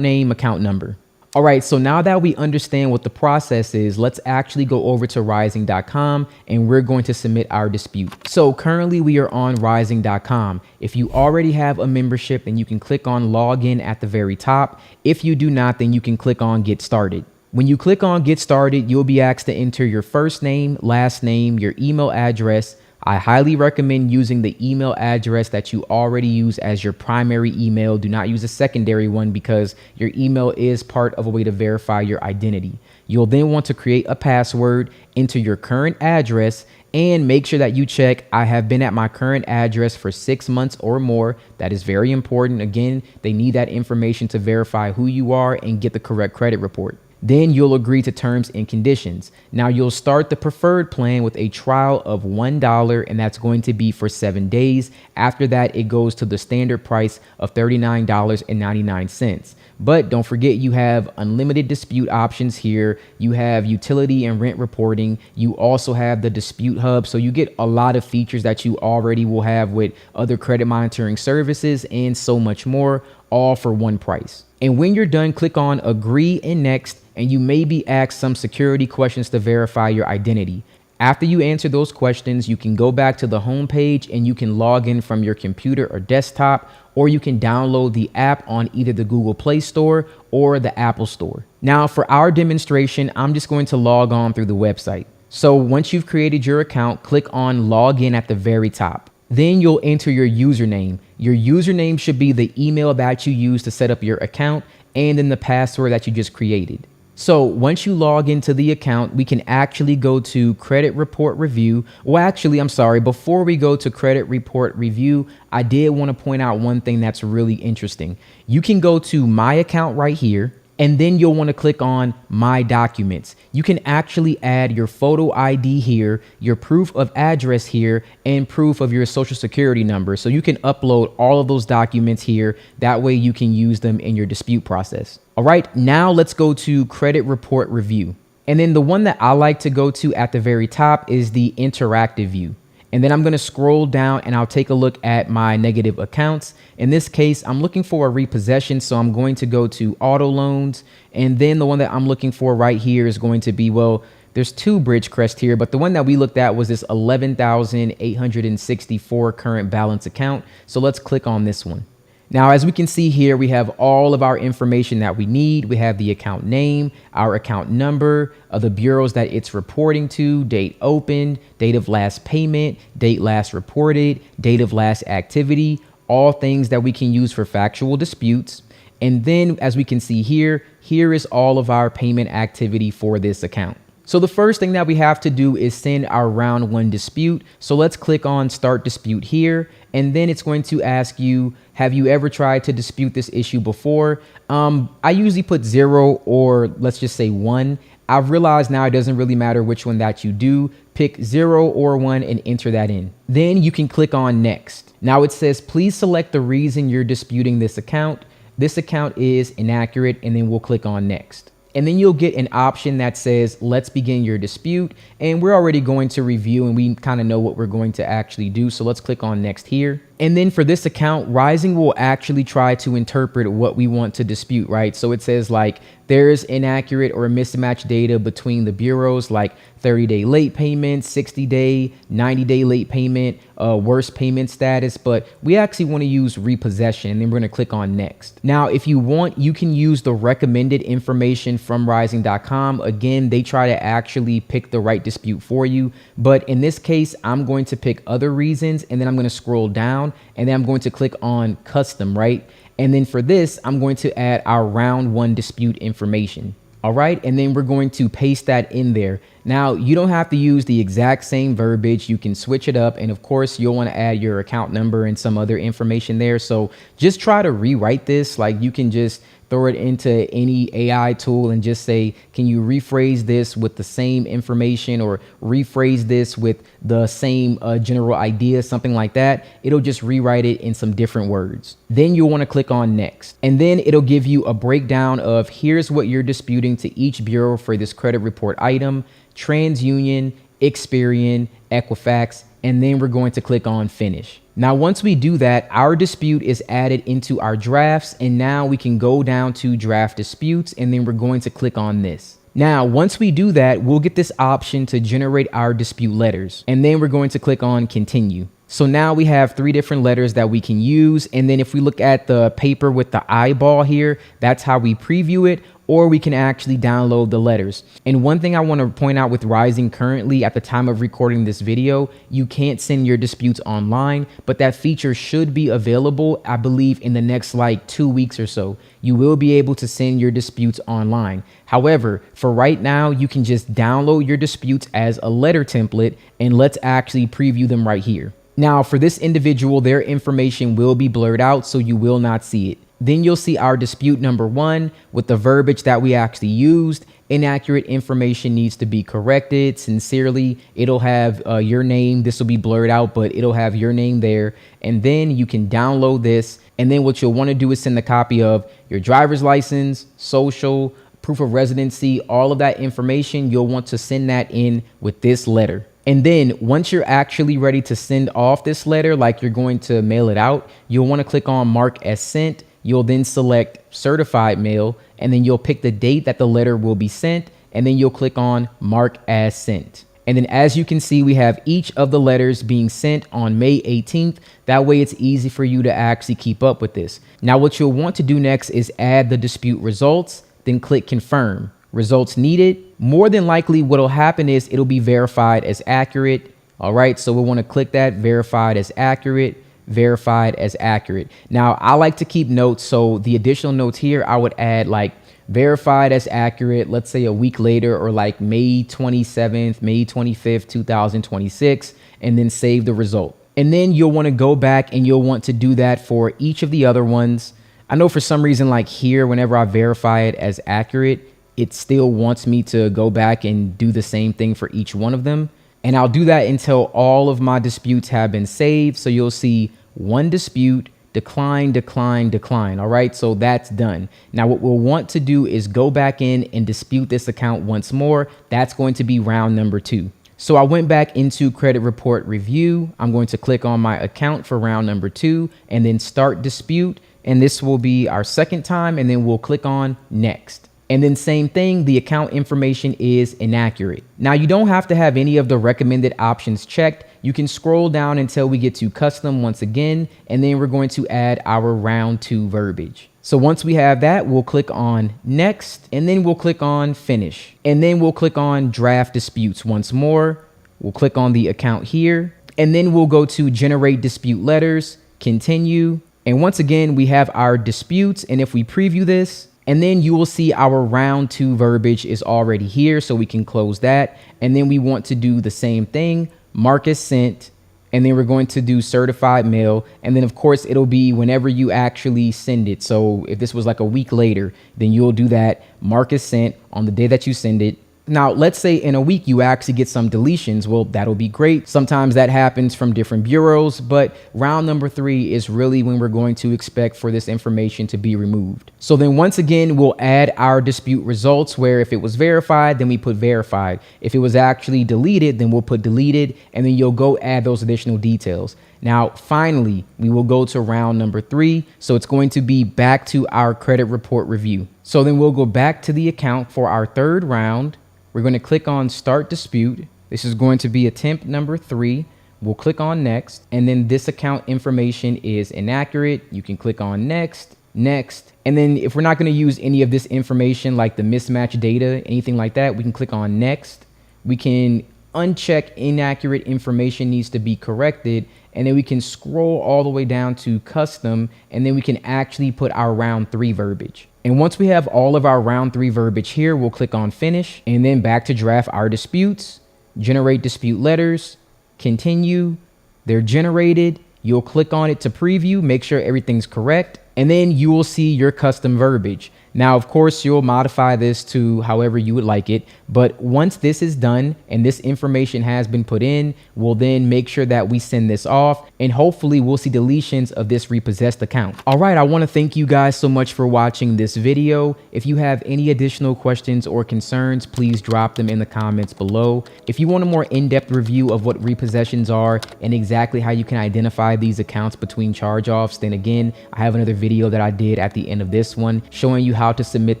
name, account number. All right, so now that we understand what the process is, let's actually go over to Ryezing.com and we're going to submit our dispute. So currently we are on Ryezing.com. If you already have a membership, then you can click on login at the very top. If you do not, then you can click on get started. When you click on get started, you'll be asked to enter your first name, last name, your email address. I highly recommend using the email address that you already use as your primary email. Do not use a secondary one because your email is part of a way to verify your identity. You'll then want to create a password, enter your current address, and make sure that you check I have been at my current address for 6 months or more. That is very important. Again, they need that information to verify who you are and get the correct credit report. Then you'll agree to terms and conditions. Now you'll start the preferred plan with a trial of $1, and that's going to be for 7 days. After that, it goes to the standard price of $39.99. But don't forget, you have unlimited dispute options here. You have utility and rent reporting. You also have the dispute hub. So you get a lot of features that you already will have with other credit monitoring services and so much more, all for one price. And when you're done, click on agree and next, and you may be asked some security questions to verify your identity. After you answer those questions, you can go back to the home page and you can log in from your computer or desktop, or you can download the app on either the Google Play Store or the Apple Store. Now, for our demonstration, I'm just going to log on through the website. So once you've created your account, click on Login at the very top. Then you'll enter your username. Your username should be the email that you use to set up your account and then the password that you just created. So once you log into the account, we can actually go to credit report review. Well, actually, I'm sorry. Before we go to credit report review, I did want to point out one thing that's really interesting. You can go to my account right here, and then you'll want to click on my documents. You can actually add your photo ID here, your proof of address here, and proof of your social security number. So you can upload all of those documents here. That way you can use them in your dispute process. All right, now let's go to credit report review. And then the one that I like to go to at the very top is the interactive view. And then I'm going to scroll down and I'll take a look at my negative accounts. In this case, I'm looking for a repossession. So I'm going to go to auto loans. And then the one that I'm looking for right here is going to be, well, there's two Bridgecrest here, but the one that we looked at was this 11,864 current balance account. So let's click on this one. Now, as we can see here, we have all of our information that we need. We have the account name, our account number, the bureaus that it's reporting to, date opened, date of last payment, date last reported, date of last activity, all things that we can use for factual disputes. And then as we can see here, here is all of our payment activity for this account. So the first thing that we have to do is send our round one dispute. So let's click on start dispute here. And then it's going to ask you, have you ever tried to dispute this issue before? I usually put 0 or let's just say 1. I've realized now it doesn't really matter which one that you do. Pick 0 or 1 and enter that in. Then you can click on next. Now it says, please select the reason you're disputing this account. This account is inaccurate, and then we'll click on next. And then you'll get an option that says, let's begin your dispute. And we're already going to review and we kind of know what we're going to actually do. So let's click on next here. And then for this account, Ryezing will actually try to interpret what we want to dispute, right? So it says like there's inaccurate or mismatched data between the bureaus, like 30-day late payment, 60-day, 90-day late payment, worst payment status. But we actually want to use repossession, and then we're going to click on next. Now, if you want, you can use the recommended information from Ryezing.com. Again, they try to actually pick the right dispute for you. But in this case, I'm going to pick other reasons, and then I'm going to scroll down, and then I'm going to click on custom, right? And then for this, I'm going to add our round one dispute information. All right. And then we're going to paste that in there. Now, you don't have to use the exact same verbiage. You can switch it up. And of course, you'll want to add your account number and some other information there. So just try to rewrite this. Like you can just throw it into any AI tool and just say, can you rephrase this with the same information, or rephrase this with the same general idea, something like that. It'll just rewrite it in some different words. Then you'll want to click on next. And then it'll give you a breakdown of here's what you're disputing to each bureau for this credit report item: TransUnion, Experian, Equifax, and then we're going to click on finish. Now, once we do that, our dispute is added into our drafts, and now we can go down to draft disputes, and then we're going to click on this. Now, once we do that, we'll get this option to generate our dispute letters, and then we're going to click on continue. So now we have 3 different letters that we can use. And then if we look at the paper with the eyeball here, that's how we preview it, or we can actually download the letters. And one thing I want to point out with Ryezing currently at the time of recording this video, you can't send your disputes online, but that feature should be available, I believe, in the next like 2 weeks or so. You will be able to send your disputes online. However, for right now, you can just download your disputes as a letter template, and let's actually preview them right here. Now, for this individual, their information will be blurred out, so you will not see it. Then you'll see our dispute number 1 with the verbiage that we actually used. Inaccurate information needs to be corrected. Sincerely, it'll have your name. This will be blurred out, but it'll have your name there. And then you can download this. And then what you'll want to do is send a copy of your driver's license, social, proof of residency, all of that information. You'll want to send that in with this letter. And then once you're actually ready to send off this letter, like you're going to mail it out, you'll want to click on mark as sent. You'll then select certified mail, and then you'll pick the date that the letter will be sent, and then you'll click on mark as sent. And then as you can see, we have each of the letters being sent on May 18th. That way it's easy for you to actually keep up with this. Now, what you'll want to do next is add the dispute results, then click confirm. Results needed. More than likely what'll happen is it'll be verified as accurate. All right, so we'll want to click that, verified as accurate, verified as accurate. Now, I like to keep notes. So the additional notes here, I would add like verified as accurate, let's say a week later, or like May 27th, May 25th, 2026, and then save the result. And then you'll want to go back and you'll want to do that for each of the other ones. I know for some reason, like here, whenever I verify it as accurate, it still wants me to go back and do the same thing for each one of them. And I'll do that until all of my disputes have been saved. So you'll see one dispute, decline, decline, decline. All right, so that's done. Now what we'll want to do is go back in and dispute this account once more. That's going to be round number 2. So I went back into credit report review. I'm going to click on my account for round number 2 and then start dispute. And this will be our second time. And then we'll click on next. And then same thing, the account information is inaccurate. Now you don't have to have any of the recommended options checked. You can scroll down until we get to custom once again, and then we're going to add our round 2 verbiage. So once we have that, we'll click on next, and then we'll click on finish. And then we'll click on draft disputes once more. We'll click on the account here, and then we'll go to generate dispute letters, continue. And once again, we have our disputes. And if we preview this, and then you will see our round 2 verbiage is already here, so we can close that. And then we want to do the same thing, mark as sent, and then we're going to do certified mail. And then of course it'll be whenever you actually send it. So if this was like a week later, then you'll do that, mark as sent on the day that you send it. Now, let's say in a week you actually get some deletions. Well, that'll be great. Sometimes that happens from different bureaus, but round number 3 is really when we're going to expect for this information to be removed. So then once again, we'll add our dispute results where if it was verified, then we put verified. If it was actually deleted, then we'll put deleted, and then you'll go add those additional details. Now, finally, we will go to round number 3. So it's going to be back to our credit report review. So then we'll go back to the account for our third round. We're going to click on start dispute. This is going to be attempt number 3. We'll click on next. And then this account information is inaccurate. You can click on next, next. And then if we're not going to use any of this information like the mismatch data, anything like that, we can click on next. We can uncheck inaccurate information needs to be corrected. And then we can scroll all the way down to custom. And then we can actually put our round 3 verbiage. And once we have all of our round 3 verbiage here, we'll click on finish and then back to draft our disputes, generate dispute letters, continue. They're generated. You'll click on it to preview, make sure everything's correct, and then you will see your custom verbiage. Now, of course, you'll modify this to however you would like it. But once this is done and this information has been put in, we'll then make sure that we send this off, and hopefully we'll see deletions of this repossessed account. All right, I want to thank you guys so much for watching this video. If you have any additional questions or concerns, please drop them in the comments below. If you want a more in-depth review of what repossessions are and exactly how you can identify these accounts between charge-offs, then again, I have another video that I did at the end of this one showing you how to submit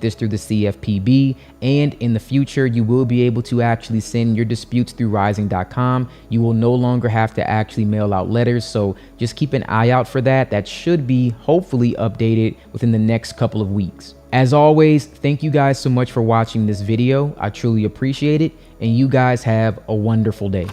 this through the CFPB. And in the future, you will be able to actually send your disputes through Ryezing.com. You will no longer have to actually mail out letters. So just keep an eye out for that. That should be hopefully updated within the next couple of weeks. As always, thank you guys so much for watching this video. I truly appreciate it. And you guys have a wonderful day.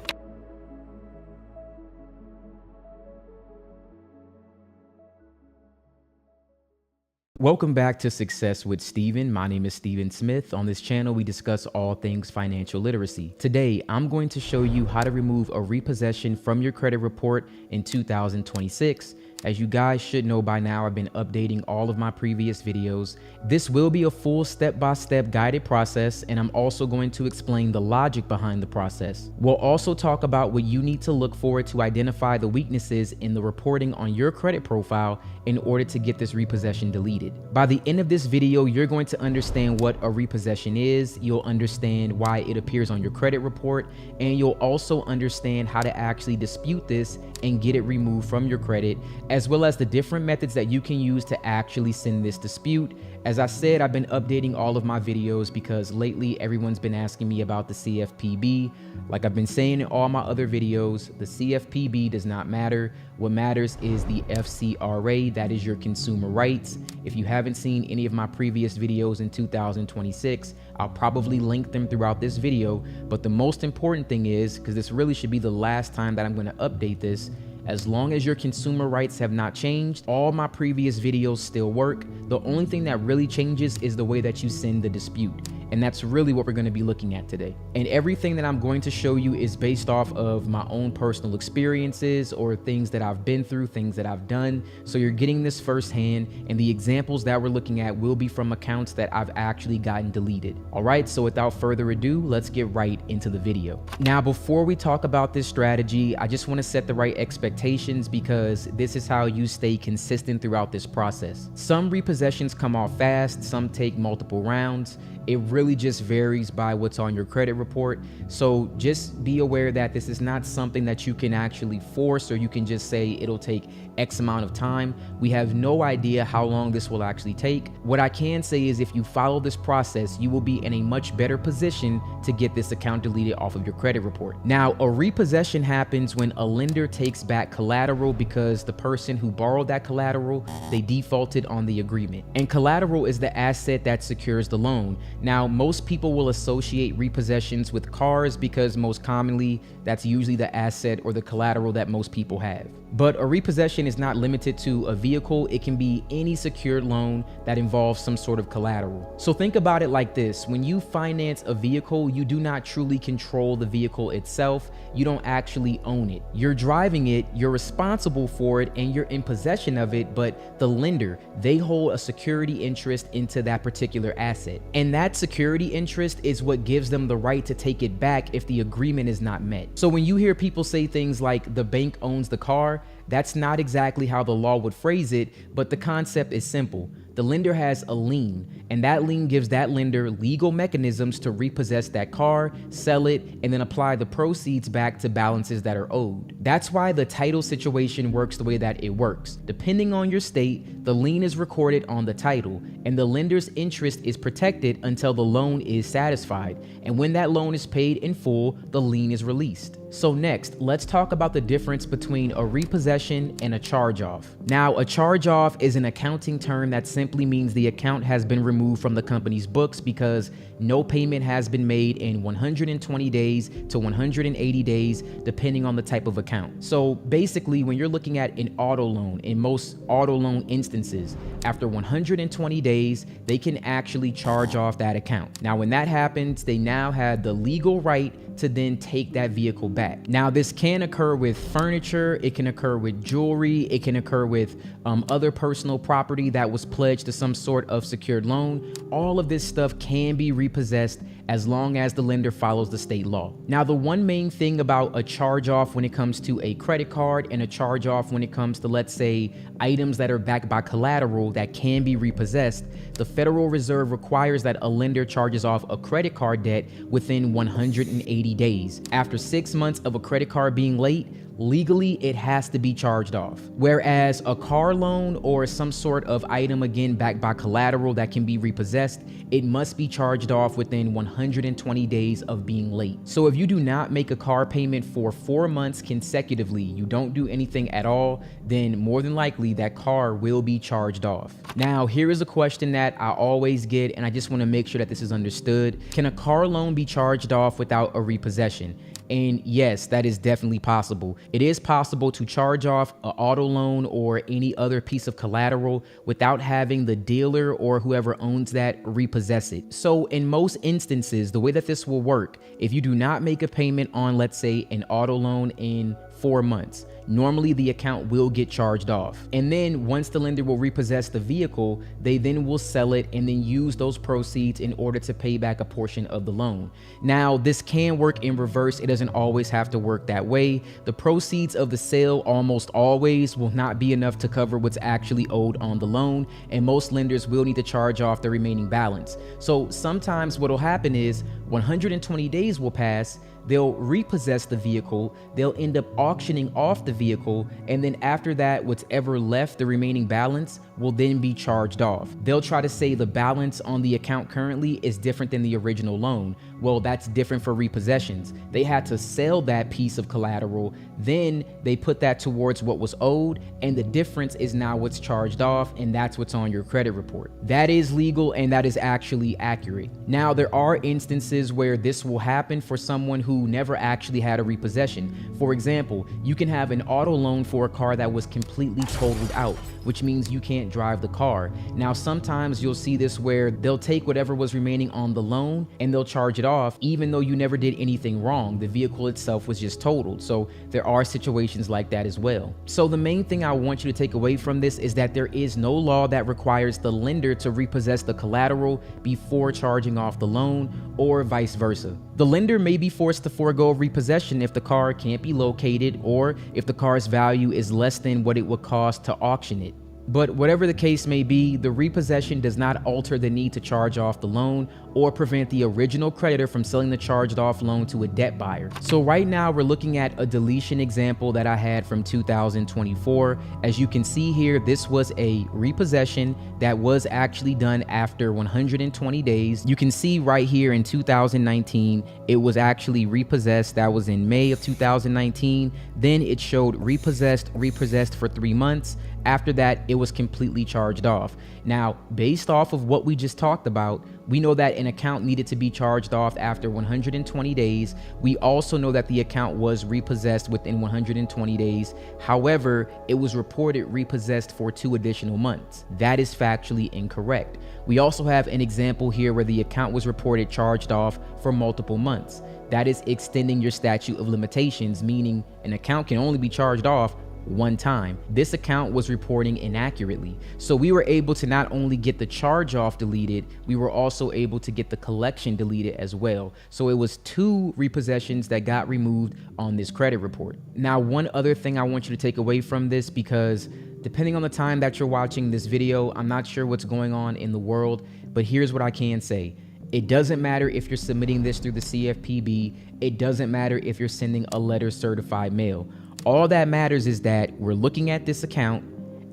Welcome back to Success with Steven. My name is Steven Smith. On this channel, we discuss all things financial literacy. Today, I'm going to show you how to remove a repossession from your credit report in 2026. As you guys should know by now, I've been updating all of my previous videos. This will be a full step-by-step guided process, and I'm also going to explain the logic behind the process. We'll also talk about what you need to look for to identify the weaknesses in the reporting on your credit profile in order to get this repossession deleted. By the end of this video, you're going to understand what a repossession is, you'll understand why it appears on your credit report, and you'll also understand how to actually dispute this and get it removed from your credit, as well as the different methods that you can use to actually send this dispute. As I said, I've been updating all of my videos because lately everyone's been asking me about the CFPB. Like I've been saying in all my other videos, the CFPB does not matter. What matters is the FCRA, that is your consumer rights. If you haven't seen any of my previous videos in 2026, I'll probably link them throughout this video. But the most important thing is, because this really should be the last time that I'm going to update this, as long as your consumer rights have not changed, all my previous videos still work. The only thing that really changes is the way that you send the dispute. And that's really what we're going to be looking at today. And everything that I'm going to show you is based off of my own personal experiences or things that I've been through, things that I've done. So you're getting this firsthand, and the examples that we're looking at will be from accounts that I've actually gotten deleted. All right, so without further ado, let's get right into the video. Now, before we talk about this strategy, I just want to set the right expectations because this is how you stay consistent throughout this process. Some repossessions come off fast, some take multiple rounds. It really just varies by what's on your credit report. So just be aware that this is not something that you can actually force, or you can just say it'll take X amount of time. We have no idea how long this will actually take. What I can say is if you follow this process, you will be in a much better position to get this account deleted off of your credit report. Now, a repossession happens when a lender takes back collateral because the person who borrowed that collateral, they defaulted on the agreement. And collateral is the asset that secures the loan. Now, most people will associate repossessions with cars because most commonly that's usually the asset or the collateral that most people have. But a repossession is not limited to a vehicle. It can be any secured loan that involves some sort of collateral. So think about it like this. When you finance a vehicle, you do not truly control the vehicle itself. You don't actually own it. You're driving it, you're responsible for it, and you're in possession of it, but the lender, they hold a security interest into that particular asset. And that security interest is what gives them the right to take it back if the agreement is not met. So when you hear people say things like the bank owns the car, that's not exactly how the law would phrase it, but the concept is simple. The lender has a lien, and that lien gives that lender legal mechanisms to repossess that car, sell it, and then apply the proceeds back to balances that are owed. That's why the title situation works the way that it works. Depending on your state, the lien is recorded on the title, and the lender's interest is protected until the loan is satisfied. And when that loan is paid in full, the lien is released. So next, let's talk about the difference between a repossession and a charge-off. Now, a charge-off is an accounting term that simply means the account has been removed from the company's books because no payment has been made in 120 days to 180 days, depending on the type of account. So basically, when you're looking at an auto loan, in most auto loan instances, after 120 days, they can actually charge off that account. Now, when that happens, they now have the legal right to then take that vehicle back. Now, this can occur with furniture, it can occur with jewelry, it can occur with other personal property that was pledged to some sort of secured loan. All of this stuff can be repossessed as long as the lender follows the state law. Now, the one main thing about a charge-off when it comes to a credit card and a charge-off when it comes to, let's say, items that are backed by collateral that can be repossessed, the Federal Reserve requires that a lender charges off a credit card debt within 180 days. After 6 months of a credit card being late, legally it has to be charged off. Whereas a car loan or some sort of item, again backed by collateral that can be repossessed, it must be charged off within 120 days of being late. So if you do not make a car payment for 4 months consecutively, you don't do anything at all, then more than likely that car will be charged off. Now, here is a question that I always get, and I just want to make sure that this is understood. Can a car loan be charged off without a repossession? And yes, that is definitely possible. It is possible to charge off an auto loan or any other piece of collateral without having the dealer or whoever owns that repossess it. So in most instances, the way that this will work, if you do not make a payment on, let's say, an auto loan in 4 months, normally the account will get charged off. And then once the lender will repossess the vehicle, they then will sell it and then use those proceeds in order to pay back a portion of the loan. Now, this can work in reverse. It doesn't always have to work that way. The proceeds of the sale almost always will not be enough to cover what's actually owed on the loan, and most lenders will need to charge off the remaining balance. So sometimes what will happen is 120 days will pass, they'll repossess the vehicle, they'll end up auctioning off the vehicle, and then after that, what's ever left, the remaining balance, will then be charged off. They'll try to say the balance on the account currently is different than the original loan. Well, that's different for repossessions. They had to sell that piece of collateral, then they put that towards what was owed, and the difference is now what's charged off, and that's what's on your credit report. That is legal, and that is actually accurate. Now, there are instances where this will happen for someone who never actually had a repossession. For example, you can have an auto loan for a car that was completely totaled out, which means you can't drive the car. Now, sometimes you'll see this where they'll take whatever was remaining on the loan and they'll charge it off, even though you never did anything wrong. The vehicle itself was just totaled. So there are situations like that as well. So the main thing I want you to take away from this is that there is no law that requires the lender to repossess the collateral before charging off the loan, or vice versa. The lender may be forced to forego repossession if the car can't be located or if the car's value is less than what it would cost to auction it. But whatever the case may be, the repossession does not alter the need to charge off the loan or prevent the original creditor from selling the charged off loan to a debt buyer. So right now we're looking at a deletion example that I had from 2024. As you can see here, this was a repossession that was actually done after 120 days. You can see right here in 2019, it was actually repossessed. That was in May of 2019. Then it showed repossessed for 3 months. After that, it was completely charged off. Now, based off of what we just talked about, we know that an account needed to be charged off after 120 days. We also know that the account was repossessed within 120 days. However, it was reported repossessed for 2 additional months. That is factually incorrect. We also have an example here where the account was reported charged off for multiple months. That is extending your statute of limitations, meaning an account can only be charged off one time. This account was reporting inaccurately. So we were able to not only get the charge off deleted, we were also able to get the collection deleted as well. So it was 2 repossessions that got removed on this credit report. Now, one other thing I want you to take away from this, because depending on the time that you're watching this video, I'm not sure what's going on in the world, but here's what I can say. It doesn't matter if you're submitting this through the CFPB. It doesn't matter if you're sending a letter certified mail. All that matters is that we're looking at this account,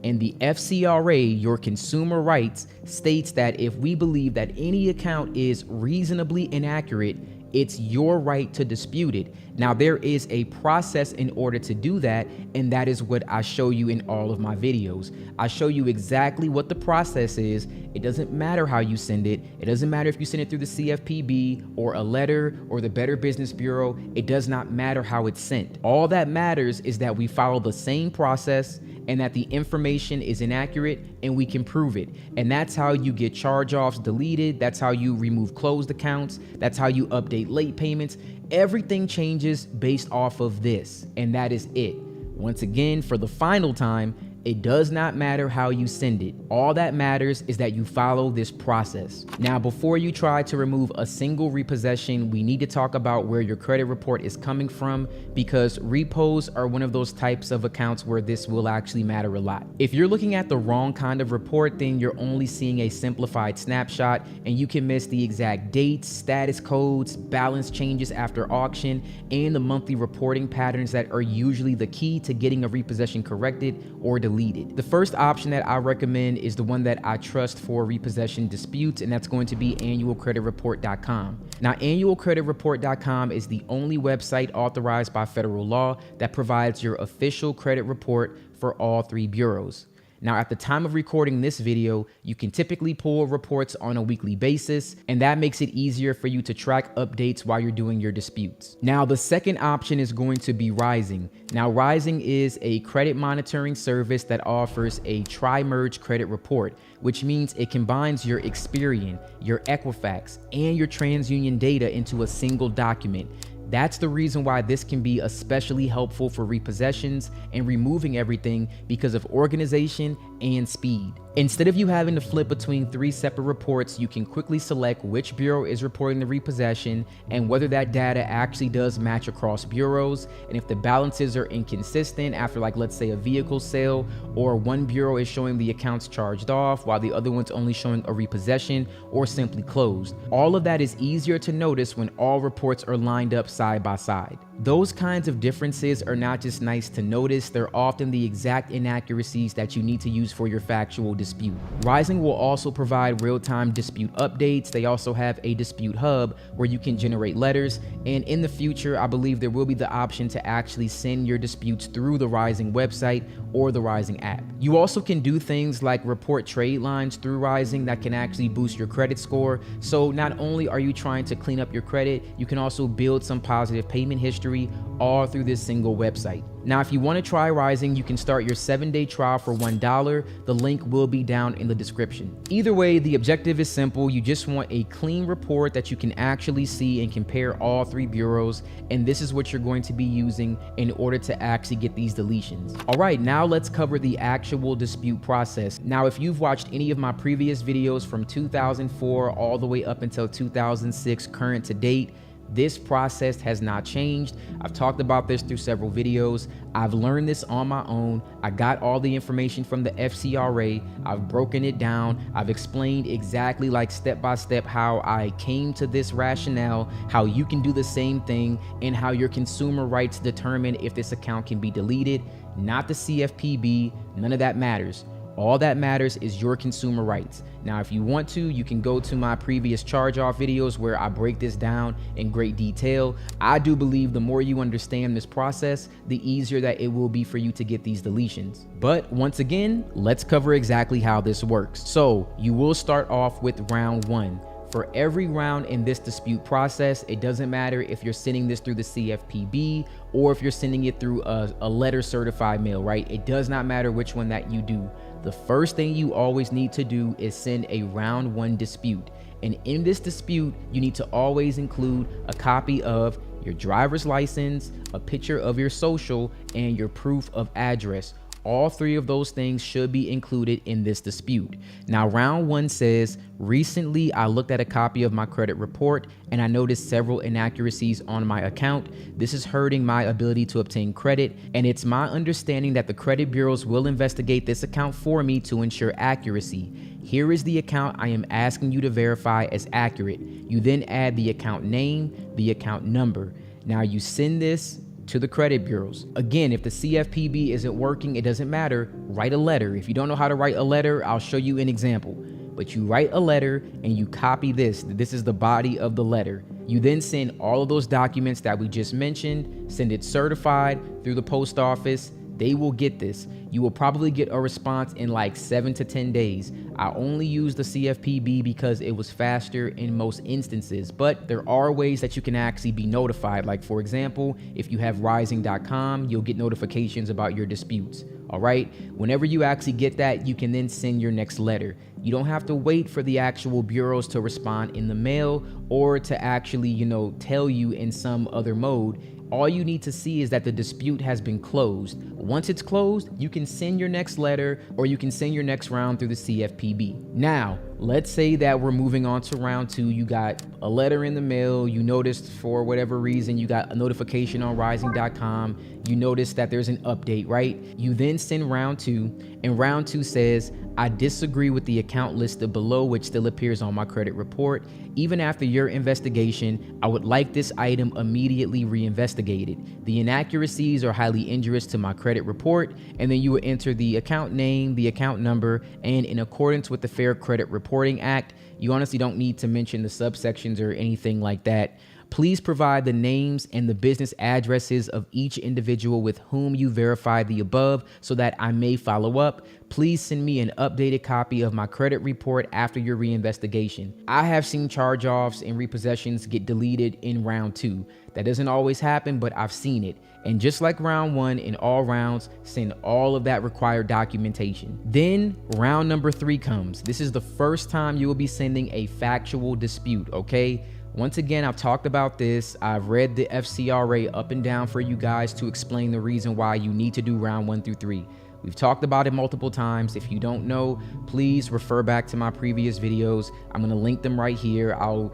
and the FCRA, your consumer rights, states that if we believe that any account is reasonably inaccurate, it's your right to dispute it. Now, there is a process in order to do that, and that is what I show you in all of my videos. I show you exactly what the process is. It doesn't matter how you send it. It doesn't matter if you send it through the CFPB or a letter or the Better Business Bureau. It does not matter how it's sent. All that matters is that we follow the same process and that the information is inaccurate and we can prove it. And that's how you get charge-offs deleted. That's how you remove closed accounts. That's how you update late payments. Everything changes based off of this, and that is it. Once again, for the final time, it does not matter how you send it. All that matters is that you follow this process. Now, before you try to remove a single repossession, we need to talk about where your credit report is coming from, because repos are one of those types of accounts where this will actually matter a lot. If you're looking at the wrong kind of report, then you're only seeing a simplified snapshot, and you can miss the exact dates, status codes, balance changes after auction, and the monthly reporting patterns that are usually the key to getting a repossession corrected or deleted. The first option that I recommend is the one that I trust for repossession disputes, and that's going to be annualcreditreport.com. Now, annualcreditreport.com is the only website authorized by federal law that provides your official credit report for all 3 bureaus. Now, at the time of recording this video, you can typically pull reports on a weekly basis, and that makes it easier for you to track updates while you're doing your disputes. Now, the second option is going to be Ryezing. Now, Ryezing is a credit monitoring service that offers a tri-merge credit report, which means it combines your Experian, your Equifax, and your TransUnion data into a single document. That's the reason why this can be especially helpful for repossessions and removing everything because of organization and speed. Instead of you having to flip between 3 separate reports, you can quickly select which bureau is reporting the repossession and whether that data actually does match across bureaus, and if the balances are inconsistent after, like, let's say a vehicle sale, or one bureau is showing the accounts charged off while the other one's only showing a repossession or simply closed. All of that is easier to notice when all reports are lined up side by side. Those kinds of differences are not just nice to notice, they're often the exact inaccuracies that you need to use for your factual dispute. Ryezing will also provide real-time dispute updates. They also have a dispute hub where you can generate letters, and in the future, I believe there will be the option to actually send your disputes through the Ryezing website or the Ryezing app. You also can do things like report trade lines through Ryezing that can actually boost your credit score. So not only are you trying to clean up your credit, you can also build some positive payment history all through this single website. Now, if you want to try Ryezing, you can start your 7-day trial for $1. The link will be down in the description. Either way, the objective is simple. You just want a clean report that you can actually see and compare all 3 bureaus, and this is what you're going to be using in order to actually get these deletions. All right, now let's cover the actual dispute process. Now, if you've watched any of my previous videos from 2004 all the way up until 2006 current to date, this process has not changed. I've talked about this through several videos. I've learned this on my own. I got all the information from the FCRA. I've broken it down. I've explained exactly, like, step by step how I came to this rationale, how you can do the same thing, and how your consumer rights determine if this account can be deleted. Not the CFPB, none of that matters. All that matters is your consumer rights. Now, if you want to, you can go to my previous charge-off videos where I break this down in great detail. I do believe the more you understand this process, the easier that it will be for you to get these deletions. But once again, let's cover exactly how this works. So you will start off with round 1. For every round in this dispute process, it doesn't matter if you're sending this through the CFPB or if you're sending it through a letter certified mail, right? It does not matter which one that you do. The first thing you always need to do is send a round 1 dispute. And in this dispute, you need to always include a copy of your driver's license, a picture of your social, and your proof of address. All 3 of those things should be included in this dispute. Now, round 1 says, recently I looked at a copy of my credit report and I noticed several inaccuracies on my account. This is hurting my ability to obtain credit, and it's my understanding that the credit bureaus will investigate this account for me to ensure accuracy. Here is the account I am asking you to verify as accurate. You then add the account name, the account number. Now you send this to the credit bureaus. Again, if the CFPB isn't working, it doesn't matter. Write a letter. If you don't know how to write a letter, I'll show you an example. But you write a letter and you copy this. This is the body of the letter. You then send all of those documents that we just mentioned, send it certified through the post office. They will get this. You will probably get a response in like 7 to 10 days. I only use the CFPB because it was faster in most instances, but there are ways that you can actually be notified. Like, for example, if you have Ryezing.com, you'll get notifications about your disputes. All right. Whenever you actually get that, you can then send your next letter. You don't have to wait for the actual bureaus to respond in the mail or to actually, tell you in some other mode. All you need to see is that the dispute has been closed. Once it's closed, you can send your next letter or you can send your next round through the CFPB. Now, let's say that we're moving on to round 2. You got a letter in the mail. You noticed for whatever reason, you got a notification on Ryezing.com. You notice that there's an update, right? You then send round 2, and round 2 says, I disagree with the account listed below, which still appears on my credit report. Even after your investigation, I would like this item immediately reinvestigated. The inaccuracies are highly injurious to my credit report. And then you would enter the account name, the account number, and in accordance with the Fair Credit Reporting Act, you honestly don't need to mention the subsections or anything like that. Please provide the names and the business addresses of each individual with whom you verify the above so that I may follow up. Please send me an updated copy of my credit report after your reinvestigation. I have seen charge-offs and repossessions get deleted in round 2. That doesn't always happen, but I've seen it. And just like round 1, in all rounds, send all of that required documentation. Then round number 3 comes. This is the first time you will be sending a factual dispute, okay? Once again, I've talked about this. I've read the FCRA up and down for you guys to explain the reason why you need to do round 1 through 3. We've talked about it multiple times. If you don't know, please refer back to my previous videos. I'm gonna link them right here. I'll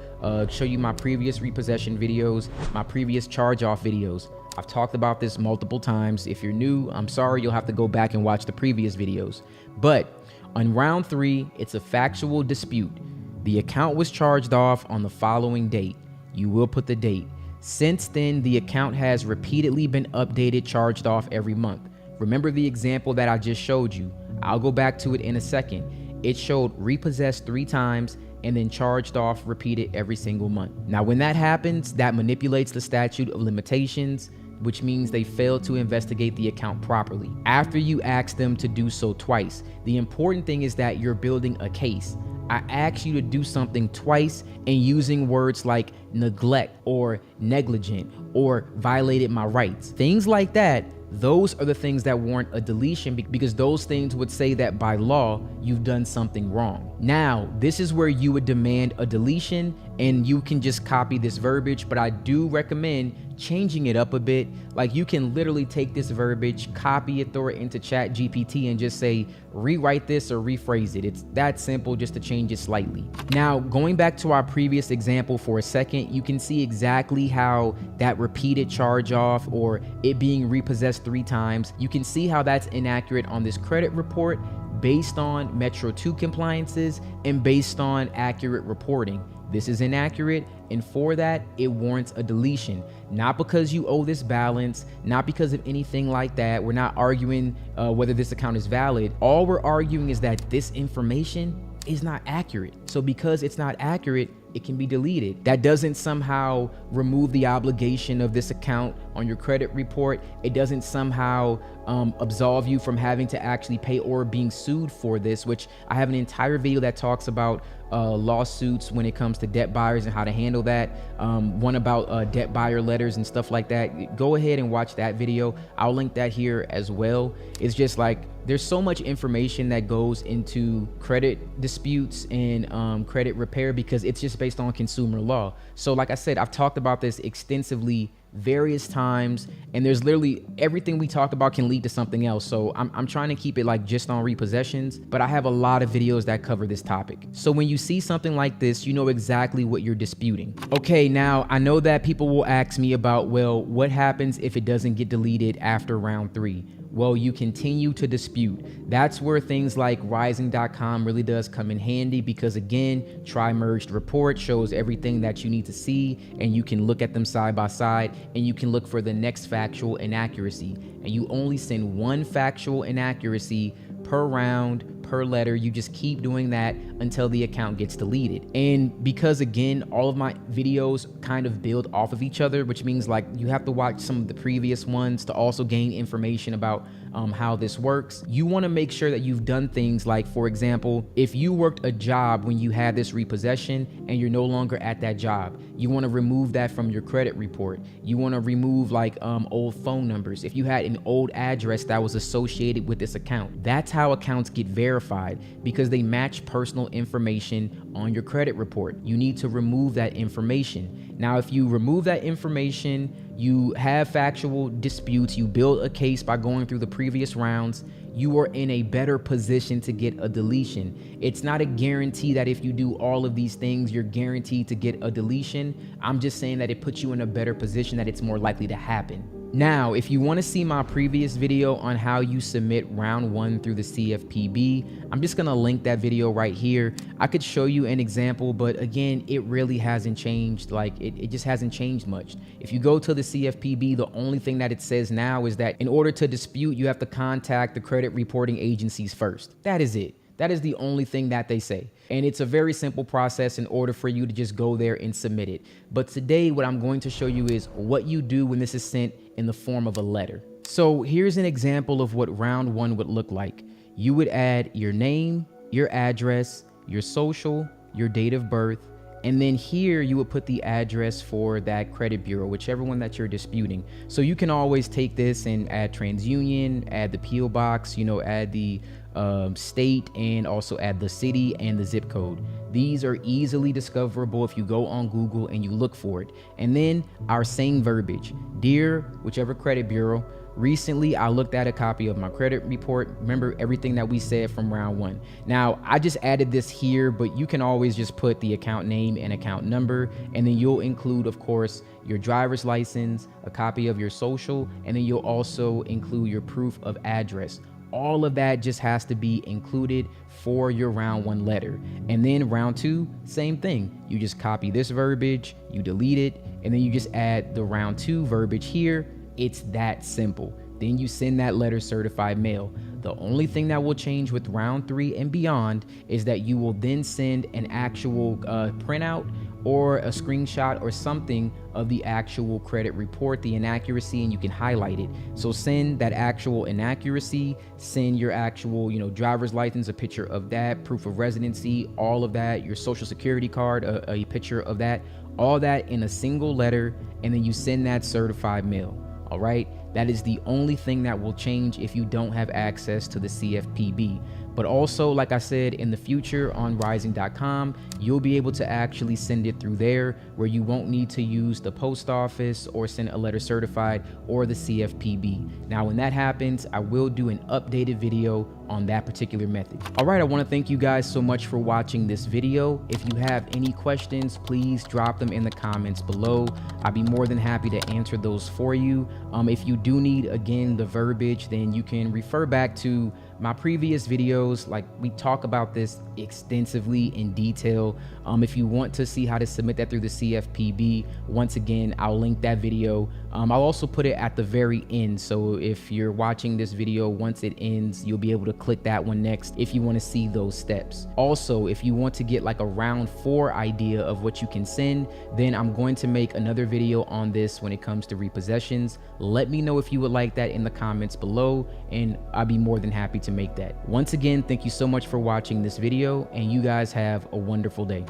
show you my previous repossession videos, my previous charge-off videos. I've talked about this multiple times. If you're new, I'm sorry, you'll have to go back and watch the previous videos. But on round 3, it's a factual dispute. The account was charged off on the following date. You will put the date. Since then, the account has repeatedly been updated, charged off every month. Remember the example that I just showed you. I'll go back to it in a second. It showed repossessed 3 times and then charged off, repeated every single month. Now, when that happens, that manipulates the statute of limitations, which means they failed to investigate the account properly after you ask them to do so twice. The important thing is that you're building a case. I asked you to do something twice and using words like neglect or negligent or violated my rights. Things like that, those are the things that warrant a deletion because those things would say that by law, you've done something wrong. Now, this is where you would demand a deletion and you can just copy this verbiage, but I do recommend changing it up a bit. Like you can literally take this verbiage, copy it, throw it into ChatGPT and just say, rewrite this or rephrase it. It's that simple just to change it slightly. Now, going back to our previous example for a second, you can see exactly how that repeated charge off or it being repossessed 3 times, you can see how that's inaccurate on this credit report based on Metro 2 compliances and based on accurate reporting. This is inaccurate, and for that, it warrants a deletion. Not because you owe this balance, not because of anything like that. We're not arguing whether this account is valid. All we're arguing is that this information is not accurate. So because it's not accurate, it can be deleted. That doesn't somehow remove the obligation of this account on your credit report. It doesn't somehow absolve you from having to actually pay or being sued for this, which I have an entire video that talks about lawsuits when it comes to debt buyers and how to handle that. One about debt buyer letters and stuff like that. Go ahead and watch that video. I'll link that here as well. It's just like there's so much information that goes into credit disputes and credit repair because it's just based on consumer law. So like I said, I've talked about this extensively various times, and there's literally everything we talk about can lead to something else. So I'm trying to keep it like just on repossessions, but I have a lot of videos that cover this topic. So when you see something like this, you know exactly what you're disputing. Okay, now I know that people will ask me about, well, what happens if it doesn't get deleted after round 3? Well, you continue to dispute. That's where things like Ryezing.com really does come in handy because again, tri-merged report shows everything that you need to see and you can look at them side by side and you can look for the next factual inaccuracy. And you only send one factual inaccuracy per round, per letter. You just keep doing that until the account gets deleted. And because again, all of my videos kind of build off of each other, which means like you have to watch some of the previous ones to also gain information about how this works. You want to make sure that you've done things like, for example, if you worked a job when you had this repossession and you're no longer at that job, you want to remove that from your credit report. You want to remove like old phone numbers. If you had an old address that was associated with this account, that's how accounts get verified because they match personal information on your credit report. You need to remove that information. Now, if you remove that information, you have factual disputes, you build a case by going through the previous rounds, you are in a better position to get a deletion. It's not a guarantee that if you do all of these things, you're guaranteed to get a deletion. I'm just saying that it puts you in a better position that it's more likely to happen. Now, if you want to see my previous video on how you submit round 1 through the CFPB, I'm just going to link that video right here. I could show you an example, but again, it really hasn't changed. Like it just hasn't changed much. If you go to the CFPB, the only thing that it says now is that in order to dispute, you have to contact the credit reporting agencies first. That is it. That is the only thing that they say. And it's a very simple process in order for you to just go there and submit it. But today, what I'm going to show you is what you do when this is sent in the form of a letter. So here's an example of what round 1 would look like. You would add your name, your address, your social, your date of birth, and then here you would put the address for that credit bureau, whichever one that you're disputing. So you can always take this and add TransUnion, add the PO box, add the state, and also add the city and the zip code. These are easily discoverable if you go on Google and you look for it. And then our same verbiage, dear whichever credit bureau, Recently, I looked at a copy of my credit report. Remember everything that we said from round one. Now, I just added this here, but you can always just put the account name and account number, and then you'll include, of course, your driver's license, a copy of your social, and then you'll also include your proof of address. All of that just has to be included for your round one letter. And then round two, same thing. You just copy this verbiage, you delete it, and then you just add the round two verbiage here. It's that simple. Then you send that letter certified mail. The only thing that will change with round three and beyond is that you will then send an actual printout or a screenshot or something of the actual credit report, the inaccuracy, and you can highlight it. So send that actual inaccuracy, send your actual, driver's license, a picture of that, proof of residency, all of that, your social security card, a picture of that, all that in a single letter, and then you send that certified mail. All right, that is the only thing that will change if you don't have access to the CFPB. But also, like I said, in the future on Ryezing.com, you'll be able to actually send it through there, where you won't need to use the post office or send a letter certified or the CFPB. Now, when that happens, I will do an updated video on that particular method. All right, I want to thank you guys so much for watching this video. If you have any questions, please drop them in the comments below. I'd be more than happy to answer those for you. If you do need, again, the verbiage, then you can refer back to my previous videos. Like, we talk about this extensively in detail. If you want to see how to submit that through the CFPB, once again, I'll link that video. I'll also put it at the very end. So if you're watching this video, once it ends, you'll be able to click that one next if you want to see those steps. Also, if you want to get like a round 4 idea of what you can send, then I'm going to make another video on this when it comes to repossessions. Let me know if you would like that in the comments below, and I'll be more than happy to make that. Once again, thank you so much for watching this video, and you guys have a wonderful day.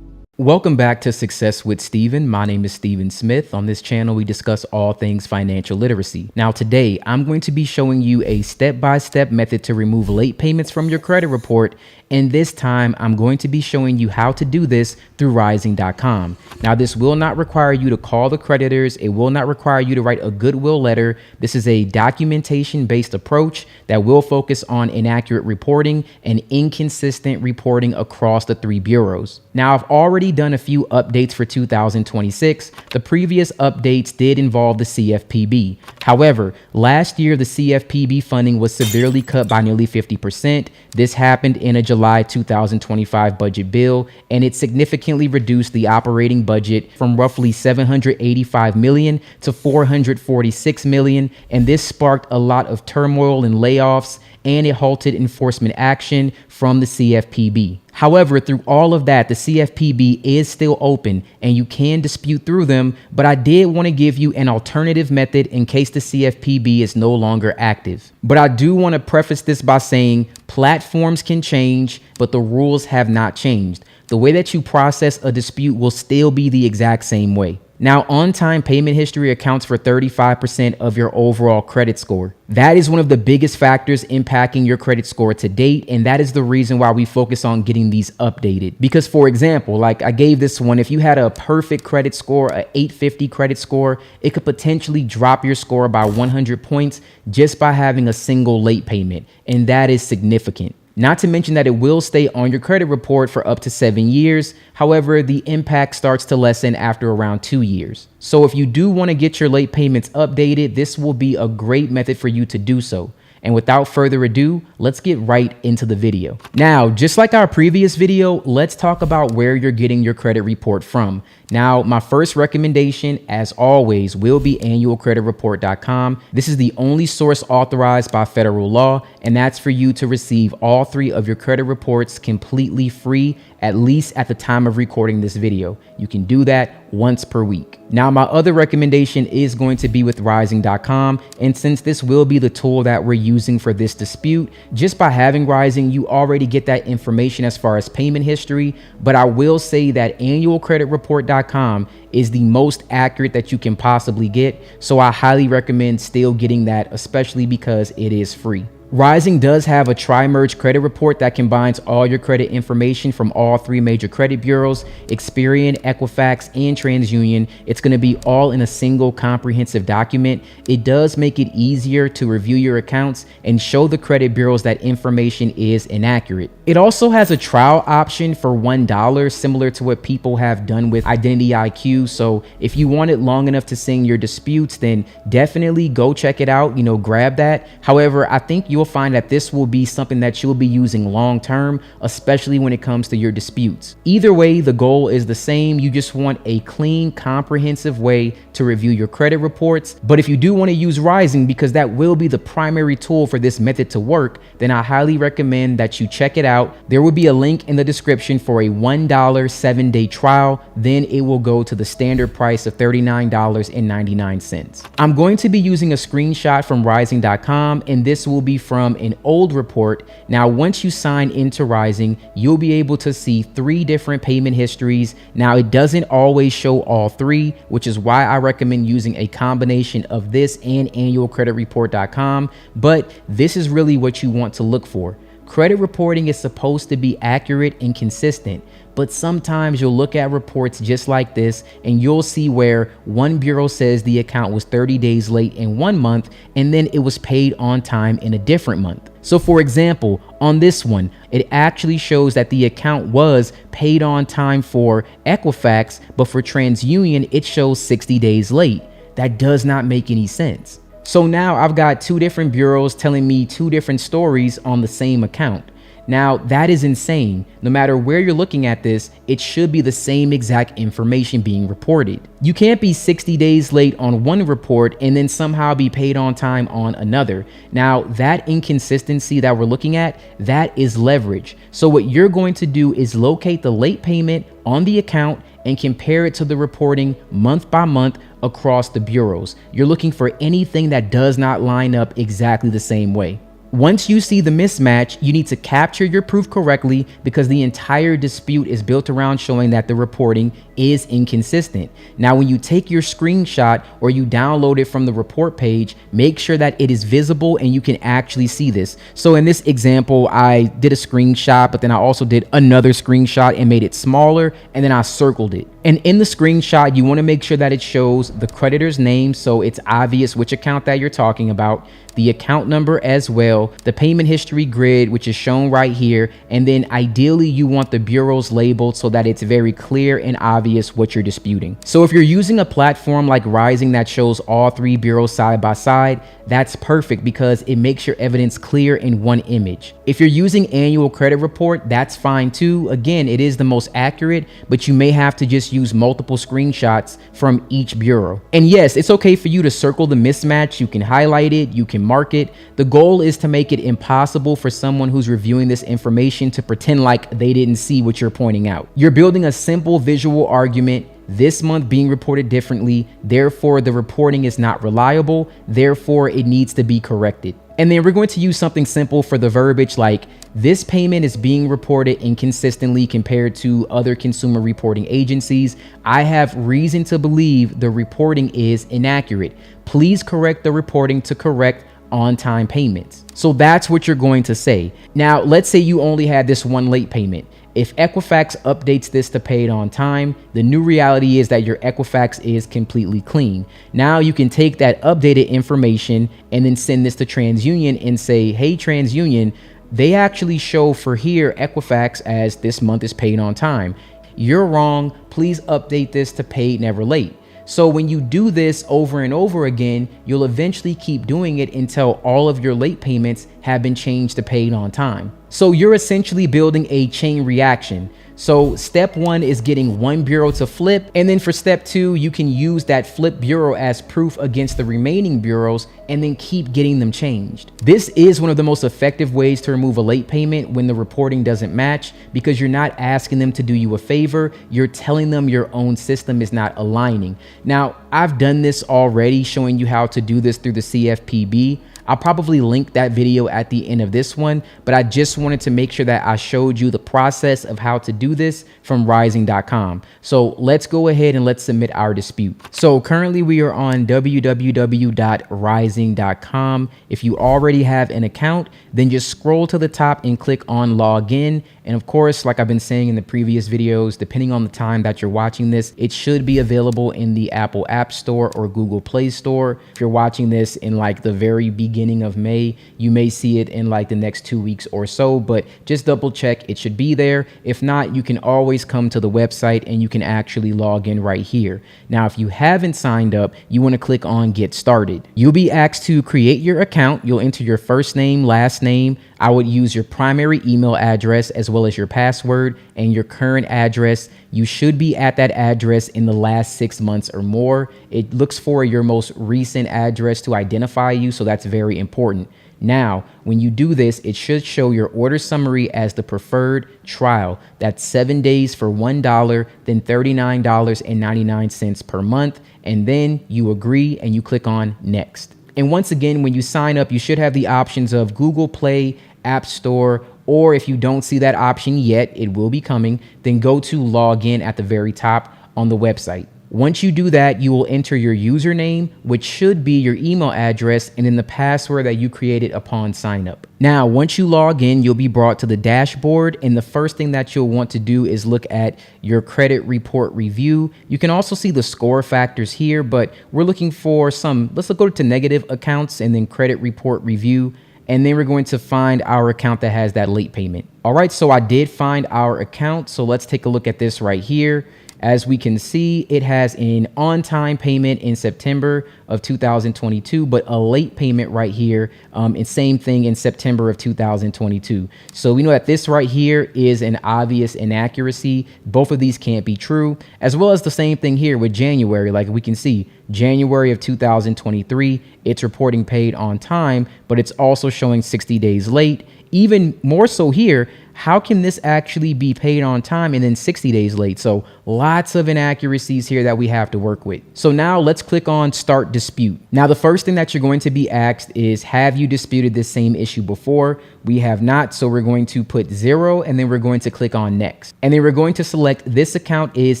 Welcome back to Success with Steven. My name is Steven Smith. On this channel, we discuss all things financial literacy. Now, today, I'm going to be showing you a step-by-step method to remove late payments from your credit report. And this time, I'm going to be showing you how to do this through Ryezing.com. Now, this will not require you to call the creditors. It will not require you to write a goodwill letter. This is a documentation-based approach that will focus on inaccurate reporting and inconsistent reporting across the 3 bureaus. Now, I've already done a few updates for 2026. The previous updates did involve the CFPB. However, last year, the CFPB funding was severely cut by nearly 50%. This happened in a July 2025 budget bill, and it significantly reduced the operating budget from roughly $785 million to $446 million, and this sparked a lot of turmoil and layoffs, and it halted enforcement action from the CFPB. However, through all of that, the CFPB is still open and you can dispute through them, but I did want to give you an alternative method in case the CFPB is no longer active. But I do want to preface this by saying platforms can change, but the rules have not changed. The way that you process a dispute will still be the exact same way. Now, on-time payment history accounts for 35% of your overall credit score. That is one of the biggest factors impacting your credit score to date, and that is the reason why we focus on getting these updated. Because, for example, like I gave this one, if you had a perfect credit score, a 850 credit score, it could potentially drop your score by 100 points just by having a single late payment, and that is significant. Not to mention that it will stay on your credit report for up to 7 years. However, the impact starts to lessen after around 2 years. So if you do want to get your late payments updated, this will be a great method for you to do so. And without further ado, let's get right into the video. Now, just like our previous video, let's talk about where you're getting your credit report from. Now, my first recommendation, as always, will be annualcreditreport.com. This is the only source authorized by federal law, and that's for you to receive all 3 of your credit reports completely free, at least at the time of recording this video. You can do that once per week. Now, my other recommendation is going to be with Ryezing.com, and since this will be the tool that we're using for this dispute, just by having Ryezing, you already get that information as far as payment history, but I will say that annualcreditreport.com is the most accurate that you can possibly get, so I highly recommend still getting that, especially because it is free. Ryezing does have a tri-merge credit report that combines all your credit information from all three major credit bureaus, Experian, Equifax, and TransUnion. It's going to be all in a single comprehensive document. It does make it easier to review your accounts and show the credit bureaus that information is inaccurate. It also has a trial option for $1, similar to what people have done with Identity IQ. So if you want it long enough to sing your disputes, then definitely go check it out, grab that. However, I think you'll find that this will be something that you'll be using long term, especially when it comes to your disputes. Either way, the goal is the same. You just want a clean, comprehensive way to review your credit reports. But if you do want to use Ryezing, because that will be the primary tool for this method to work, then I highly recommend that you check it out. There will be a link in the description for a $1 7-day trial. Then it will go to the standard price of $39.99. I'm going to be using a screenshot from Ryezing.com, and this will be from an old report. Now, once you sign into Ryezing, you'll be able to see 3 different payment histories. Now, it doesn't always show all 3, which is why I recommend using a combination of this and annualcreditreport.com, but this is really what you want to look for. Credit reporting is supposed to be accurate and consistent, but sometimes you'll look at reports just like this and you'll see where one bureau says the account was 30 days late in one month and then it was paid on time in a different month. So for example, on this one, it actually shows that the account was paid on time for Equifax, but for TransUnion, it shows 60 days late. That does not make any sense. So now I've got 2 different bureaus telling me 2 different stories on the same account. Now that is insane. No matter where you're looking at this, it should be the same exact information being reported. You can't be 60 days late on one report and then somehow be paid on time on another. Now that inconsistency that we're looking at, that is leverage. So what you're going to do is locate the late payment on the account and compare it to the reporting month by month across the bureaus. You're looking for anything that does not line up exactly the same way. Once you see the mismatch, you need to capture your proof correctly, because the entire dispute is built around showing that the reporting is inconsistent. Now, when you take your screenshot or you download it from the report page, make sure that it is visible and you can actually see this. So in this example, I did a screenshot, but then I also did another screenshot and made it smaller, and then I circled it. And in the screenshot, you want to make sure that it shows the creditor's name, so it's obvious which account that you're talking about, the account number as well, the payment history grid, which is shown right here, and then ideally you want the bureaus labeled so that it's very clear and obvious what you're disputing. So if you're using a platform like Ryezing that shows all 3 bureaus side by side, that's perfect because it makes your evidence clear in one image. If you're using annual credit report, that's fine too. Again, it is the most accurate, but you may have to just use multiple screenshots from each bureau. And yes, it's okay for you to circle the mismatch. You can highlight it, you can mark it. The goal is to make it impossible for someone who's reviewing this information to pretend like they didn't see what you're pointing out. You're building a simple visual argument. This month being reported differently, therefore the reporting is not reliable, therefore it needs to be corrected. And then we're going to use something simple for the verbiage, like this payment is being reported inconsistently compared to other consumer reporting agencies. I have reason to believe the reporting is inaccurate. Please correct the reporting to correct on-time payments. So that's what you're going to say. Now, let's say you only had this one late payment. If Equifax updates this to paid on time, the new reality is that your Equifax is completely clean. Now you can take that updated information and then send this to TransUnion and say, hey, TransUnion, they actually show for here Equifax as this month is paid on time. You're wrong. Please update this to paid never late. So when you do this over and over again, you'll eventually keep doing it until all of your late payments have been changed to paid on time. So you're essentially building a chain reaction. So step 1 is getting one bureau to flip. And then for step 2, you can use that flip bureau as proof against the remaining bureaus and then keep getting them changed. This is one of the most effective ways to remove a late payment when the reporting doesn't match, because you're not asking them to do you a favor. You're telling them your own system is not aligning. Now, I've done this already, showing you how to do this through the CFPB. I'll probably link that video at the end of this one, but I just wanted to make sure that I showed you the process of how to do this from Ryezing.com. So let's go ahead and let's submit our dispute. So currently we are on www.ryezing.com. If you already have an account, then just scroll to the top and click on login. And of course, like I've been saying in the previous videos, depending on the time that you're watching this, it should be available in the Apple App Store or Google Play Store. If you're watching this in like the very beginning of May, you may see it in like the next 2 weeks or so, but just double check, it should be there. If not, you can always come to the website and you can actually log in right here. Now, if you haven't signed up, you want to click on Get Started. You'll be asked to create your account. You'll enter your first name, last name. I would use your primary email address as well as your password and your current address. You should be at that address in the last 6 months or more. It looks for your most recent address to identify you, so that's very important. Now, when you do this, it should show your order summary as the preferred trial. That's 7 days for $1, then $39.99 per month. And then you agree and you click on Next. And once again, when you sign up, you should have the options of Google Play, App Store, or if you don't see that option yet, it will be coming, then go to login at the very top on the website. Once you do that, you will enter your username, which should be your email address, and then the password that you created upon sign up. Now, once you log in, you'll be brought to the dashboard, and the first thing that you'll want to do is look at your credit report review. You can also see the score factors here, but we're looking for let's go to negative accounts and then credit report review. And then we're going to find our account that has that late payment. All right, so I did find our account. So let's take a look at this right here. As we can see, it has an on-time payment in September of 2022, but a late payment right here, and same thing in September of 2022. So we know that this right here is an obvious inaccuracy. Both of these can't be true, as well as the same thing here with January. Like we can see, January of 2023, it's reporting paid on time, but it's also showing 60 days late. Even more so here, how can this actually be paid on time and then 60 days late? So lots of inaccuracies here that we have to work with. So now let's click on Start Dispute. Now, the first thing that you're going to be asked is, have you disputed this same issue before? We have not, so we're going to put 0, and then we're going to click on Next. And then we're going to select this account is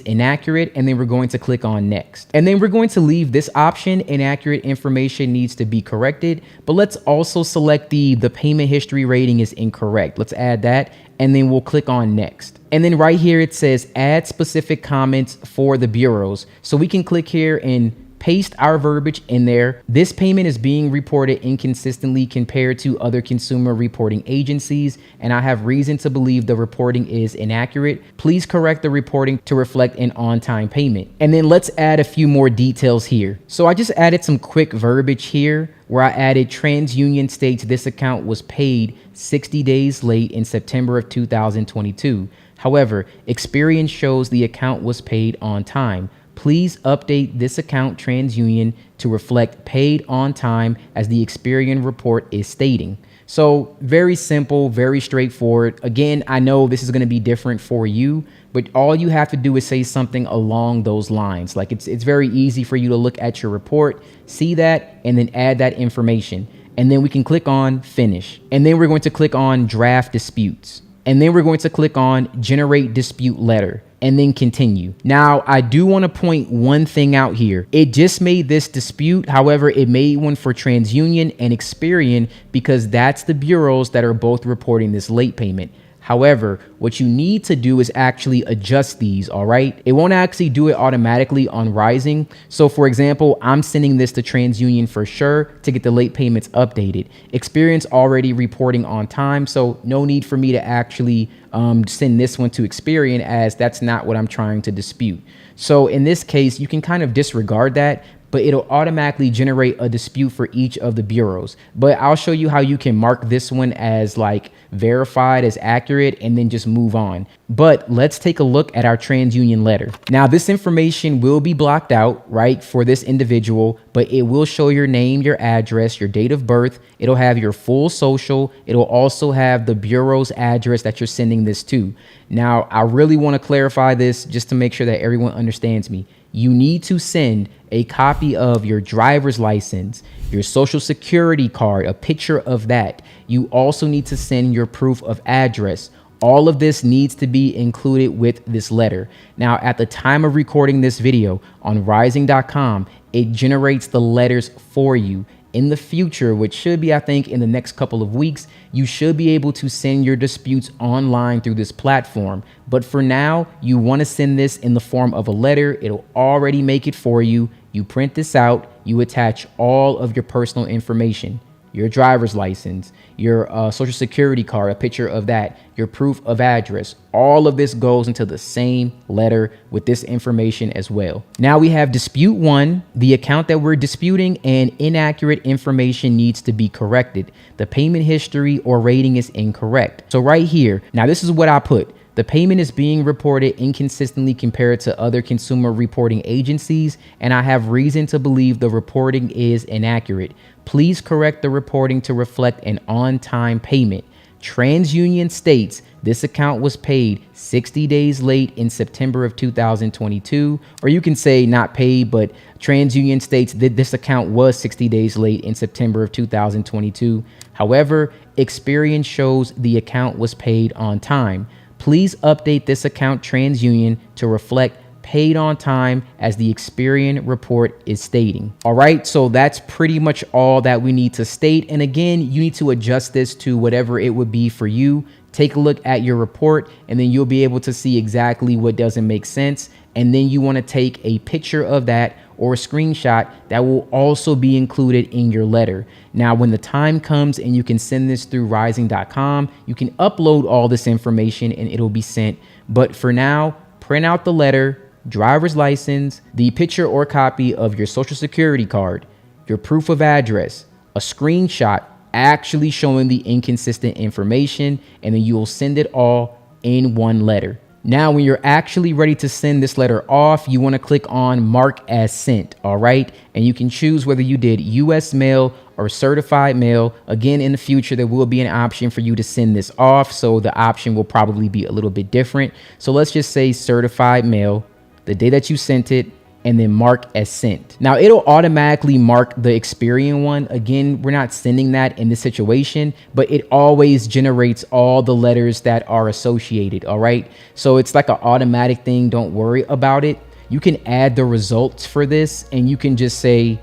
inaccurate, and then we're going to click on Next. And then we're going to leave this option, inaccurate information needs to be corrected, but let's also select the payment history rating is incorrect. Let's add that, and then we'll click on Next. And then right here, it says add specific comments for the bureaus. So we can click here and paste our verbiage in there. This payment is being reported inconsistently compared to other consumer reporting agencies, and I have reason to believe the reporting is inaccurate. Please correct the reporting to reflect an on-time payment. And then let's add a few more details here. So I just added some quick verbiage here where I added TransUnion states this account was paid 60 days late in September of 2022. However, experience shows the account was paid on time. Please update this account TransUnion to reflect paid on time as the Experian report is stating. So very simple, very straightforward. Again, I know this is going to be different for you, but all you have to do is say something along those lines. Like it's very easy for you to look at your report, see that, and then add that information. And then we can click on Finish. And then we're going to click on Draft Disputes. And then we're going to click on Generate Dispute Letter, and then Continue. Now, I do want to point one thing out here. It just made this dispute. However, it made one for TransUnion and Experian because that's the bureaus that are both reporting this late payment. However, what you need to do is actually adjust these, all right? It won't actually do it automatically on Ryezing. So for example, I'm sending this to TransUnion for sure to get the late payments updated. Experian already reporting on time, so no need for me to actually send this one to Experian, as that's not what I'm trying to dispute. So in this case, you can kind of disregard that, but it'll automatically generate a dispute for each of the bureaus. But I'll show you how you can mark this one as like verified, as accurate, and then just move on. But let's take a look at our TransUnion letter. Now, this information will be blocked out, right, for this individual, but it will show your name, your address, your date of birth. It'll have your full social. It'll also have the bureau's address that you're sending this to. Now, I really want to clarify this just to make sure that everyone understands me. you need to send a copy of your driver's license, your social security card, a picture of that. You also need to send your proof of address. All of this needs to be included with this letter. Now, at the time of recording this video on Ryezing.com, it generates the letters for you. In the future, which should be, I think, in the next couple of weeks, you should be able to send your disputes online through this platform. But for now, you want to send this in the form of a letter. It'll already make it for you. You print this out, you attach all of your personal information, your driver's license, your social security card, a picture of that, your proof of address. All of this goes into the same letter with this information as well. Now we have dispute one, the account that we're disputing, and inaccurate information needs to be corrected. The payment history or rating is incorrect. So right here, now this is what I put. The payment is being reported inconsistently compared to other consumer reporting agencies, and I have reason to believe the reporting is inaccurate. Please correct the reporting to reflect an on-time payment. TransUnion states this account was paid 60 days late in September of 2022, or you can say not paid, but TransUnion states that this account was 60 days late in September of 2022. However, Experian shows the account was paid on time. Please update this account TransUnion to reflect paid on time as the Experian report is stating. All right, so that's pretty much all that we need to state. And again, you need to adjust this to whatever it would be for you. Take a look at your report and then you'll be able to see exactly what doesn't make sense. And then you want to take a picture of that or a screenshot that will also be included in your letter. Now, when the time comes and you can send this through Ryezing.com, you can upload all this information and it'll be sent. But for now, print out the letter, driver's license, the picture or copy of your social security card, your proof of address, a screenshot actually showing the inconsistent information, and then you will send it all in one letter. Now, when you're actually ready to send this letter off, you want to click on Mark as Sent, all right? And you can choose whether you did US mail or certified mail. Again, in the future, there will be an option for you to send this off, so the option will probably be a little bit different. So let's just say certified mail, the day that you sent it, and then mark as sent. Now it'll automatically mark the Experian one. Again, we're not sending that in this situation, but it always generates all the letters that are associated. All right. So it's like an automatic thing. Don't worry about it. You can add the results for this and you can just say,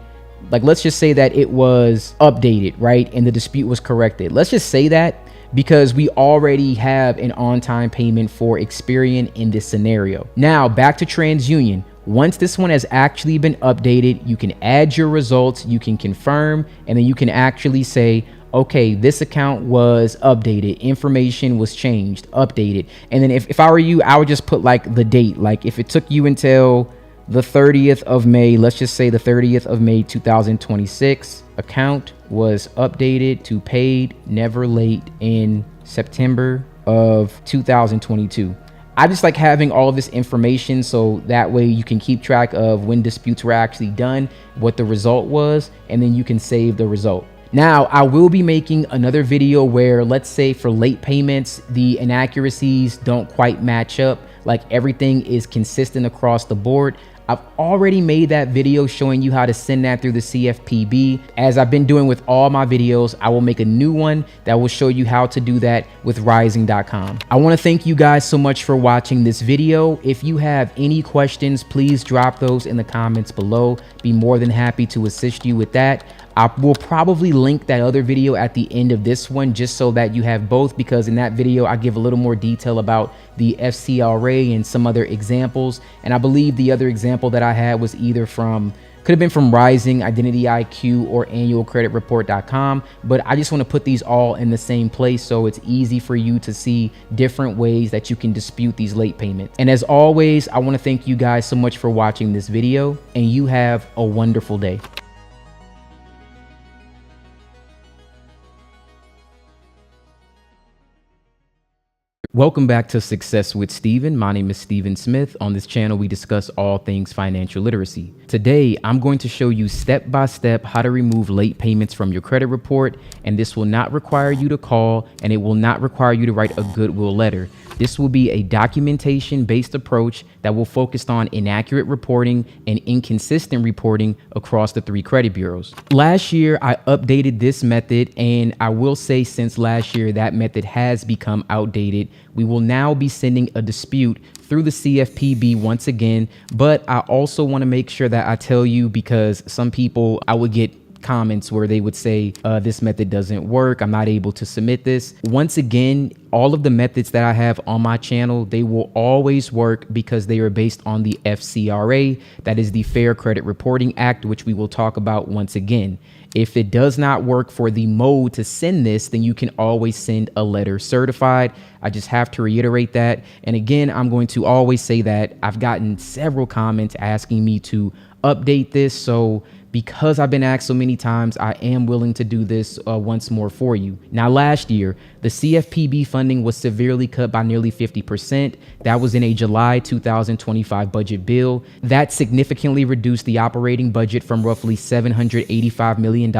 like, let's just say that it was updated, right? And the dispute was corrected. Let's just say that because we already have an on-time payment for Experian in this scenario. Now back to TransUnion. Once this one has actually been updated, you can add your results, you can confirm, and then you can actually say, okay, this account was updated, information was changed, updated. And then if I were you, I would just put like the date. Like if it took you until the 30th of May, let's just say the 30th of May, 2026, account was updated to paid, never late in September of 2022. I just like having all of this information so that way you can keep track of when disputes were actually done, what the result was, and then you can save the result. Now, I will be making another video where, let's say for late payments, the inaccuracies don't quite match up, like everything is consistent across the board. I've already made that video showing you how to send that through the CFPB. As I've been doing with all my videos, I will make a new one that will show you how to do that with Ryezing.com. I want to thank you guys so much for watching this video. If you have any questions, please drop those in the comments below. Be more than happy to assist you with that. I will probably link that other video at the end of this one just so that you have both, because in that video I give a little more detail about the FCRA and some other examples. And I believe the other example that I had was either from, could have been from Ryezing, Identity IQ, or annualcreditreport.com. But I just want to put these all in the same place so it's easy for you to see different ways that you can dispute these late payments. And as always, I want to thank you guys so much for watching this video, and you have a wonderful day. Welcome back to Success with Steven. My name is Steven Smith. On this channel, we discuss all things financial literacy. Today, I'm going to show you step by step how to remove late payments from your credit report. And this will not require you to call, and it will not require you to write a goodwill letter. This will be a documentation-based approach that will focus on inaccurate reporting and inconsistent reporting across the 3 credit bureaus. Last year, I updated this method, and I will say since last year, that method has become outdated. We will now be sending a dispute through the CFPB once again, but I also want to make sure that I tell you, because some people, I would get comments where they would say this method doesn't work, I'm not able to submit this. Once again, all of the methods that I have on my channel, they will always work because they are based on the FCRA, that is the Fair Credit Reporting Act, which we will talk about once again. If it does not work for the mode to send this, then you can always send a letter certified. I just have to reiterate that. And again, I'm going to always say that I've gotten several comments asking me to update this. So because I've been asked so many times, I am willing to do this once more for you. Now, last year, the CFPB funding was severely cut by nearly 50%. That was in a July 2025 budget bill. That significantly reduced the operating budget from roughly $785 million to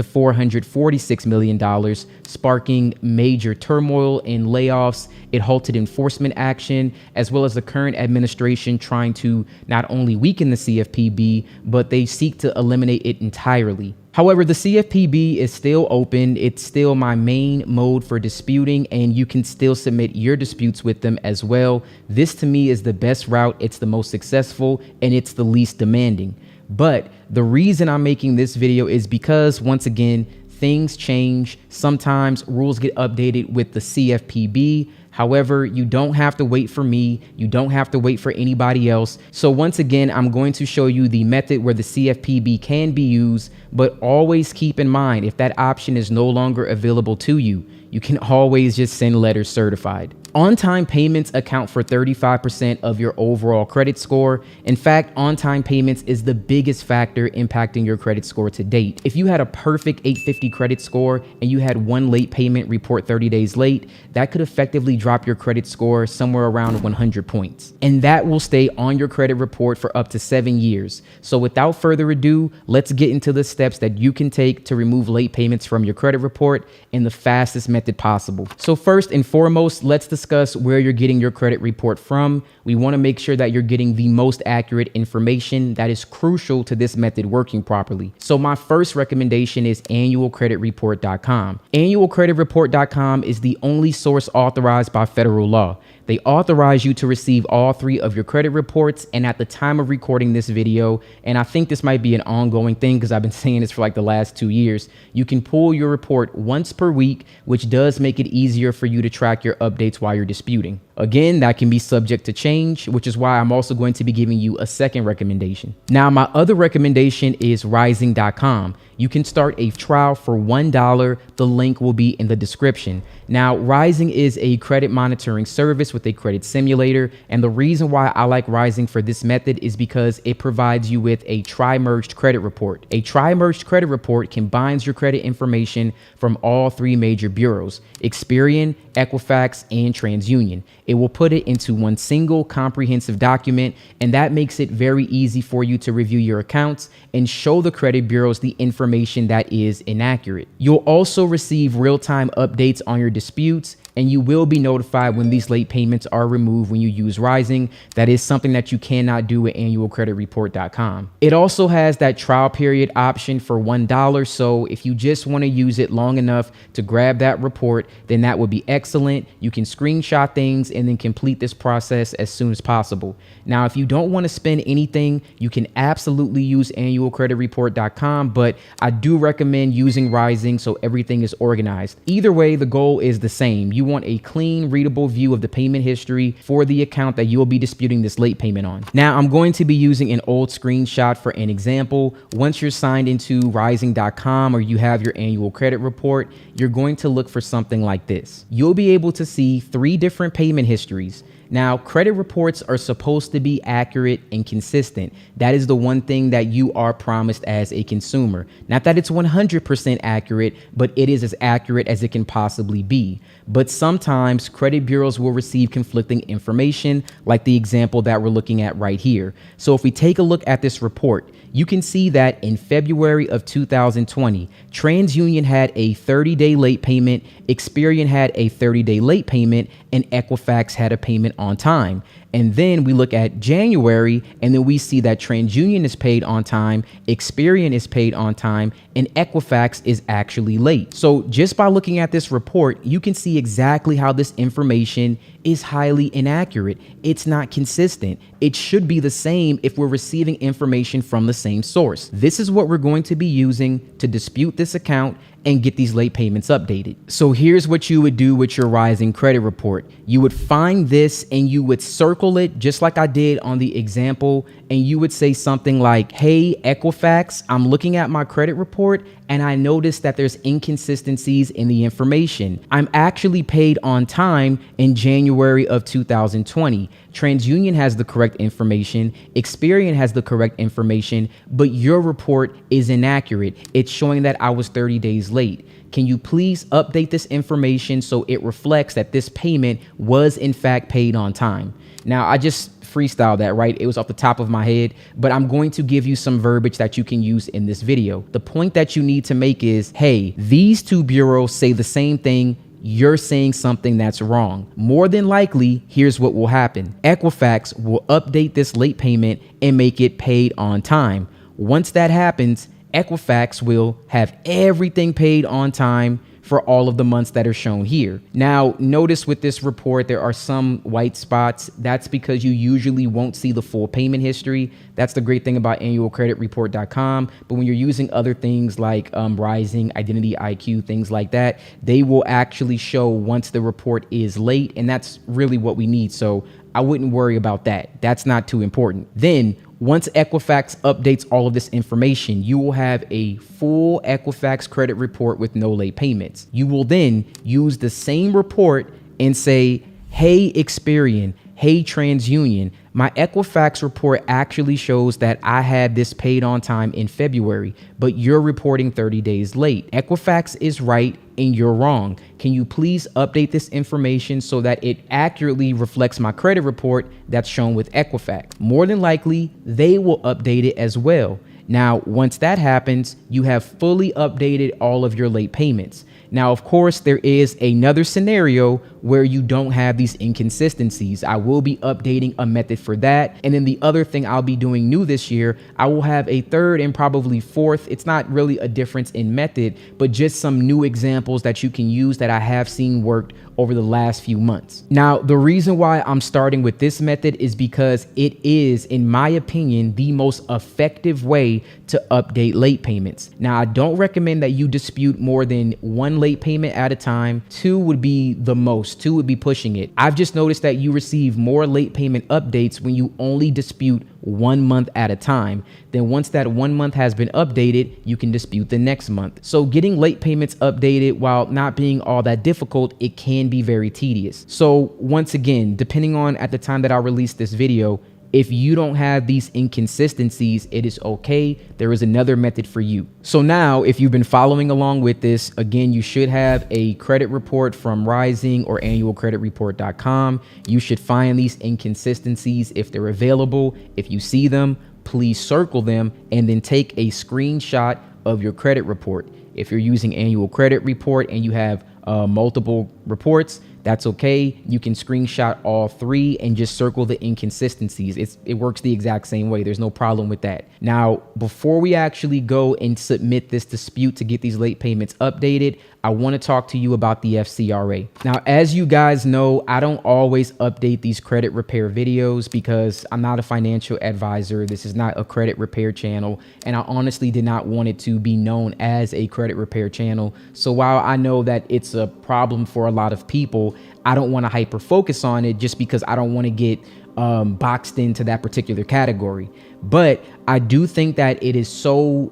$446 million, sparking major turmoil and layoffs. It halted enforcement action, as well as the current administration trying to not only weaken the CFPB, but they seek to eliminate it entirely. However, the CFPB is still open. It's still my main mode for disputing, and you can still submit your disputes with them as well. This to me is the best route. It's the most successful, and it's the least demanding. But the reason I'm making this video is because, once again, things change. Sometimes rules get updated with the CFPB. However, you don't have to wait for me. You don't have to wait for anybody else. So once again, I'm going to show you the method where the CFPB can be used, but always keep in mind, if that option is no longer available to you, you can always just send letters certified. On-time payments account for 35% of your overall credit score. In fact, on-time payments is the biggest factor impacting your credit score to date. If you had a perfect 850 credit score and you had one late payment report 30 days late, that could effectively drop your credit score somewhere around 100 points. And that will stay on your credit report for up to 7 years. So without further ado, let's get into the steps that you can take to remove late payments from your credit report in the fastest method possible. So first and foremost, let's discuss where you're getting your credit report from. We want to make sure that you're getting the most accurate information that is crucial to this method working properly. So my first recommendation is annualcreditreport.com. Annualcreditreport.com is the only source authorized by federal law. They authorize you to receive all 3 of your credit reports. And at the time of recording this video, and I think this might be an ongoing thing because I've been saying this for like the last 2 years, you can pull your report once per week, which does make it easier for you to track your updates while you're disputing. Again, that can be subject to change, which is why I'm also going to be giving you a second recommendation. Now, my other recommendation is Ryezing.com. You can start a trial for $1. The link will be in the description. Now, Ryezing is a credit monitoring service with a credit simulator. And the reason why I like Ryezing for this method is because it provides you with a tri-merged credit report. A tri-merged credit report combines your credit information from all 3 major bureaus: Experian, Equifax, and TransUnion. It will put it into one single comprehensive document, and that makes it very easy for you to review your accounts and show the credit bureaus the information that is inaccurate. You'll also receive real-time updates on your disputes, and you will be notified when these late payments are removed when you use Ryezing. That is something that you cannot do with annualcreditreport.com. It also has that trial period option for $1. So if you just want to use it long enough to grab that report, then that would be excellent. You can screenshot things and then complete this process as soon as possible. Now, if you don't want to spend anything, you can absolutely use annualcreditreport.com, but I do recommend using Ryezing so everything is organized. Either way, the goal is the same. You want a clean, readable view of the payment history for the account that you'll be disputing this late payment on. Now, I'm going to be using an old screenshot for an example. Once you're signed into Ryezing.com or you have your annual credit report, you're going to look for something like this. You'll be able to see 3 different payment histories. Now, credit reports are supposed to be accurate and consistent. That is the one thing that you are promised as a consumer. Not that it's 100% accurate, but it is as accurate as it can possibly be. But sometimes credit bureaus will receive conflicting information, like the example that we're looking at right here. So if we take a look at this report, you can see that in February of 2020, TransUnion had a 30-day late payment, Experian had a 30-day late payment, and Equifax had a payment on time. And then we look at January, and then we see that TransUnion is paid on time, Experian is paid on time, and Equifax is actually late. So just by looking at this report, you can see exactly how this information is highly inaccurate. It's not consistent. It should be the same if we're receiving information from the same source. This is what we're going to be using to dispute this account and get these late payments updated. So here's what you would do with your Ryezing credit report. You would find this and you would circle it just like I did on the example, and you would say something like, hey, Equifax, I'm looking at my credit report and I noticed that there's inconsistencies in the information. I'm actually paid on time in January of 2020. TransUnion has the correct information, Experian has the correct information, but your report is inaccurate. It's showing that I was 30 days late. Can you please update this information so it reflects that this payment was in fact paid on time? Now, I just freestyle that, right? It was off the top of my head, but I'm going to give you some verbiage that you can use in this video. The point that you need to make is, hey, these two bureaus say the same thing. You're saying something that's wrong. More than likely, here's what will happen. Equifax will update this late payment and make it paid on time. Once that happens, Equifax will have everything paid on time for all of the months that are shown here. Now, notice with this report, there are some white spots. That's because you usually won't see the full payment history. That's the great thing about annualcreditreport.com. But when you're using other things like Ryezing, Identity IQ, things like that, they will actually show once the report is late. And that's really what we need. So I wouldn't worry about that. That's not too important. Then once Equifax updates all of this information, you will have a full Equifax credit report with no late payments. You will then use the same report and say, hey, Experian, hey, TransUnion, my Equifax report actually shows that I had this paid on time in February, but you're reporting 30 days late. Equifax is right and you're wrong. Can you please update this information so that it accurately reflects my credit report that's shown with Equifax? More than likely, they will update it as well. Now, once that happens, you have fully updated all of your late payments. Now, of course, there is another scenario where you don't have these inconsistencies. I will be updating a method for that. And then the other thing I'll be doing new this year, I will have a third and probably fourth. It's not really a difference in method, but just some new examples that you can use that I have seen worked over the last few months. Now, the reason why I'm starting with this method is because it is, in my opinion, the most effective way to update late payments. Now, I don't recommend that you dispute more than one late payment at a time. Two would be the most. Two would be pushing it. I've just noticed that you receive more late payment updates when you only dispute 1 month at a time. Then once that 1 month has been updated, you can dispute the next month. So getting late payments updated, while not being all that difficult, it can be very tedious. So once again, depending on at the time that I release this video, if you don't have these inconsistencies, it is okay. There is another method for you. So now, if you've been following along with this, again, you should have a credit report from Ryezing or annualcreditreport.com. You should find these inconsistencies if they're available. If you see them, please circle them and then take a screenshot of your credit report. If you're using Annual Credit Report and you have multiple reports, that's okay. You can screenshot all three and just circle the inconsistencies. It works the exact same way. There's no problem with that. Now, before we actually go and submit this dispute to get these late payments updated, I want to talk to you about the FCRA. Now, as you guys know, I don't always update these credit repair videos because I'm not a financial advisor. This is not a credit repair channel, and I honestly did not want it to be known as a credit repair channel. So while I know that it's a problem for a lot of people, I don't want to hyper focus on it just because I don't want to get boxed into that particular category. But I do think that it is so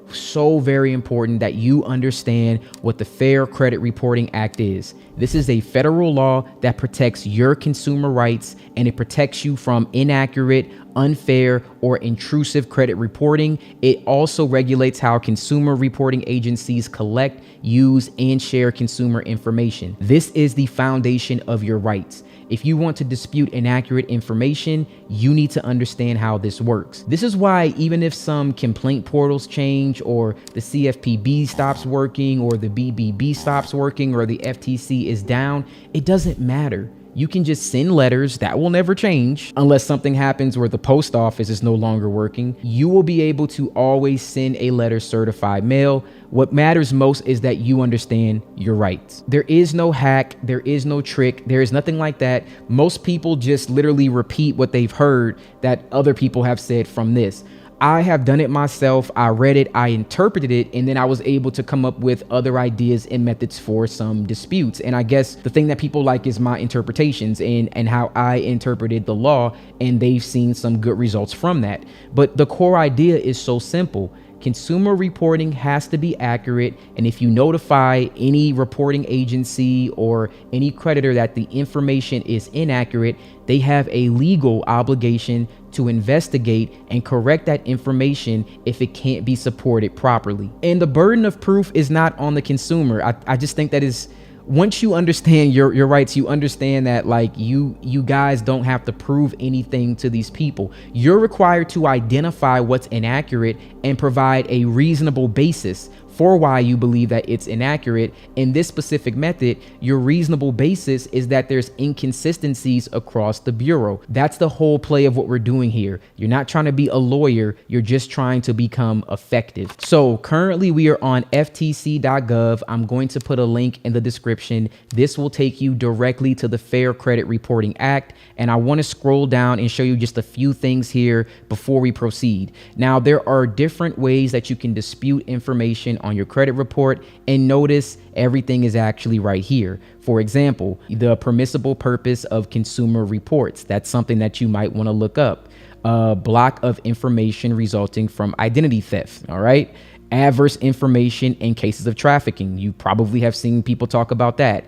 very important that you understand what the Fair Credit Reporting Act is. This is a federal law that protects your consumer rights, and it protects you from inaccurate, unfair, or intrusive credit reporting. It also regulates how consumer reporting agencies collect, use, and share consumer information. This is the foundation of your rights. If you want to dispute inaccurate information, you need to understand how this works. This is why even if some complaint portals change, or the CFPB stops working, or the BBB stops working, or the FTC is down, it doesn't matter. You can just send letters. That will never change unless something happens where the post office is no longer working. You will be able to always send a letter certified mail. What matters most is that you understand your rights. There is no hack. There is no trick. There is nothing like that. Most people just literally repeat what they've heard that other people have said from this. I have done it myself. I read it, I interpreted it, and then I was able to come up with other ideas and methods for some disputes. And I guess the thing that people like is my interpretations and how I interpreted the law, and they've seen some good results from that. But the core idea is so simple. Consumer reporting has to be accurate, and if you notify any reporting agency or any creditor that the information is inaccurate, they have a legal obligation to investigate and correct that information if it can't be supported properly. And the burden of proof is not on the consumer. I just think that is, once you understand your rights, you understand that like you guys don't have to prove anything to these people. You're required to identify what's inaccurate and provide a reasonable basis for why you believe that it's inaccurate. In this specific method, your reasonable basis is that there's inconsistencies across the bureau. That's the whole play of what we're doing here. You're not trying to be a lawyer, you're just trying to become effective. So currently we are on ftc.gov. I'm going to put a link in the description. This will take you directly to the Fair Credit Reporting Act. And I want to scroll down and show you just a few things here before we proceed. Now, there are different ways that you can dispute information on your credit report, and notice everything is actually right here. For example, the permissible purpose of consumer reports. That's something that you might want to look up. Block of information resulting from identity theft. All right. Adverse information in cases of trafficking. You probably have seen people talk about that.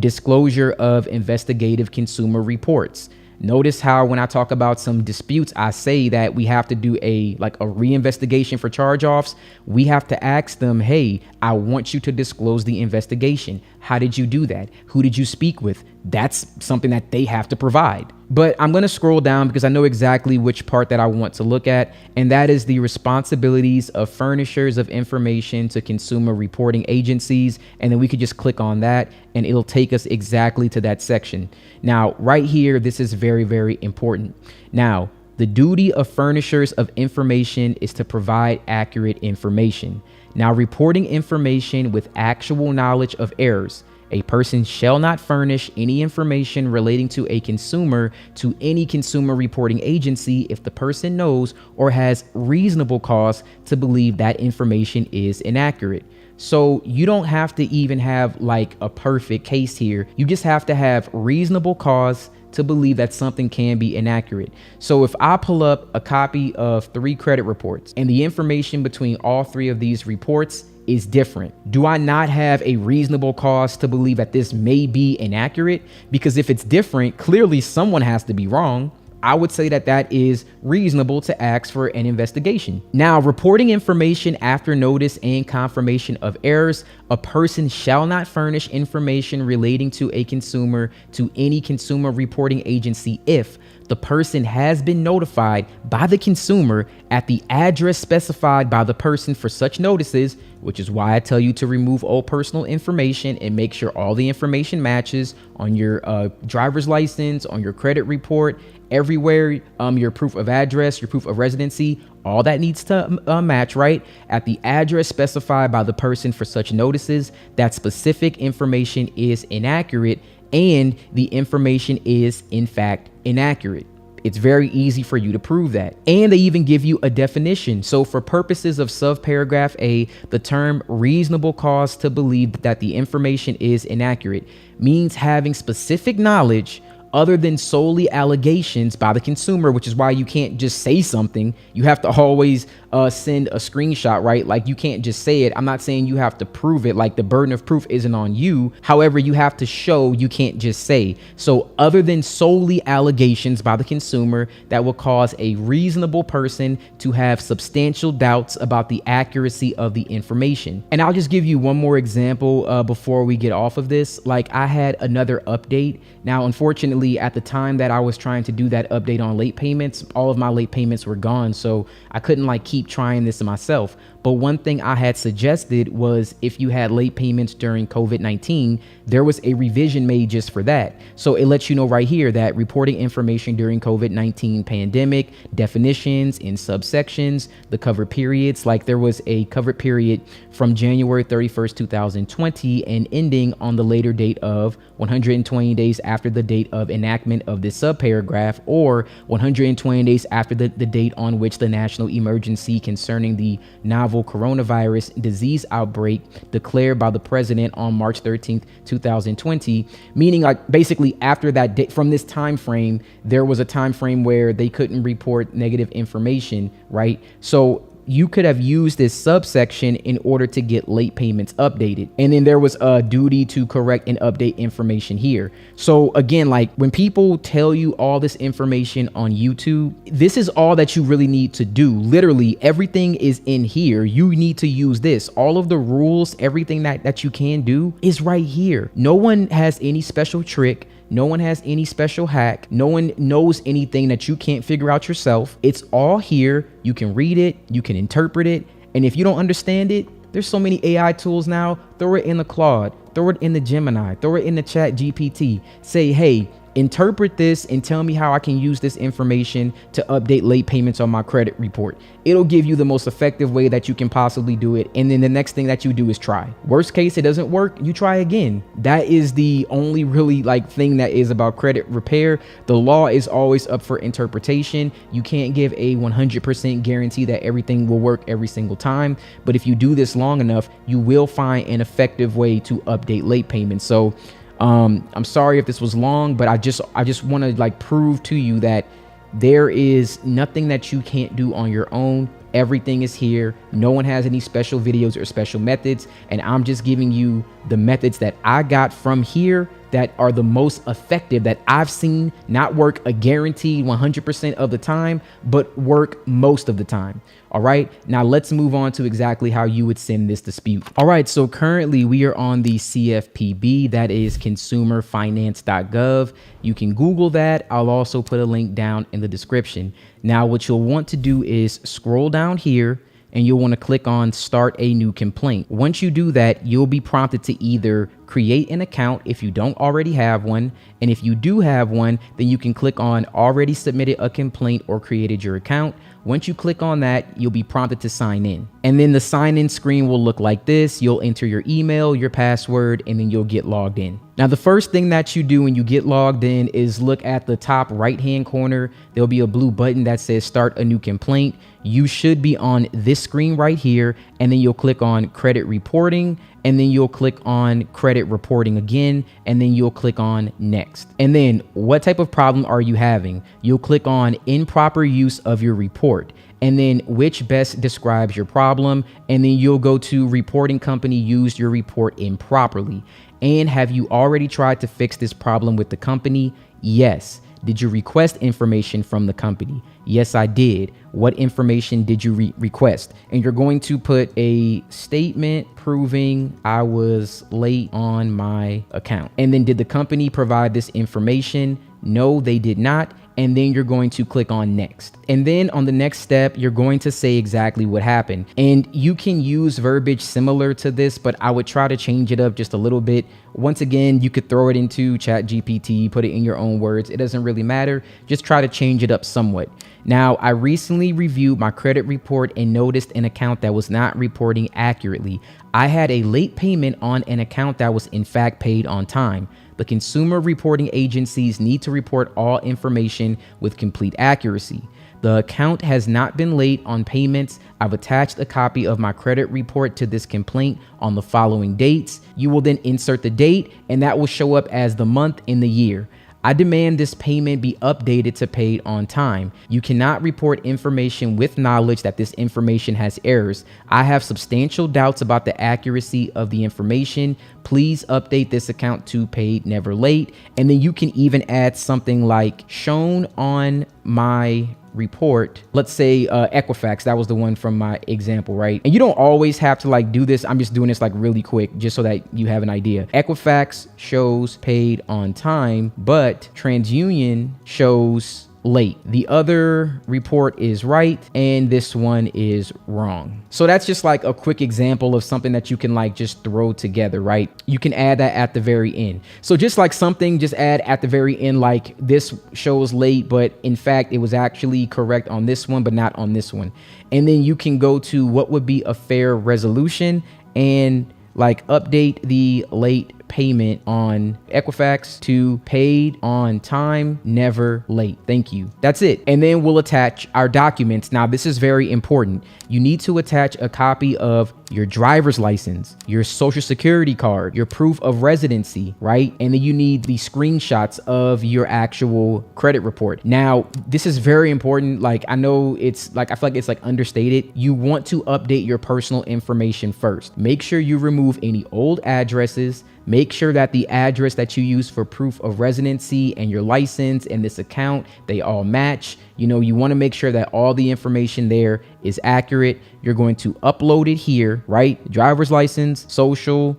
Disclosure of investigative consumer reports. Notice how when I talk about some disputes, I say that we have to do a reinvestigation for charge-offs. We have to ask them, hey, I want you to disclose the investigation. How did you do that? Who did you speak with? That's something that they have to provide. But I'm going to scroll down because I know exactly which part that I want to look at, and that is the responsibilities of furnishers of information to consumer reporting agencies. And then we could just click on that and it'll take us exactly to that section. Now, right here, this is very, very important. Now, the duty of furnishers of information is to provide accurate information. Now, reporting information with actual knowledge of errors. A person shall not furnish any information relating to a consumer to any consumer reporting agency if the person knows or has reasonable cause to believe that information is inaccurate. So you don't have to even have like a perfect case here. You just have to have reasonable cause to believe that something can be inaccurate. So if I pull up a copy of 3 credit reports and the information between all 3 of these reports is different, do I not have a reasonable cause to believe that this may be inaccurate? Because if it's different, clearly someone has to be wrong. I would say that that is reasonable to ask for an investigation. Now, reporting information after notice and confirmation of errors. A person shall not furnish information relating to a consumer to any consumer reporting agency if the person has been notified by the consumer at the address specified by the person for such notices, which is why I tell you to remove all personal information and make sure all the information matches on your driver's license, on your credit report, everywhere, your proof of address, your proof of residency, all that needs to match, right? At the address specified by the person for such notices, that specific information is inaccurate and the information is in fact inaccurate. It's very easy for you to prove that. And they even give you a definition. So for purposes of subparagraph A, the term reasonable cause to believe that the information is inaccurate means having specific knowledge other than solely allegations by the consumer, which is why you can't just say something. You have to always send a screenshot, right? Like you can't just say it. I'm not saying you have to prove it. Like the burden of proof isn't on you. However, you have to show, you can't just say. So other than solely allegations by the consumer that will cause a reasonable person to have substantial doubts about the accuracy of the information. And I'll just give you one more example before we get off of this. Like I had another update. Now, unfortunately, at the time that I was trying to do that update on late payments, all of my late payments were gone. So I couldn't like keep trying this myself. But one thing I had suggested was if you had late payments during COVID-19, there was a revision made just for that. So it lets you know right here that reporting information during COVID-19 pandemic, definitions in subsections, the covered periods, like there was a covered period from January 31st, 2020 and ending on the later date of 120 days after the date of enactment of this subparagraph, or 120 days after the date on which the national emergency concerning the novel coronavirus disease outbreak declared by the president on March 13th, 2020, meaning like basically after that date, from this time frame, there was a time frame where they couldn't report negative information, right? So you could have used this subsection in order to get late payments updated. And then there was a duty to correct and update information here. So again, like when people tell you all this information on YouTube, this is all that you really need to do. Literally everything is in here. You need to use this. All of the rules, everything that you can do is right here. No one has any special trick. No one has any special hack. No one knows anything that you can't figure out yourself. It's all here. You can read it, you can interpret it. And if you don't understand it, there's so many AI tools now. Throw it in the Claude, throw it in the Gemini, throw it in the Chat GPT. Say, hey, interpret this and tell me how I can use this information to update late payments on my credit report. It'll give you the most effective way that you can possibly do it. And then the next thing that you do is try. Worst case, it doesn't work, you try again. That is the only really like thing that is about credit repair. The law is always up for interpretation. You can't give a 100% guarantee that everything will work every single time. But if you do this long enough, you will find an effective way to update late payments. So I'm sorry if this was long, but I just want to like prove to you that there is nothing that you can't do on your own. Everything is here. No one has any special videos or special methods. And I'm just giving you the methods that I got from here that are the most effective that I've seen not work a guaranteed 100% of the time, but work most of the time. All right, now let's move on to exactly how you would send this dispute. All right, so currently we are on the CFPB, that is consumerfinance.gov. You can Google that. I'll also put a link down in the description. Now, what you'll want to do is scroll down here and you'll want to click on start a new complaint. Once you do that, you'll be prompted to either create an account if you don't already have one. And if you do have one, then you can click on already submitted a complaint or created your account. Once you click on that, you'll be prompted to sign in. And then the sign in screen will look like this. You'll enter your email, your password, and then you'll get logged in. Now, the first thing that you do when you get logged in is look at the top right-hand corner. There'll be a blue button that says start a new complaint. You should be on this screen right here, and then you'll click on credit reporting, and then you'll click on credit reporting again, and then you'll click on next. And then what type of problem are you having? You'll click on improper use of your report, and then which best describes your problem, and then you'll go to reporting company used your report improperly. And have you already tried to fix this problem with the company? Yes. Did you request information from the company? Yes, I did. What information did you request? And you're going to put a statement proving I was late on my account. And then did the company provide this information? No, they did not. And then you're going to click on next. And then on the next step, you're going to say exactly what happened. And you can use verbiage similar to this, but I would try to change it up just a little bit. Once again, you could throw it into ChatGPT, put it in your own words. It doesn't really matter. Just try to change it up somewhat. Now, I recently reviewed my credit report and noticed an account that was not reporting accurately. I had a late payment on an account that was in fact paid on time. The consumer reporting agencies need to report all information with complete accuracy. The account has not been late on payments. I've attached a copy of my credit report to this complaint on the following dates. You will then insert the date, and that will show up as the month and the year. I demand this payment be updated to paid on time. You cannot report information with knowledge that this information has errors. I have substantial doubts about the accuracy of the information. Please update this account to paid, never late. And then you can even add something like shown on my report. Let's say Equifax, that was the one from my example, right? And you don't always have to like do this. I'm just doing this like really quick just so that you have an idea. Equifax shows paid on time, but TransUnion shows late. The other report is right and this one is wrong. So that's just like a quick example of something that you can like just throw together, right? You can add that at the very end. So just like something, just add at the very end, like this shows late, but in fact, it was actually correct on this one, but not on this one. And then you can go to what would be a fair resolution and like update the late payment on Equifax to paid on time, never late. Thank you. That's it. And then we'll attach our documents. Now, this is very important. You need to attach a copy of your driver's license, your social security card, your proof of residency, right? And then you need the screenshots of your actual credit report. Now, this is very important. Like, I know it's like, I feel like it's like understated. You want to update your personal information first. Make sure you remove any old addresses. Make sure that the address that you use for proof of residency and your license and this account, they all match. You know, you want to make sure that all the information there is accurate. You're going to upload it here, right? Driver's license, social,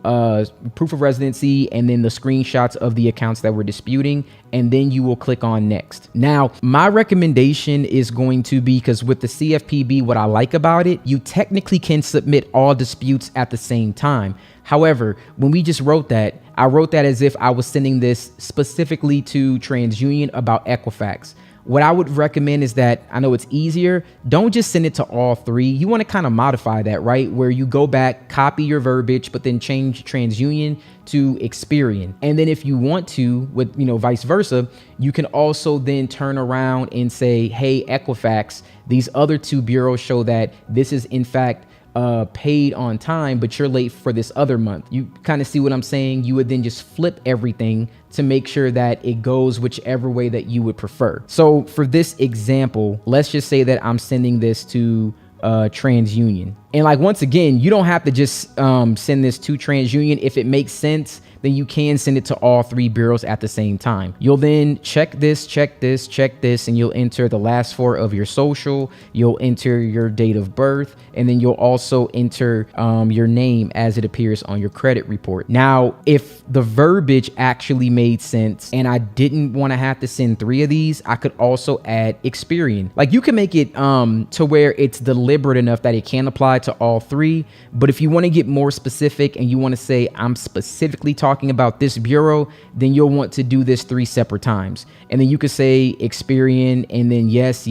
proof of residency, and then the screenshots of the accounts that we're disputing. And then you will click on next. Now, my recommendation is going to be, because with the CFPB, what I like about it, you technically can submit all disputes at the same time. However, when we just wrote that, I wrote that as if I was sending this specifically to TransUnion about Equifax. What I would recommend is that, I know it's easier, don't just send it to all three. You want to kind of modify that, right? Where you go back, copy your verbiage, but then change TransUnion to Experian. And then if you want to, with, you know, vice versa, you can also then turn around and say, hey, Equifax, these other two bureaus show that this is in fact paid on time, but you're late for this other month. You kind of see what I'm saying? You would then just flip everything to make sure that it goes whichever way that you would prefer. So for this example, let's just say that I'm sending this to TransUnion. And like, once again, you don't have to just send this to TransUnion. If it makes sense, then you can send it to all three bureaus at the same time. You'll then check this, and you'll enter the last four of your social. You'll enter your date of birth, and then you'll also enter your name as it appears on your credit report. Now, if the verbiage actually made sense and I didn't want to have to send three of these, I could also add Experian. Like, you can make it to where it's deliberate enough that it can apply to all three. But if you want to get more specific and you want to say, I'm specifically talking about this bureau, then you'll want to do this 3 separate times. And then you could say Experian, and then yes,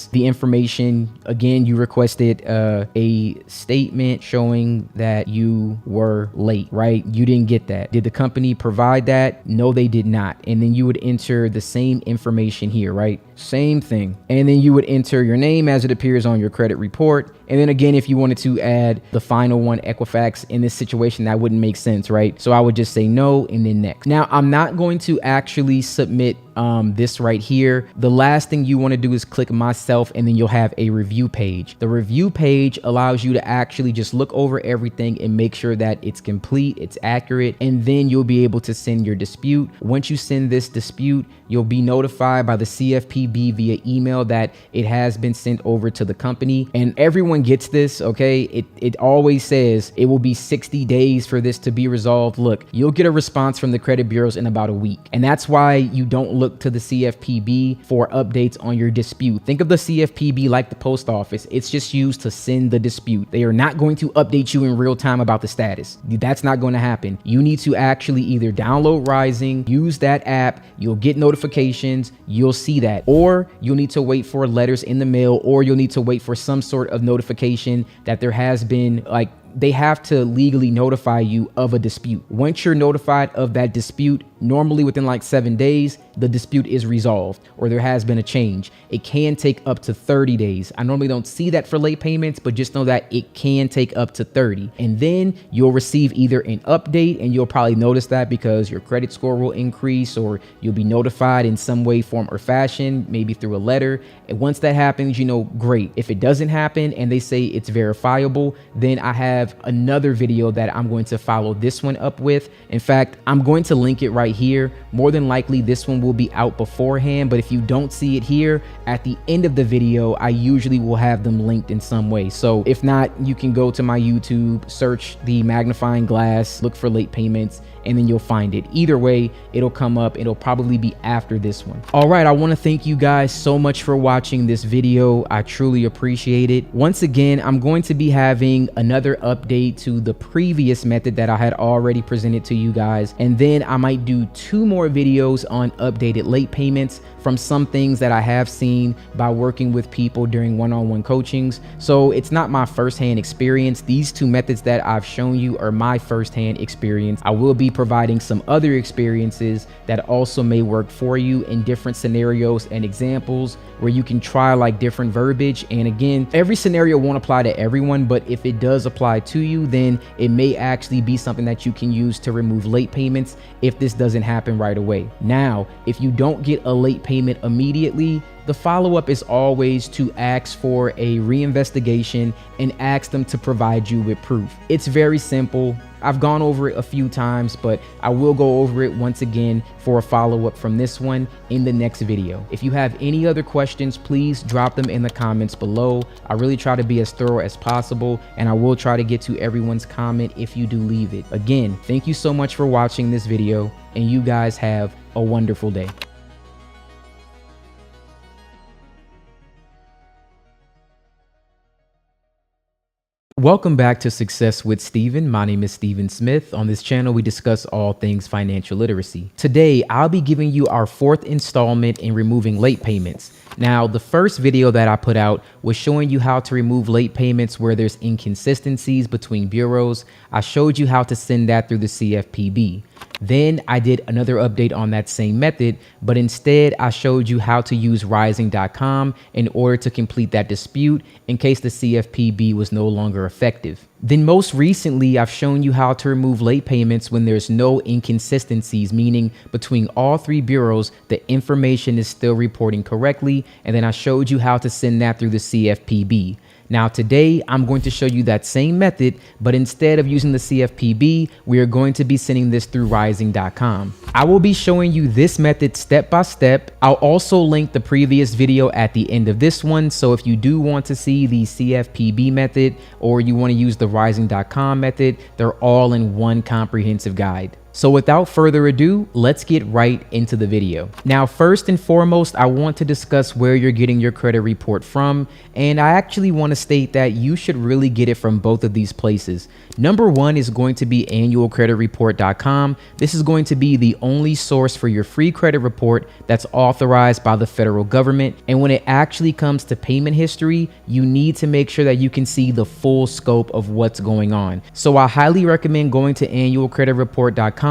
the information, again, you requested a statement showing that you were late, right? You didn't get that. Did the company provide that? No, they did not. And then you would enter the same information here, right? Same thing. And then you would enter your name as it appears on your credit report. And then again, if you wanted to add the final one, Equifax, in this situation, that wouldn't make sense, right? So I would just say no and then next. Now, I'm not going to actually submit this right here. The last thing you want to do is click myself, and then you'll have a review page. The review page allows you to actually just look over everything and make sure that it's complete, it's accurate, and then you'll be able to send your dispute. Once you send this dispute, you'll be notified by the CFPB via email that it has been sent over to the company. And everyone gets this, okay? It always says it will be 60 days for this to be resolved. Look, you'll get a response from the credit bureaus in about a week. And that's why you don't look to the CFPB for updates on your dispute. Think of the CFPB like the post office. It's just used to send the dispute. They are not going to update you in real time about the status. That's not going to happen. You need to actually either download Ryezing, use that app, you'll get notifications, you'll see that, or you'll need to wait for letters in the mail, or you'll need to wait for some sort of notification that there has been, like, they have to legally notify you of a dispute. Once you're notified of that dispute, normally within like 7 days, the dispute is resolved or there has been a change. It can take up to 30 days. I normally don't see that for late payments, but just know that it can take up to 30. And then you'll receive either an update, and you'll probably notice that because your credit score will increase, or you'll be notified in some way, form, or fashion, maybe through a letter. And once that happens, you know, great. If it doesn't happen and they say it's verifiable, then I have another video that I'm going to follow this one up with. In fact, I'm going to link it right here. More than likely, this one will be out beforehand, but if you don't see it here, at the end of the video, I usually will have them linked in some way. So if not, you can go to my YouTube, search the magnifying glass, look for late payments, and then you'll find it. Either way, it'll come up. It'll probably be after this one. All right, I want to thank you guys so much for watching this video. I truly appreciate it. Once again, I'm going to be having another update to the previous method that I had already presented to you guys, and then I might do 2 more videos on updated late payments from some things that I have seen by working with people during one-on-one coachings. So it's not my firsthand experience. These 2 methods that I've shown you are my firsthand experience. I will be providing some other experiences that also may work for you in different scenarios and examples where you can try like different verbiage. And again, every scenario won't apply to everyone, but if it does apply to you, then it may actually be something that you can use to remove late payments if this doesn't happen right away. Now, if you don't get a late payment immediately, the follow-up is always to ask for a reinvestigation and ask them to provide you with proof. It's very simple. I've gone over it a few times, but I will go over it once again for a follow-up from this one in the next video. If you have any other questions, please drop them in the comments below. I really try to be as thorough as possible, and I will try to get to everyone's comment if you do leave it. Again, thank you so much for watching this video, and you guys have a wonderful day. Welcome back to Success with Steven. My name is Steven Smith. On this channel, we discuss all things financial literacy. Today, I'll be giving you our 4th installment in removing late payments. Now, the first video that I put out was showing you how to remove late payments where there's inconsistencies between bureaus. I showed you how to send that through the CFPB. Then I did another update on that same method, but instead I showed you how to use Ryezing.com in order to complete that dispute in case the CFPB was no longer effective. Then most recently, I've shown you how to remove late payments when there's no inconsistencies, meaning between all 3 bureaus, the information is still reporting correctly. And then I showed you how to send that through the CFPB. Now today, I'm going to show you that same method, but instead of using the CFPB, we are going to be sending this through Ryezing.com. I will be showing you this method step by step. I'll also link the previous video at the end of this one. So if you do want to see the CFPB method or you want to use the Ryezing.com method, they're all in one comprehensive guide. So without further ado, let's get right into the video. Now, first and foremost, I want to discuss where you're getting your credit report from. And I actually want to state that you should really get it from both of these places. Number one is going to be annualcreditreport.com. This is going to be the only source for your free credit report that's authorized by the federal government. And when it actually comes to payment history, you need to make sure that you can see the full scope of what's going on. So I highly recommend going to annualcreditreport.com.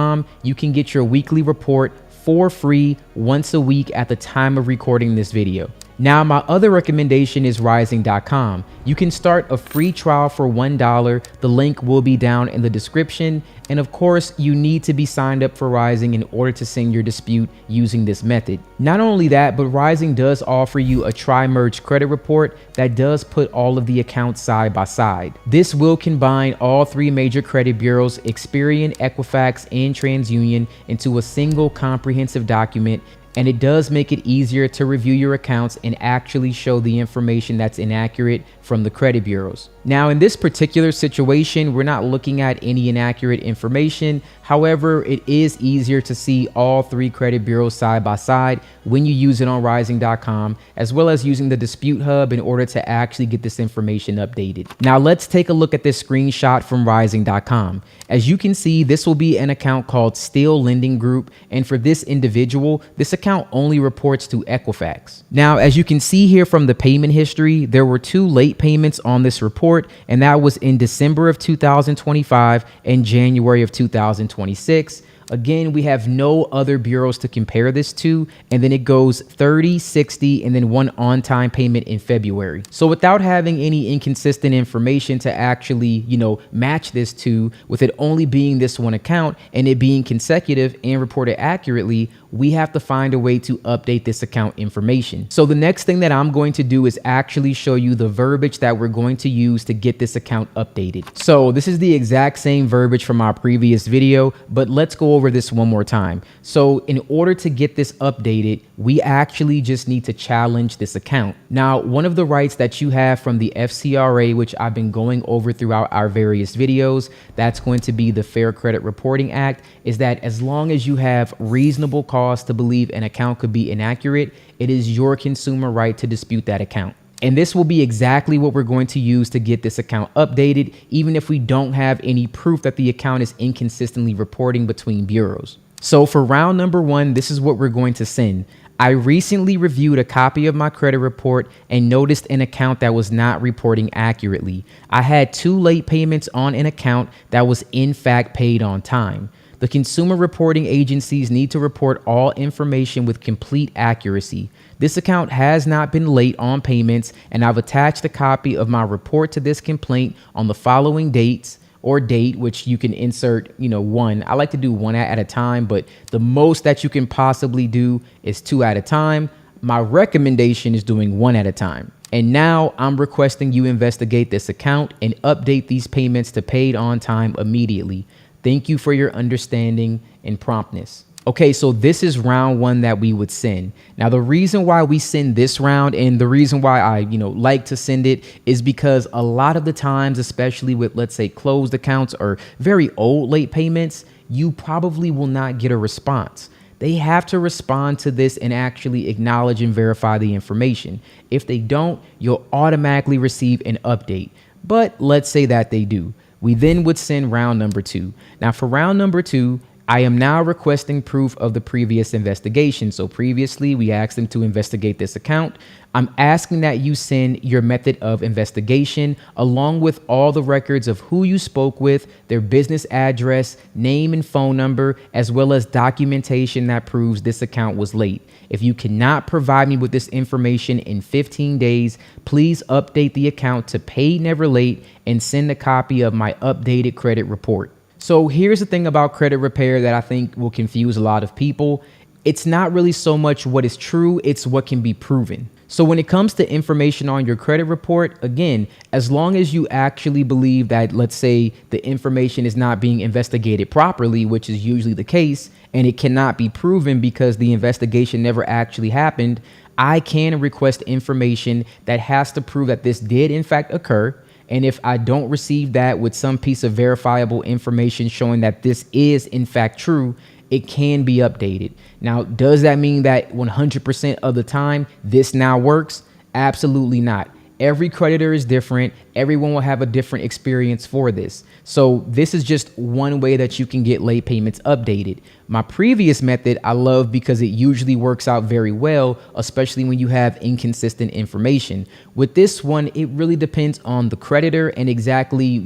You can get your weekly report for free once a week at the time of recording this video. Now, my other recommendation is Ryezing.com. You can start a free trial for $1. The link will be down in the description. And of course, you need to be signed up for Ryezing in order to send your dispute using this method. Not only that, but Ryezing does offer you a tri-merge credit report that does put all of the accounts side by side. This will combine all 3 major credit bureaus, Experian, Equifax, and TransUnion, into a single comprehensive document. and it does make it easier to review your accounts and actually show the information that's inaccurate from the credit bureaus. Now, in this particular situation, we're not looking at any inaccurate information. However, it is easier to see all three credit bureaus side by side when you use it on Ryezing.com, as well as using the Dispute Hub in order to actually get this information updated. Now, let's take a look at this screenshot from Ryezing.com. As you can see, this will be an account called Still Lending Group, and for this individual, this account only reports to Equifax. Now, as you can see here from the payment history, there were 2 late payments on this report, and that was in December of 2025 and January of 2026. Again, we have no other bureaus to compare this to, and then it goes 30, 60, and then 1 on-time payment in February. So without having any inconsistent information to actually, match this to, with it only being this one account and it being consecutive and reported accurately, we have to find a way to update this account information. So the next thing that I'm going to do is actually show you the verbiage that we're going to use to get this account updated. So this is the exact same verbiage from our previous video, but let's go over this one more time. So in order to get this updated, we actually just need to challenge this account. Now, one of the rights that you have from the FCRA, which I've been going over throughout our various videos, that's going to be the Fair Credit Reporting Act, is that as long as you have reasonable cause to believe an account could be inaccurate, it is your consumer right to dispute that account. And this will be exactly what we're going to use to get this account updated, even if we don't have any proof that the account is inconsistently reporting between bureaus. So for round number 1, this is what we're going to send. I recently reviewed a copy of my credit report and noticed an account that was not reporting accurately. I had 2 late payments on an account that was in fact paid on time. The consumer reporting agencies need to report all information with complete accuracy. This account has not been late on payments, and I've attached a copy of my report to this complaint on the following dates, or date, which you can insert, 1. I like to do 1 at a time, but the most that you can possibly do is 2 at a time. My recommendation is doing 1 at a time. And now I'm requesting you investigate this account and update these payments to paid on time immediately. Thank you for your understanding and promptness. Okay, so this is round 1 that we would send. Now, the reason why we send this round, and the reason why I, like to send it, is because a lot of the times, especially with, let's say, closed accounts or very old late payments, you probably will not get a response. They have to respond to this and actually acknowledge and verify the information. If they don't, you'll automatically receive an update. But let's say that they do. We then would send round number 2. Now, for round number 2, I am now requesting proof of the previous investigation. So previously we asked them to investigate this account. I'm asking that you send your method of investigation along with all the records of who you spoke with, their business address, name and phone number, as well as documentation that proves this account was late. If you cannot provide me with this information in 15 days, please update the account to paid never late and send a copy of my updated credit report. So here's the thing about credit repair that I think will confuse a lot of people. It's not really so much what is true, it's what can be proven. So when it comes to information on your credit report, again, as long as you actually believe that, let's say, the information is not being investigated properly, which is usually the case, and it cannot be proven because the investigation never actually happened, I can request information that has to prove that this did in fact occur. And if I don't receive that with some piece of verifiable information showing that this is in fact true, it can be updated. Now, does that mean that 100% of the time this now works? Absolutely not. Every creditor is different. Everyone will have a different experience for this. So this is just one way that you can get late payments updated. My previous method I love because it usually works out very well, especially when you have inconsistent information. With this one, it really depends on the creditor and exactly,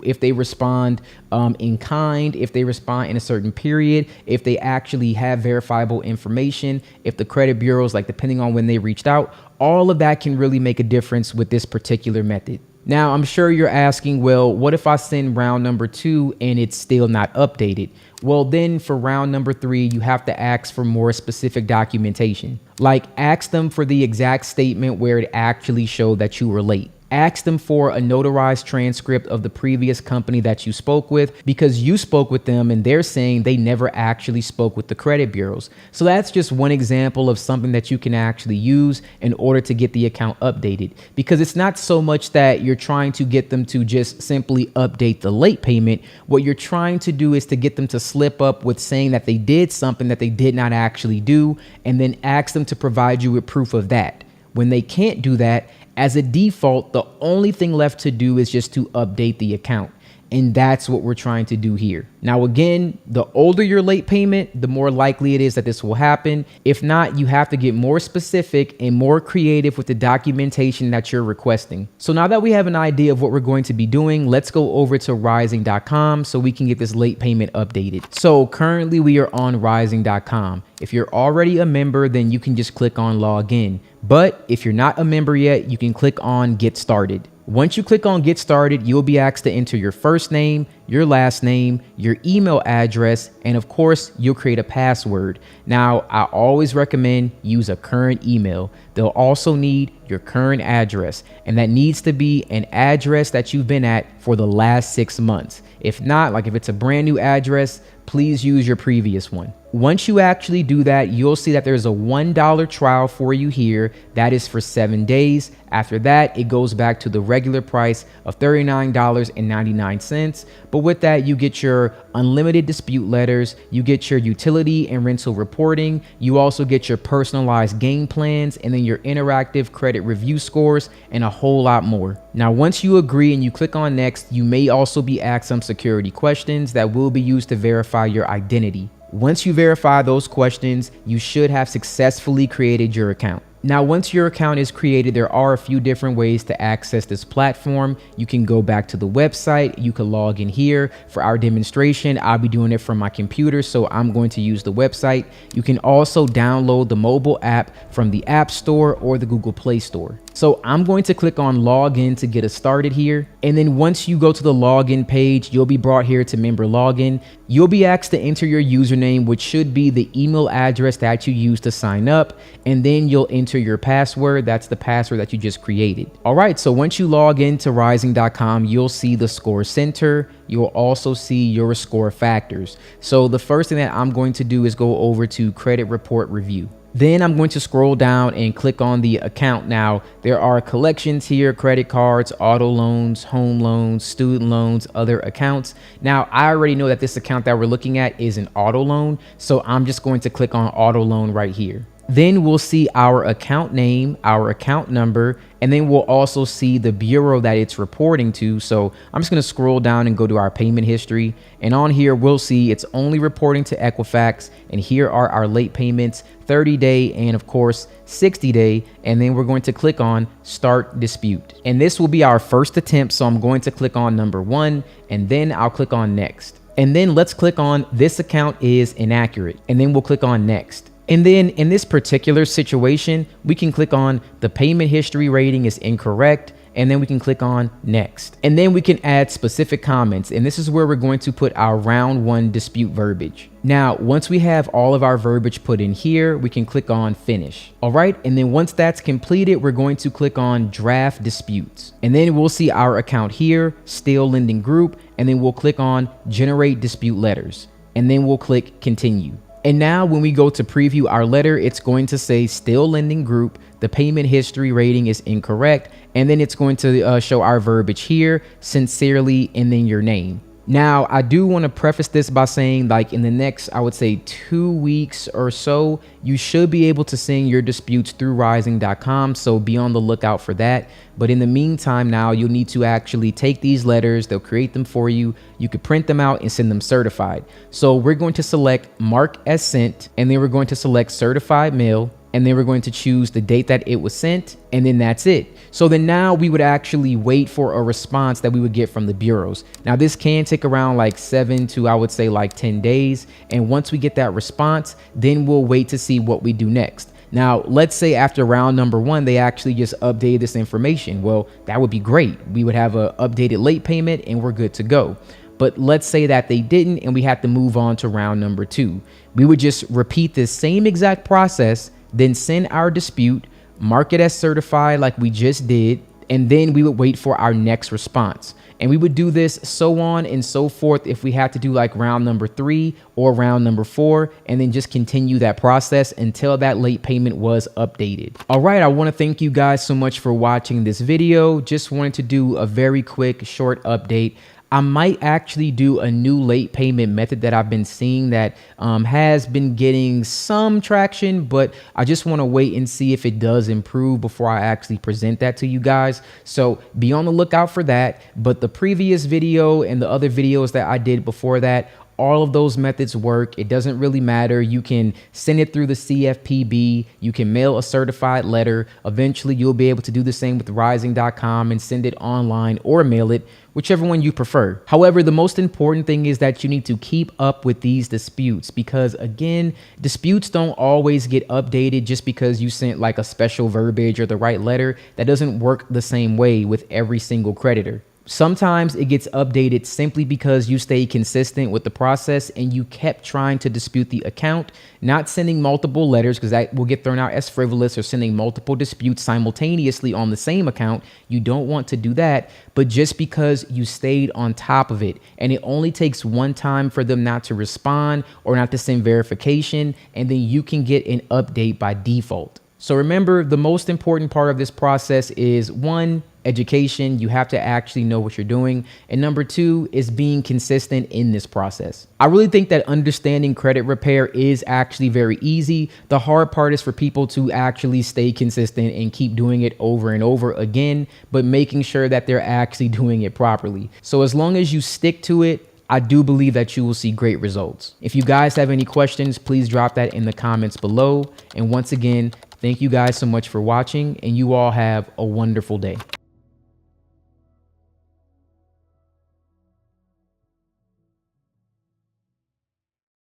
if they respond in kind, if they respond in a certain period, if they actually have verifiable information, if the credit bureaus, depending on when they reached out, all of that can really make a difference with this particular method. Now, I'm sure you're asking, well, what if I send round number 2 and it's still not updated? Well, then for round number 3, you have to ask for more specific documentation. Ask them for the exact statement where it actually showed that you were late. ask them for a notarized transcript of the previous company that you spoke with, because you spoke with them and they're saying they never actually spoke with the credit bureaus. So that's just one example of something that you can actually use in order to get the account updated, because it's not so much that you're trying to get them to just simply update the late payment. What you're trying to do is to get them to slip up with saying that they did something that they did not actually do, and then ask them to provide you with proof of that. When they can't do that, as a default, the only thing left to do is just to update the account. And that's what we're trying to do here. Now, again, the older your late payment, the more likely it is that this will happen. If not, you have to get more specific and more creative with the documentation that you're requesting. So now that we have an idea of what we're going to be doing, let's go over to Ryezing.com so we can get this late payment updated. So currently we are on Ryezing.com. If you're already a member, then you can just click on log in. But if you're not a member yet, you can click on get started. Once you click on get started, you'll be asked to enter your first name, your last name, your email address, and of course, you'll create a password. Now, I always recommend use a current email. They'll also need your current address, and that needs to be an address that you've been at for the last 6 months. If not, like if it's a brand new address, please use your previous one. Once you actually do that, you'll see that there's a $1 trial for you here. That is for 7 days. After that, it goes back to the regular price of $39.99. But with that, you get your unlimited dispute letters, you get your utility and rental reporting, you also get your personalized game plans, and then your interactive credit review scores, and a whole lot more. Now, once you agree and you click on next, you may also be asked some security questions that will be used to verify your identity. Once you verify those questions, you should have successfully created your account. Now, once your account is created, there are a few different ways to access this platform. You can go back to the website. You can log in here. For our demonstration, I'll be doing it from my computer, so I'm going to use the website. You can also download the mobile app from the App Store or the Google Play Store. So I'm going to click on login to get us started here. And then once you go to the login page, you'll be brought here to member login. You'll be asked to enter your username, which should be the email address that you use to sign up. And then you'll enter your password. That's the password that you just created. All right. So once you log into Ryezing.com, you'll see the score center. You'll also see your score factors. So the first thing that I'm going to do is go over to credit report review. Then I'm going to scroll down and click on the account. Now, there are collections here: credit cards, auto loans, home loans, student loans, other accounts. Now, I already know that this account that we're looking at is an auto loan, so I'm just going to click on auto loan right here. Then we'll see our account name, our account number, and then we'll also see the bureau that it's reporting to. So I'm just going to scroll down and go to our payment history. And on here, we'll see it's only reporting to Equifax. And here are our late payments, 30-day and of course 60-day. And then we're going to click on start dispute. And this will be our first attempt. So I'm going to click on number 1, and then I'll click on next. And then let's click on this account is inaccurate. And then we'll click on next. And then in this particular situation, we can click on the payment history rating is incorrect, and then we can click on next. And then we can add specific comments, and this is where we're going to put our round 1 dispute verbiage. Now, once we have all of our verbiage put in here, we can click on finish. All right, and then once that's completed, we're going to click on draft disputes. And then we'll see our account here, still lending group, and then we'll click on generate dispute letters. And then we'll click continue. And now when we go to preview our letter, it's going to say still lending group, the payment history rating is incorrect, and then it's going to show our verbiage here, sincerely, and then your name. Now, I do want to preface this by saying, like, in the next, I would say 2 weeks or so, you should be able to send your disputes through Ryezing.com. So be on the lookout for that. But in the meantime, now you'll need to actually take these letters. They'll create them for you. You could print them out and send them certified. So we're going to select mark as sent, and then we're going to select certified mail. And then we're going to choose the date that it was sent, and then that's it. So then now we would actually wait for a response that we would get from the bureaus. Now this can take around like 7 to, I would say, like 10 days. And once we get that response, then we'll wait to see what we do next. Now, let's say after round number 1, they actually just updated this information. Well, that would be great. We would have an updated late payment and we're good to go. But let's say that they didn't and we had to move on to round number 2. We would just repeat this same exact process, then send our dispute, mark it as certified like we just did, and then we would wait for our next response. And we would do this so on and so forth if we had to do like round number 3 or round number 4, and then just continue that process until that late payment was updated. All right, I want to thank you guys so much for watching this video. Just wanted to do a very quick short update. I might actually do a new late payment method that I've been seeing that has been getting some traction, but I just want to wait and see if it does improve before I actually present that to you guys. So be on the lookout for that. But the previous video and the other videos that I did before that, all of those methods work. It doesn't really matter. You can send it through the CFPB. You can mail a certified letter. Eventually, you'll be able to do the same with Ryezing.com and send it online or mail it, whichever one you prefer. However, the most important thing is that you need to keep up with these disputes because, again, disputes don't always get updated just because you sent like a special verbiage or the right letter. That doesn't work the same way with every single creditor. Sometimes it gets updated simply because you stay consistent with the process and you kept trying to dispute the account, not sending multiple letters because that will get thrown out as frivolous, or sending multiple disputes simultaneously on the same account. You don't want to do that, but just because you stayed on top of it, and it only takes one time for them not to respond or not to send verification, and then you can get an update by default. So remember, the most important part of this process is 1, education. You have to actually know what you're doing. And number 2 is being consistent in this process. I really think that understanding credit repair is actually very easy. The hard part is for people to actually stay consistent and keep doing it over and over again, but making sure that they're actually doing it properly. So as long as you stick to it, I do believe that you will see great results. If you guys have any questions, please drop that in the comments below. And once again, thank you guys so much for watching, and you all have a wonderful day.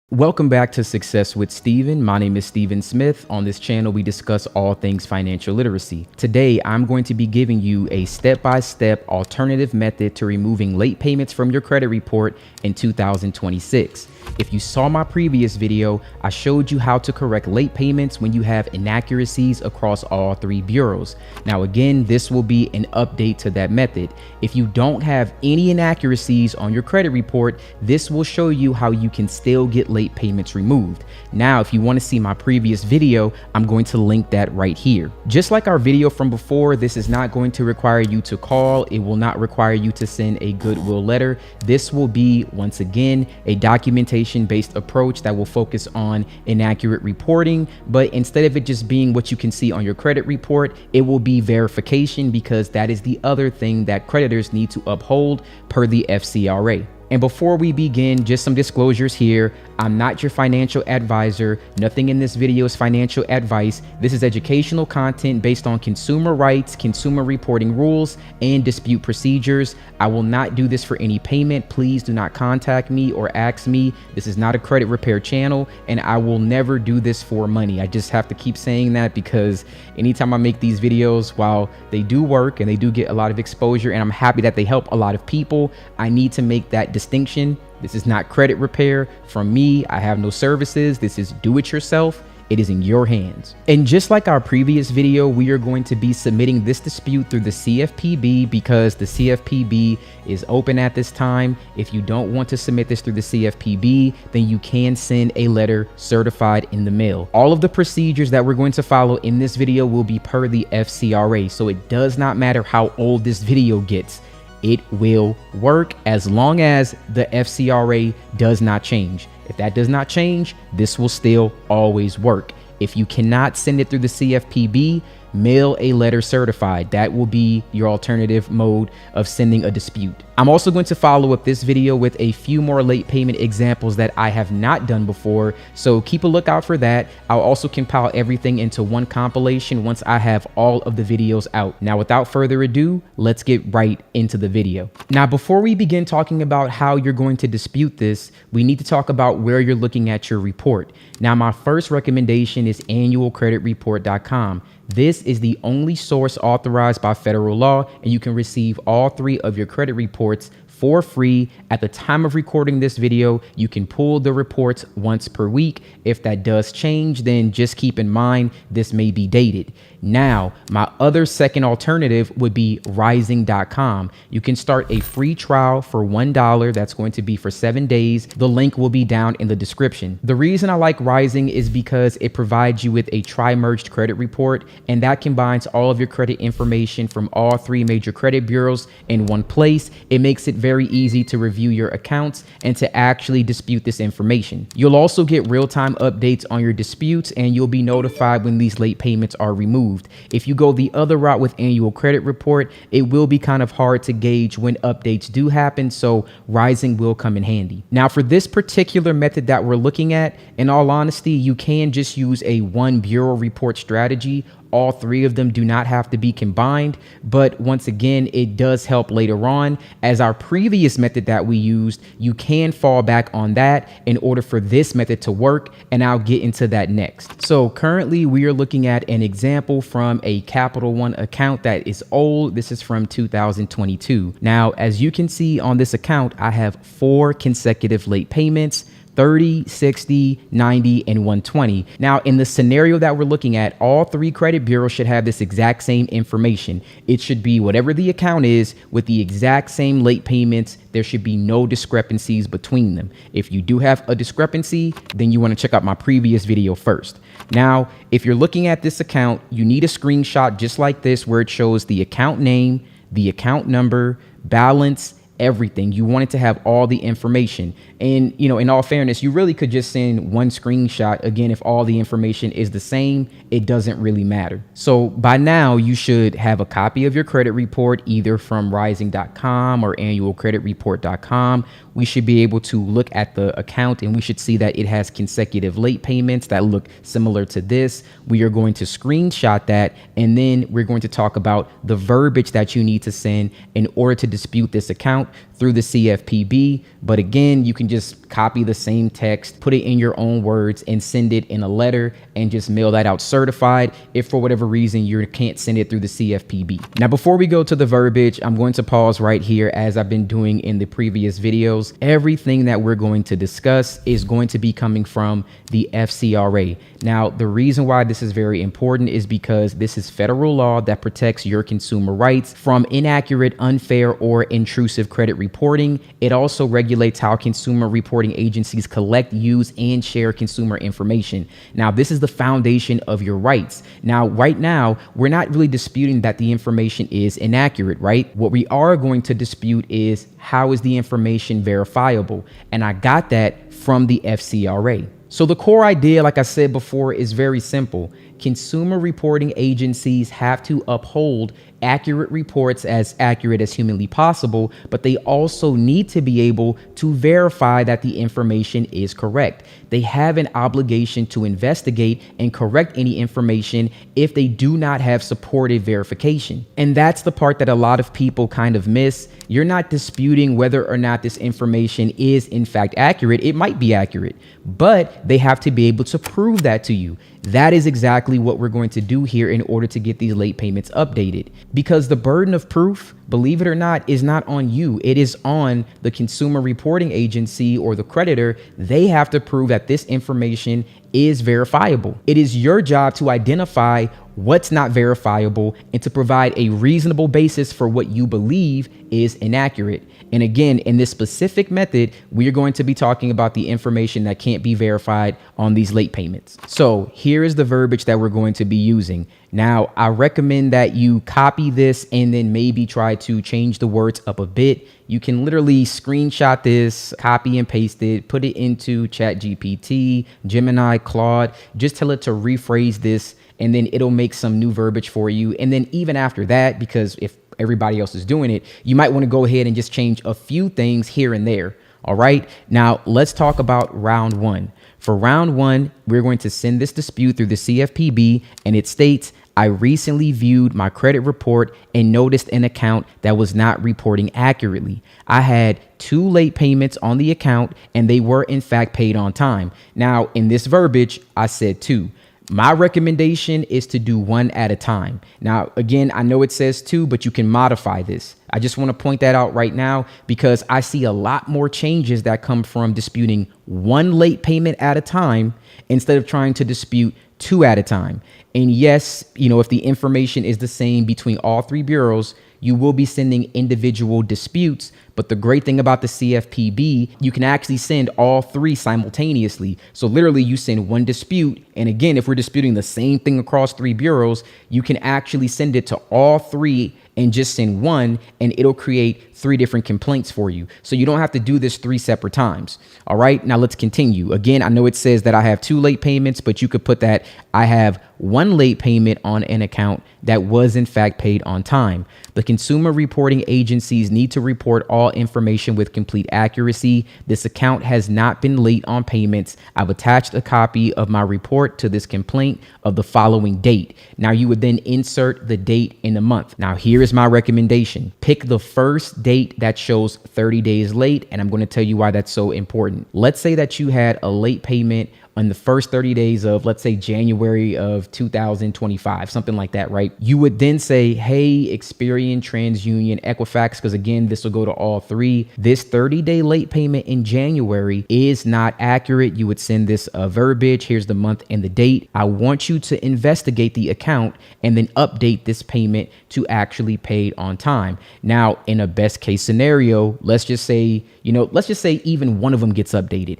Welcome back to Success with Steven. My name is Steven Smith. On this channel, we discuss all things financial literacy. Today, I'm going to be giving you a step-by-step alternative method to removing late payments from your credit report in 2026. If you saw my previous video, I showed you how to correct late payments when you have inaccuracies across all 3 bureaus. Now, again, this will be an update to that method. If you don't have any inaccuracies on your credit report, this will show you how you can still get late payments removed. Now, if you want to see my previous video, I'm going to link that right here. Just like our video from before, this is not going to require you to call. It will not require you to send a goodwill letter. This will be, once again, a documentation-based approach that will focus on inaccurate reporting, but instead of it just being what you can see on your credit report, it will be verification, because that is the other thing that creditors need to uphold per the FCRA. And before we begin, just some disclosures here. I'm not your financial advisor. Nothing in this video is financial advice. This is educational content based on consumer rights, consumer reporting rules, and dispute procedures. I will not do this for any payment. Please do not contact me or ask me. This is not a credit repair channel, and I will never do this for money. I just have to keep saying that because anytime I make these videos, while they do work and they do get a lot of exposure, and I'm happy that they help a lot of people, I need to make that distinction. This is not credit repair from me. I have no services. This is do it yourself. It is in your hands. And just like our previous video, we are going to be submitting this dispute through the CFPB because the CFPB is open at this time. If you don't want to submit this through the CFPB, then you can send a letter certified in the mail. All of the procedures that we're going to follow in this video will be per the FCRA. So it does not matter how old this video gets. It will work as long as the FCRA does not change. If that does not change, this will still always work. If you cannot send it through the CFPB, mail a letter certified. That will be your alternative mode of sending a dispute. I'm also going to follow up this video with a few more late payment examples that I have not done before, so keep a lookout for that. I'll also compile everything into one compilation once I have all of the videos out. Now, without further ado, let's get right into the video. Now, before we begin talking about how you're going to dispute this, we need to talk about where you're looking at your report. Now, my first recommendation is annualcreditreport.com. This is the only source authorized by federal law, and you can receive all 3 of your credit reports for free. At the time of recording this video, you can pull the reports once per week. If that does change, then just keep in mind this may be dated. Now, my other second alternative would be Ryezing.com. You can start a free trial for $1. That's going to be for 7 days. The link will be down in the description. The reason I like Ryezing is because it provides you with a tri-merged credit report, and that combines all of your credit information from all 3 major credit bureaus in one place. It makes it very easy to review your accounts and to actually dispute this information. You'll also get real-time updates on your disputes, and you'll be notified when these late payments are removed. If you go the other route with annual credit report, it will be kind of hard to gauge when updates do happen, so Ryezing will come in handy. Now, for this particular method that we're looking at, in all honesty, you can just use a 1 bureau report strategy. All 3 of them do not have to be combined, but once again, it does help later on. As our previous method that we used, you can fall back on that in order for this method to work, and I'll get into that next. So currently we are looking at an example from a Capital One account that is old. This is from 2022. Now, as you can see on this account, I have 4 consecutive late payments: 30, 60, 90, and 120. Now, in the scenario that we're looking at, all 3 credit bureaus should have this exact same information. It should be whatever the account is with the exact same late payments. There should be no discrepancies between them. If you do have a discrepancy, then you want to check out my previous video first. Now, if you're looking at this account, you need a screenshot just like this where it shows the account name, the account number, balance, everything. You want it to have all the information. And, in all fairness, you really could just send 1 screenshot. Again, if all the information is the same, it doesn't really matter. So by now you should have a copy of your credit report, either from Ryezing.com or annualcreditreport.com. We should be able to look at the account and we should see that it has consecutive late payments that look similar to this. We are going to screenshot that, and then we're going to talk about the verbiage that you need to send in order to dispute this account through the CFPB. But again, you can just copy the same text, put it in your own words, and send it in a letter and just mail that out certified if for whatever reason you can't send it through the CFPB. Now, before we go to the verbiage, I'm going to pause right here, as I've been doing in the previous videos. Everything that we're going to discuss is going to be coming from the FCRA. Now, the reason why this is very important is because this is federal law that protects your consumer rights from inaccurate, unfair, or intrusive credit reporting. It also regulates how consumer reporting agencies collect, use, and share consumer information. Now, this is the foundation of your rights. Now, right now, we're not really disputing that the information is inaccurate, right? What we are going to dispute is, how is the information verifiable? And I got that from the FCRA. So the core idea, like I said before, is very simple. Consumer reporting agencies have to uphold accurate reports, as accurate as humanly possible, but they also need to be able to verify that the information is correct. They have an obligation to investigate and correct any information if they do not have supportive verification. And that's the part that a lot of people kind of miss. You're not disputing whether or not this information is in fact accurate. It might be accurate, but they have to be able to prove that to you. That is exactly what we're going to do here in order to get these late payments updated. Because the burden of proof, believe it or not, is not on you. It is on the consumer reporting agency or the creditor. They have to prove that this information is verifiable. It is your job to identify what's not verifiable and to provide a reasonable basis for what you believe is inaccurate. And again, in this specific method, we are going to be talking about the information that can't be verified on these late payments. So here is the verbiage that we're going to be using. Now, I recommend that you copy this and then maybe try to change the words up a bit. You can literally screenshot this, copy and paste it, put it into ChatGPT, Gemini, Claude, just tell it to rephrase this, and then it'll make some new verbiage for you. And then even after that, because if everybody else is doing it, you might want to go ahead and just change a few things here and there. All right. Now let's talk about round 1. For round 1, we're going to send this dispute through the CFPB, and it states, I recently viewed my credit report and noticed an account that was not reporting accurately. I had 2 late payments on the account and they were in fact paid on time. Now in this verbiage, I said 2. My recommendation is to do one at a time. Now, again, I know it says two, but you can modify this. I just want to point that out right now because I see a lot more changes that come from disputing one late payment at a time instead of trying to dispute two at a time. And yes, if the information is the same between all three bureaus, you will be sending individual disputes. But the great thing about the CFPB, you can actually send all three simultaneously. So literally you send one dispute. And again, if we're disputing the same thing across three bureaus, you can actually send it to all three and just send one, and it'll create three different complaints for you. So you don't have to do this three separate times. All right, now let's continue. Again, I know it says that I have two late payments, but you could put that I have one late payment on an account that was in fact paid on time. The consumer reporting agencies need to report all information with complete accuracy. This account has not been late on payments. I've attached a copy of my report to this complaint of the following date. Now you would then insert the date in the month. Now here is my recommendation. Pick the first date that shows 30 days late, and I'm going to tell you why that's so important. Let's say that you had a late payment on the first 30 days of, let's say, January of 2025, something like that, right? You would then say, hey, Experian, TransUnion, Equifax, because again, this will go to all three. This 30-day late payment in January is not accurate. You would send this verbiage. Here's the month and the date. I want you to investigate the account and then update this payment to actually paid on time. Now, in a best case scenario, let's just say even one of them gets updated.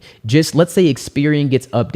Let's say Experian gets updated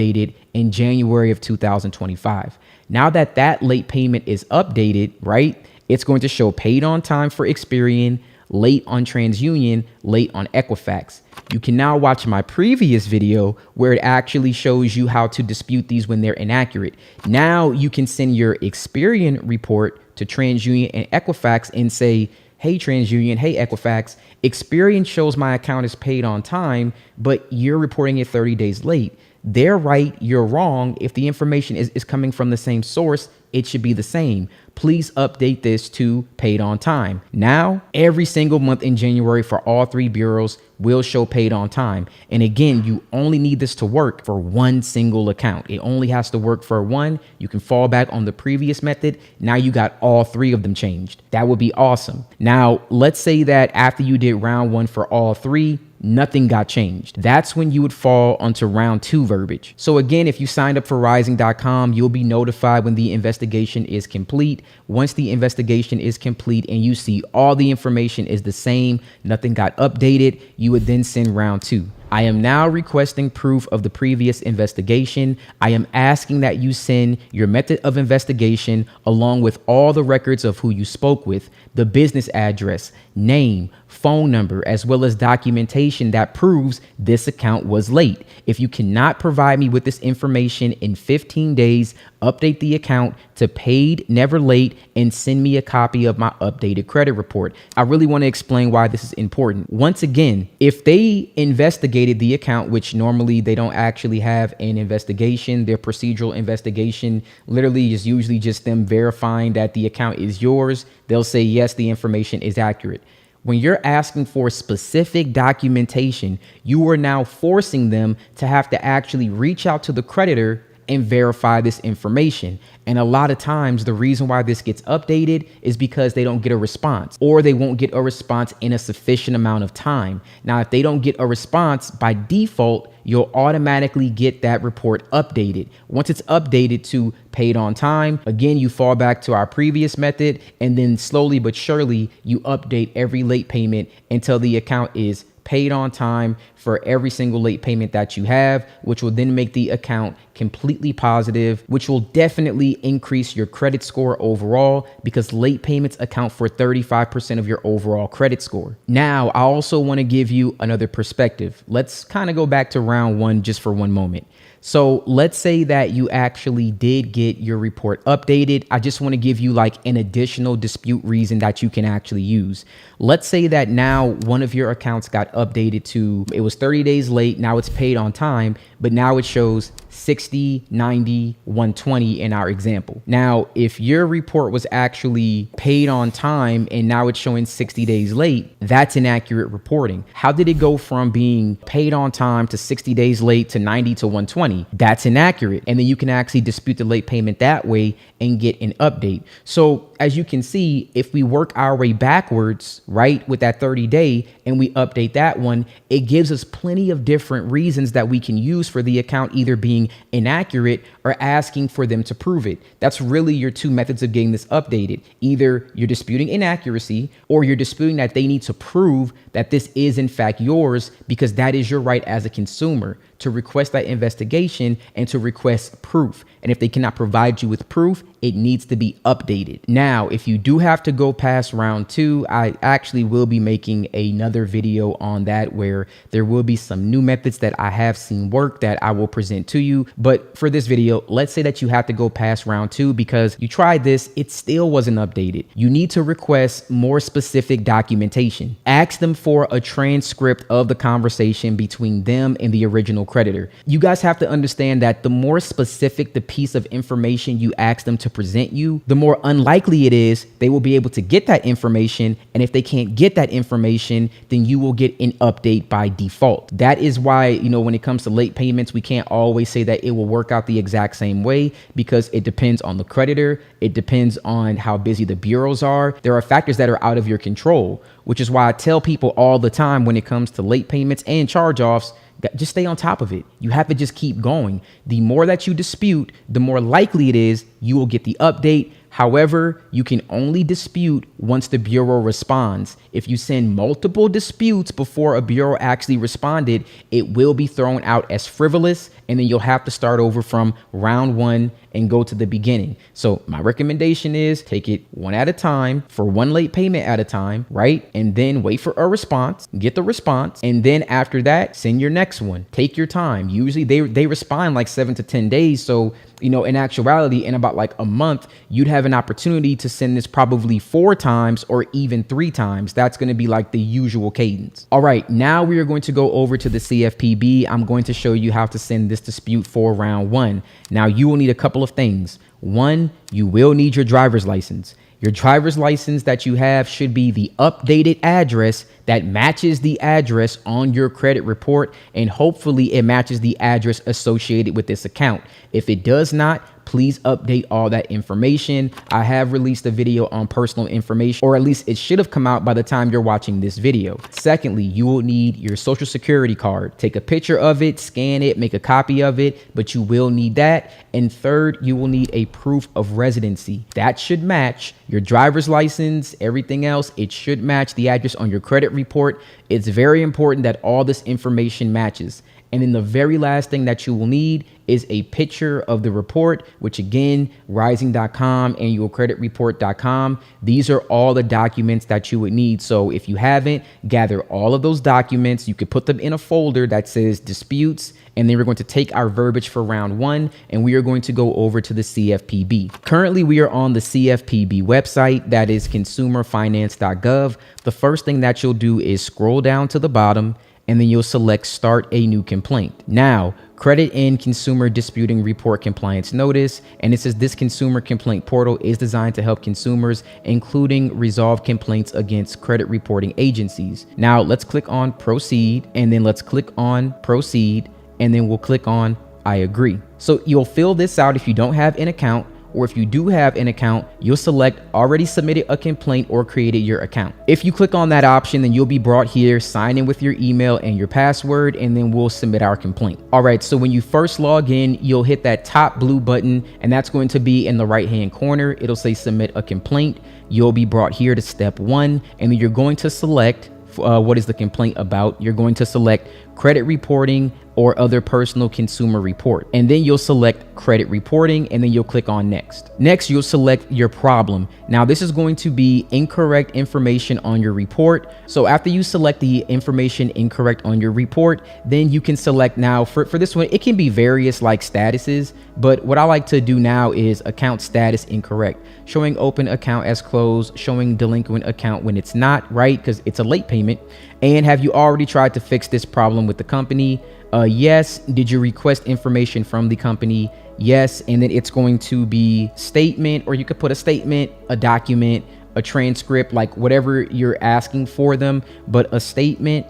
in January of 2025. Now that late payment is updated, right? It's going to show paid on time for Experian, late on TransUnion, late on Equifax. You can now watch my previous video where it actually shows you how to dispute these when they're inaccurate. Now you can send your Experian report to TransUnion and Equifax and say, hey, TransUnion, hey, Equifax, Experian shows my account is paid on time, but you're reporting it 30 days late. They're right, you're wrong. If the information is coming from the same source, it should be the same. Please update this to paid on time. Now, every single month in January for all three bureaus will show paid on time. And again, you only need this to work for one single account. It only has to work for one. You can fall back on the previous method. Now you got all three of them changed. That would be awesome. Now, let's say that after you did round one for all three, nothing got changed. That's when you would fall onto round two verbiage. So again, if you signed up for Ryezing.com, you'll be notified when the investigation is complete. Once the investigation is complete and you see all the information is the same, nothing got updated, you would then send round two. I am now requesting proof of the previous investigation. I am asking that you send your method of investigation along with all the records of who you spoke with, the business address, name, phone number, as well as documentation that proves this account was late. If you cannot provide me with this information in 15 days, update the account to paid, never late, and send me a copy of my updated credit report. I really want to explain why this is important. Once again, if they investigated the account, which normally they don't actually have an investigation, their procedural investigation literally is usually just them verifying that the account is yours. They'll say, yes, the information is accurate. When you're asking for specific documentation, you are now forcing them to have to actually reach out to the creditor and verify this information. And a lot of times the reason why this gets updated is because they don't get a response, or they won't get a response in a sufficient amount of time. Now, if they don't get a response, by default, you'll automatically get that report updated. Once it's updated to paid on time, again, you fall back to our previous method, and then slowly but surely you update every late payment until the account is paid on time for every single late payment that you have, which will then make the account completely positive, which will definitely increase your credit score overall, because late payments account for 35% of your overall credit score. Now, I also want to give you another perspective. Let's kind of go back to round one just for one moment. So let's say that you actually did get your report updated. I just want to give you like an additional dispute reason that you can actually use. Let's say that now one of your accounts got updated to, it was 30 days late. Now it's paid on time, but now it shows 60, 90, 120 in our example. Now, if your report was actually paid on time and now it's showing 60 days late, that's inaccurate reporting. How did it go from being paid on time to 60 days late to 90 to 120? money. That's inaccurate. And then you can actually dispute the late payment that way and get an update. So as you can see, if we work our way backwards, right, with that 30-day and we update that one, it gives us plenty of different reasons that we can use for the account either being inaccurate or asking for them to prove it. That's really your two methods of getting this updated. Either you're disputing inaccuracy or you're disputing that they need to prove that this is in fact yours, because that is your right as a consumer to request that investigation and to request proof. And if they cannot provide you with proof, it needs to be updated. Now, if you do have to go past round 2, I actually will be making another video on that where there will be some new methods that I have seen work that I will present to you. But for this video, let's say that you have to go past round 2 because you tried this, it still wasn't updated. You need to request more specific documentation. Ask them for a transcript of the conversation between them and the original creditor. You guys have to understand that the more specific the piece of information you ask them to present you, the more unlikely it is they will be able to get that information. And if they can't get that information, then you will get an update by default. That is why, when it comes to late payments, we can't always say that it will work out the exact same way, because it depends on the creditor. It depends on how busy the bureaus are. There are factors that are out of your control, which is why I tell people all the time when it comes to late payments and charge-offs, just stay on top of it. You have to just keep going. The more that you dispute, the more likely it is you will get the update. However, you can only dispute once the bureau responds. If you send multiple disputes before a bureau actually responded, it will be thrown out as frivolous, and then you'll have to start over from round 1 and go to the beginning. So my recommendation is take it one at a time, for one late payment at a time, right? And then wait for a response, get the response. And then after that, send your next one. Take your time. Usually they respond like 7 to 10 days. So, in actuality, in about like a month, you'd have an opportunity to send this probably 4 times or even 3 times. That's going to be like the usual cadence. All right, now we are going to go over to the CFPB. I'm going to show you how to send this dispute for round 1. Now, you will need a couple of things. 1, you will need your driver's license. Your driver's license that you have should be the updated address that matches the address on your credit report, and hopefully it matches the address associated with this account. If it does not, please update all that information. I have released a video on personal information, or at least it should have come out by the time you're watching this video. Secondly, you will need your social security card. Take a picture of it, scan it, make a copy of it, but you will need that. And third, you will need a proof of residency. That should match your driver's license, everything else. It should match the address on your credit report. It's very important that all this information matches. And then the very last thing that you will need is a picture of the report, which again, Ryezing.com, annualcreditreport.com. These are all the documents that you would need. So if you haven't, gather all of those documents. You could put them in a folder that says disputes, and then we're going to take our verbiage for round 1 and we are going to go over to the CFPB. Currently, we are on the CFPB website, that is consumerfinance.gov. The first thing that you'll do is scroll down to the bottom, and then you'll select Start a New Complaint. Now, Credit and Consumer Disputing Report Compliance Notice, and it says this consumer complaint portal is designed to help consumers, including resolve complaints against credit reporting agencies. Now, let's click on Proceed, and then let's click on Proceed, and then we'll click on I agree. So you'll fill this out if you don't have an account, or if you do have an account, you'll select already submitted a complaint or created your account. If you click on that option, then you'll be brought here, sign in with your email and your password, and then we'll submit our complaint. All right, so when you first log in, you'll hit that top blue button, and that's going to be in the right-hand corner. It'll say submit a complaint. You'll be brought here to step 1, and then you're going to select what is the complaint about. You're going to select credit reporting or other personal consumer report. And then you'll select credit reporting, and then you'll click on next. Next, you'll select your problem. Now, this is going to be incorrect information on your report. So after you select the information incorrect on your report, then you can select now for this one, it can be various like statuses, but what I like to do now is account status incorrect, showing open account as closed, showing delinquent account when it's not, right? Because it's a late payment. And have you already tried to fix this problem with the company? Yes. Did you request information from the company? Yes. And then it's going to be statement, or you could put a statement, a document, a transcript, like whatever you're asking for them, but a statement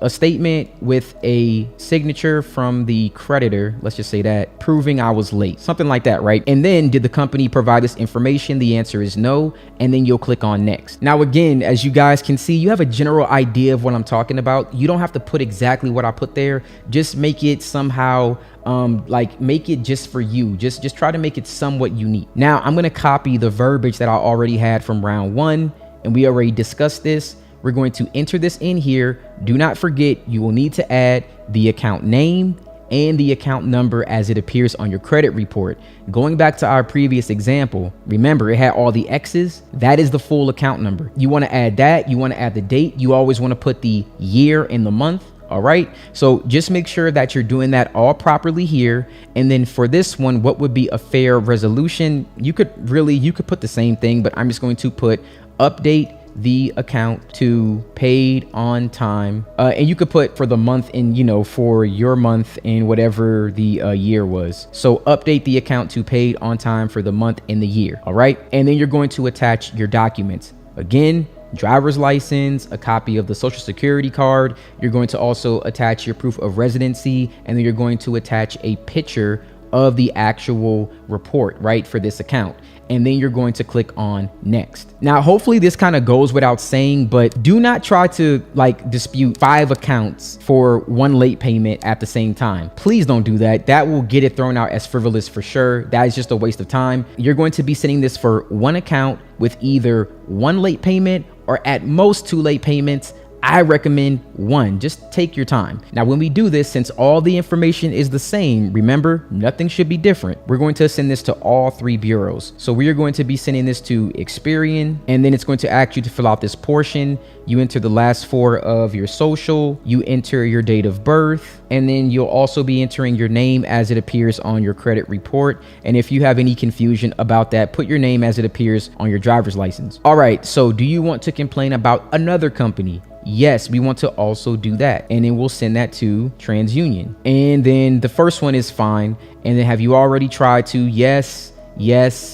with a signature from the creditor, let's just say that, proving I was late, something like that, right? And then, did the company provide this information? The answer is no, and then you'll click on next. Now again, as you guys can see, you have a general idea of what I'm talking about. You don't have to put exactly what I put there. Just make it somehow like make it just for you. Just try to make it somewhat unique. Now I'm going to copy the verbiage that I already had from round 1, and we already discussed this. We're going to enter this in here. Do not forget, you will need to add the account name and the account number as it appears on your credit report. Going back to our previous example, remember it had all the X's. That is the full account number. You want to add that. You want to add the date. You always want to put the year and the month. All right. So just make sure that you're doing that all properly here. And then for this one, what would be a fair resolution? You could put the same thing, but I'm just going to put update the account to paid on time, and you could put for the month in, for your month and whatever the year was. So update the account to paid on time for the month and the year. All right, and then you're going to attach your documents. Again, driver's license, a copy of the social security card. You're going to also attach your proof of residency, and then you're going to attach a picture of the actual report, right, for this account. And then you're going to click on next. Now, hopefully this kind of goes without saying, but do not try to dispute 5 accounts for 1 late payment at the same time. Please don't do that. That will get it thrown out as frivolous for sure. That is just a waste of time. You're going to be sending this for 1 account with either 1 late payment or at most 2 late payments. I recommend 1. Just take your time. Now, when we do this, since all the information is the same, remember, nothing should be different. We're going to send this to all 3 bureaus. So we are going to be sending this to Experian, and then it's going to ask you to fill out this portion. You enter the last 4 of your social, you enter your date of birth, and then you'll also be entering your name as it appears on your credit report. And if you have any confusion about that, put your name as it appears on your driver's license. All right, so do you want to complain about another company? Yes, we want to also do that. And then we'll send that to TransUnion. And then the first one is fine. And then have you already tried to? Yes.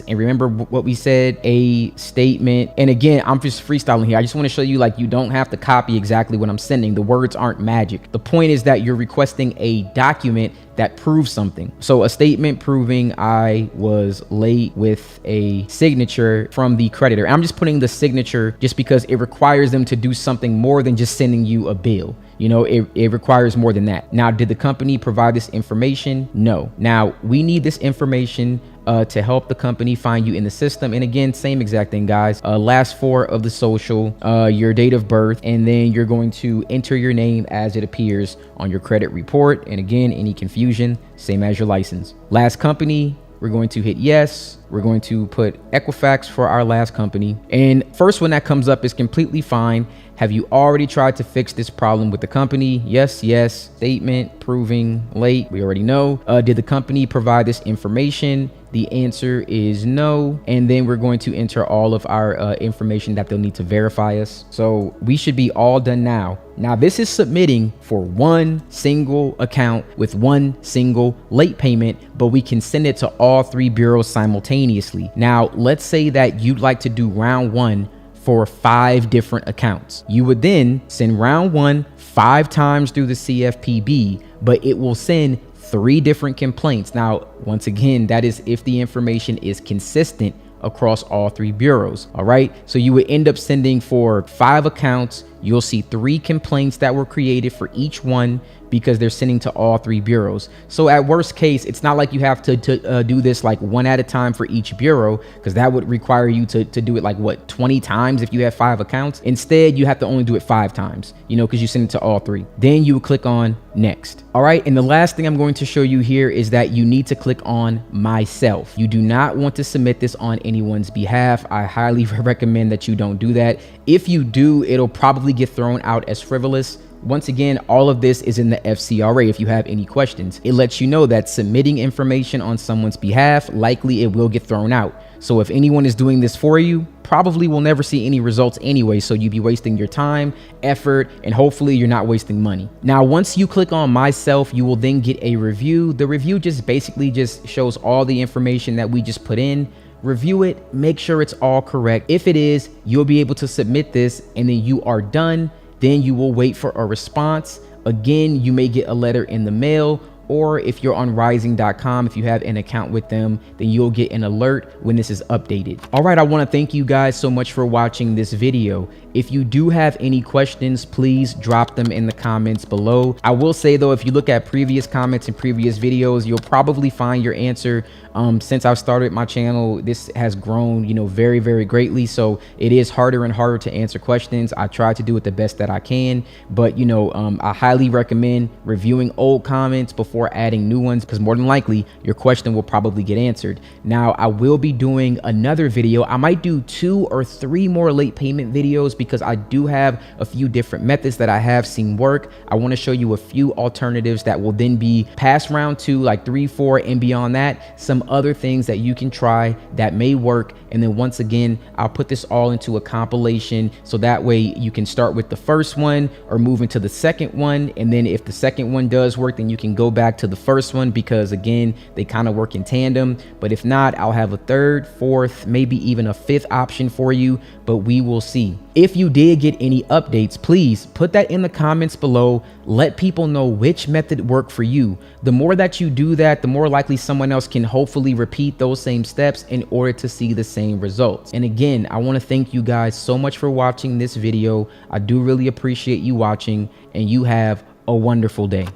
And remember what we said, a statement. And again, I'm just freestyling here. I just want to show you you don't have to copy exactly what I'm sending. The words aren't magic. The point is that you're requesting a document that proves something. So a statement proving I was late with a signature from the creditor. I'm just putting the signature just because it requires them to do something more than just sending you a bill. It requires more than that. Now, did the company provide this information? No. Now, we need this information to help the company find you in the system. And again, same exact thing, guys. Last 4 of the social, your date of birth, and then you're going to enter your name as it appears on your credit report. And again, any confusion, same as your license. Last company, we're going to hit yes. We're going to put Equifax for our last company. And first one that comes up is completely fine. Have you already tried to fix this problem with the company? Yes. Statement proving late. We already know. Did the company provide this information? The answer is no. And then we're going to enter all of our information that they'll need to verify us. So we should be all done now. Now, this is submitting for 1 single account with 1 single late payment, but we can send it to all 3 bureaus simultaneously. Now, let's say that you'd like to do round 1 for 5 different accounts. You would then send round 1 5 times through the CFPB, but it will send 3 different complaints. Now, once again, that is if the information is consistent across all 3 bureaus. All right. So you would end up sending for 5 accounts. You'll see 3 complaints that were created for each one because they're sending to all 3 bureaus. So at worst case, it's not like you have to do this 1 at a time for each bureau, because that would require you to do it 20 times if you have 5 accounts. Instead, you have to only do it 5 times, because you send it to all 3. Then you would click on next. All right. And the last thing I'm going to show you here is that you need to click on myself. You do not want to submit this on anyone's behalf. I highly recommend that you don't do that. If you do, it'll probably get thrown out as frivolous. Once again, all of this is in the FCRA. If you have any questions, it lets you know that submitting information on someone's behalf, likely it will get thrown out. So if anyone is doing this for you, probably will never see any results anyway. So you'd be wasting your time, effort, and hopefully you're not wasting money. Now, once you click on myself, you will then get a review. The review just basically just shows all the information that we just put in. review it, make sure it's all correct. If it is, you'll be able to submit this and then you are done. Then you will wait for a response. Again, you may get a letter in the mail, or if you're on Ryezing.com, if you have an account with them, then you'll get an alert when this is updated. All right, I want to thank you guys so much for watching this video. If you do have any questions, please drop them in the comments below. I will say though, if you look at previous comments and previous videos, you'll probably find your answer. Since I've started my channel, this has grown, very, very greatly. So it is harder and harder to answer questions. I try to do it the best that I can, but I highly recommend reviewing old comments before adding new ones, because more than likely your question will probably get answered. Now, I will be doing another video. I might do 2 or 3 more late payment videos because I do have a few different methods that I have seen work. I want to show you a few alternatives that will then be past round 2, like 3, 4, and beyond that, some other things that you can try that may work. And then once again, I'll put this all into a compilation, so that way you can start with the first one or move into the second one. And then if the second one does work, then you can go back to the first one, because again, they kind of work in tandem. But if not, I'll have a third, fourth, maybe even a fifth option for you, but we will see. If you did get any updates, please put that in the comments below. Let people know which method worked for you. The more that you do that, the more likely someone else can hopefully repeat those same steps in order to see the same results. And again, I want to thank you guys so much for watching this video. I do really appreciate you watching, and you have a wonderful day.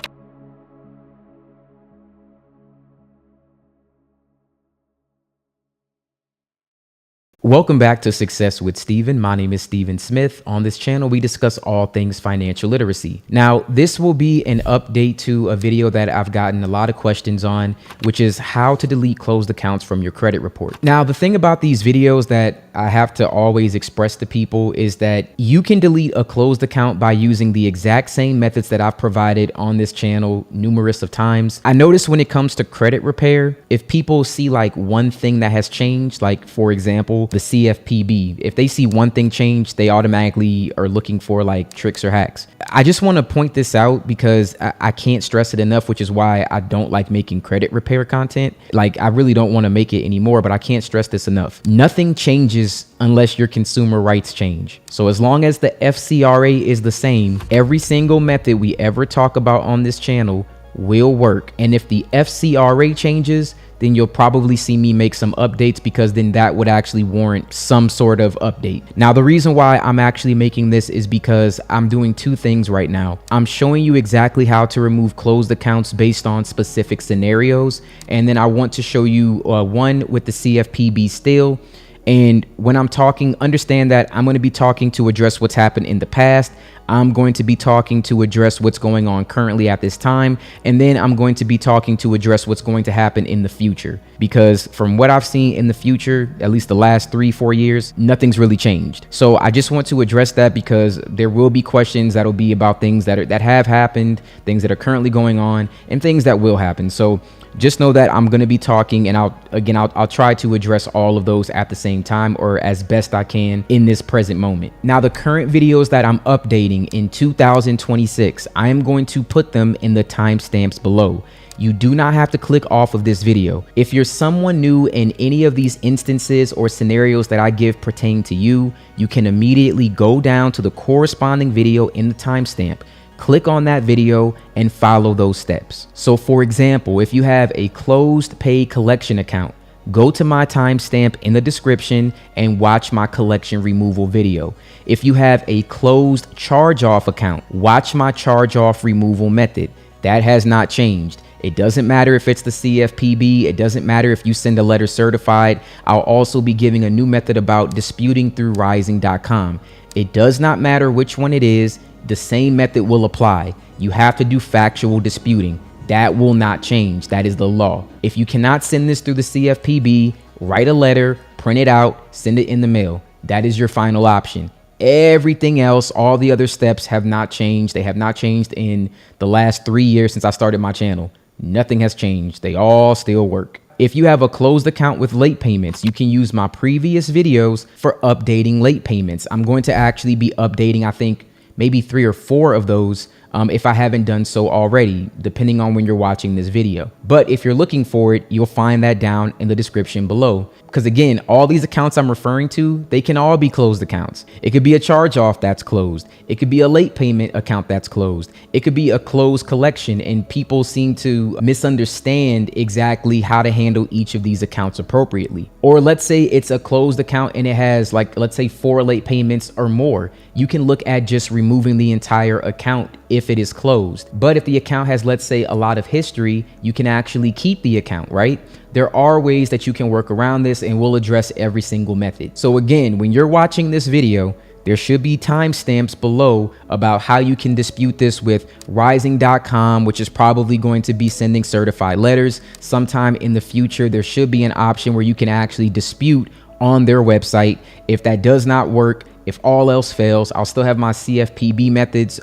Welcome back to Success with Steven. My name is Steven Smith. On this channel, we discuss all things financial literacy. Now, this will be an update to a video that I've gotten a lot of questions on, which is how to delete closed accounts from your credit report. Now, the thing about these videos that I have to always express to people is that you can delete a closed account by using the exact same methods that I've provided on this channel numerous of times. I notice when it comes to credit repair, if people see like one thing that has changed, like for example, the CFPB, if they see one thing change, they automatically are looking for like tricks or hacks. I just want to point this out because I can't stress it enough, which is why I don't like making credit repair content. Like, I really don't want to make it anymore, but I can't stress this enough. Nothing changes unless your consumer rights change. So as long as the FCRA is the same, every single method we ever talk about on this channel will work. And if the FCRA changes, then you'll probably see me make some updates, because then that would actually warrant some sort of update. Now, the reason why I'm actually making this is because I'm doing 2 things right now. I'm showing you exactly how to remove closed accounts based on specific scenarios. And then I want to show you one with the CFPB still. And when I'm talking, understand that I'm going to be talking to address what's happened in the past. I'm going to be talking to address what's going on currently at this time. And then I'm going to be talking to address what's going to happen in the future. Because from what I've seen in the future, at least the last 3-4 years, nothing's really changed. So I just want to address that, because there will be questions that'll be about things that have happened, things that are currently going on, and things that will happen. So just know that I'm going to be talking, and I'll try to address all of those at the same time, or as best I can in this present moment. Now, the current videos that I'm updating in 2026, I am going to put them in the timestamps below. You do not have to click off of this video. If you're someone new and any of these instances or scenarios that I give pertain to you, you can immediately go down to the corresponding video in the timestamp. Click on that video and follow those steps. So for example, if you have a closed pay collection account, go to my timestamp in the description and watch my collection removal video. If you have a closed charge-off account, watch my charge-off removal method. That has not changed. It doesn't matter if it's the CFPB. It doesn't matter if you send a letter certified. I'll also be giving a new method about disputing through Ryezing.com. It does not matter which one it is. The same method will apply. You have to do factual disputing. That will not change. That is the law. If you cannot send this through the CFPB, write a letter, print it out, send it in the mail. That is your final option. Everything else, all the other steps have not changed. They have not changed in the last 3 years since I started my channel. Nothing has changed. They all still work. If you have a closed account with late payments, you can use my previous videos for updating late payments. I'm going to actually be updating, I think, maybe 3 or 4 of those if I haven't done so already, depending on when you're watching this video. But if you're looking for it, you'll find that down in the description below. Because again, all these accounts I'm referring to, they can all be closed accounts. It could be a charge off that's closed. It could be a late payment account that's closed. It could be a closed collection, and people seem to misunderstand exactly how to handle each of these accounts appropriately. Or let's say it's a closed account and it has, like, let's say 4 late payments or more. You can look at just removing the entire account if it is closed. But if the account has, let's say, a lot of history, you can actually keep the account, right? There are ways that you can work around this, and we'll address every single method. So again, when you're watching this video, there should be timestamps below about how you can dispute this with Ryezing.com, which is probably going to be sending certified letters. Sometime in the future, there should be an option where you can actually dispute on their website. If that does not work, if all else fails, I'll still have my CFPB methods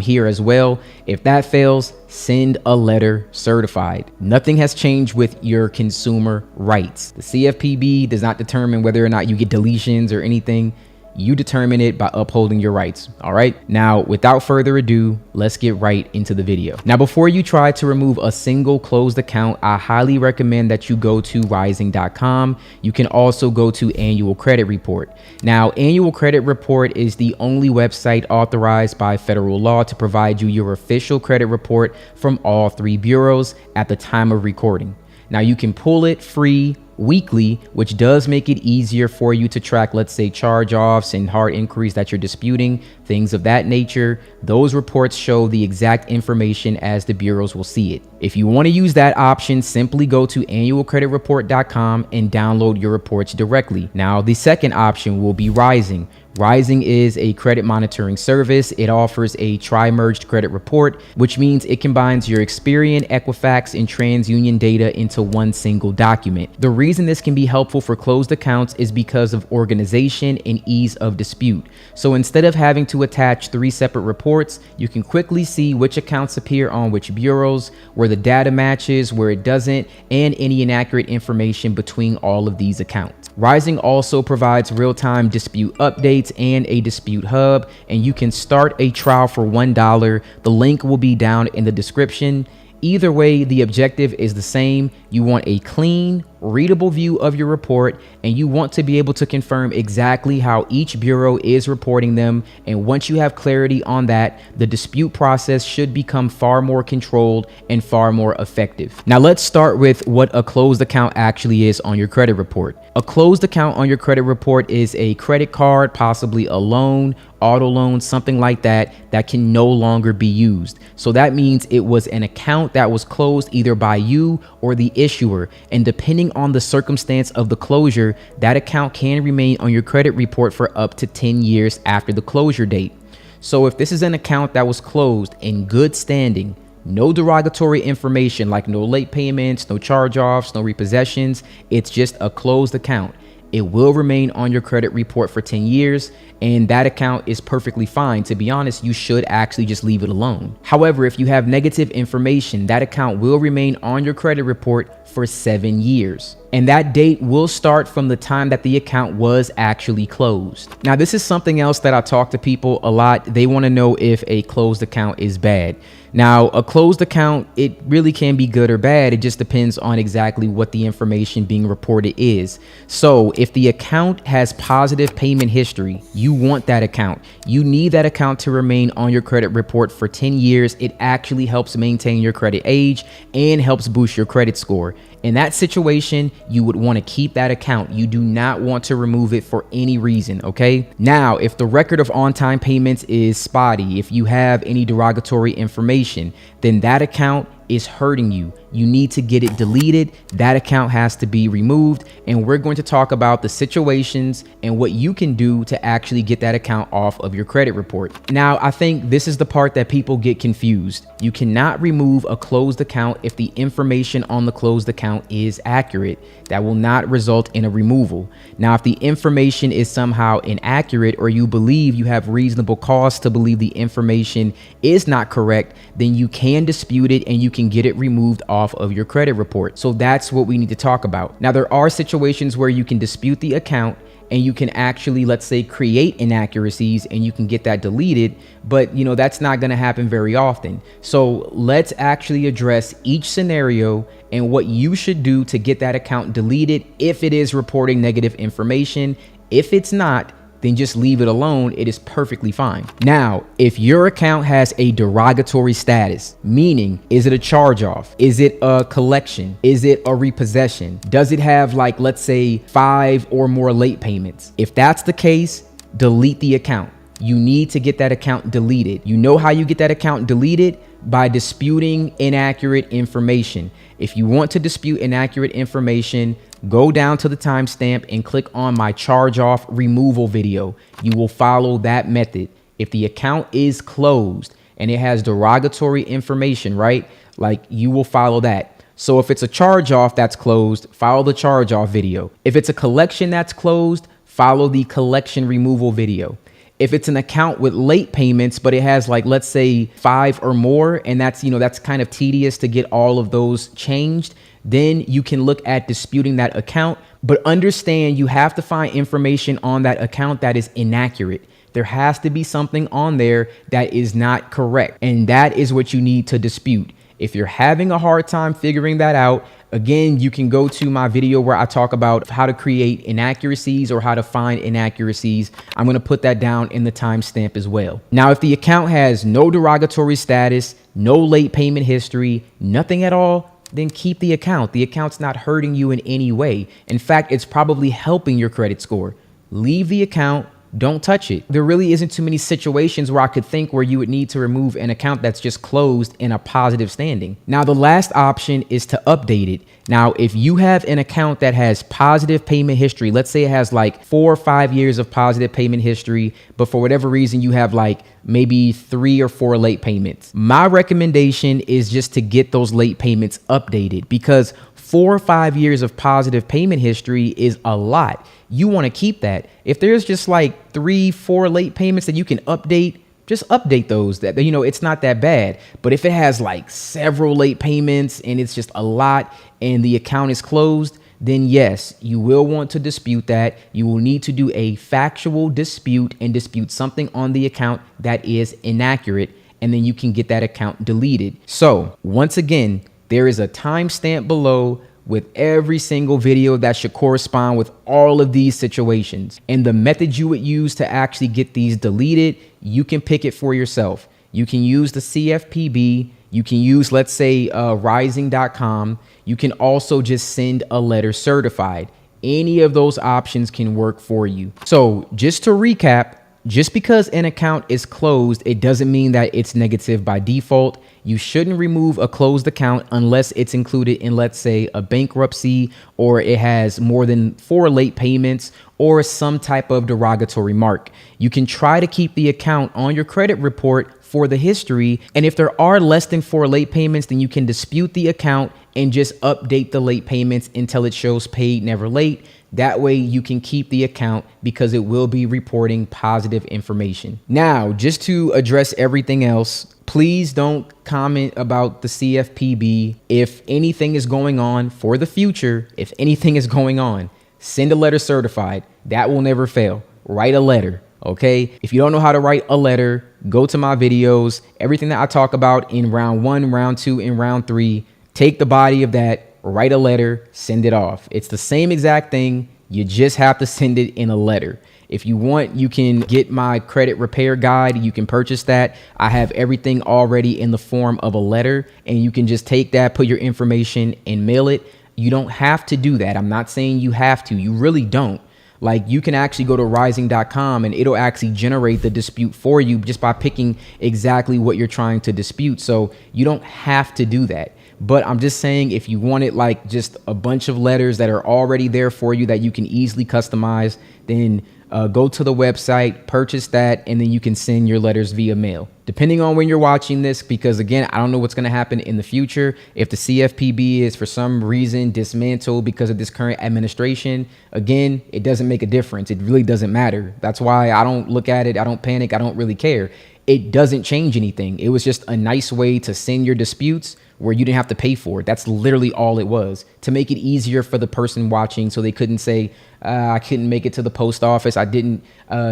here as well. If that fails, send a letter certified. Nothing has changed with your consumer rights. The CFPB does not determine whether or not you get deletions or anything. You determine it by upholding your rights. All right. Now, without further ado, let's get right into the video. Now, before you try to remove a single closed account, I highly recommend that you go to Ryezing.com. You can also go to Annual Credit Report. Now, Annual Credit Report is the only website authorized by federal law to provide you your official credit report from all 3 bureaus at the time of recording. Now, you can pull it free weekly, which does make it easier for you to track, let's say, charge-offs and hard inquiries that you're disputing, things of that nature. Those reports show the exact information as the bureaus will see it. If you want to use that option, simply go to annualcreditreport.com and download your reports directly. Now, the second option will be Ryezing. Ryezing is a credit monitoring service. It offers a tri-merged credit report, which means it combines your Experian, Equifax, and TransUnion data into one single document. The reason this can be helpful for closed accounts is because of organization and ease of dispute. So instead of having to attach 3 separate reports, you can quickly see which accounts appear on which bureaus, where the data matches, where it doesn't, and any inaccurate information between all of these accounts. Ryezing also provides real-time dispute updates and a dispute hub, and you can start a trial for $1. The link will be down in the description. Either way, the objective is the same. You want a clean, readable view of your report, and you want to be able to confirm exactly how each bureau is reporting them. And once you have clarity on that, the dispute process should become far more controlled and far more effective. Now, let's start with what a closed account actually is on your credit report. A closed account on your credit report is a credit card, possibly a loan, auto loan, something like that, that can no longer be used. So that means it was an account that was closed either by you or the issuer, and depending on the circumstance of the closure, that account can remain on your credit report for up to 10 years after the closure date. So if this is an account that was closed in good standing, no derogatory information like no late payments, no charge-offs, no repossessions, it's just a closed account, it will remain on your credit report for 10 years, and that account is perfectly fine. To be honest, you should actually just leave it alone. However, if you have negative information, that account will remain on your credit report for 7 years. And that date will start from the time that the account was actually closed. Now, this is something else that I talk to people a lot. They want to know if a closed account is bad. Now, a closed account, it really can be good or bad. It just depends on exactly what the information being reported is. So if the account has positive payment history, you want that account. You need that account to remain on your credit report for 10 years. It actually helps maintain your credit age and helps boost your credit score. In that situation, you would want to keep that account. You do not want to remove it for any reason, okay? Now, if the record of on-time payments is spotty, if you have any derogatory information, then that account is hurting you. You need to get it deleted. That account has to be removed, and we're going to talk about the situations and what you can do to actually get that account off of your credit report. Now, I think this is the part that people get confused. You cannot remove a closed account if the information on the closed account is accurate. That will not result in a removal. Now, if the information is somehow inaccurate, or you believe you have reasonable cause to believe the information is not correct, then you can dispute it and you can get it removed off of your credit report. So that's what we need to talk about. Now, there are situations where you can dispute the account and you can actually, let's say, create inaccuracies and you can get that deleted. But that's not going to happen very often. So let's actually address each scenario and what you should do to get that account deleted if it is reporting negative information. If it's not, then just leave it alone. It is perfectly fine. Now, if your account has a derogatory status, meaning, is it a charge off? Is it a collection? Is it a repossession? Does it have, like, let's say 5 or more late payments? If that's the case, delete the account. You need to get that account deleted. You know how you get that account deleted? By disputing inaccurate information. If you want to dispute inaccurate information, go down to the timestamp and click on my charge off removal video. You will follow that method. If the account is closed and it has derogatory information, right? Like, you will follow that. So if it's a charge off that's closed, follow the charge off video. If it's a collection that's closed, follow the collection removal video. If it's an account with late payments, but it has, like, let's say 5 or more, and that's kind of tedious to get all of those changed, then you can look at disputing that account. But understand, you have to find information on that account that is inaccurate. There has to be something on there that is not correct. And that is what you need to dispute. If you're having a hard time figuring that out, again, you can go to my video where I talk about how to create inaccuracies or how to find inaccuracies. I'm going to put that down in the timestamp as well. Now, if the account has no derogatory status, no late payment history, nothing at all, then keep the account. The account's not hurting you in any way. In fact, it's probably helping your credit score. Leave the account. Don't touch it. There really isn't too many situations where I could think where you would need to remove an account that's just closed in a positive standing. Now, the last option is to update it. Now, if you have an account that has positive payment history, let's say it has like 4 or 5 years of positive payment history, but for whatever reason you have like maybe 3 or 4 late payments, my recommendation is just to get those late payments updated, because 4 or 5 years of positive payment history is a lot. You want to keep that. If there's just like 3, 4 late payments that you can update, just update those. That, it's not that bad. But if it has like several late payments and it's just a lot and the account is closed, then yes, you will want to dispute that. You will need to do a factual dispute and dispute something on the account that is inaccurate, and then you can get that account deleted. So once again, there is a timestamp below with every single video that should correspond with all of these situations. And the method you would use to actually get these deleted, you can pick it for yourself. You can use the CFPB. You can use, let's say, Ryezing.com. You can also just send a letter certified. Any of those options can work for you. So just to recap, just because an account is closed, it doesn't mean that it's negative by default. You shouldn't remove a closed account unless it's included in, let's say, a bankruptcy, or it has more than 4 late payments, or some type of derogatory mark. You can try to keep the account on your credit report for the history. And if there are less than 4 late payments, then you can dispute the account and just update the late payments until it shows paid, never late. That way you can keep the account because it will be reporting positive information. Now, just to address everything else, please don't comment about the CFPB. If anything is going on for the future, if anything is going on, send a letter certified. That will never fail. Write a letter. Okay. If you don't know how to write a letter, go to my videos. Everything that I talk about in round 1, round 2, and round 3, take the body of that, write a letter, send it off. It's the same exact thing. You just have to send it in a letter. If you want, you can get my credit repair guide. You can purchase that. I have everything already in the form of a letter, and you can just take that, put your information, and mail it. You don't have to do that. I'm not saying you have to. You really don't. Like, you can actually go to Ryezing.com and it'll actually generate the dispute for you just by picking exactly what you're trying to dispute. So you don't have to do that. But I'm just saying, if you wanted like just a bunch of letters that are already there for you that you can easily customize, then go to the website, purchase that, and then you can send your letters via mail. Depending on when you're watching this, because again, I don't know what's going to happen in the future. If the CFPB is for some reason dismantled because of this current administration, again, it doesn't make a difference. It really doesn't matter. That's why I don't look at it. I don't panic. I don't really care. It doesn't change anything. It was just a nice way to send your disputes where you didn't have to pay for it. That's literally all it was, to make it easier for the person watching so they couldn't say, I couldn't make it to the post office, I didn't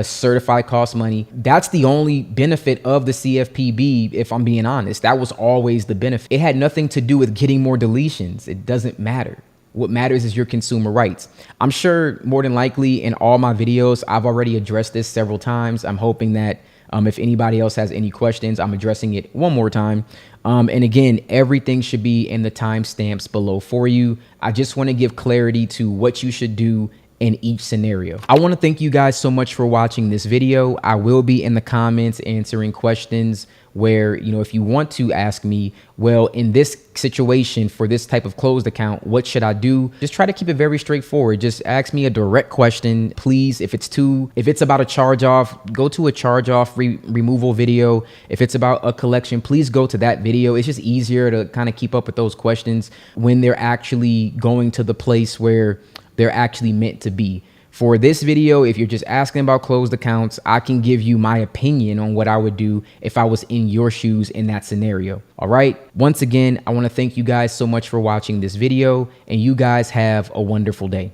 certify cost money. That's the only benefit of the CFPB, if I'm being honest. That was always the benefit. It had nothing to do with getting more deletions. It doesn't matter. What matters is your consumer rights. I'm sure more than likely in all my videos, I've already addressed this several times. I'm hoping that if anybody else has any questions, I'm addressing it one more time. And again, everything should be in the timestamps below for you. I just want to give clarity to what you should do in each scenario. I want to thank you guys so much for watching this video. I will be in the comments answering questions where, if you want to ask me, well, in this situation for this type of closed account, what should I do? Just try to keep it very straightforward. Just ask me a direct question, please. If it's about a charge off, go to a charge off removal video. If it's about a collection, please go to that video. It's just easier to kind of keep up with those questions when they're actually going to the place where they're actually meant to be. For this video, if you're just asking about closed accounts, I can give you my opinion on what I would do if I was in your shoes in that scenario. All right. Once again, I want to thank you guys so much for watching this video, and you guys have a wonderful day.